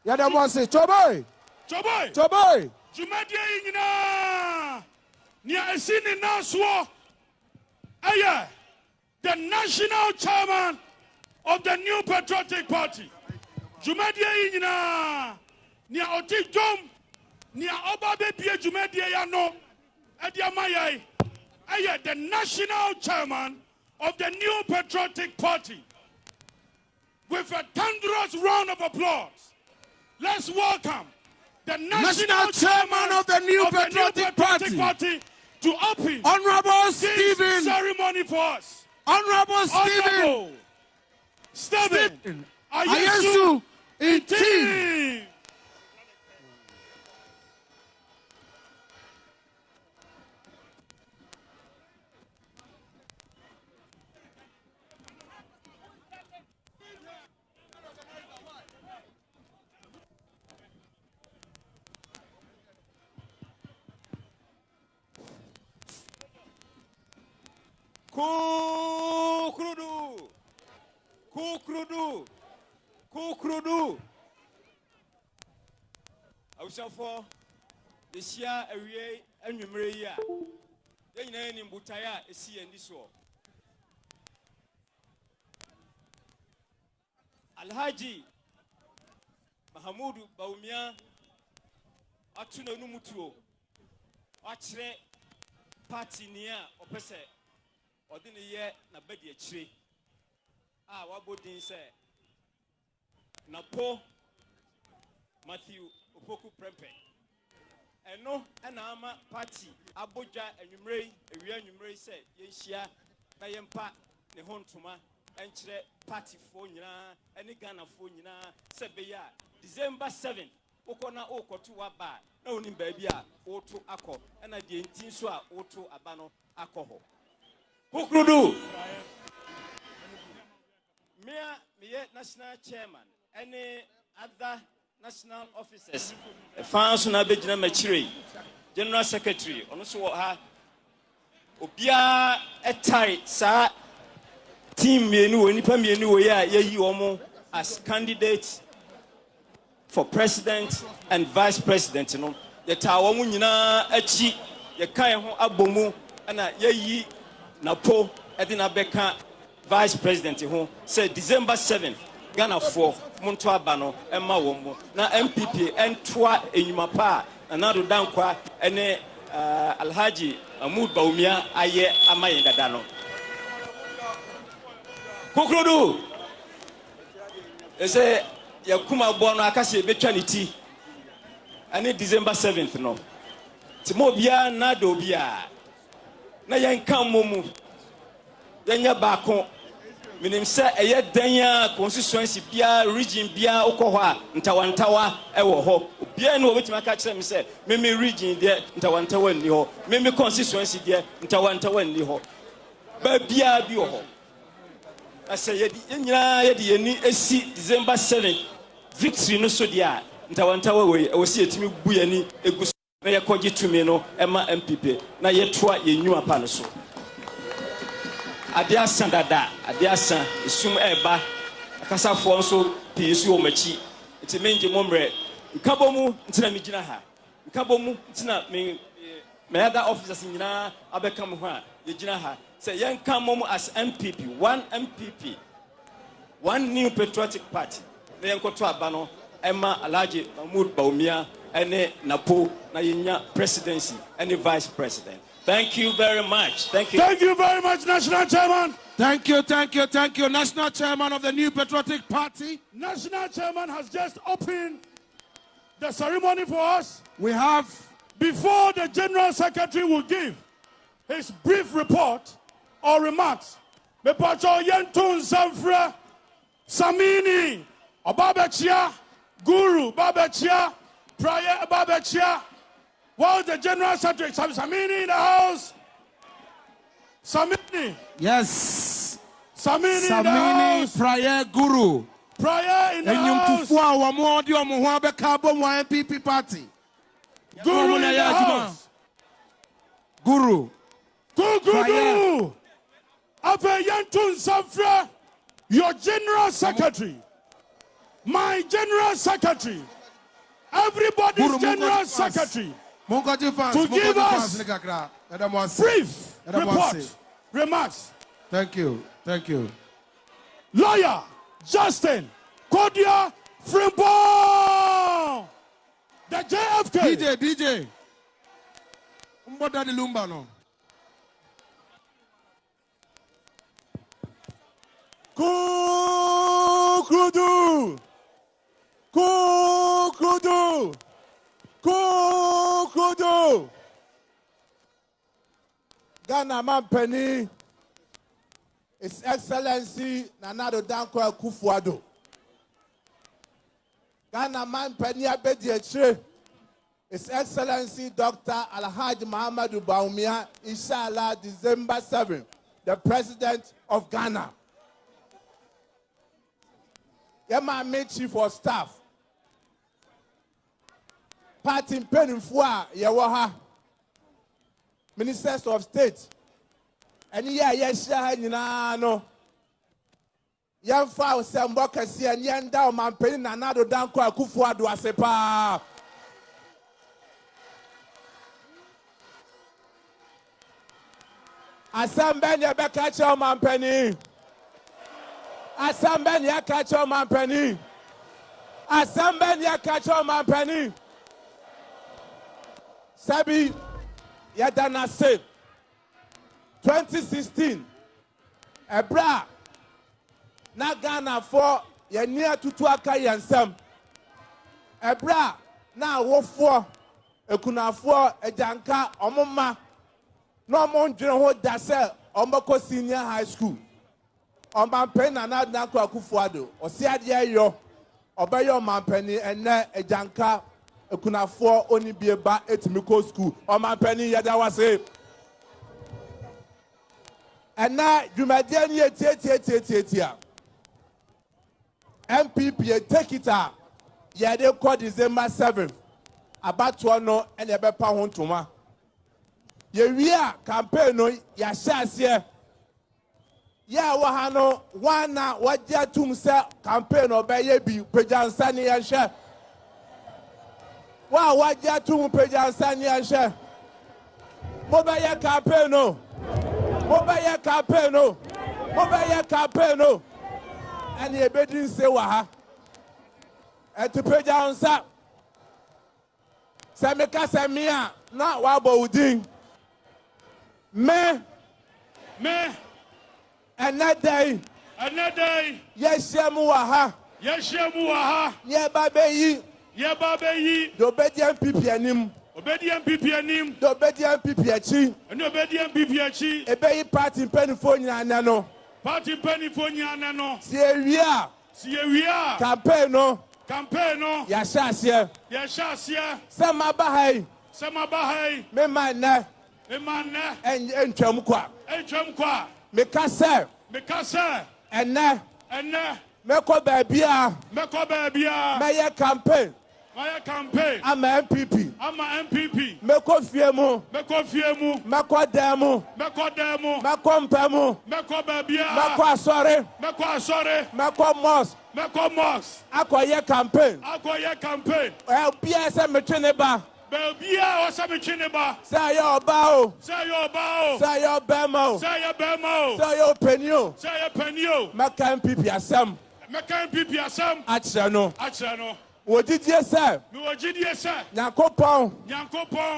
Speaker 16: Yadamwase. Choboy.
Speaker 15: Choboy.
Speaker 16: Choboy.
Speaker 15: Jumedia Ingina. Nia Esini Naswo. Aye. The national chairman of the New Patriotic Party. Jumedia Ingina. Nia Oti Jom. Nia Obabe Pia Jumedia Yano. Edia Mayai. Aye. The national chairman of the New Patriotic Party. With a thunderous round of applause, let's welcome the national chairman of the New Patriotic Party to open
Speaker 16: Honorable
Speaker 15: this
Speaker 16: Stephen
Speaker 15: ceremony for us.
Speaker 16: Honorable
Speaker 15: Stephen
Speaker 16: Ayesu Inti.
Speaker 17: Kukrudu. I was for this year a way and Maria. Then in Butaya, a sea and this war. Alhaji Mahamudu Bawumia Atuno Numutuo. Achre party near Opese. Ordinary year na bedi tree. Wabodin say Napo Matthew Opoku Prempeh. And no, and ama party Abuja and Numre said, Yenshia, Nayempa, Nehontuma, and Chre party for Nina, and the Ghana for Nina, Sebeya, December 7th, Okona Oko to Waba, no in Babia, Oto Ako, and I didn't Tinsua, Oto Abano, alcohol. Kukrudu. Me national chairman, any other national officers, Fansuna Bejina Machiri, General Secretary, also ha Obia etai sa team mienu nipa mienu ya yeyi omo as candidates for president and vice president no. Ye ta omo nyina achi ye kan ho abomu na yeyi Napo Edina Beka Vice President who said December 7th, Ghana 4, Montua Bano, Emma Wombo, na MPP, and Twa Enyumapa, another Dankwa, and Alhaji Mahmoud Bawumia, Aye Amaye Dadano. Kukrudu! They say, Yakuma Bono Akasi Betranity, and December 7th, no. Timobia Nadobia. Na yanka momu yanya baako minim se eye danya constituency bia region bia okoho a ntawantawa ewo ho bia na obetima ka kire me se me region de ntawantawa ni ho me constituency de ntawantawa ni ho ba bia bi ho ase yedi nyina yedi yeni esi December 7 victory no so dia ntawantawa we osi etimi bu yani egu na yakoji tumi no ema MPP na yetwa yenyu apa no so adia sandada adia san isum eba akasafo nso pisu omachi itimenje momre nkabomu ntina migina ha nkabomu ntina me other officers nyina abekam ho a yegina ha say yenka momu as MPP one new patriotic party na yenkoto aba no ema Alhaji Mahmoud Bawumia ene Napo na yenya presidency ene vice president. Thank you very much. Thank you.
Speaker 15: Thank you very much, National Chairman. Thank you, National Chairman of the New Patriotic Party. National Chairman has just opened the ceremony for us. We have, before the General Secretary will give his brief report or remarks, Mepacho Yentun Zamfra, Samini, Obabachia, Guru, Babachia, Prior Babachia. While the General Secretary, Samini in the house. Samini.
Speaker 16: Yes.
Speaker 15: Samini in the house.
Speaker 16: Prior Guru.
Speaker 15: Prior in the house.
Speaker 16: NPP Party.
Speaker 15: Guru in the house.
Speaker 16: Guru.
Speaker 15: Guru. Afeyantun Safra, your General Secretary. My General Secretary. Everybody's General Secretary. To give us brief report, remarks.
Speaker 16: Thank you.
Speaker 15: Lawyer Justin Kodia Frimpong, the JFK.
Speaker 16: DJ. Umboda di Lumba no.
Speaker 15: Kukudu.
Speaker 16: Ghana man penny, His Excellency Nanado Danko Akufo-Addo. Ghana man penny abedi His Excellency Dr. Alhaji Muhammadu Bawumia, inshallah December 7th, the President of Ghana. Yema me Chief of Staff. Party Penifua Yawaha. Ministers of State. And yes, no. Yan fa Semboka si and yan down man penny Nanado Danko Akufo-Addo asepa. Asamben ya bekacho man penny. Asamben ya kacho man penny. Asamben ya kacho man penny. Sabi Yadana said 2016 Ebra na Ghana for ye near tutu aka yansam. Ebra na wofo ekunafo ejanka omoma no mon dwene ho da se ombako senior high school. Omampen na Nanado Akufo-Addo osi ade ayo obayo omampani ene ejanka ekunafo oni bieba etimiko school omampani yada wase ena dwumadie ni etietia NPP Ticket yade ko December 7th abato no ene bepa ho ntoma ye wia campaign no ya hyase ya wa ha no wana wagya tum se campaign obeye bi pejansa ne ya hye wa wagya tum pejansa ne ya hye mobeye campaign no and ye bedin se wa ha et pejansa se meka se mia na wa bo udin me another day yes yamu wa ha ye babeyi do obedient people anim do obedient people achi ebeyi party penifo nyana no sie wia campaign no ya shasie sama bahai me manna entwam kwa meka se ene meko baabia meye campaign ama MPP meko fiemu meko demu meko mpemu meko asore meko mosque akoye campaign bia se metwene ba say your bow, say your bemo, say your penio, Maka NPP Assam, Achano, what did you say? Yankopon,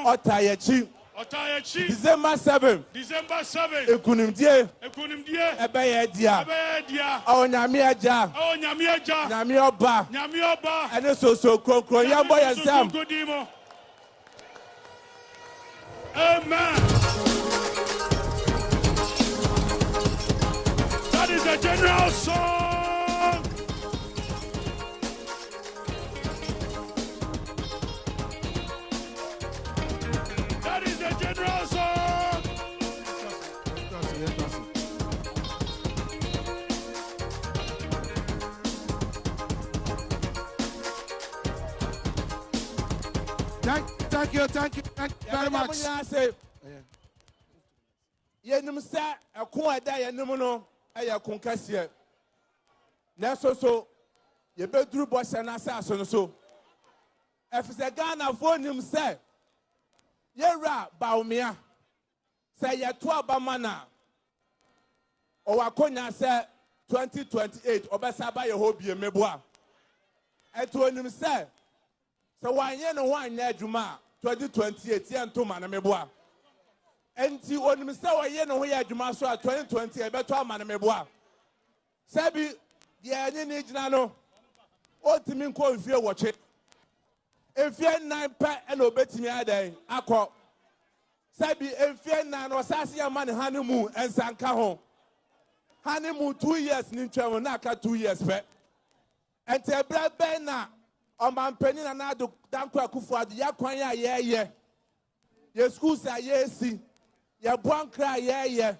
Speaker 16: Otayechi, December 7.
Speaker 14: December 7.
Speaker 16: Ekunimdie. Ebeye dia. Oh nyame aja. Nyame oba. Ene so krokro yambo yensam.
Speaker 14: Amen. That is the general song. That is the general song.
Speaker 16: Thank you very much. Yenim sa ekon ada yenim no aya kon kase. Na so ye beduru bo se na sa so no so. Efise Ghana fo nim se Yera Bawumia say ye to abama na o wakonya se 2028 obesa ba ye hobie meboa. Eto nim se wanye no wanye adwuma 2028 ye ntoma na meboa. Enti onim se waye no ho ye adwuma so 2020 e beto ama na meboa. Sabi ye ani ni gina no otimi nko mfie woche. Efie 9 pa e na obetimi adan akọ. Sabi efie 9 no sase ya man honeymoon ensanka ho. Honeymoon 2 years ni ntwam na aka 2 years pe. Enti ebra ben na omampeni na na do danko akufo ade ya kwan ya ye ye school sa ye si ye boankra ye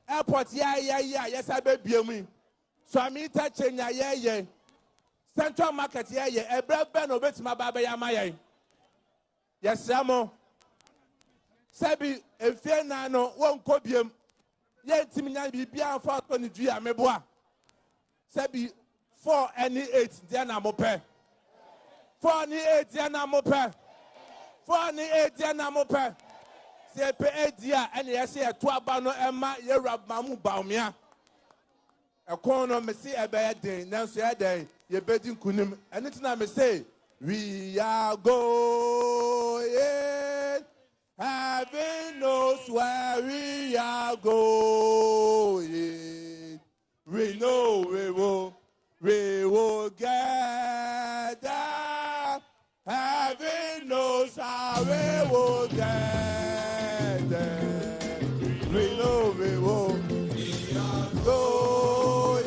Speaker 16: airport ye sabe biemu so amita chenya ye central market ye ebra ben obetima baba ya maye yesamo sabi efie na no wonko biem ye timinya bibia fa to ni dua meboa sabi 4 and 8 dia na mope 4 and 8 dia na mope 4 and 8 dia na mope se pe edia ene yesi eto aba no ema Yera Bawumia ekon no me se ebe ye den nanso ye den ye bedi nkunim ene tina me say we are going heaven knows where we are going we know we will get there. Heaven knows how we will get there. We know we will go.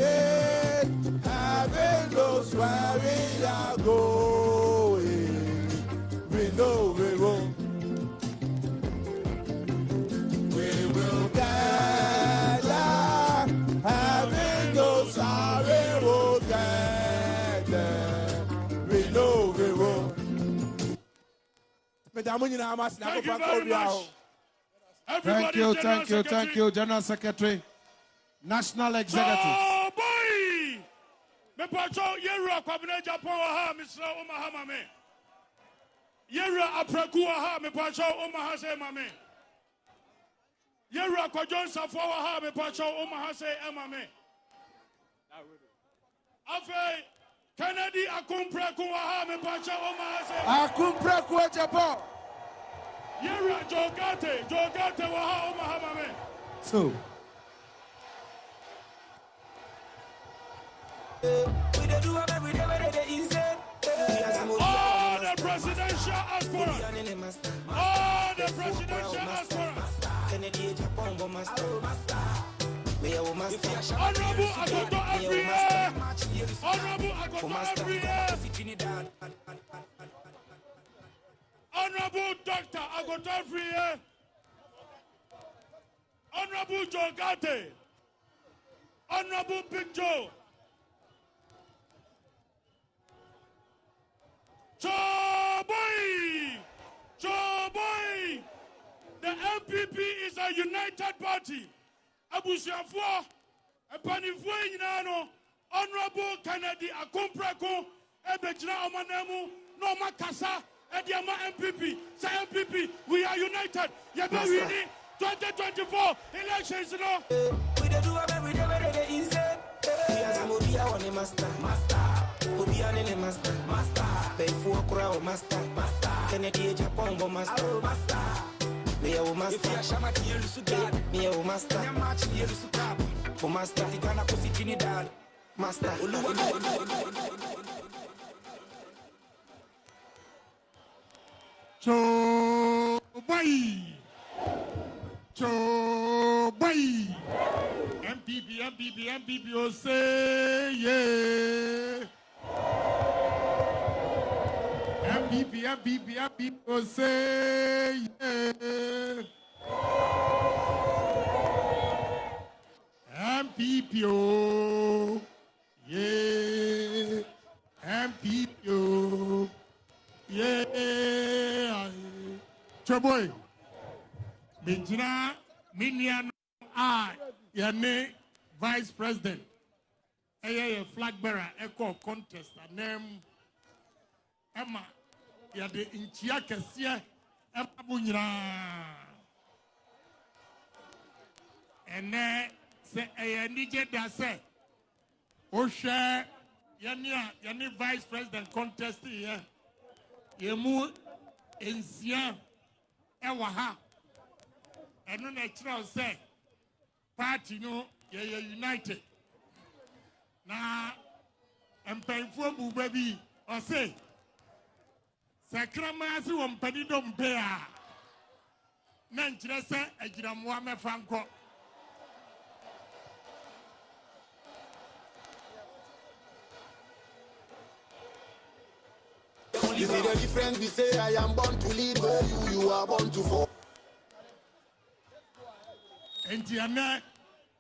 Speaker 16: Heaven knows where we are going. We know we will. We will get there. Heaven knows how we will get there. We know we will.
Speaker 14: Thank you very much.
Speaker 15: Thank you, General Secretary, National Executive.
Speaker 14: Oh boy! Me pacho Yera kwabene Japan ha Mr. Omaha mame. Yera apreku ha me pacho Omaha se mame. Yera kwajon safo ha me pacho Omaha se mame. Afe Kennedy akumpreku ha me pacho Omaha se.
Speaker 15: Akumpreku Japan.
Speaker 14: Yera Jogate waha Omaha mame.
Speaker 15: So
Speaker 14: all the presidential aspirants. All the presidential aspirants. Honorable Agoto every year. Honorable Agoto every year. Honorable Dr. Agoto every year. Honorable Jogate. Honorable Big Joe. Choboy! The NPP is a united party. Abusiafo, Epanifo Inano, Honorable Kennedy Akumpreko, Ebejina Omanemu, no Makasa, Ediama NPP. Say NPP, we are united. Yebe winning 2024 elections, you know. We do every day easy. Master. Pay for crowd master. Kennedy Japan master.
Speaker 18: Me a master. Me a master. For master, he gonna go sit in dad. Master.
Speaker 15: Cho boy. MPP, oh say yeah. MPP, oh say yeah. MPP, oh yeah. MPP, oh yeah. Choboy. Mijina Minian Yane Vice President. A flag bearer, echo contest, and name Emma Yade Inchia Kessia Emma Bunyra. And then say a Nije Dase Osha Yani Vice President contest here. Yemu Insia Ewaha. And no natural say party no ye united. Na empayfo bu baby o say sakramasi wo mpani do mpea na nkire se agiramoa mefa nko
Speaker 18: You see the difference, we say I am born to lead, where you are born to fall.
Speaker 15: Entiana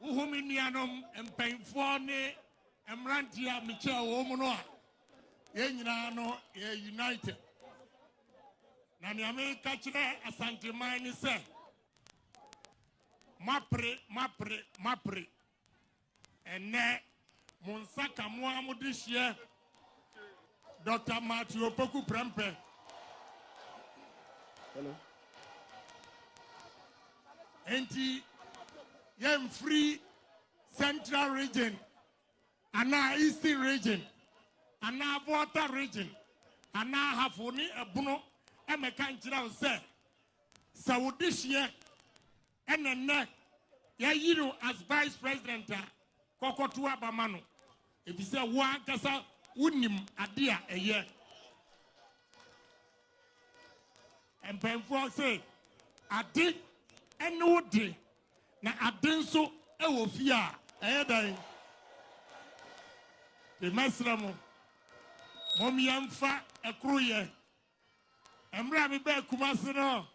Speaker 15: uhuminianom empayfo ne Emrantia Michel Womonoa, Yenina no united. Nani America Chile Asantehene say Mapre. And ne Monsaka Muamudishia Dr Matthew Opoku Prempeh. Hello. Enti Yem free Central Region. Ana Eastern Region, Ana Water Region, Ana Hafuni Abuno, Emekanchira say, Saudishia, and the neck, Yayiru as Vice President, Kokotua Bamano. If you say one Kasa, Unim Adia a year. And Benfo say, I did and no day, na I didn't so, I will fear, the Masramo Momiamfa a cruye. And Rabbi Beck Kumasano.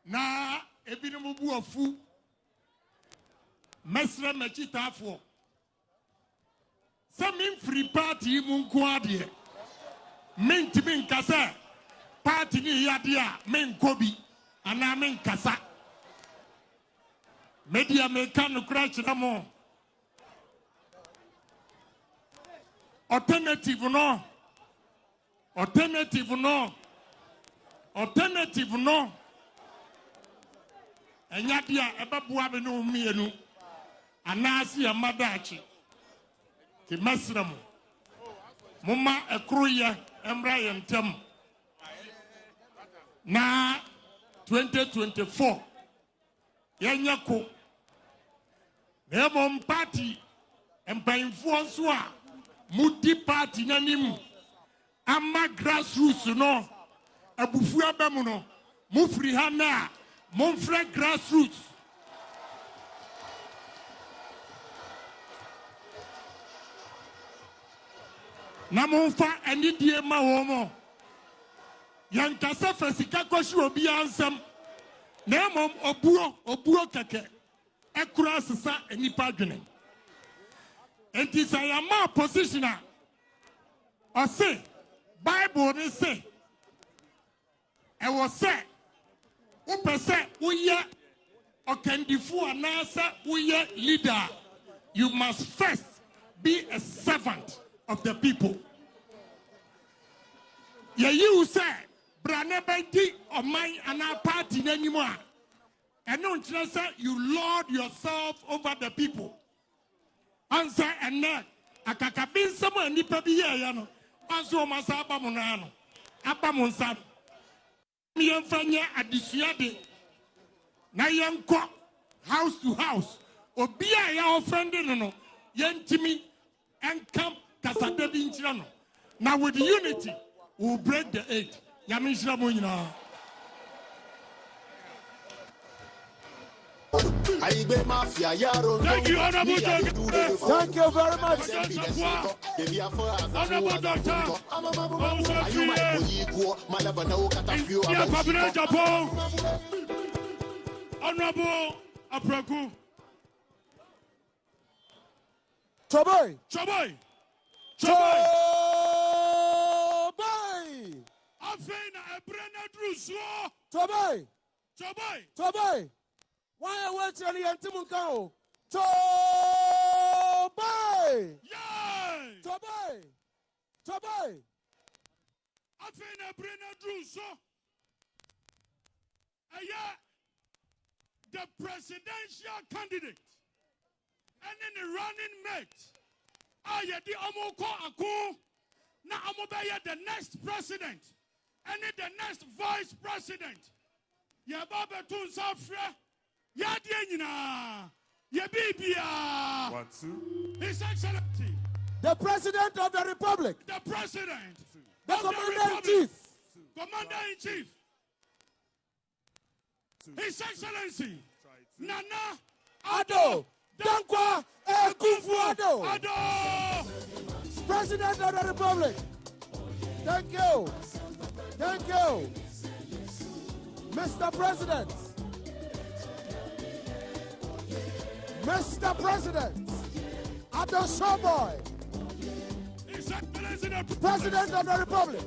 Speaker 15: Na Ebinamu of Fu Mesra Machita for some in free party Munquadia. Men to min Kasa Party Yadia, men Kobi, and I mean Kasa Media Mecano Crash Ramo. Alternative no. And yadia ebabuabe no mienu. Anasi amadachi. Ki mesramu. Muma ekruye emra yentem. Na 2024. Yanyako. Nemo party embayinfo so a Mudi party nanim ama grassroots no abufu abamu no mufri hana monfre grassroots na monfa anidie ma womo yankasa fasika kwashi obi ansam na mom obuo keke ekura sesa enipa dwene. And this I am a positioner. I say, Bible they say, I was say, Upe say, uye, okendifu anasa uye leader. You must first be a servant of the people. Ye you say, Branebeti or mine and our party anymore. And don't just say you lord yourself over the people. Answer and now, a kakabin someone nipa biya no. Answer masaba munano. Apa munsan. yɛmfanya adisuade na yɛnkɔ house to house obi a yɛ offending no yɛntimi ɛnka kasada bi nkyerɛ no na with unity we will break the eight yame nhyira mo nyinaa.
Speaker 19: Thank you, Honorable Doctor.
Speaker 15: Thank you very much.
Speaker 19: Honorable Doctor.
Speaker 15: Honorable Opoku.
Speaker 16: Choboy.
Speaker 15: Choboy.
Speaker 16: Choboy.
Speaker 15: Afena ebrena druso.
Speaker 16: Choboy.
Speaker 15: Choboy.
Speaker 16: Choboy. Why are we telling you to go? Choboy.
Speaker 15: Yay.
Speaker 16: Choboy. Choboy.
Speaker 15: Afena ebrena druso. Aya the presidential candidate and then the running mate. Aya di amoko ako na amobaya the next president and then the next vice president. Ya baba tun safra. Ya dienina. Ya bibia.
Speaker 14: What two?
Speaker 15: His Excellency.
Speaker 16: The President of the Republic.
Speaker 15: The President.
Speaker 16: The Commander-in-Chief.
Speaker 15: Commander-in-Chief. His Excellency. Nana
Speaker 16: Ado Dankwa Ekufuado.
Speaker 15: Ado.
Speaker 16: President of the Republic. Thank you. Thank you. Mr. President. Mr. President. Ado Showboy. President of the Republic.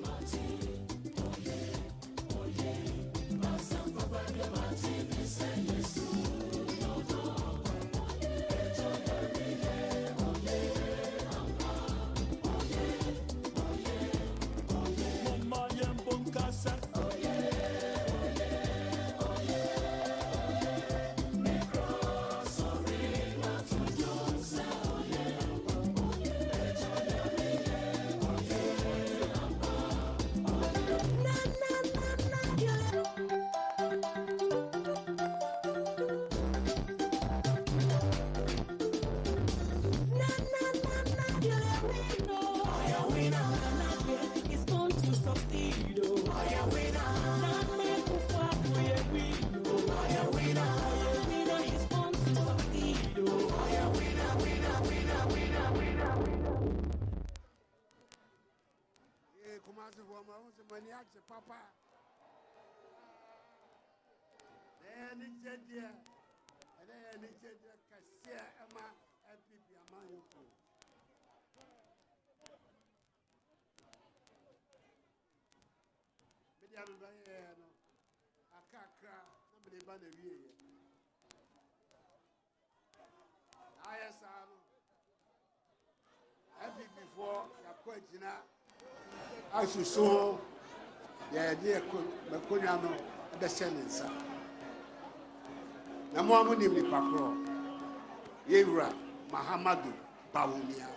Speaker 11: Papa. Before I should show the idea Makonyano the sentence. Namuamuni Pakro Yera Mahamadu Bawumia.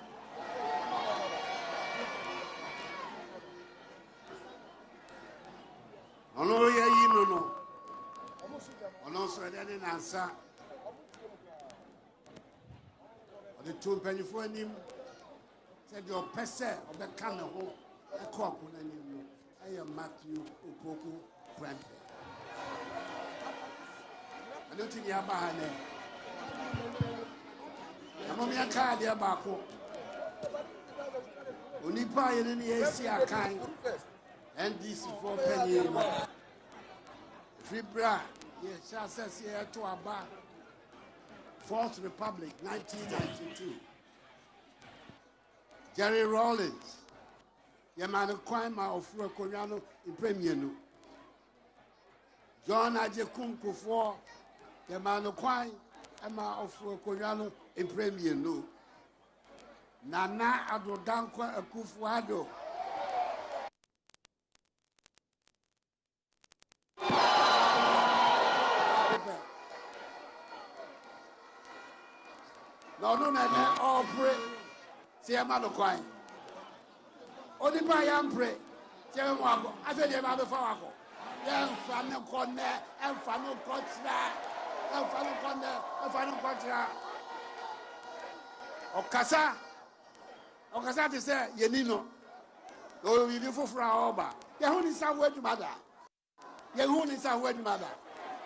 Speaker 11: Ono ye yino no. Ono so dene nansa. The two penny for him said your pese of the camel home. I am Matthew Opoku Prempeh. I don't think you have a name. I'm a card here back home. Only buy in the AC kind and this for penny. Free bra, yes, I says here to our bar. Fourth Republic, 1992. Jerry Rawlings. Yamano Kwama of Furaconiano in Premier. John Ajekum Kufor, Yamano Kwai, Emma of Furaconiano in Premier. Nana Adodankwa Akufuado. No, all pray. See Yamano Kwai. Only by Yampre, Jemako, I said, Yamado Fawako. Enfano kone, enfano kontra. Enfano kone, enfano kontra. Okasa te say yenino. O we for oba. Yehuni sa word mother. Yehuni sa word mother.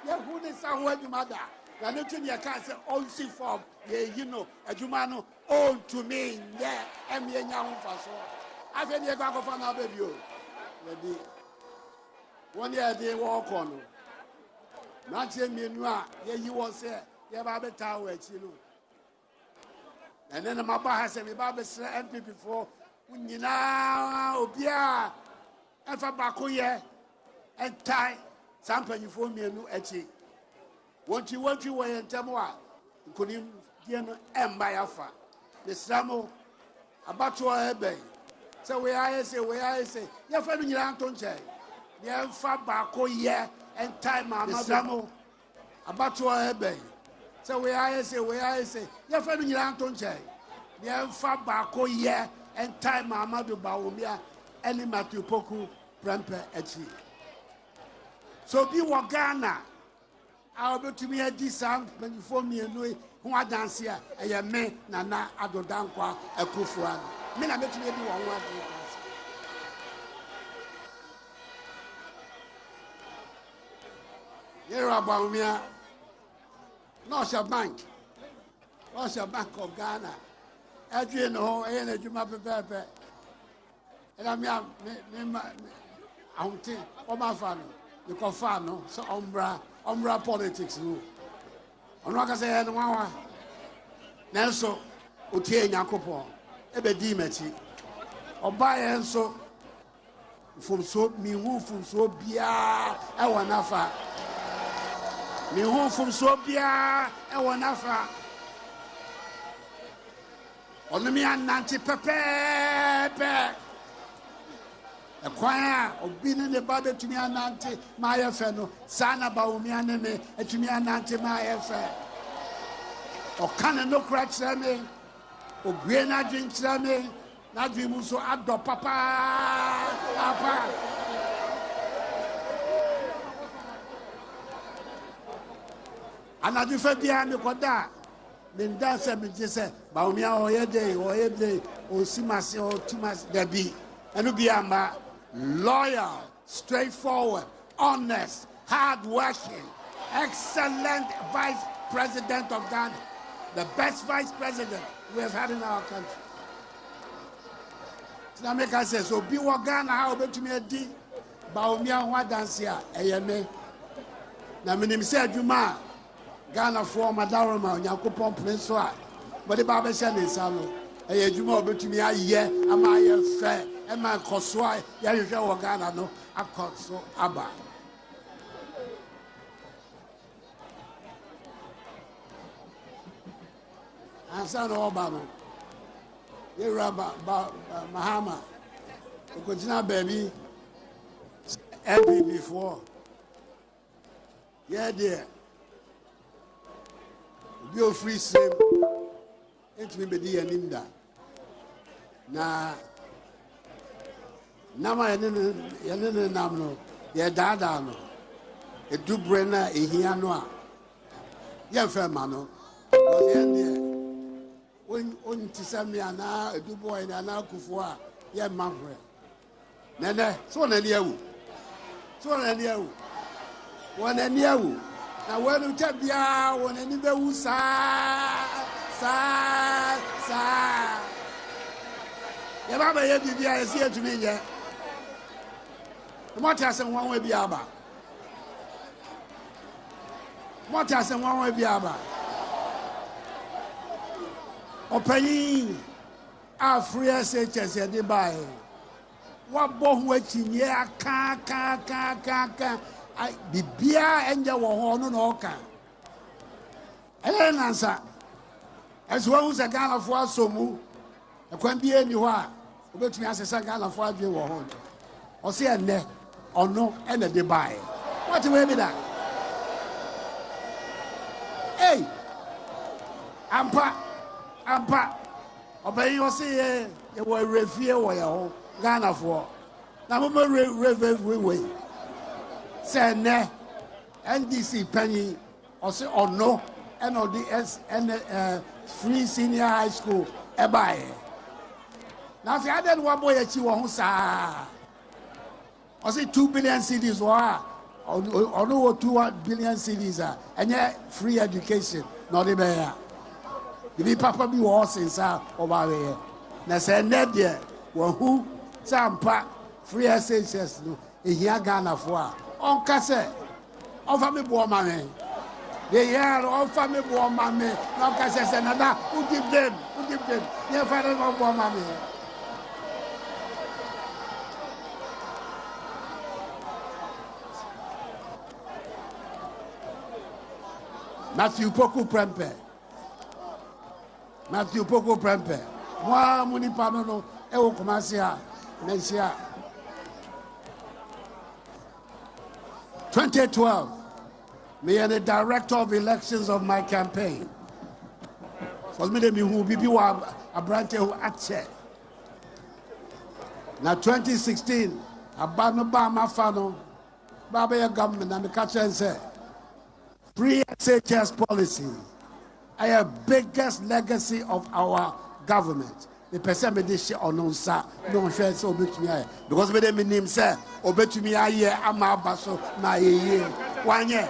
Speaker 11: Yehuni sa word mother. Na no tun ye kan say all see form ye you adwuma no own to me yeah em ye nya ho fa so. Afi ye kwa fa na baby o. Ready. One year they walk on. Not ye mienu a ye yi won say ye ba beta wo achi no. And then my bar has a Bible NPP for Unina Obia and for Bakoye and tie something you for me and no etchi. Want you way and Tamoa, couldn't get and by Alpha. The Samo about to our bay. So where I say, you're family Anton Chay. Yeah, for Bakoye and tie Mamma Samo about to our bay. So where I say, you're family Anton Chay. Yeah, for Bakoye and tie Mama do Bawumia and Matthew Opoku Prempeh echi. So be what Ghana. I'll be to me a disam when you form me and Louis who are dancing here, and your men Nana Adodankwa a Kufuan. Men are making me one word. Here are Bawumia. Not your bank. What's your Bank of Ghana? Adrian ho ene juma pepepe. Ela mi ahunti o ma fa no. You can fa no so ombra politics no. Ono aka say ene nwa. Nanso otie Nyankopon e be di machi. Oba ye nso fumso mi hu fumso bia e wona fa. Mi hu fumso bia e wona fa. Only Nanti Pepe. A choir of being in the body to me and Nanti, my feno, Sana Bawumia name, and to me and Nanti, my affair. Or can no cracks me, or Grena drinks me, not we must so addo papa. And I do for behind the Koda. Then that's a bit say, Bawumia or ye day, or Simasi or Timas Debi. And be a loyal, straightforward, honest, hard-working, excellent Vice President of Ghana. The best Vice President we have had in our country. So that make us say, so be what Ghana, how about to me a D? Bawumia wa dance here, me. Now, my name is Juma. Ghana for Madaroma, Yakupon Prince, but the Baba said in Salo, a Juma to me a year, a my fair, and my Koswai, Yarisha Ghana, no, a Kotso Abba. And son Obama, you Rabba Mahama, who could not baby, NPP before. Yeah, dear. Be a free same. It may be an imda. Na Nama Yanin Namno, ya dada no. A do brenna a hianoa. Ya fermano. Was the end when Tisamiana, a do boy and an alcufua, ya mamre. Nene, so an you. So an you. One and you. Now when you tell me, when any be sa. You never hear the idea is here to me yet. What has one way be about? What has one way be about? Opening our free SHS at the buy. What both waiting here, can. I be beer and your horn no can. And answer. As well as a gun of war so move, a can be anywhere. But me as a gun of war you were or say a neck or no and a debye. What will be that? Hey, Ampa, obey you say you were review or your gun of war. Now, we say ne NDC penny or no and or the free senior high school ebaye. Now if I didn't want boy achi wo sa or say 2 billion cedis or no 2 billion cedis and free education not the bear. The papa be was inside over there. Na say net there who sampa free SHS no ehia Ghana for on kase offer me boy mame the year offer me boy mame no kase say nada who give them yeah father no boy mame. Matthew Opoku Prempeh. Matthew Opoku Prempeh. Moi, mon ipano et au commencer Mencia. 2012, me and the director of elections of my campaign. For me, they who be a branch who acted. Now 2016, Abano Fano, Baba government and the catcher and say, free SHS policy. I have biggest legacy of our government. The person me this or no sir, no share so betumi because me dem name say obetumi aye ama baso na ye 1 year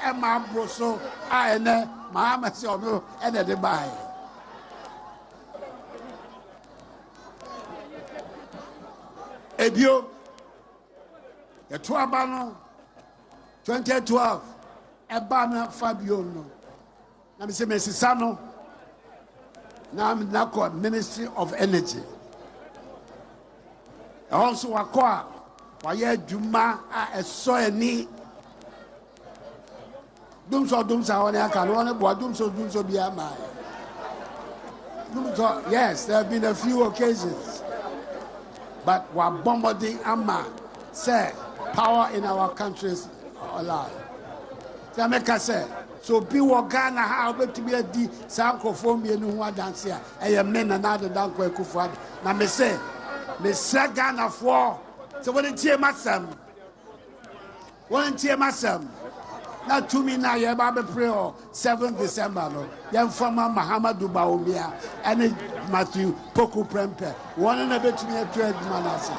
Speaker 11: ama broso a ene ma ma se ono ene de bai ebio the 2012 Ebana Fabio no. I'm saying Sano. Now I'm now Ministry of Energy. Also akwa waye dwuma a so ani dumso one aka no one bo dumso bia ma. Yes, there have been a few occasions. But we bombarding ama say power in our countries alive. So be Ghana how to be a D Sanko for me and who dance here. I am men and other than Kufad. Now me say Ghana for so when it's masam. When it's masam. Now to me now you Baba pray 7th December no. Young former Dr Bawumia and Matthew Opoku Prempeh. One and a bit to me a trade manasa.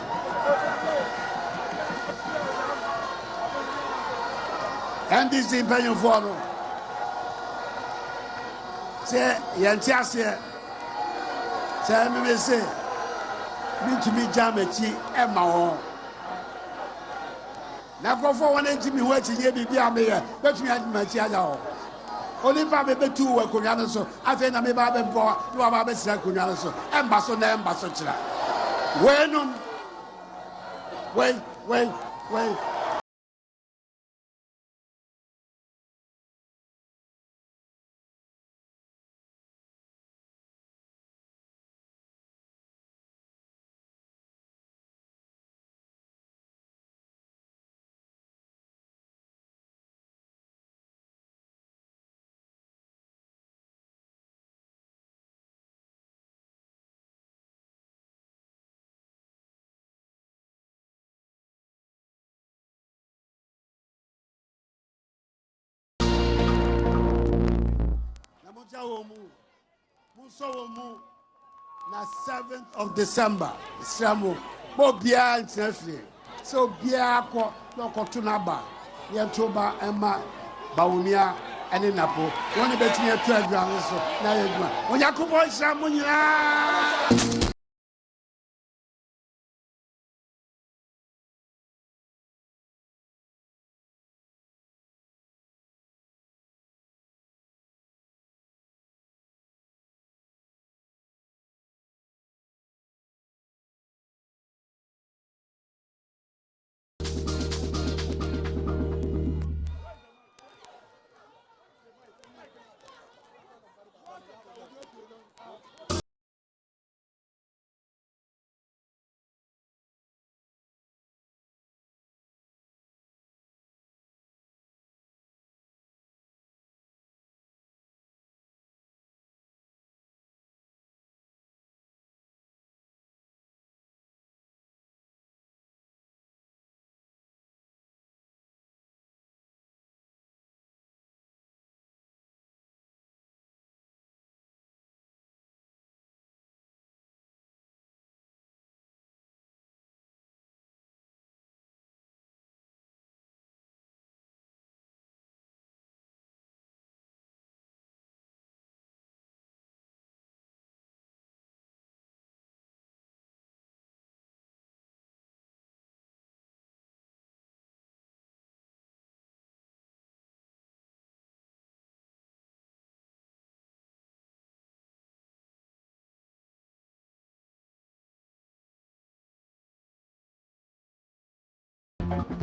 Speaker 11: And this is paying for no. Say, Yantiasia, say, me say, me to me Jamachi, Emma. Now go for 1 inch me watching ye be a mayor, but me at Machiado. Only Baba 2 were Cunano, I think I may Baba Boy, no Baba Cunano, and Basso and Basso. Wait. Na 7th of December, Samu, Bobia and Sneffley. So Biako, Lokotunaba, Yantoba, Emma, Bawumia, and Napo. One bet me a 12 grand, so now you're going. When Yakubo Samunia.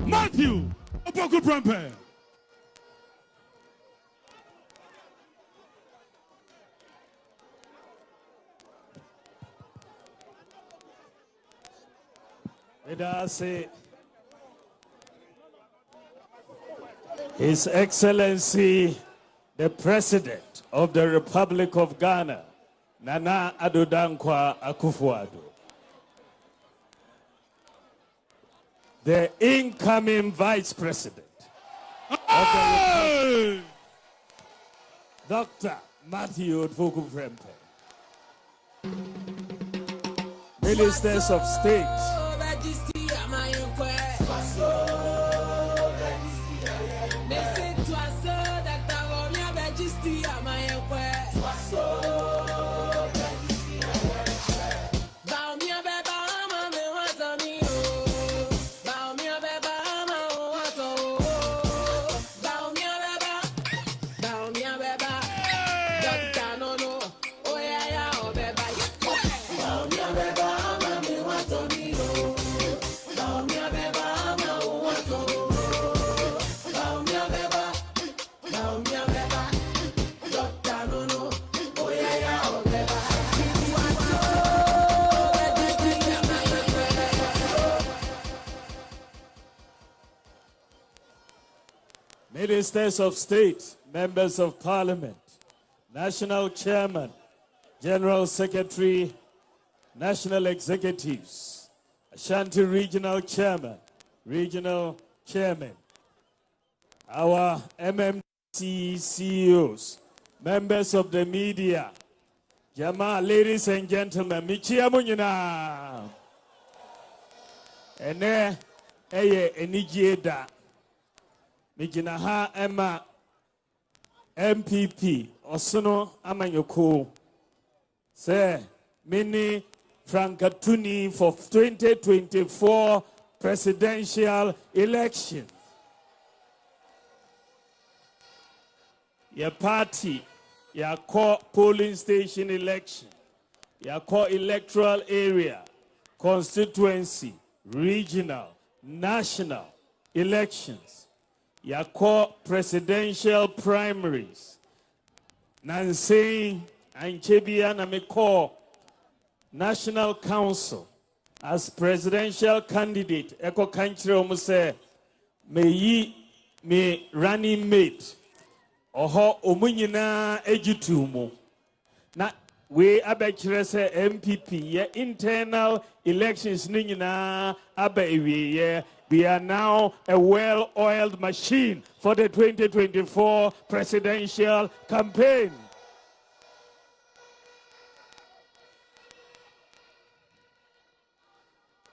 Speaker 15: Matthew Opoku Prempeh.
Speaker 20: Let us say, His Excellency, the President of the Republic of Ghana, Nana Addo Dankwa Akufo-Addo. The incoming Vice President of the Republic, Dr. Matthew Opoku Prempeh. Ministers of State, Ministers of State, Members of Parliament, National Chairman, General Secretary, National Executives, Ashanti Regional Chairman, Regional Chairman, our MMC CEOs, members of the media, Jama, ladies and gentlemen, Michia Munyina, Ene, Eye, Enijieda, Mijinaha Emma NPP Osono Amanyoko say mini Frankatuni for 2024 presidential election. Your party, your core polling station election, your core electoral area, constituency, regional, national elections. Your core presidential primaries. Nancy and Chebia Namiko National Council as presidential candidate. Eko country omuse me running mate. Oho omunyina ejitumu. Na we abekire MPP ye internal elections ninyina abewiye. We are now a well-oiled machine for the 2024 presidential campaign.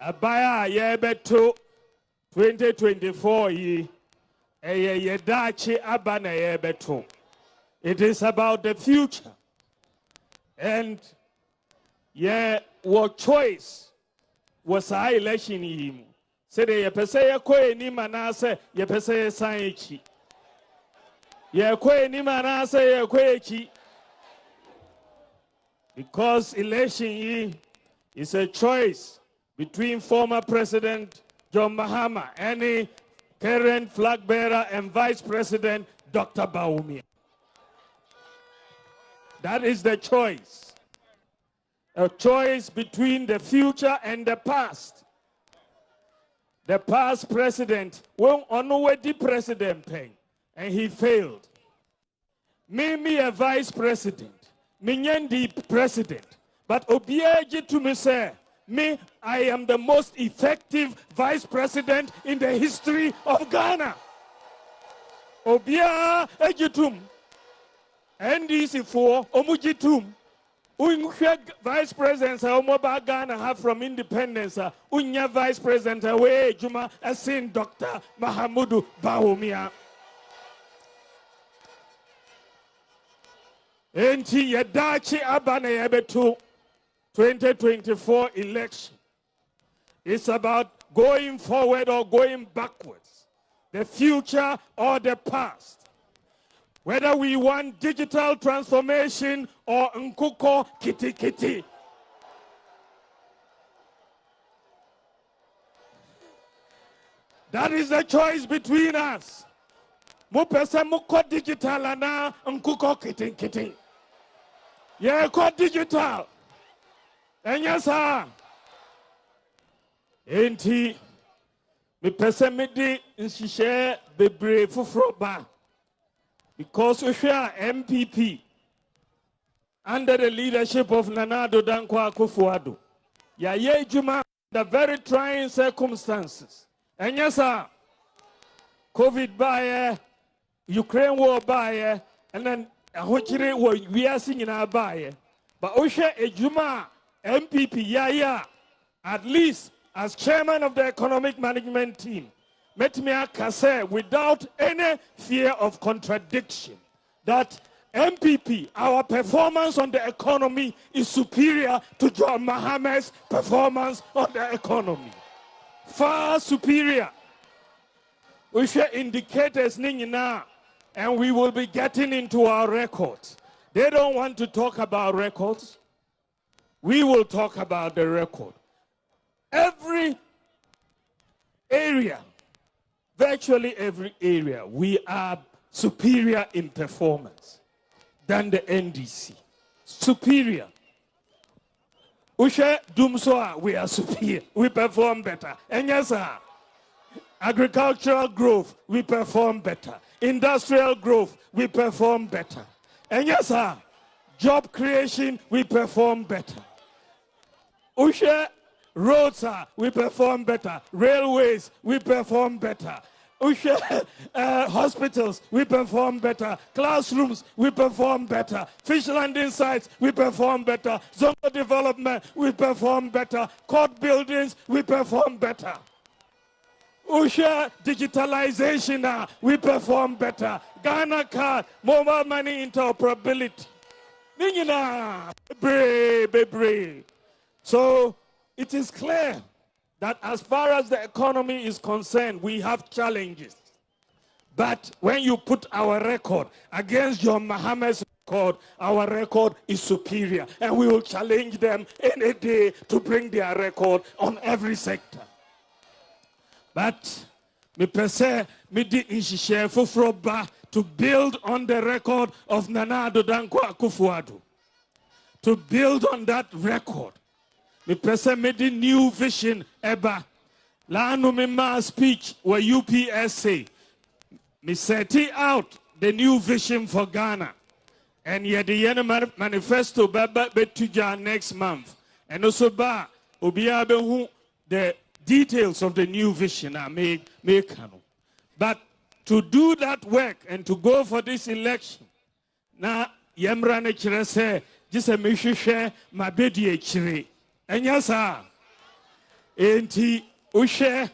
Speaker 20: Abaya yebeto 2024 ye yedachi abana yebeto. It is about the future. And what choice was our election him. Say ye pese ye kwe ni manase ye pese ye sanchi. Ye kwe ni manase ye kwe chi. Because election is a choice between former President John Mahama and the current flag bearer and Vice President Dr Bawumia. That is the choice. A choice between the future and the past. The past president won't honor the president paying, and he failed. Me a vice president, me the president, but obiaji to me say, me I am the most effective vice president in the history of Ghana. Obia ejitum, NDC for omujitum. Vice President Omoba Ghana have from independence. Unya Vice President away Juma Asin Dr. Mahamudu Bawumia. Enti Yadachi Abane Ebetu 2024 election. It's about going forward or going backwards. The future or the past. Whether we want digital transformation or nkuko kiti kiti. That is the choice between us. Mo pese mo ko digital ana nkuko kitin. Yeah, ko digital. Enya sa. Enti me pese me di nshishe bebre fufro ba. Because we share MPP under the leadership of Nana Addo Dankwa Akufo-Addo. Yeah, Juma, the very trying circumstances. And yes, sir, COVID by Ukraine war by and then we are singing our by. But Osha Juma MPP, at least as chairman of the economic management team, met me say without any fear of contradiction that MPP, our performance on the economy is superior to John Mahamad's performance on the economy. Far superior. We share indicators now, and we will be getting into our records. They don't want to talk about records. We will talk about the record. Every area, virtually every area, we are superior in performance than the NDC. Superior. Ushe Dumsoa, we are superior. We perform better. And yes, sir, agricultural growth, we perform better. Industrial growth, we perform better. And yes, sir, job creation, we perform better. Ushe roads, we perform better. Railways, we perform better. Hospitals, we perform better. Classrooms, we perform better. Fish landing sites, we perform better. Zone development, we perform better. Court buildings, we perform better. Digitalization, we perform better. Ghana card, mobile money interoperability. So it is clear that as far as the economy is concerned, we have challenges. But when you put our record against John Mahamad's record, our record is superior. And we will challenge them any day to bring their record on every sector. But me pese me di inshishe fufroba to build on the record of Nana Addo Dankwa Akufo-Addo. To build on that record. Me pese me di new vision eba. La no me ma speech where UPSA. Me setting out the new vision for Ghana. And yet the manifesto be tuja next month. And also ba obiya be hu the details of the new vision are made. But to do that work and to go for this election, na yemra ne chere se jise me hwehwe mabedi echire. Enya sa enti ushe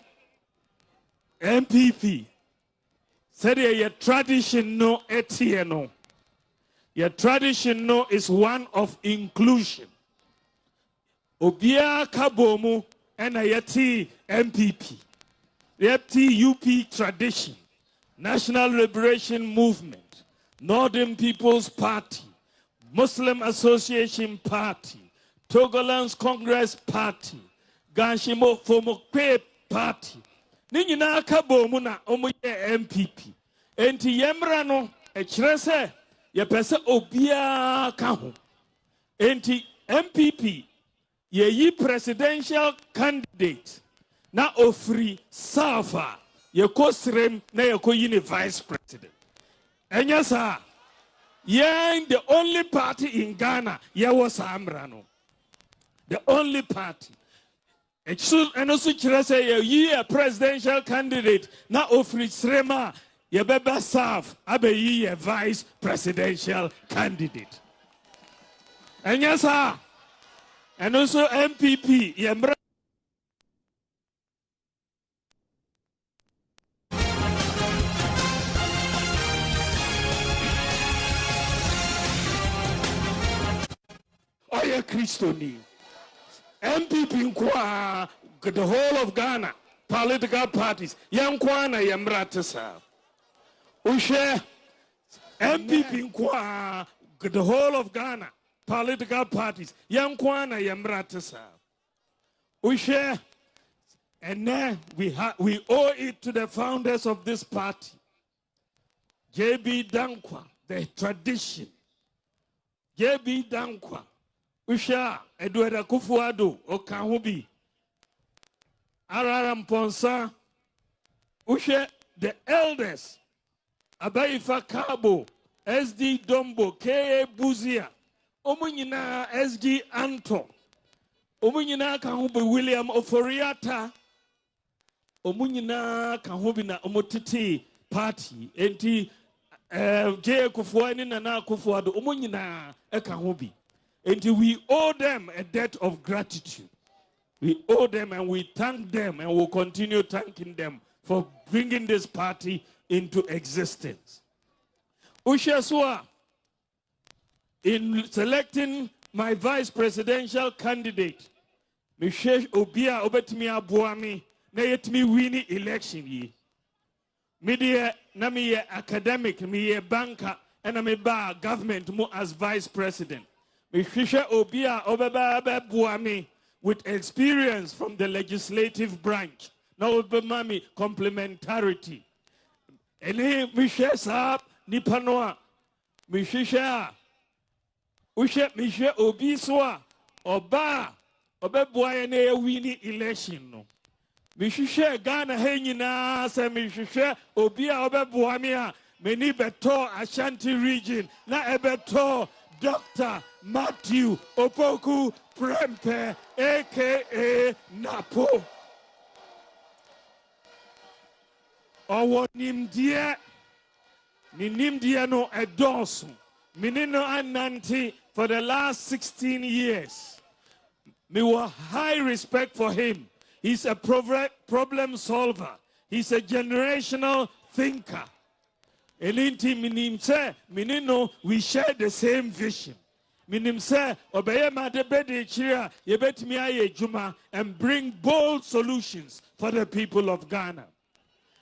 Speaker 20: MPP said your tradition no etieno. Your tradition no is one of inclusion. Obia kabomu and ayati MPP. The UP tradition, National Liberation Movement, Northern People's Party, Muslim Association Party, Togoland's Congress Party, Ganshimo Fomokwe Party. Ninyina kabomu na omuye MPP. Enti yemrano echrese yepese obia kaho. Enti MPP ye presidential candidate na ofri safa ye kosrem na ye ko yini vice president. Enya sa ye the only party in Ghana ye was amrano. The only party. And also say ye a presidential candidate na ofri srema ye beba serve abe ye a vice presidential candidate. And yes sir. And also MPP ye Oya Christoni. MPP nkwa the whole of Ghana political parties yankwa na yemratesa ushe MPP nkwa the whole of Ghana political parties yankwa na yemratesa ushe And then we owe it to the founders of this party. J.B. Dankwa, the tradition. J.B. Dankwa, Usha, Edward Akufo-Addo, Okahubi, Araram Ponsa, Usha, the elders, Abaifa Kabo, S.D. Dombo, K.A. Buzia, Omunyina, S.G. Anto, Omunyina Kahubi William Oforiata, Omunyina Kahubi na Omotiti Party, Enti J. Akufo-Addo, Nana Akufo-Addo, Omunyina Kahubi. And we owe them a debt of gratitude. We owe them and we thank them and we'll continue thanking them for bringing this party into existence. Ushasua, in selecting my vice presidential candidate, Mishesh Obia Obetmi Abuami, na yetmi wini election ye. Media na me academic, me banker, and me ba government mo as vice president. Mishisha Obia Obeba Buami with experience from the legislative branch. Now Obemami complementarity. Any Mishes up Nipanoa Mishisha Ushe Mishe Obiswa Oba Obebuane winning election. No. Mishisha Ghana Henina se Mishisha Obia Obebuamia Meni Beto Ashanti region na Ebeto Dr. Matthew Opoku Prempeh, a.k.a. Napo. Owo nimdia, ni nimdia no edosu. Minino ananti for the last 16 years. Me were high respect for him. He's a problem solver. He's a generational thinker. Elinti minim se minino we share the same vision. Minim se obeye madebede chira yebetimi aye juma and bring bold solutions for the people of Ghana.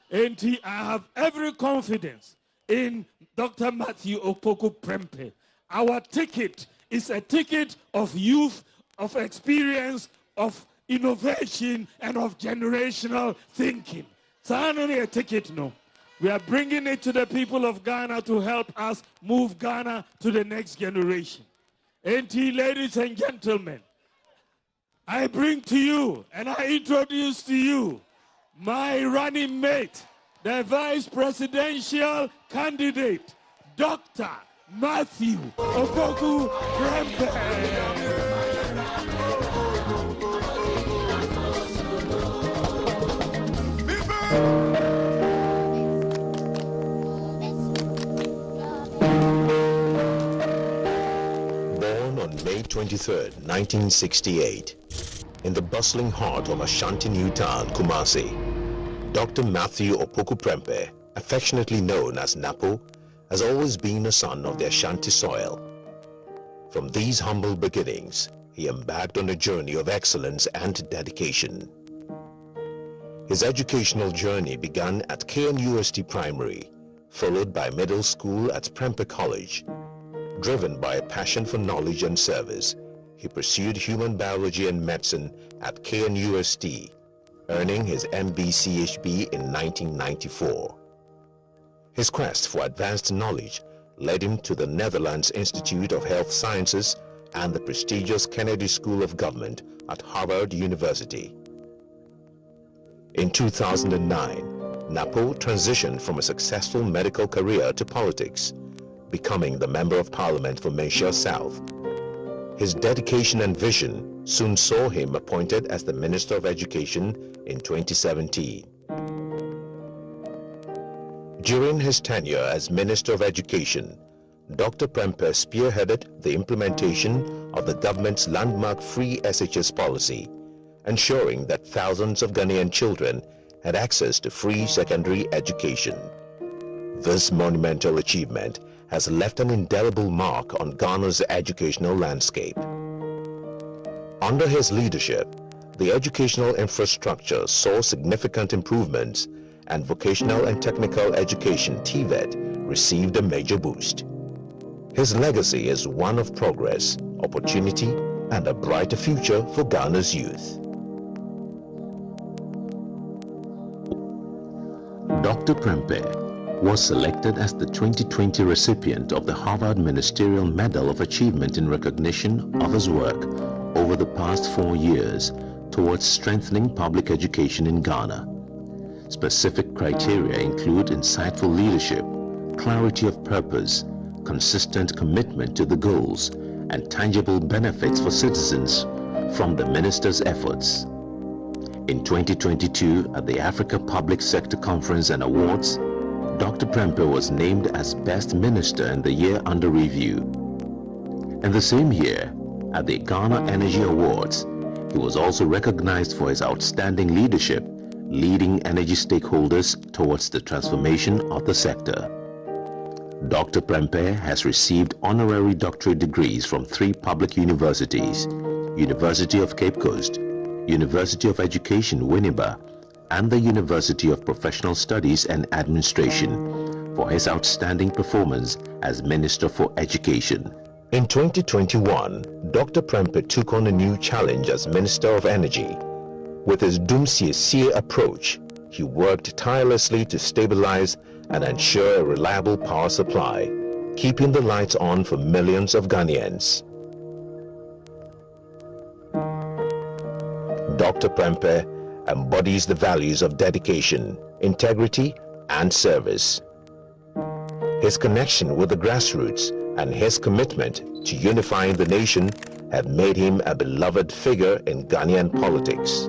Speaker 20: And I have every confidence in Dr. Matthew Opoku Prempeh. Our ticket is a ticket of youth, of experience, of innovation, and of generational thinking. So I don't need a ticket, no. We are bringing it to the people of Ghana to help us move Ghana to the next generation. And ladies and gentlemen, I bring to you and I introduce to you my running mate, the vice presidential candidate, Dr. Matthew Opoku Prempeh.
Speaker 21: May 23, 1968, in the bustling heart of Ashanti New Town, Kumasi, Dr. Matthew Opoku Prempeh, affectionately known as Napo, has always been a son of the Ashanti soil. From these humble beginnings, he embarked on a journey of excellence and dedication. His educational journey began at KNUST Primary, followed by middle school at Prempeh College. Driven by a passion for knowledge and service, he pursued human biology and medicine at KNUST, earning his MB.CHB in 1994. His quest for advanced knowledge led him to the Netherlands Institute of Health Sciences and the prestigious Kennedy School of Government at Harvard University. In 2009, Napo transitioned from a successful medical career to politics, becoming the Member of Parliament for Menchir South. His dedication and vision soon saw him appointed as the Minister of Education in 2017. During his tenure as Minister of Education, Dr. Prempeh spearheaded the implementation of the government's landmark free SHS policy, ensuring that thousands of Ghanaian children had access to free secondary education. This monumental achievement has left an indelible mark on Ghana's educational landscape. Under his leadership, the educational infrastructure saw significant improvements, and vocational and technical education (TVET) received a major boost. His legacy is one of progress, opportunity, and a brighter future for Ghana's youth. Dr. Prempeh was selected as the 2020 recipient of the Harvard Ministerial Medal of Achievement in recognition of his work over the past 4 years towards strengthening public education in Ghana. Specific criteria include insightful leadership, clarity of purpose, consistent commitment to the goals, and tangible benefits for citizens from the minister's efforts. In 2022, at the Africa Public Sector Conference and Awards, Dr. Prempeh was named as Best Minister in the year under review. In the same year, at the Ghana Energy Awards, he was also recognized for his outstanding leadership, leading energy stakeholders towards the transformation of the sector. Dr. Prempeh has received honorary doctorate degrees from 3 public universities, University of Cape Coast, University of Education, Winneba, and the University of Professional Studies and Administration for his outstanding performance as Minister for Education. In 2021, Dr. Prempeh took on a new challenge as Minister of Energy. With his doomsday approach, he worked tirelessly to stabilize and ensure a reliable power supply, keeping the lights on for millions of Ghanaians. Dr. Prempeh embodies the values of dedication, integrity, and service. His connection with the grassroots and his commitment to unifying the nation have made him a beloved figure in Ghanaian politics.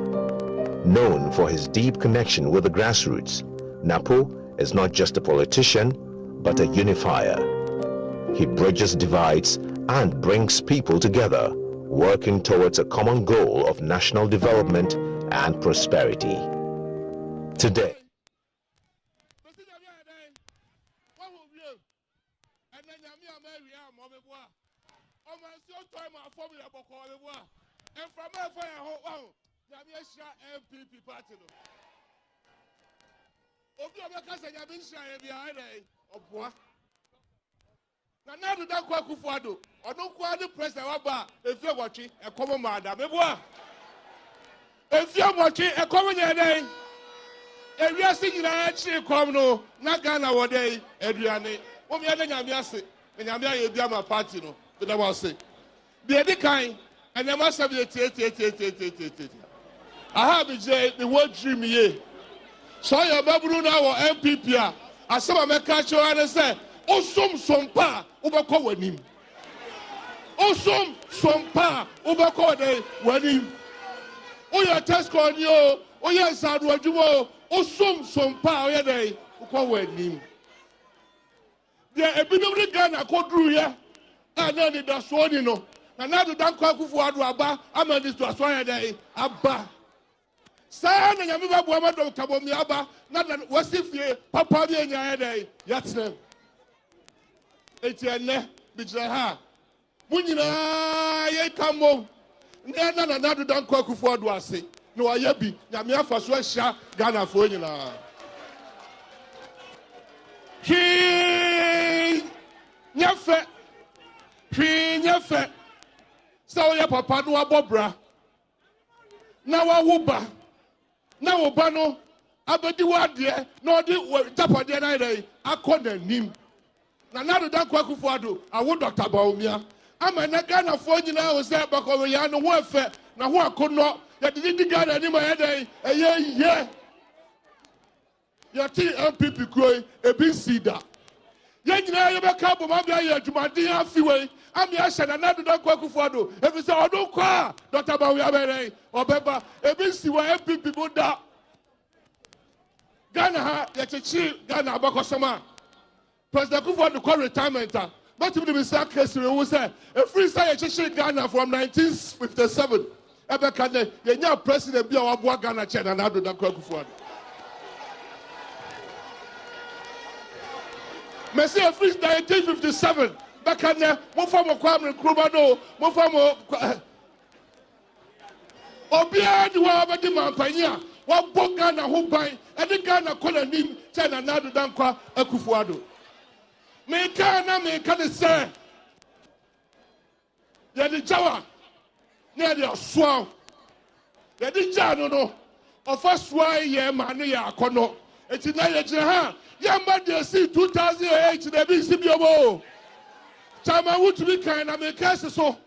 Speaker 21: Known for his deep connection with the grassroots, Napo is not just a politician, but a unifier. He bridges divides and brings people together, working towards a common goal of national development and prosperity. Today,
Speaker 15: NPP party. Obi obeka say nyame nhia bia na oboa. Na nadu da kwa kufuado. Odun kwa the president waba efie gwotwe ekomo mada. Meboa. Efie gwotwe ekomo nyedai. Ewiase nyina chi kom no na Ghana wodai aduane. Omi ade nyame ase. Nyame aye bia ma party no. Bida wa say. Bi edi kan enema sabi eti. Aha bi je the word dream ye. So your baburu na wo NPP a asema meka cho ane say osom sompa ubekọ wanim. Osom sompa ubekọ de wanim. Oya test call ni o, oya sadu adwuma o, osom sompa oya de ukọ wanim. De ebinom ni Ghana kodru ye. Ana ni da so ni no. Na nadu dan kwa kufu adu aba ama ni to so ya de aba. Sa na nyame ba bo ma Dr Bawumia aba na wasifie papa bi enya dey yatsem etienne bijra ha munyina ye kamo na nadu dan kwa kufu adu ase no aya bi nyame afa so ahia Ghana fo nyina nyefe sa o ye papa no abobra na wa wuba na oba no abedi wade na odi tapade na dai akoda nim na nadu dan kwa kufuado awu Dr Bawumia ama na Ghana fo nyina o se bakọ ya no ho efe na ho akono ya di Ghana ni ma ya dai eye ya ti NPP kroi ebi sida ya nyina ya be ka bo ma bia ya adwumaden afiwe ami ahye na nadu dan kwa kufuado ebi se odun kwa Dr Bawumia bere obeba ebi siwa NPP boda Ghana ha yachichi Ghana abakosoma President Kufuor call retirement but even the Mr. Kesiri who said a free say yachichi Ghana from 1957 ebe kane yenya president bi a wabua Ghana chen na nadu dan kwa Kufuor Messi a free 1957 bakane mo famo Kwame Nkrumah no mo famo obia di wa ba di mampanya wa boga na ho ban e di Ghana kola nim China nadu dan kwa Akufuado me ka de se ya di jawa na di oswa ya di jano no ofa swa ye ma no ya akono It's in Nigeria. Yamba de see 2008 the BCBO. Chama would to be kind of make us so.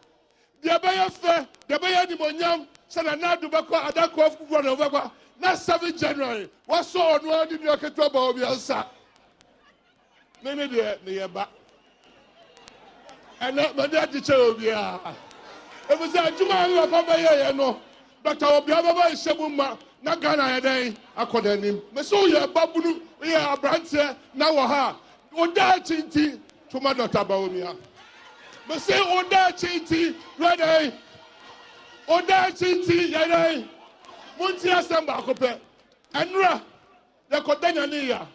Speaker 15: The Abaya fair, the Abaya de Monyam, Sanana Dubako, Adako, run over. Not 7 January. What's so on one in your Katoba of your son? Many near back. And not my dad teacher of ya. It was a Juma Papa, no. Dr. Obiaba is Shabuma, Nagana day, according him. Mesoya Babu, we are branch now. Ha. Oda Chinti to my Dr. Bawumia. But say Oda Chinti, ready. Oda Chinti, Yay. Muntia Samba Cope. Andra, the Cotania.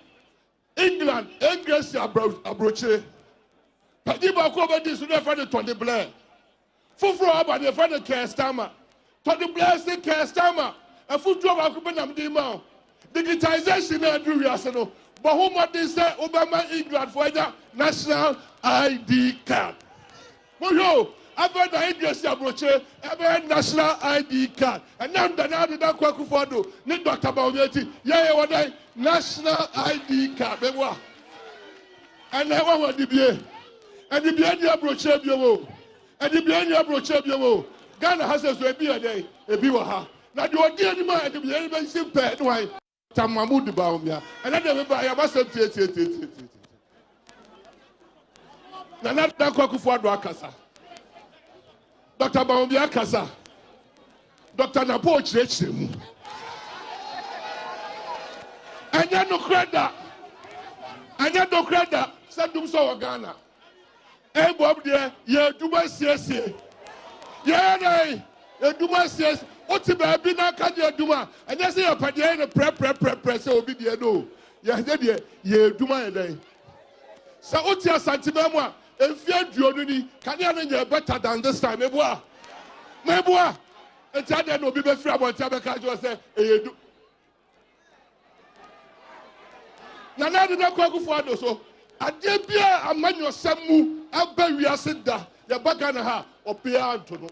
Speaker 15: England, English abroche. Padiba Coba this with the Tony Blair. Fufro about the friend of Castama. Tony Blair say Castama. A foot job of Kubanam Dima. Digitization and do Yasano. But whom what they say Obama England for the national ID card. Mojo, I've heard the English abroche, I've heard national ID card. And now the Kwaku Fodo, need Dr. Bawumia, yeah, what I national ID card. And I want to be. And the Biania brochure, and the Biania brochure, Ghana has a baby a day, a biwaha. Now you are dear man, and the Biania simple, why Tamamud Bawumia, and I never buy a massive theatre. Nana Kwaku Fodo Akasa. Dr. Bawumia Kasa. Dr. Napo Church. And you no credit. And you no credit. Send so Ghana. Hey, Bob, dear, you do my CS. Yeah, you do my CS. What's the baby now? Can you do my? And you say a padia prep, so be the no. Yeah, you do my day. So, what's your Santimama? If you're doing can you better than this time? Meboa. And tell them no be free about Tabaka say, you do. Nana did not go for so. I did be a man your Samu, a baby asida, your bagana, or Pia Antono.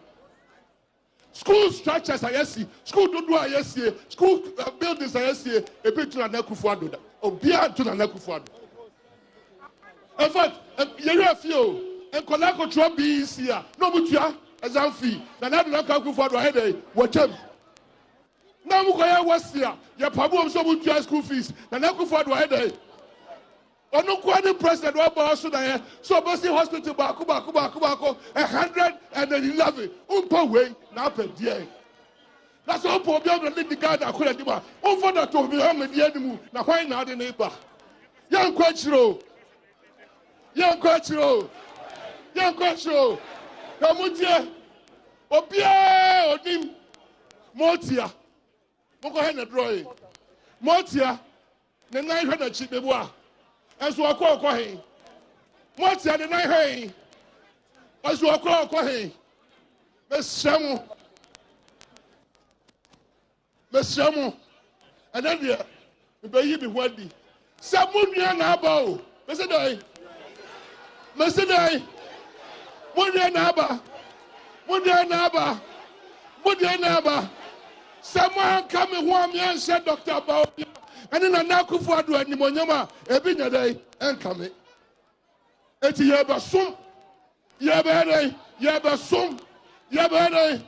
Speaker 15: School structures I see, school do I see, school buildings I see, a bit to a Nakufuado, or Pia to the Nakufuado. In fact, you have few, and Kolako Trump is here, no mutua, as I'm fee, and I do not go for the headache, whatever. Now, Mukoya was here, your Pabum so much school fees, and I go for the headache. Or no quite president, so Bossy Hospital, Baku, 111, way, now per day. That's all poor Bill and the guy that couldn't do. Oh, for that to be home at the enemy, now why not the neighbor? Young Quatro, Kamutia, Opia, Odim, Motia, Mokohana drawing, Motia, the 900 chip de bois. As you are calling, what's the night? As you are calling, Miss Samu, and then the baby Wendy. Samunia Nabo, Mr. Day, Mudia Naba, someone coming one and said Dr. Bawumia. And then I now go for do any monoma, a bit a day, and come it. It's Yabasum, Yabade, Yabasum, Yabade,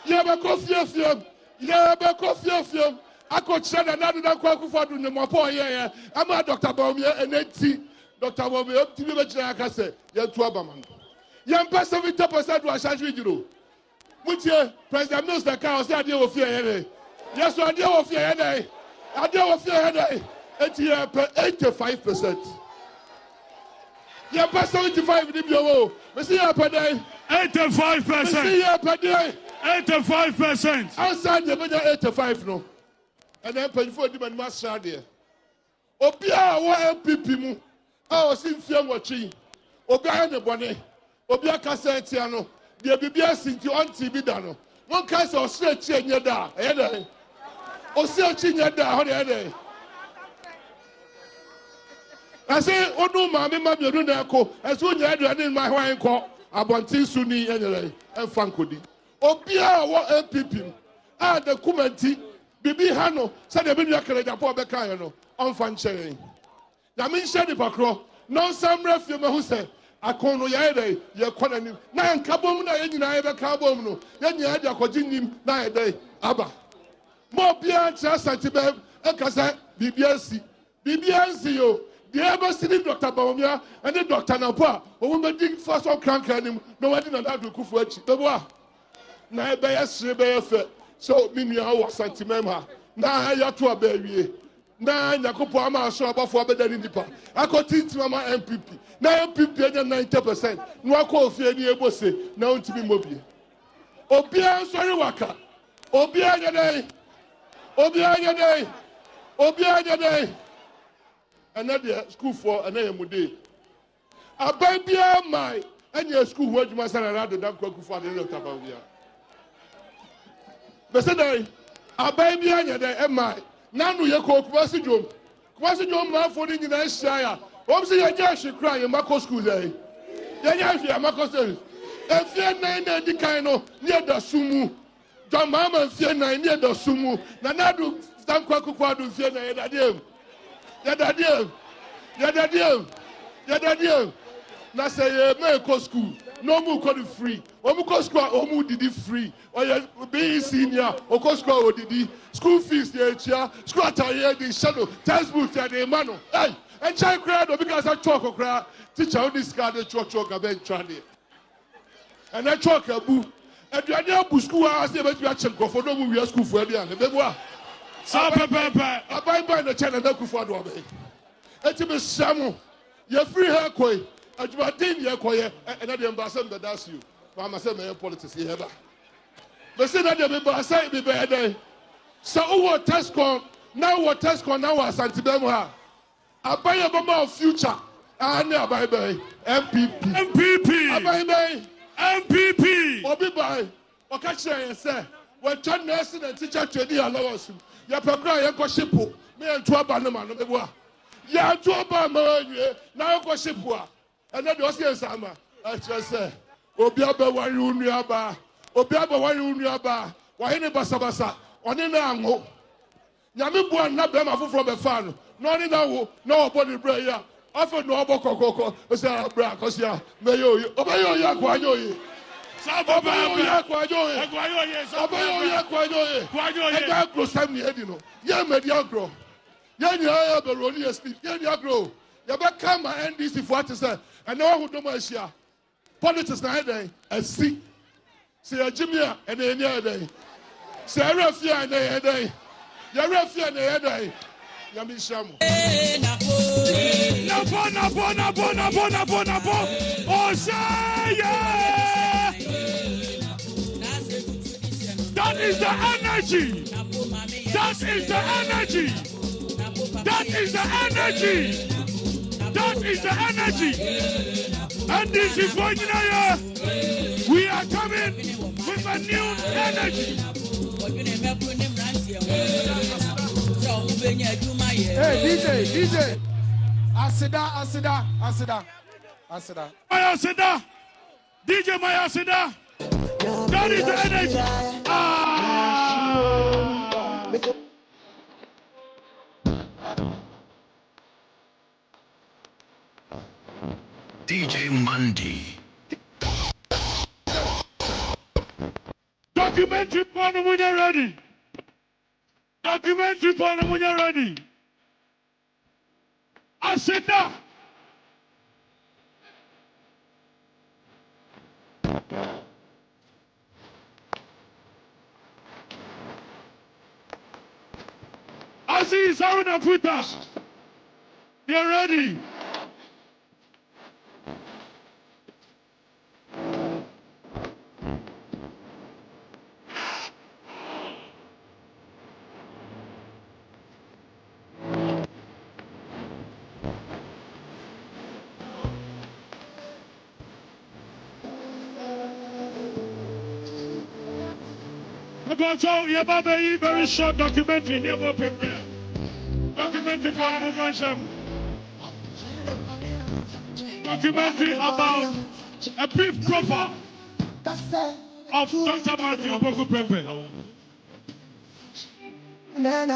Speaker 15: Yabacofium, Yabacofium. I could send another Kwaku for the Napo, yeah. I'm a Dr. Bawumia and 80. Dr. Bawumia, to be much like I said, you're 12. Young person with 10% to Ashanti, you know. Which President Minister Carl said, you will fear. Yes, I deal with your headache. I deal with your headache. It's here 85%. Yeah, past 75 in the bureau. We see your per day.
Speaker 14: 85%.
Speaker 15: We see your per day.
Speaker 14: 85%.
Speaker 15: Outside the middle 85 no. And then pay for the master there. Obia wa NPP mu. I was in fear watching. Obia ne bone. Obia kasa etiano. The bibia sinti on TV dano. One kasa o straight chain yada. Headache. O se chinya da ho de. I say onu ma me ma biodun na ko eso nya aduane ma hwan ko abontin suni enyere enfa nkodi obi a wo NPP a the committee Bibi Hano said the video can report Becano on Fanchering. Yamin Shady Pacro, no some refume who said, I call no yade, your colony, nine cabomna, and I ever cabomno, then you had your coginim, 9 day, Abba. More beyond Asantehene, Ekasa, BBNC, yo. The ever seen Dr Bawumia and the Dr Napo, who will dig first on crank him, no one did not do Kufuchi. The boy. Now, by a shrebe, so Minia was Santimema. Now, I have to a baby. Now, Nakopama, so about for better in the park. I got into Mama NPP. Now, NPP 90%. No call for any able say, now to be mobile. Obia, sorry, Waka. Obia, your day. Obia, your day. Obia, your day. Another school for an AMD. A baby, my, and your school word you must have another damn cook for the little Tabavia. But today, a baby, and my, now you call Quasidum. Quasidum, my for the United Shire. Obviously, I just cry in Marco School day. Then, Marco says, if you're 9 the kind of near the Sumu, John Mamma, fear 9 near the Sumu, Nanadu, Stamp Quaku, fear 9 at him. Yadadiem. Na say me school. No more call free. Omu school omu did free. Or you be senior. Or school did school fees the chia. School attire the shadow. Textbook the mano. Hey, and child crowd because I talk or crowd. Teacher on this card the chalk a bench trade. And I chalk a boo. And you are near school hours never to actually go for no movie school for the other. I buy the channel that could for the it's a Samu. You're free hair coy. And you are dean your coy. And the ambassador that's you. Mama said, my politics here. But say that the ambassador be better. So, what test con now? What test con now? Asantehene. I buy a bomb of future. I never buy MPP. I buy MPP. Or be by. Or catch and say, when John Nelson and teacher to the allowance. Ya pekra ya koshipo me antu aba no ma no be boa ya antu aba ma anwie na koshipo a ene de osie nsama a kire se obi aba wari unu aba wa hene basabasa oni na anwo nyame bua na be ma foforo be fa no na oni na wo na obodi bra ya afa no obokokoko o se bra kosia me yo obayo ya kwa yo politics na head and see a Jimmy and any other say a refia and a day your refia and a day Yami Shamu Napo oh say yeah. That is the energy. That is the energy. That is the energy. That is the energy. And this is what we are coming with a new energy.
Speaker 16: Hey, DJ. Asida.
Speaker 15: Mayasida. DJ Mayasida. That is the energy.
Speaker 21: DJ Mundi.
Speaker 15: Documentary partner when you're ready. Documentary partner when you're ready. Asida. Aziz Haruna Puta. They're ready. So you have a very short documentary. Never prepare. Documentary for Motion. Documentary about a brief profile of Dr. Matthew Opoku Prempeh.
Speaker 1: And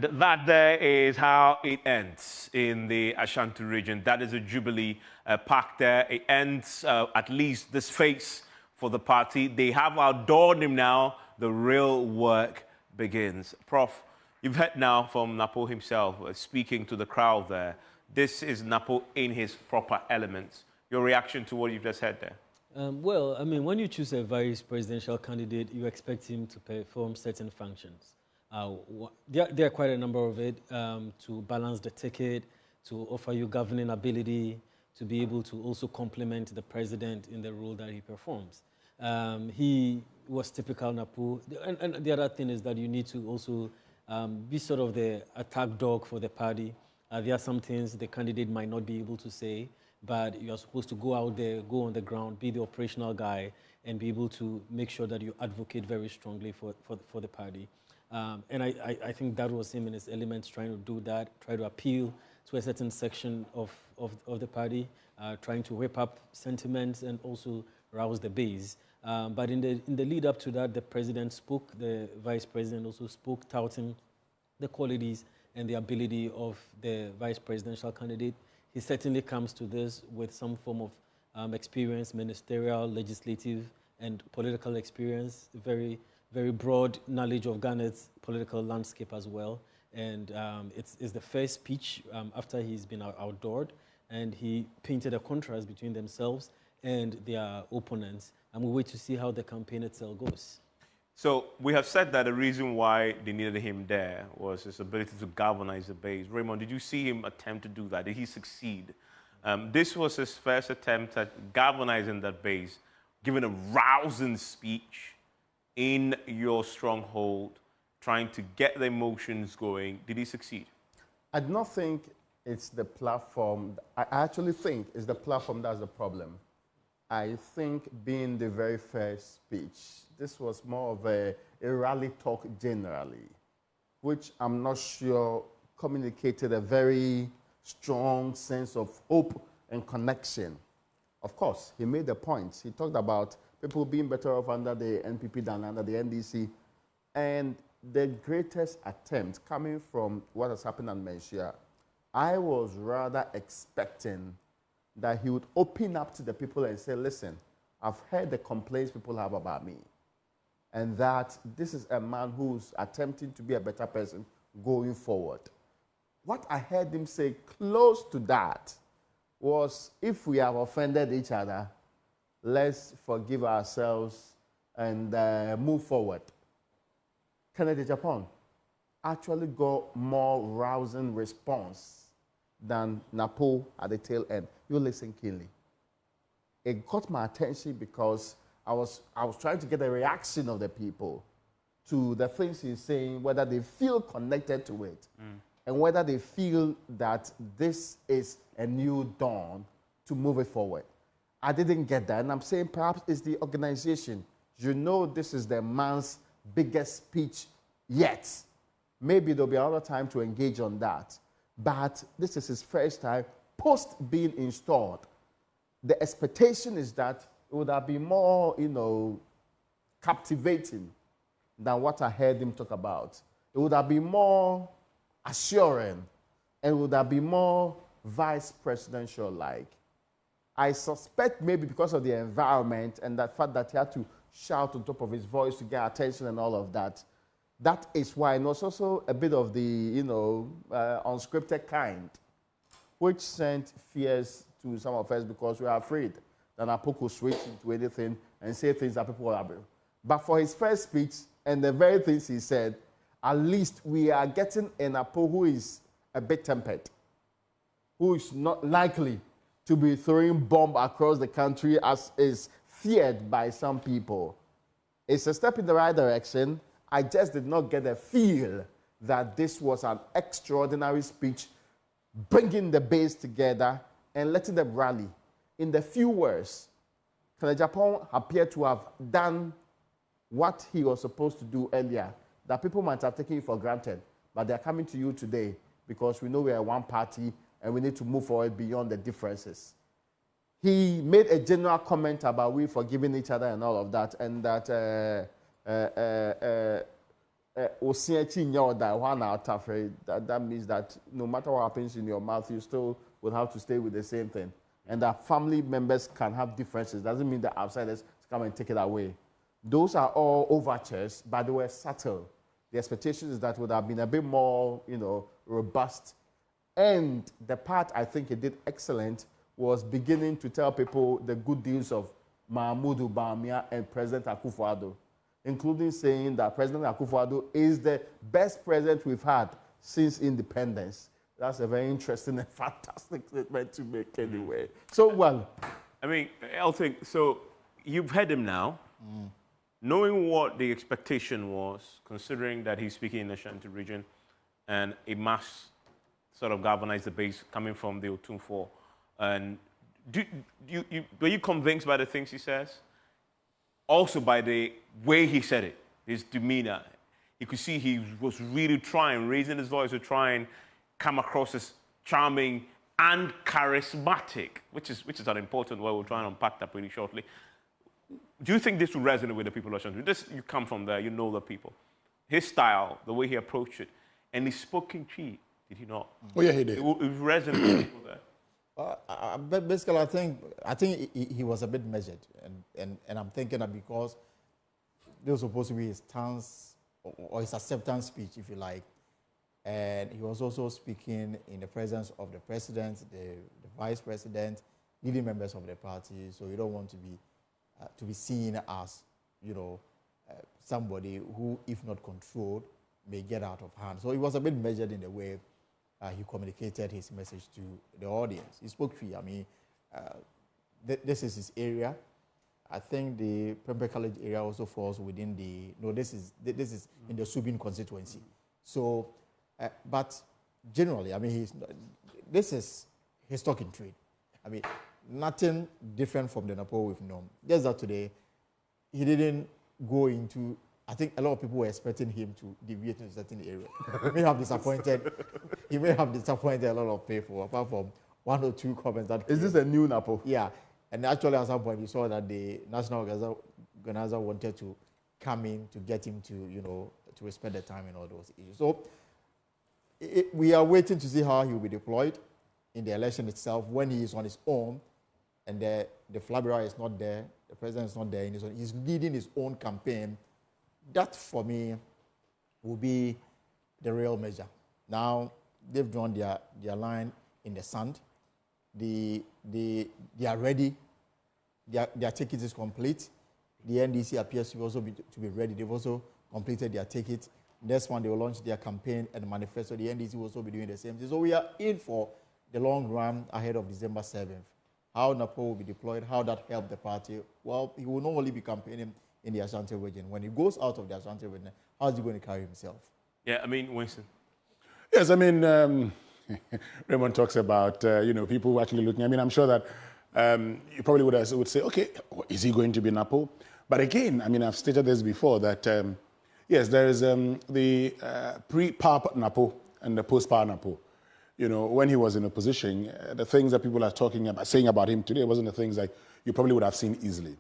Speaker 1: that there is how it ends in the Ashanti region. That is a Jubilee Park there. It ends at least this phase for the party. They have outdoored him now. The real work begins. Prof, you've heard now from Napo himself speaking to the crowd there. This is Napo in his proper elements. Your reaction to what you've just heard there?
Speaker 10: Well, I mean, when you choose a vice presidential candidate, you expect him to perform certain functions. There are quite a number of it, to balance the ticket, to offer you governing ability, to be able to also complement the president in the role that he performs. He was typical Napo. And the other thing is that you need to also be sort of the attack dog for the party. There are some things the candidate might not be able to say, but you're supposed to go out there, go on the ground, be the operational guy, and be able to make sure that you advocate very strongly for the party. And I think that was him in his elements, trying to do that, try to appeal to a certain section of the party, trying to whip up sentiments and also rouse the base. But in the lead up to that, the president spoke, the vice president also spoke, touting the qualities and the ability of the vice presidential candidate. He certainly comes to this with some form of experience, ministerial, legislative, and political experience, very broad knowledge of Ghana's political landscape as well. And it's the first speech after he's been outdoored, and he painted a contrast between themselves and their opponents. And we wait to see how the campaign itself goes.
Speaker 1: So we have said that the reason why they needed him there was his ability to galvanize the base. Raymond, did you see him attempt to do that? Did he succeed? This was his first attempt at galvanizing that base, giving a rousing speech in your stronghold, trying to get the emotions going. Did he succeed?
Speaker 8: I do not think it's the platform. I actually think it's the platform that's the problem. I think being the very first speech, this was more of a rally talk generally, which I'm not sure communicated a very strong sense of hope and connection. Of course, he made the points. He talked about people being better off under the NPP than under the NDC. And the greatest attempt coming from what has happened in Menchia, I was rather expecting that he would open up to the people and say, listen, I've heard the complaints people have about me, and that this is a man who's attempting to be a better person going forward. What I heard him say close to that was, if we have offended each other, let's forgive ourselves and move forward. Kennedy Japan actually got more rousing response than Napo at the tail end. You listen keenly. It got my attention because I was trying to get a reaction of the people to the things he's saying, whether they feel connected to it, and whether they feel that this is a new dawn to move it forward. I didn't get that, and I'm saying perhaps it's the organization. You know, this is the man's biggest speech yet. Maybe there'll be another time to engage on that. But this is his first time post being installed. The expectation is that it would have been more, captivating than what I heard him talk about. It would have been more assuring, and it would have been more vice presidential-like. I suspect maybe because of the environment and the fact that he had to shout on top of his voice to get attention and all of that, that is why. And it's also a bit of the, unscripted kind, which sent fears to some of us because we are afraid that Napo could switch into anything and say things that people are. But for his first speech and the very things he said, at least we are getting a Napo who is a bit tempered, who is not likely to be throwing bomb across the country as is feared by some people. It's a step in the right direction. I just did not get a feel that this was an extraordinary speech, bringing the base together and letting them rally. In the few words, Kennedy Japan appeared to have done what he was supposed to do earlier, that people might have taken it for granted, but they're coming to you today because we know we are one party and we need to move forward beyond the differences. He made a general comment about we forgiving each other and all of that, and that that means that no matter what happens in your mouth, you still will have to stay with the same thing. And that family members can have differences. Doesn't mean that outsiders come and take it away. Those are all overtures, but they were subtle. The expectation is that would have been a bit more, robust. And the part I think he did excellent was beginning to tell people the good deals of Dr Bawumia and President Akufo-Addo, including saying that President Akufo-Addo is the best president we've had since independence. That's a very interesting and fantastic statement to make anyway. So, well.
Speaker 1: I mean, Elton, so you've heard him now. Knowing what the expectation was, considering that he's speaking in the Ashanti region and it must sort of galvanize the base coming from the Otumfuo, and were you convinced by the things he says? Also by the way he said it, his demeanor. You could see he was really raising his voice to try and come across as charming and charismatic, which is an important word. We'll try and unpack that pretty shortly. Do you think this will resonate with the people of Ashanti? You come from there, you know the people. His style, the way he approached it, and he spoke in Chi, did he not?
Speaker 9: Oh yeah, he did.
Speaker 1: It resonated with people there.
Speaker 7: But basically, I think he was a bit measured, and I'm thinking that because this was supposed to be his stance or his acceptance speech, if you like, and he was also speaking in the presence of the president, the vice president, leading members of the party. So you don't want to be seen as, somebody who, if not controlled, may get out of hand. So he was a bit measured in the way he communicated his message to the audience. He spoke free. I mean, this is his area. I think the Prempeh College area also falls within this is in the Subin constituency. So, but generally, I mean, this is his stock in trade. I mean, nothing different from the Napo we've known. Just that today, he didn't go into. I think a lot of people were expecting him to deviate in a certain area. He may have disappointed. He may have disappointed a lot of people, apart from one or two comments.
Speaker 8: Is this a new Napo?
Speaker 7: Yeah, and actually at some point you saw that the national organizer wanted to come in to get him to to respect the time and all those issues. So we are waiting to see how he will be deployed in the election itself when he is on his own, and the flag bearer is not there, the president is not there, he's leading his own campaign. That, for me, will be the real measure. Now, they've drawn their line in the sand. They are ready. Their ticket is complete. The NDC appears to also be ready. They've also completed their ticket. Next one, they will launch their campaign and manifesto. The NDC will also be doing the same thing. So we are in for the long run ahead of December 7th. How Napo will be deployed, how that helped the party. Well, he will not only be campaigning in the Ashanti region. When he goes out of the Ashanti region, how is he going to carry himself?
Speaker 1: Yeah, I mean, Winston.
Speaker 9: Yes, I mean, Raymond talks about, people who actually looking. I mean, I'm sure that you probably would say, okay, is he going to be Napo? But again, I mean, I've stated this before that, yes, there is the pre-power Napo and the post-power Napo. When he was in opposition, the things that people are saying about him today wasn't the things like you probably would have seen easily.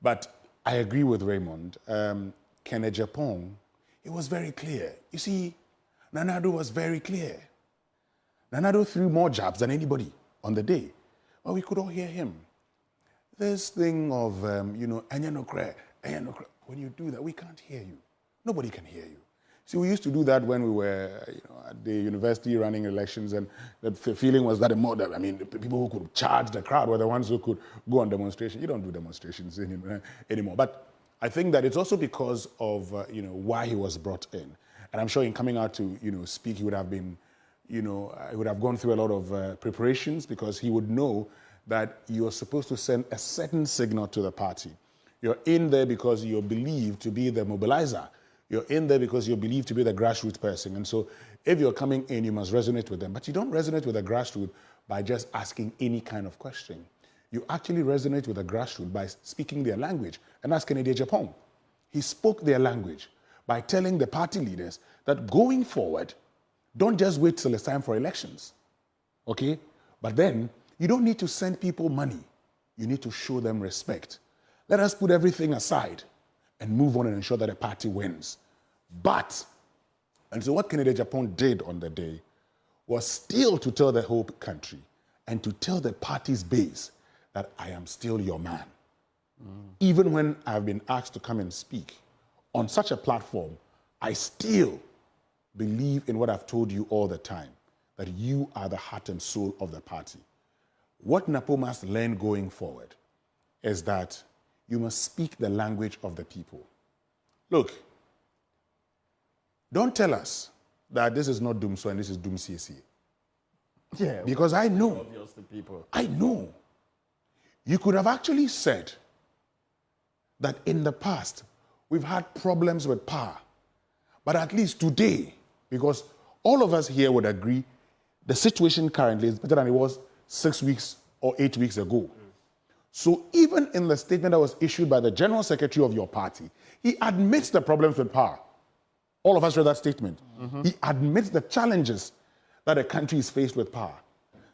Speaker 9: But I agree with Raymond. Kenneth Japan, it was very clear. You see, Nana Addo was very clear. Nana Addo threw more jabs than anybody on the day. But we could all hear him. This thing of, Enyanokre. When you do that, we can't hear you. Nobody can hear you. See, we used to do that when we were, at the university running elections, and the feeling was that the people who could charge the crowd were the ones who could go on demonstration. You don't do demonstrations anymore. But I think that it's also because of, why he was brought in. And I'm sure in coming out to, speak, he would have been, he would have gone through a lot of preparations, because he would know that you're supposed to send a certain signal to the party. You're in there because you're believed to be the mobilizer. You're in there because you're believed to be the grassroots person. And so if you're coming in, you must resonate with them. But you don't resonate with the grassroots by just asking any kind of question. You actually resonate with the grassroots by speaking their language. And that's Kennedy Japan. He spoke their language by telling the party leaders that going forward, Don't just wait till it's time for elections, okay? But then, you don't need to send people money. You need to show them respect. Let us put everything aside and move on and ensure that the party wins. And so what Kennedy Japan did on the day was still to tell the whole country and to tell the party's base that I am still your man. Even when I've been asked to come and speak on such a platform, I still believe in what I've told you all the time, that you are the heart and soul of the party. What Napo must learn going forward is that you must speak the language of the people. Look, don't tell us that this is not Doomso and this is Doom CSE.
Speaker 7: Yeah.
Speaker 9: Because I know.
Speaker 7: Obvious to people.
Speaker 9: I know. You could have actually said that in the past, we've had problems with power. But at least today, because all of us here would agree, the situation currently is better than it was 6 weeks or 8 weeks ago. So even in the statement that was issued by the General Secretary of your party, he admits the problems with power. All of us read that statement. He admits the challenges that a country is faced with power.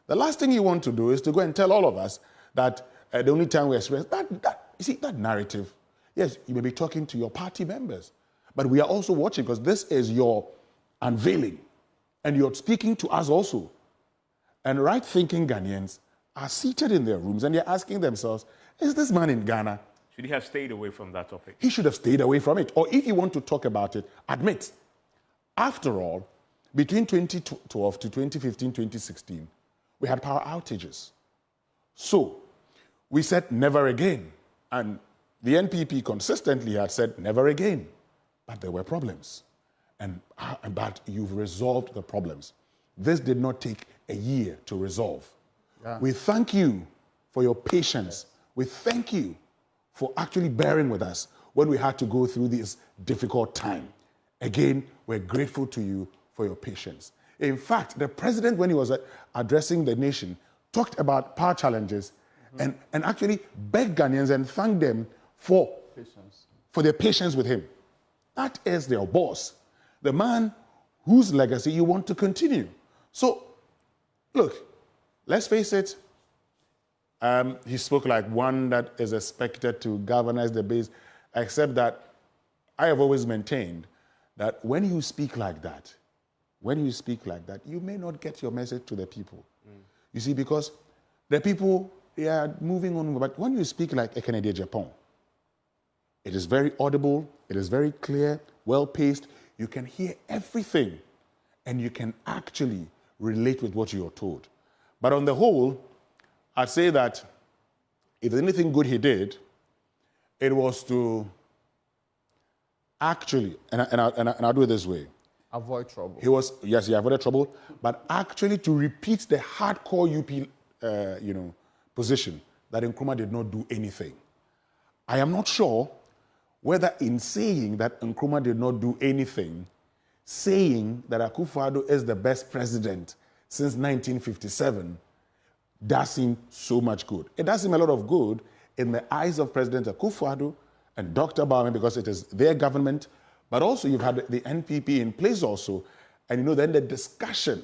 Speaker 9: The last thing you want to do is to go and tell all of us that the only time we experience you see, that narrative, yes, you may be talking to your party members, but we are also watching because this is your unveiling and you're speaking to us also. And right-thinking Ghanaians are seated in their rooms and they're asking themselves, is this man in Ghana?
Speaker 1: Should he have stayed away from that topic?
Speaker 9: He should have stayed away from it. Or if you want to talk about it, admit. After all, between 2012 to 2015, 2016, we had power outages. So we said never again. And the NPP consistently had said never again. But there were problems. But you've resolved the problems. This did not take a year to resolve. Yeah. We thank you for your patience. We thank you for actually bearing with us when we had to go through this difficult time. Again, we're grateful to you for your patience. In fact, the president, when he was addressing the nation, talked about power challenges and actually begged Ghanaians and thanked them for their patience with him. That is their boss, the man whose legacy you want to continue. So, look, let's face it, he spoke like one that is expected to galvanize the base, except that I have always maintained that when you speak like that, you may not get your message to the people. You see, because the people, they are moving on, but when you speak like a Canadian Japan, it is very audible, it is very clear, well-paced, you can hear everything, and you can actually relate with what you're told. But on the whole, I'd say that if there's anything good he did, it was to actually, and I'll do it this way.
Speaker 7: Avoid trouble.
Speaker 9: He avoided trouble, but actually to repeat the hardcore UP, position that Nkrumah did not do anything. I am not sure whether in saying that Nkrumah did not do anything, saying that Akufo-Addo is the best president since 1957, does seem so much good. It does seem a lot of good in the eyes of President Akufo-Addo and Dr. Bawumia because it is their government, but also you've had the NPP in place also, and then the discussion,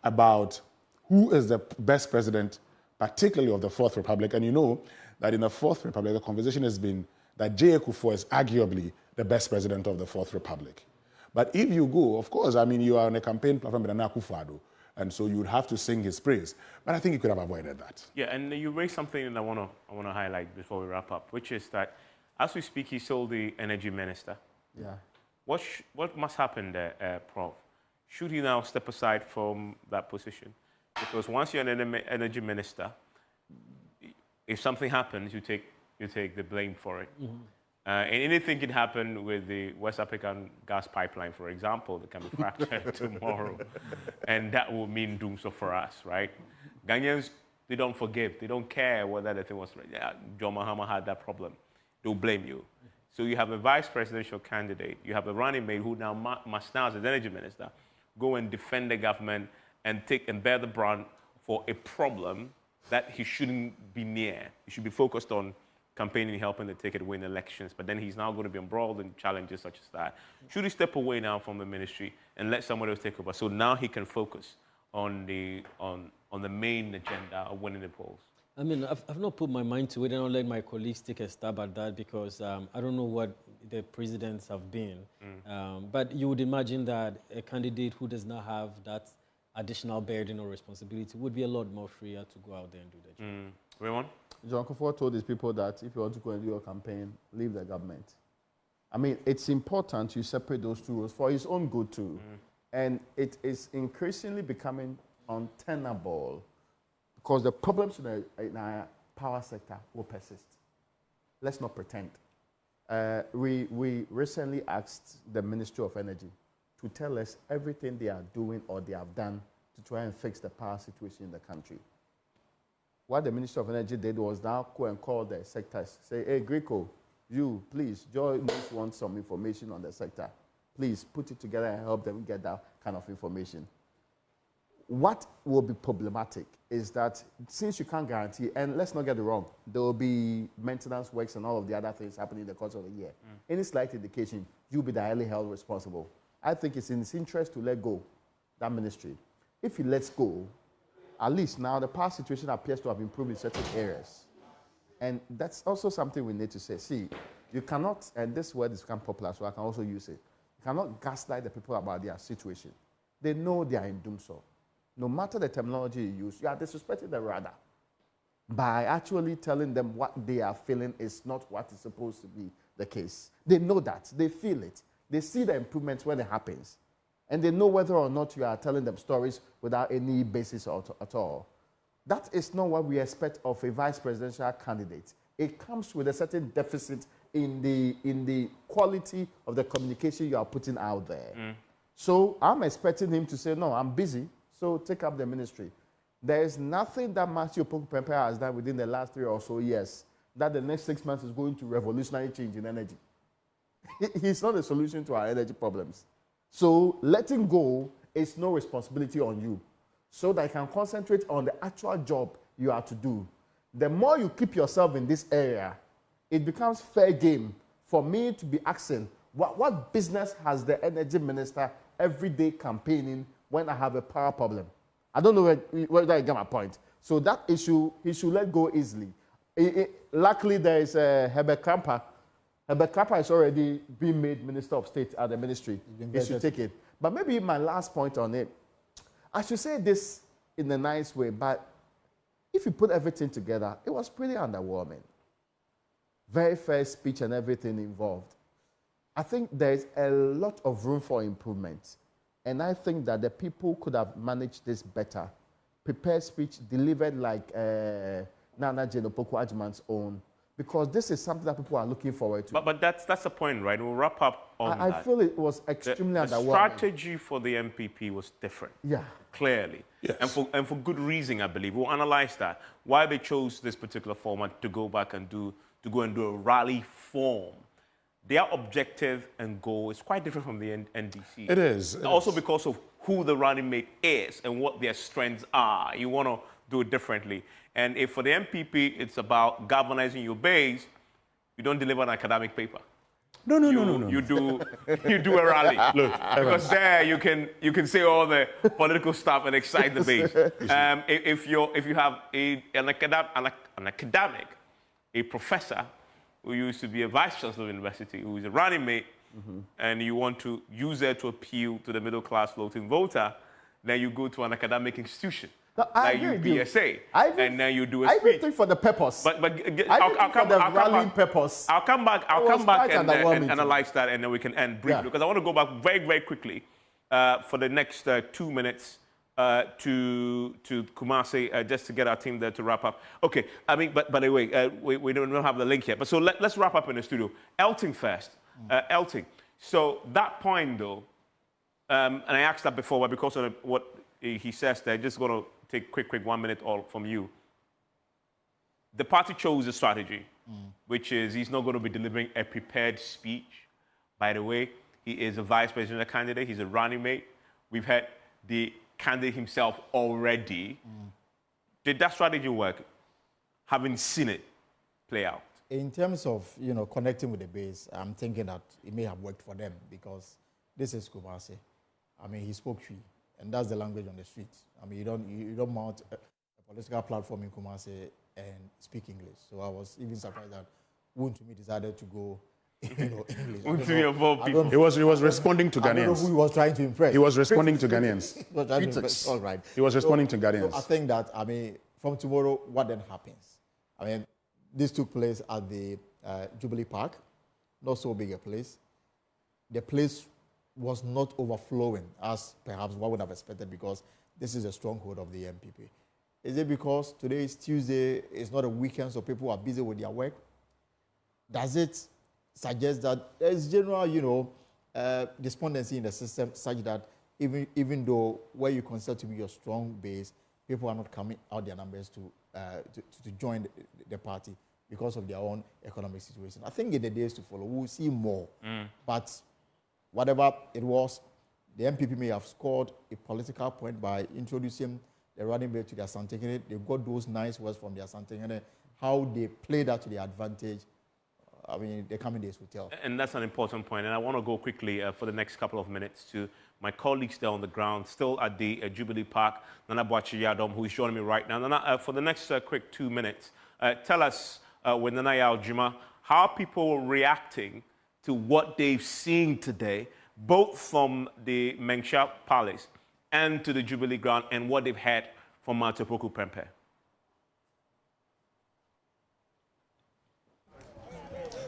Speaker 9: about who is the best president, particularly of the Fourth Republic, and you know that in the Fourth Republic, the conversation has been that J. Akufo is arguably the best president of the Fourth Republic. But if you go, of course, you are on a campaign platform with Akufo-Addo, and so you would have to sing his praise. But I think you could have avoided that.
Speaker 1: Yeah, and you raised something that I want to highlight before we wrap up, which is that as we speak, he's still the energy minister.
Speaker 7: Yeah.
Speaker 1: What must happen there, Prof? Should he now step aside from that position? Because once you're an energy minister, if something happens, you take the blame for it. And anything can happen with the West African gas pipeline, for example, that can be fractured tomorrow. And that will mean doom so for us, right? Ghanaians, they don't forgive. They don't care whether the thing was, John Mahama had that problem. They'll blame you. So you have a vice presidential candidate. You have a running mate who now must now, as an energy minister, go and defend the government and bear the brunt for a problem that he shouldn't be near. He should be focused on campaigning, helping the ticket win elections, but then he's now going to be embroiled in challenges such as that. Should he step away now from the ministry and let somebody else take over? So now he can focus on the main agenda of winning the polls.
Speaker 10: I mean, I've not put my mind to it, and I'll let my colleagues take a stab at that because I don't know what the presidents have been. But you would imagine that a candidate who does not have that additional burden or responsibility would be a lot more freer to go out there and do the job.
Speaker 1: Raymond?
Speaker 8: John Kufuor told his people that if you want to go and do your campaign, leave the government. I mean, it's important you separate those two roles for his own good too. And it is increasingly becoming untenable because the problems in our power sector will persist. Let's not pretend. We recently asked the Ministry of Energy to tell us everything they are doing or they have done to try and fix the power situation in the country. What the Ministry of Energy did was now go and call the sectors, say, hey, Greco, you, please, JoyNews wants some information on the sector. Please put it together and help them get that kind of information. What will be problematic is that since you can't guarantee, and let's not get it wrong, there will be maintenance works and all of the other things happening in the course of the year. Any slight indication, you'll be directly held responsible. I think it's in his interest to let go that ministry. If he lets go, at least now the power situation appears to have improved in certain areas. And that's also something we need to say. See, you cannot, and this word has become popular, so I can also use it. You cannot gaslight the people about their situation. They know they are in doom so. No matter the terminology you use, you are disrespecting them rather by actually telling them what they are feeling is not what is supposed to be the case. They know that. They feel it. They see the improvements when it happens. And they know whether or not you are telling them stories without any basis at all. That is not what we expect of a vice presidential candidate. It comes with a certain deficit in the quality of the communication you are putting out there. So I'm expecting him to say, no, I'm busy, so take up the ministry. There is nothing that Matthew Opoku Prempeh has done within the last 3 or so years that the next 6 months is going to revolutionary change in energy. He's not a solution to our energy problems. So letting go is no responsibility on you, so that you can concentrate on the actual job you are to do. The more you keep yourself in this area, it becomes fair game for me to be asking, what business has the energy minister every day campaigning when I have a power problem? I don't know whether you get my point. So that issue, he should let go easily. Luckily, there is Herbert Kramper. Herbert Kramper has already been made Minister of State at the ministry. He should take it. But maybe my last point on it, I should say this in a nice way, but if you put everything together, it was pretty underwhelming. Very fair speech and everything involved. I think there's a lot of room for improvement. And I think that the people could have managed this better. Prepared speech delivered like Nana Jane Opoku Agyeman's own. Because this is something that people are looking forward to. But
Speaker 1: that's the point, right? We'll wrap up on that.
Speaker 8: I feel it was extremely underwhelming.
Speaker 1: The strategy for the NPP was different.
Speaker 8: Yeah.
Speaker 1: Clearly. Yes. And for good reason, I believe. We'll analyze that. Why they chose this particular format to go back and do a rally form. Their objective and goal is quite different from the NDC.
Speaker 9: It is.
Speaker 1: Also because of who the running mate is and what their strengths are. You want to do it differently. And if for the NPP, it's about galvanizing your base, you don't deliver an academic paper.
Speaker 9: No.
Speaker 1: You do a rally.
Speaker 9: Look,
Speaker 1: because there you can say all the political stuff and excite the base. If you have an academic, a professor who used to be a vice chancellor of the university, who is a running mate, and you want to use that to appeal to the middle class floating voter, then you go to an academic institution.
Speaker 8: No,
Speaker 1: like UPSA, and then you do a speech.
Speaker 8: I think for the purpose.
Speaker 1: I'll come back and analyze that, and then we can end briefly, because I want to go back very, very quickly for the next 2 minutes to Kumasi, just to get our team there to wrap up. Okay, I mean, but by the way, we don't have the link yet. But so let's wrap up in the studio. Elting first. Elting. So that point, though, and I asked that before, but because of what he says there, just going to take quick 1 minute all from you. The party chose a strategy, which is he's not going to be delivering a prepared speech. By the way, he is a vice presidential candidate. He's a running mate. We've had the candidate himself already. Did that strategy work, having seen it play out?
Speaker 7: In terms of, connecting with the base, I'm thinking that it may have worked for them because this is Kumasi. I mean, he spoke Twi, and that's the language on the streets. I mean, you don't mount a political platform in Kumasi and speak English. So I was even surprised that Wontumi decided to go, English.
Speaker 9: He was responding to Ghanaians.
Speaker 7: I don't know who he was trying to impress.
Speaker 9: He was responding to Ghanaians.
Speaker 7: All right.
Speaker 9: He was responding to Ghanaians.
Speaker 7: So I think that, from tomorrow, what then happens? This took place at the Jubilee Park, not so big a place. The place was not overflowing as perhaps one would have expected because this is a stronghold of the NPP. Is it because today is Tuesday, it's not a weekend, so people are busy with their work? Does it suggest that there's general, despondency in the system such that even though where you consider to be your strong base, people are not coming out their numbers to join the party because of their own economic situation? I think in the days to follow, we'll see more. But whatever it was, the NPP may have scored a political point by introducing the running mate to the Asantehene. They got those nice words from the Asantehene. How they play that to their advantage, the coming days will tell. And that's an important point. And I want to go quickly for the next couple of minutes to my colleagues there on the ground, still at the Jubilee Park, Nana Boakye-Yadom, who is joining me right now. Nana, for the next quick 2 minutes, tell us, with Nana Yaw-Juma, how people are reacting to what they've seen today, both from the Mencha Palace and to the Jubilee Ground, and what they've heard from Matthew Opoku Prempeh.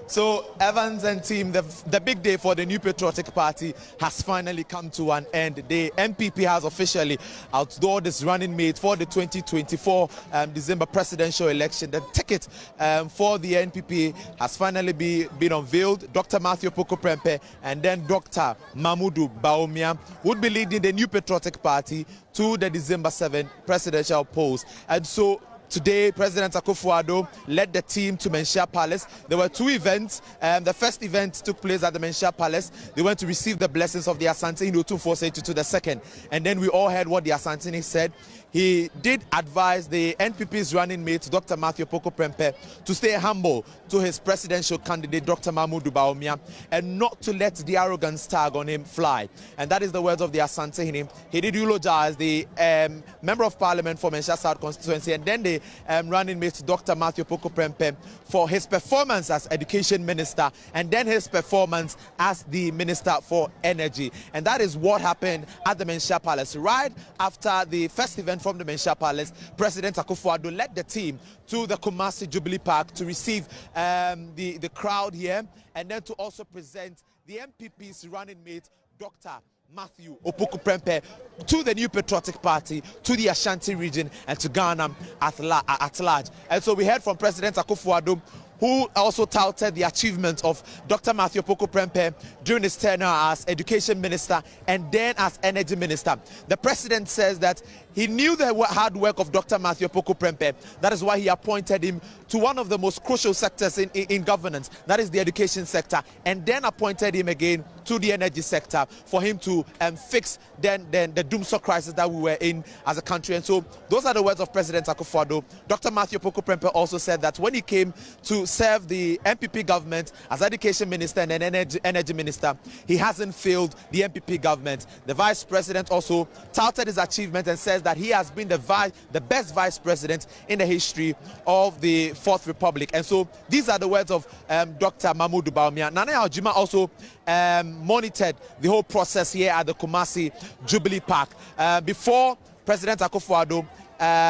Speaker 2: So, Evans and team, the big day for the New Patriotic Party has finally come to an end. The NPP has officially outdoored its running mate for the 2024 December presidential election. The ticket for the NPP has finally been unveiled. Dr. Matthew Opoku Prempeh and then Dr. Bawumia would be leading the New Patriotic Party to the December 7th presidential polls. And so, today, President Akufo-Addo led the team to Mencha Palace. There were two events. The first event took place at the Mencha Palace. They went to receive the blessings of the Asantehene to the second. And then we all heard what the Asantehene said. He did advise the NPP's running mate, Dr. Matthew Opoku Prempeh, to stay humble to his presidential candidate, Dr. Bawumia, and not to let the arrogance tag on him fly. And that is the words of the Asantehene. He did eulogize the Member of Parliament for Mencha South Constituency and then the running mate, Dr. Matthew Opoku Prempeh, for his performance as Education Minister and then his performance as the Minister for Energy. And that is what happened at the Mencha Palace. Right after the first event from the Mencha Palace, President Akufo-Addo led the team to the Kumasi Jubilee Park to receive the crowd here and then to also present the NPP's running mate, Dr. Matthew Opoku Prempeh, to the New Patriotic Party, to the Ashanti region, and to Ghana at large. And so we heard from President Akufo-Addo, who also touted the achievement of Dr. Matthew Opoku Prempeh during his tenure as Education Minister and then as Energy Minister. The President says that he knew the hard work of Dr. Matthew Opoku Prempeh. That is why he appointed him to one of the most crucial sectors in governance, that is the education sector, and then appointed him again to the energy sector for him to fix then the doomsday crisis that we were in as a country. And so those are the words of President Akufo-Addo. Dr. Matthew Opoku Prempeh also said that when he came to serve the NPP government as Education Minister and Energy Minister, he hasn't failed the NPP government. The Vice President also touted his achievement and says that he has been the best Vice President in the history of the Fourth Republic. And so these are the words of Dr. Bawumia. Nana Yaw-Juma also monitored the whole process here at the Kumasi Jubilee Park. Before President Akufo-Addo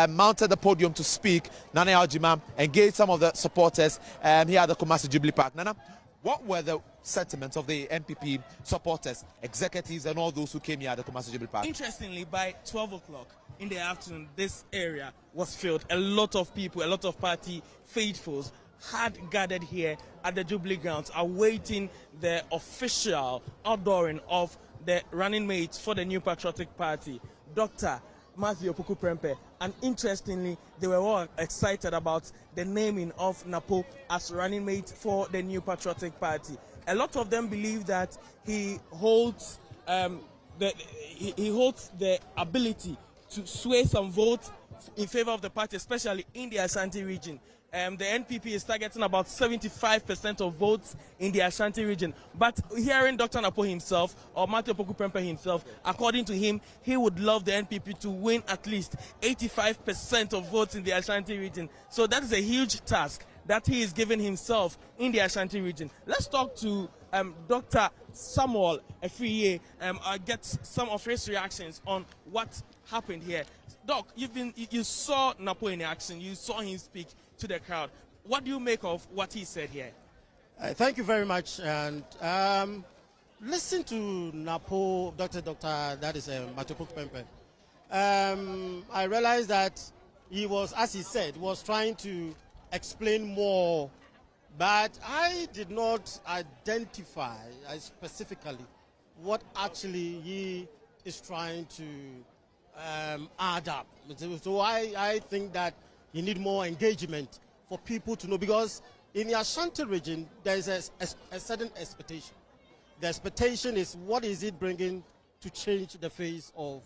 Speaker 2: mounted the podium to speak, Nana Yaw-Juma engaged some of the supporters here at the Kumasi Jubilee Park. Nana, what were the sentiments of the NPP supporters, executives, and all those who came here at the Kumasi Jubilee Park?
Speaker 3: Interestingly, by 12 o'clock in the afternoon, this area was filled. A lot of people, a lot of party faithfuls had gathered here at the Jubilee grounds awaiting the official outdooring of the running mate for the New Patriotic Party, Dr. Matthew Opoku Prempeh. And interestingly, they were all excited about the naming of Napo as running mate for the New Patriotic Party. A lot of them believe that he holds the ability to sway some votes in favor of the party, especially in the Ashanti region. The NPP is targeting about 75% of votes in the Ashanti region. But hearing Dr. Napo himself, or Matthew Opoku Prempeh himself, according to him, he would love the NPP to win at least 85% of votes in the Ashanti region. So that is a huge task that he is giving himself in the Ashanti region. Let's talk to Dr. Samuel Efriye, get some of his reactions on what happened here. Doc, you saw Napo in action, you saw him speak to the crowd. What do you make of what he said here?
Speaker 4: Thank you very much. And listen to Napo, Dr. That is Matthew Opoku Prempeh. I realized that he was, as he said, was trying to explain more, but I did not identify specifically what actually he is trying to add up. So I think that you need more engagement for people to know, because in the Ashanti region, there is a certain expectation. The expectation is, what is it bringing to change the face of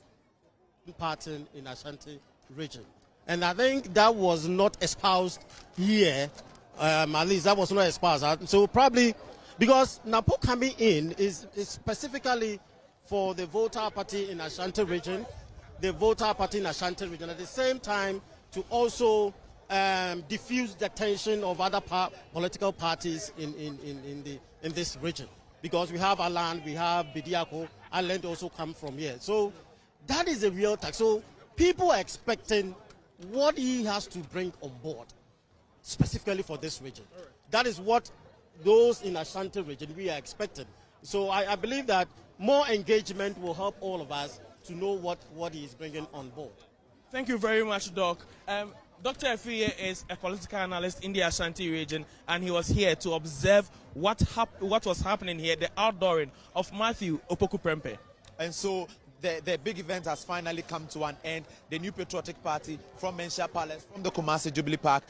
Speaker 4: party in Ashanti region? And I think that was not espoused here, at least that was not espoused. So probably, because Napo coming in is specifically for the voter party in Ashanti region, the voter party in Ashanti region, at the same time to also diffuse the tension of other political parties in this region. Because we have our land, we have Bidiako, our land also come from here. So that is a real tax. So people are expecting what he has to bring on board, specifically for this region. That is what those in Ashanti region we are expecting. So I believe that more engagement will help all of us to know what he is bringing on board.
Speaker 3: Thank you very much, Doc. Dr. Efriye is a political analyst in the Ashanti region, and he was here to observe what was happening here, the outdooring of Matthew Opoku Prempeh.
Speaker 2: And so the big event has finally come to an end. The new patriotic party from Menchia Palace, from the Kumasi Jubilee Park,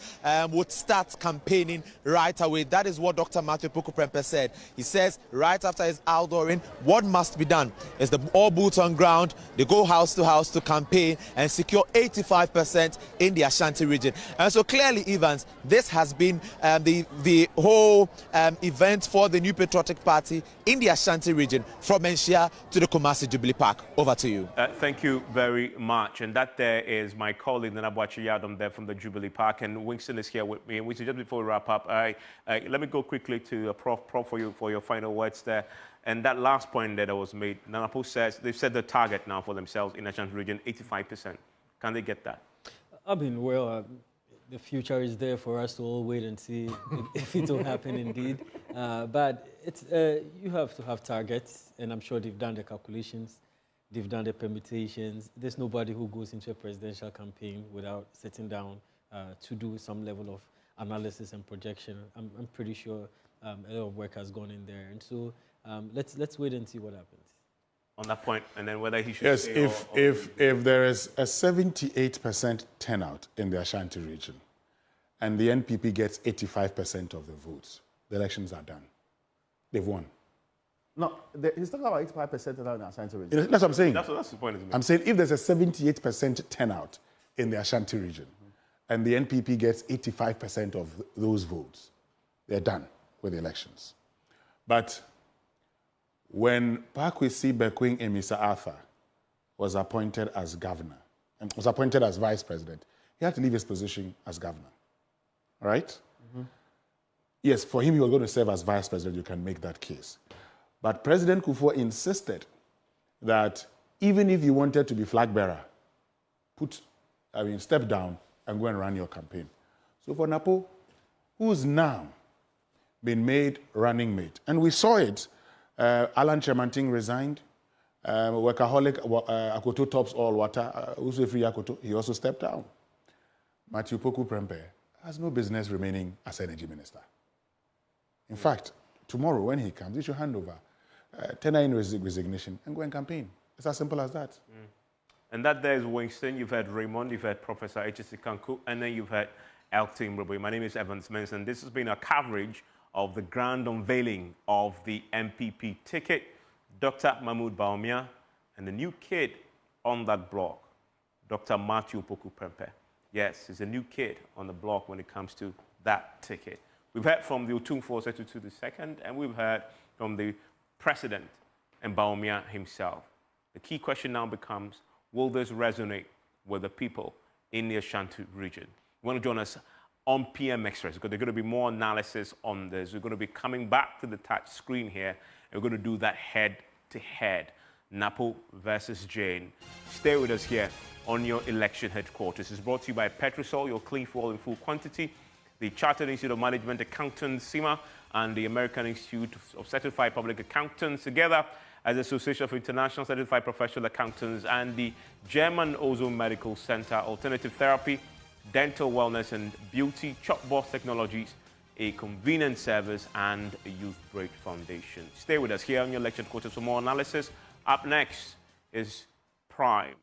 Speaker 2: would start campaigning right away. That is what Dr. Matthew Opoku Prempeh said. He says right after his outdooring, what must be done is all boots on ground. They go house to house to campaign and secure 85% in the Ashanti region. And so clearly, Evans, this has been the whole event for the new patriotic party in the Ashanti region, from Menchia to the Kumasi Jubilee Park. Over to you.
Speaker 1: Thank you very much. And that there is my colleague, Napo Yadom, there from the Jubilee Park. And Winston is here with me. And just before we wrap up, let me go quickly to Prof for your final words there. And that last point that was made, Napo says they've set the target now for themselves in the Ashanti region, 85%. Can they get that?
Speaker 10: I mean, well, the future is there for us to all wait and see if it will happen indeed. But it's, you have to have targets, and I'm sure they've done the calculations. They've done the permutations. There's nobody who goes into a presidential campaign without sitting down to do some level of analysis and projection. I'm pretty sure a lot of work has gone in there. And so let's wait and see what happens.
Speaker 1: On that point, and then whether he should
Speaker 9: Yes, if there is a 78% turnout in the Ashanti region and the NPP gets 85% of the votes, the elections are done. They've won.
Speaker 8: No, he's talking about 85% around the Ashanti region.
Speaker 9: That's what I'm saying.
Speaker 1: That's the point.
Speaker 9: I'm saying if there's a 78% turnout in the Ashanti region and the NPP gets 85% of those votes, they're done with the elections. But when Pakwesi Bekwing Emisa Arthur was appointed as governor and was appointed as vice president, he had to leave his position as governor. All right? Mm-hmm. Yes, for him, he was going to serve as vice president. You can make that case. But President Kufuor insisted that even if you wanted to be flag bearer, step down and go and run your campaign. So for Napo, who's now been made running mate, and we saw it, Alan Chemanting resigned, workaholic Akoto tops all water, Usefri Akoto, he also stepped down. Matthew Opoku Prempeh has no business remaining as energy minister. In fact, tomorrow when he comes, he should hand over, tender in resignation and go and campaign. It's as simple as that.
Speaker 1: Mm. And that there is Winston, you've had Raymond, you've had Professor H.C. Kanku, and then you've had Elton Mroboy. My name is Evans Menson. This has been a coverage of the grand unveiling of the NPP ticket, Dr. Mahmoud Bawumia, and the new kid on that block, Dr. Matthew Opoku Prempeh. Yes, he's a new kid on the block when it comes to that ticket. We've heard from the Otumfuo Setutu II, and we've heard from the President and Bawumia himself. The key question now becomes, will this resonate with the people in the Ashanti region? You want to join us on PM Express, because there's going to be more analysis on this. We're going to be coming back to the touch screen here, and we're going to do that head-to-head, Napo versus Jane. Stay with us here on your election headquarters. It's brought to you by Petrosol, your clean fuel in full quantity, the Chartered Institute of Management Accountants, CIMA, and the American Institute of Certified Public Accountants, together as the Association of International Certified Professional Accountants, and the German Ozone Medical Center, Alternative Therapy, Dental Wellness and Beauty, Chopbox Technologies, a convenient service, and a Youth Break Foundation. Stay with us here on your election quarters for more analysis. Up next is Prime.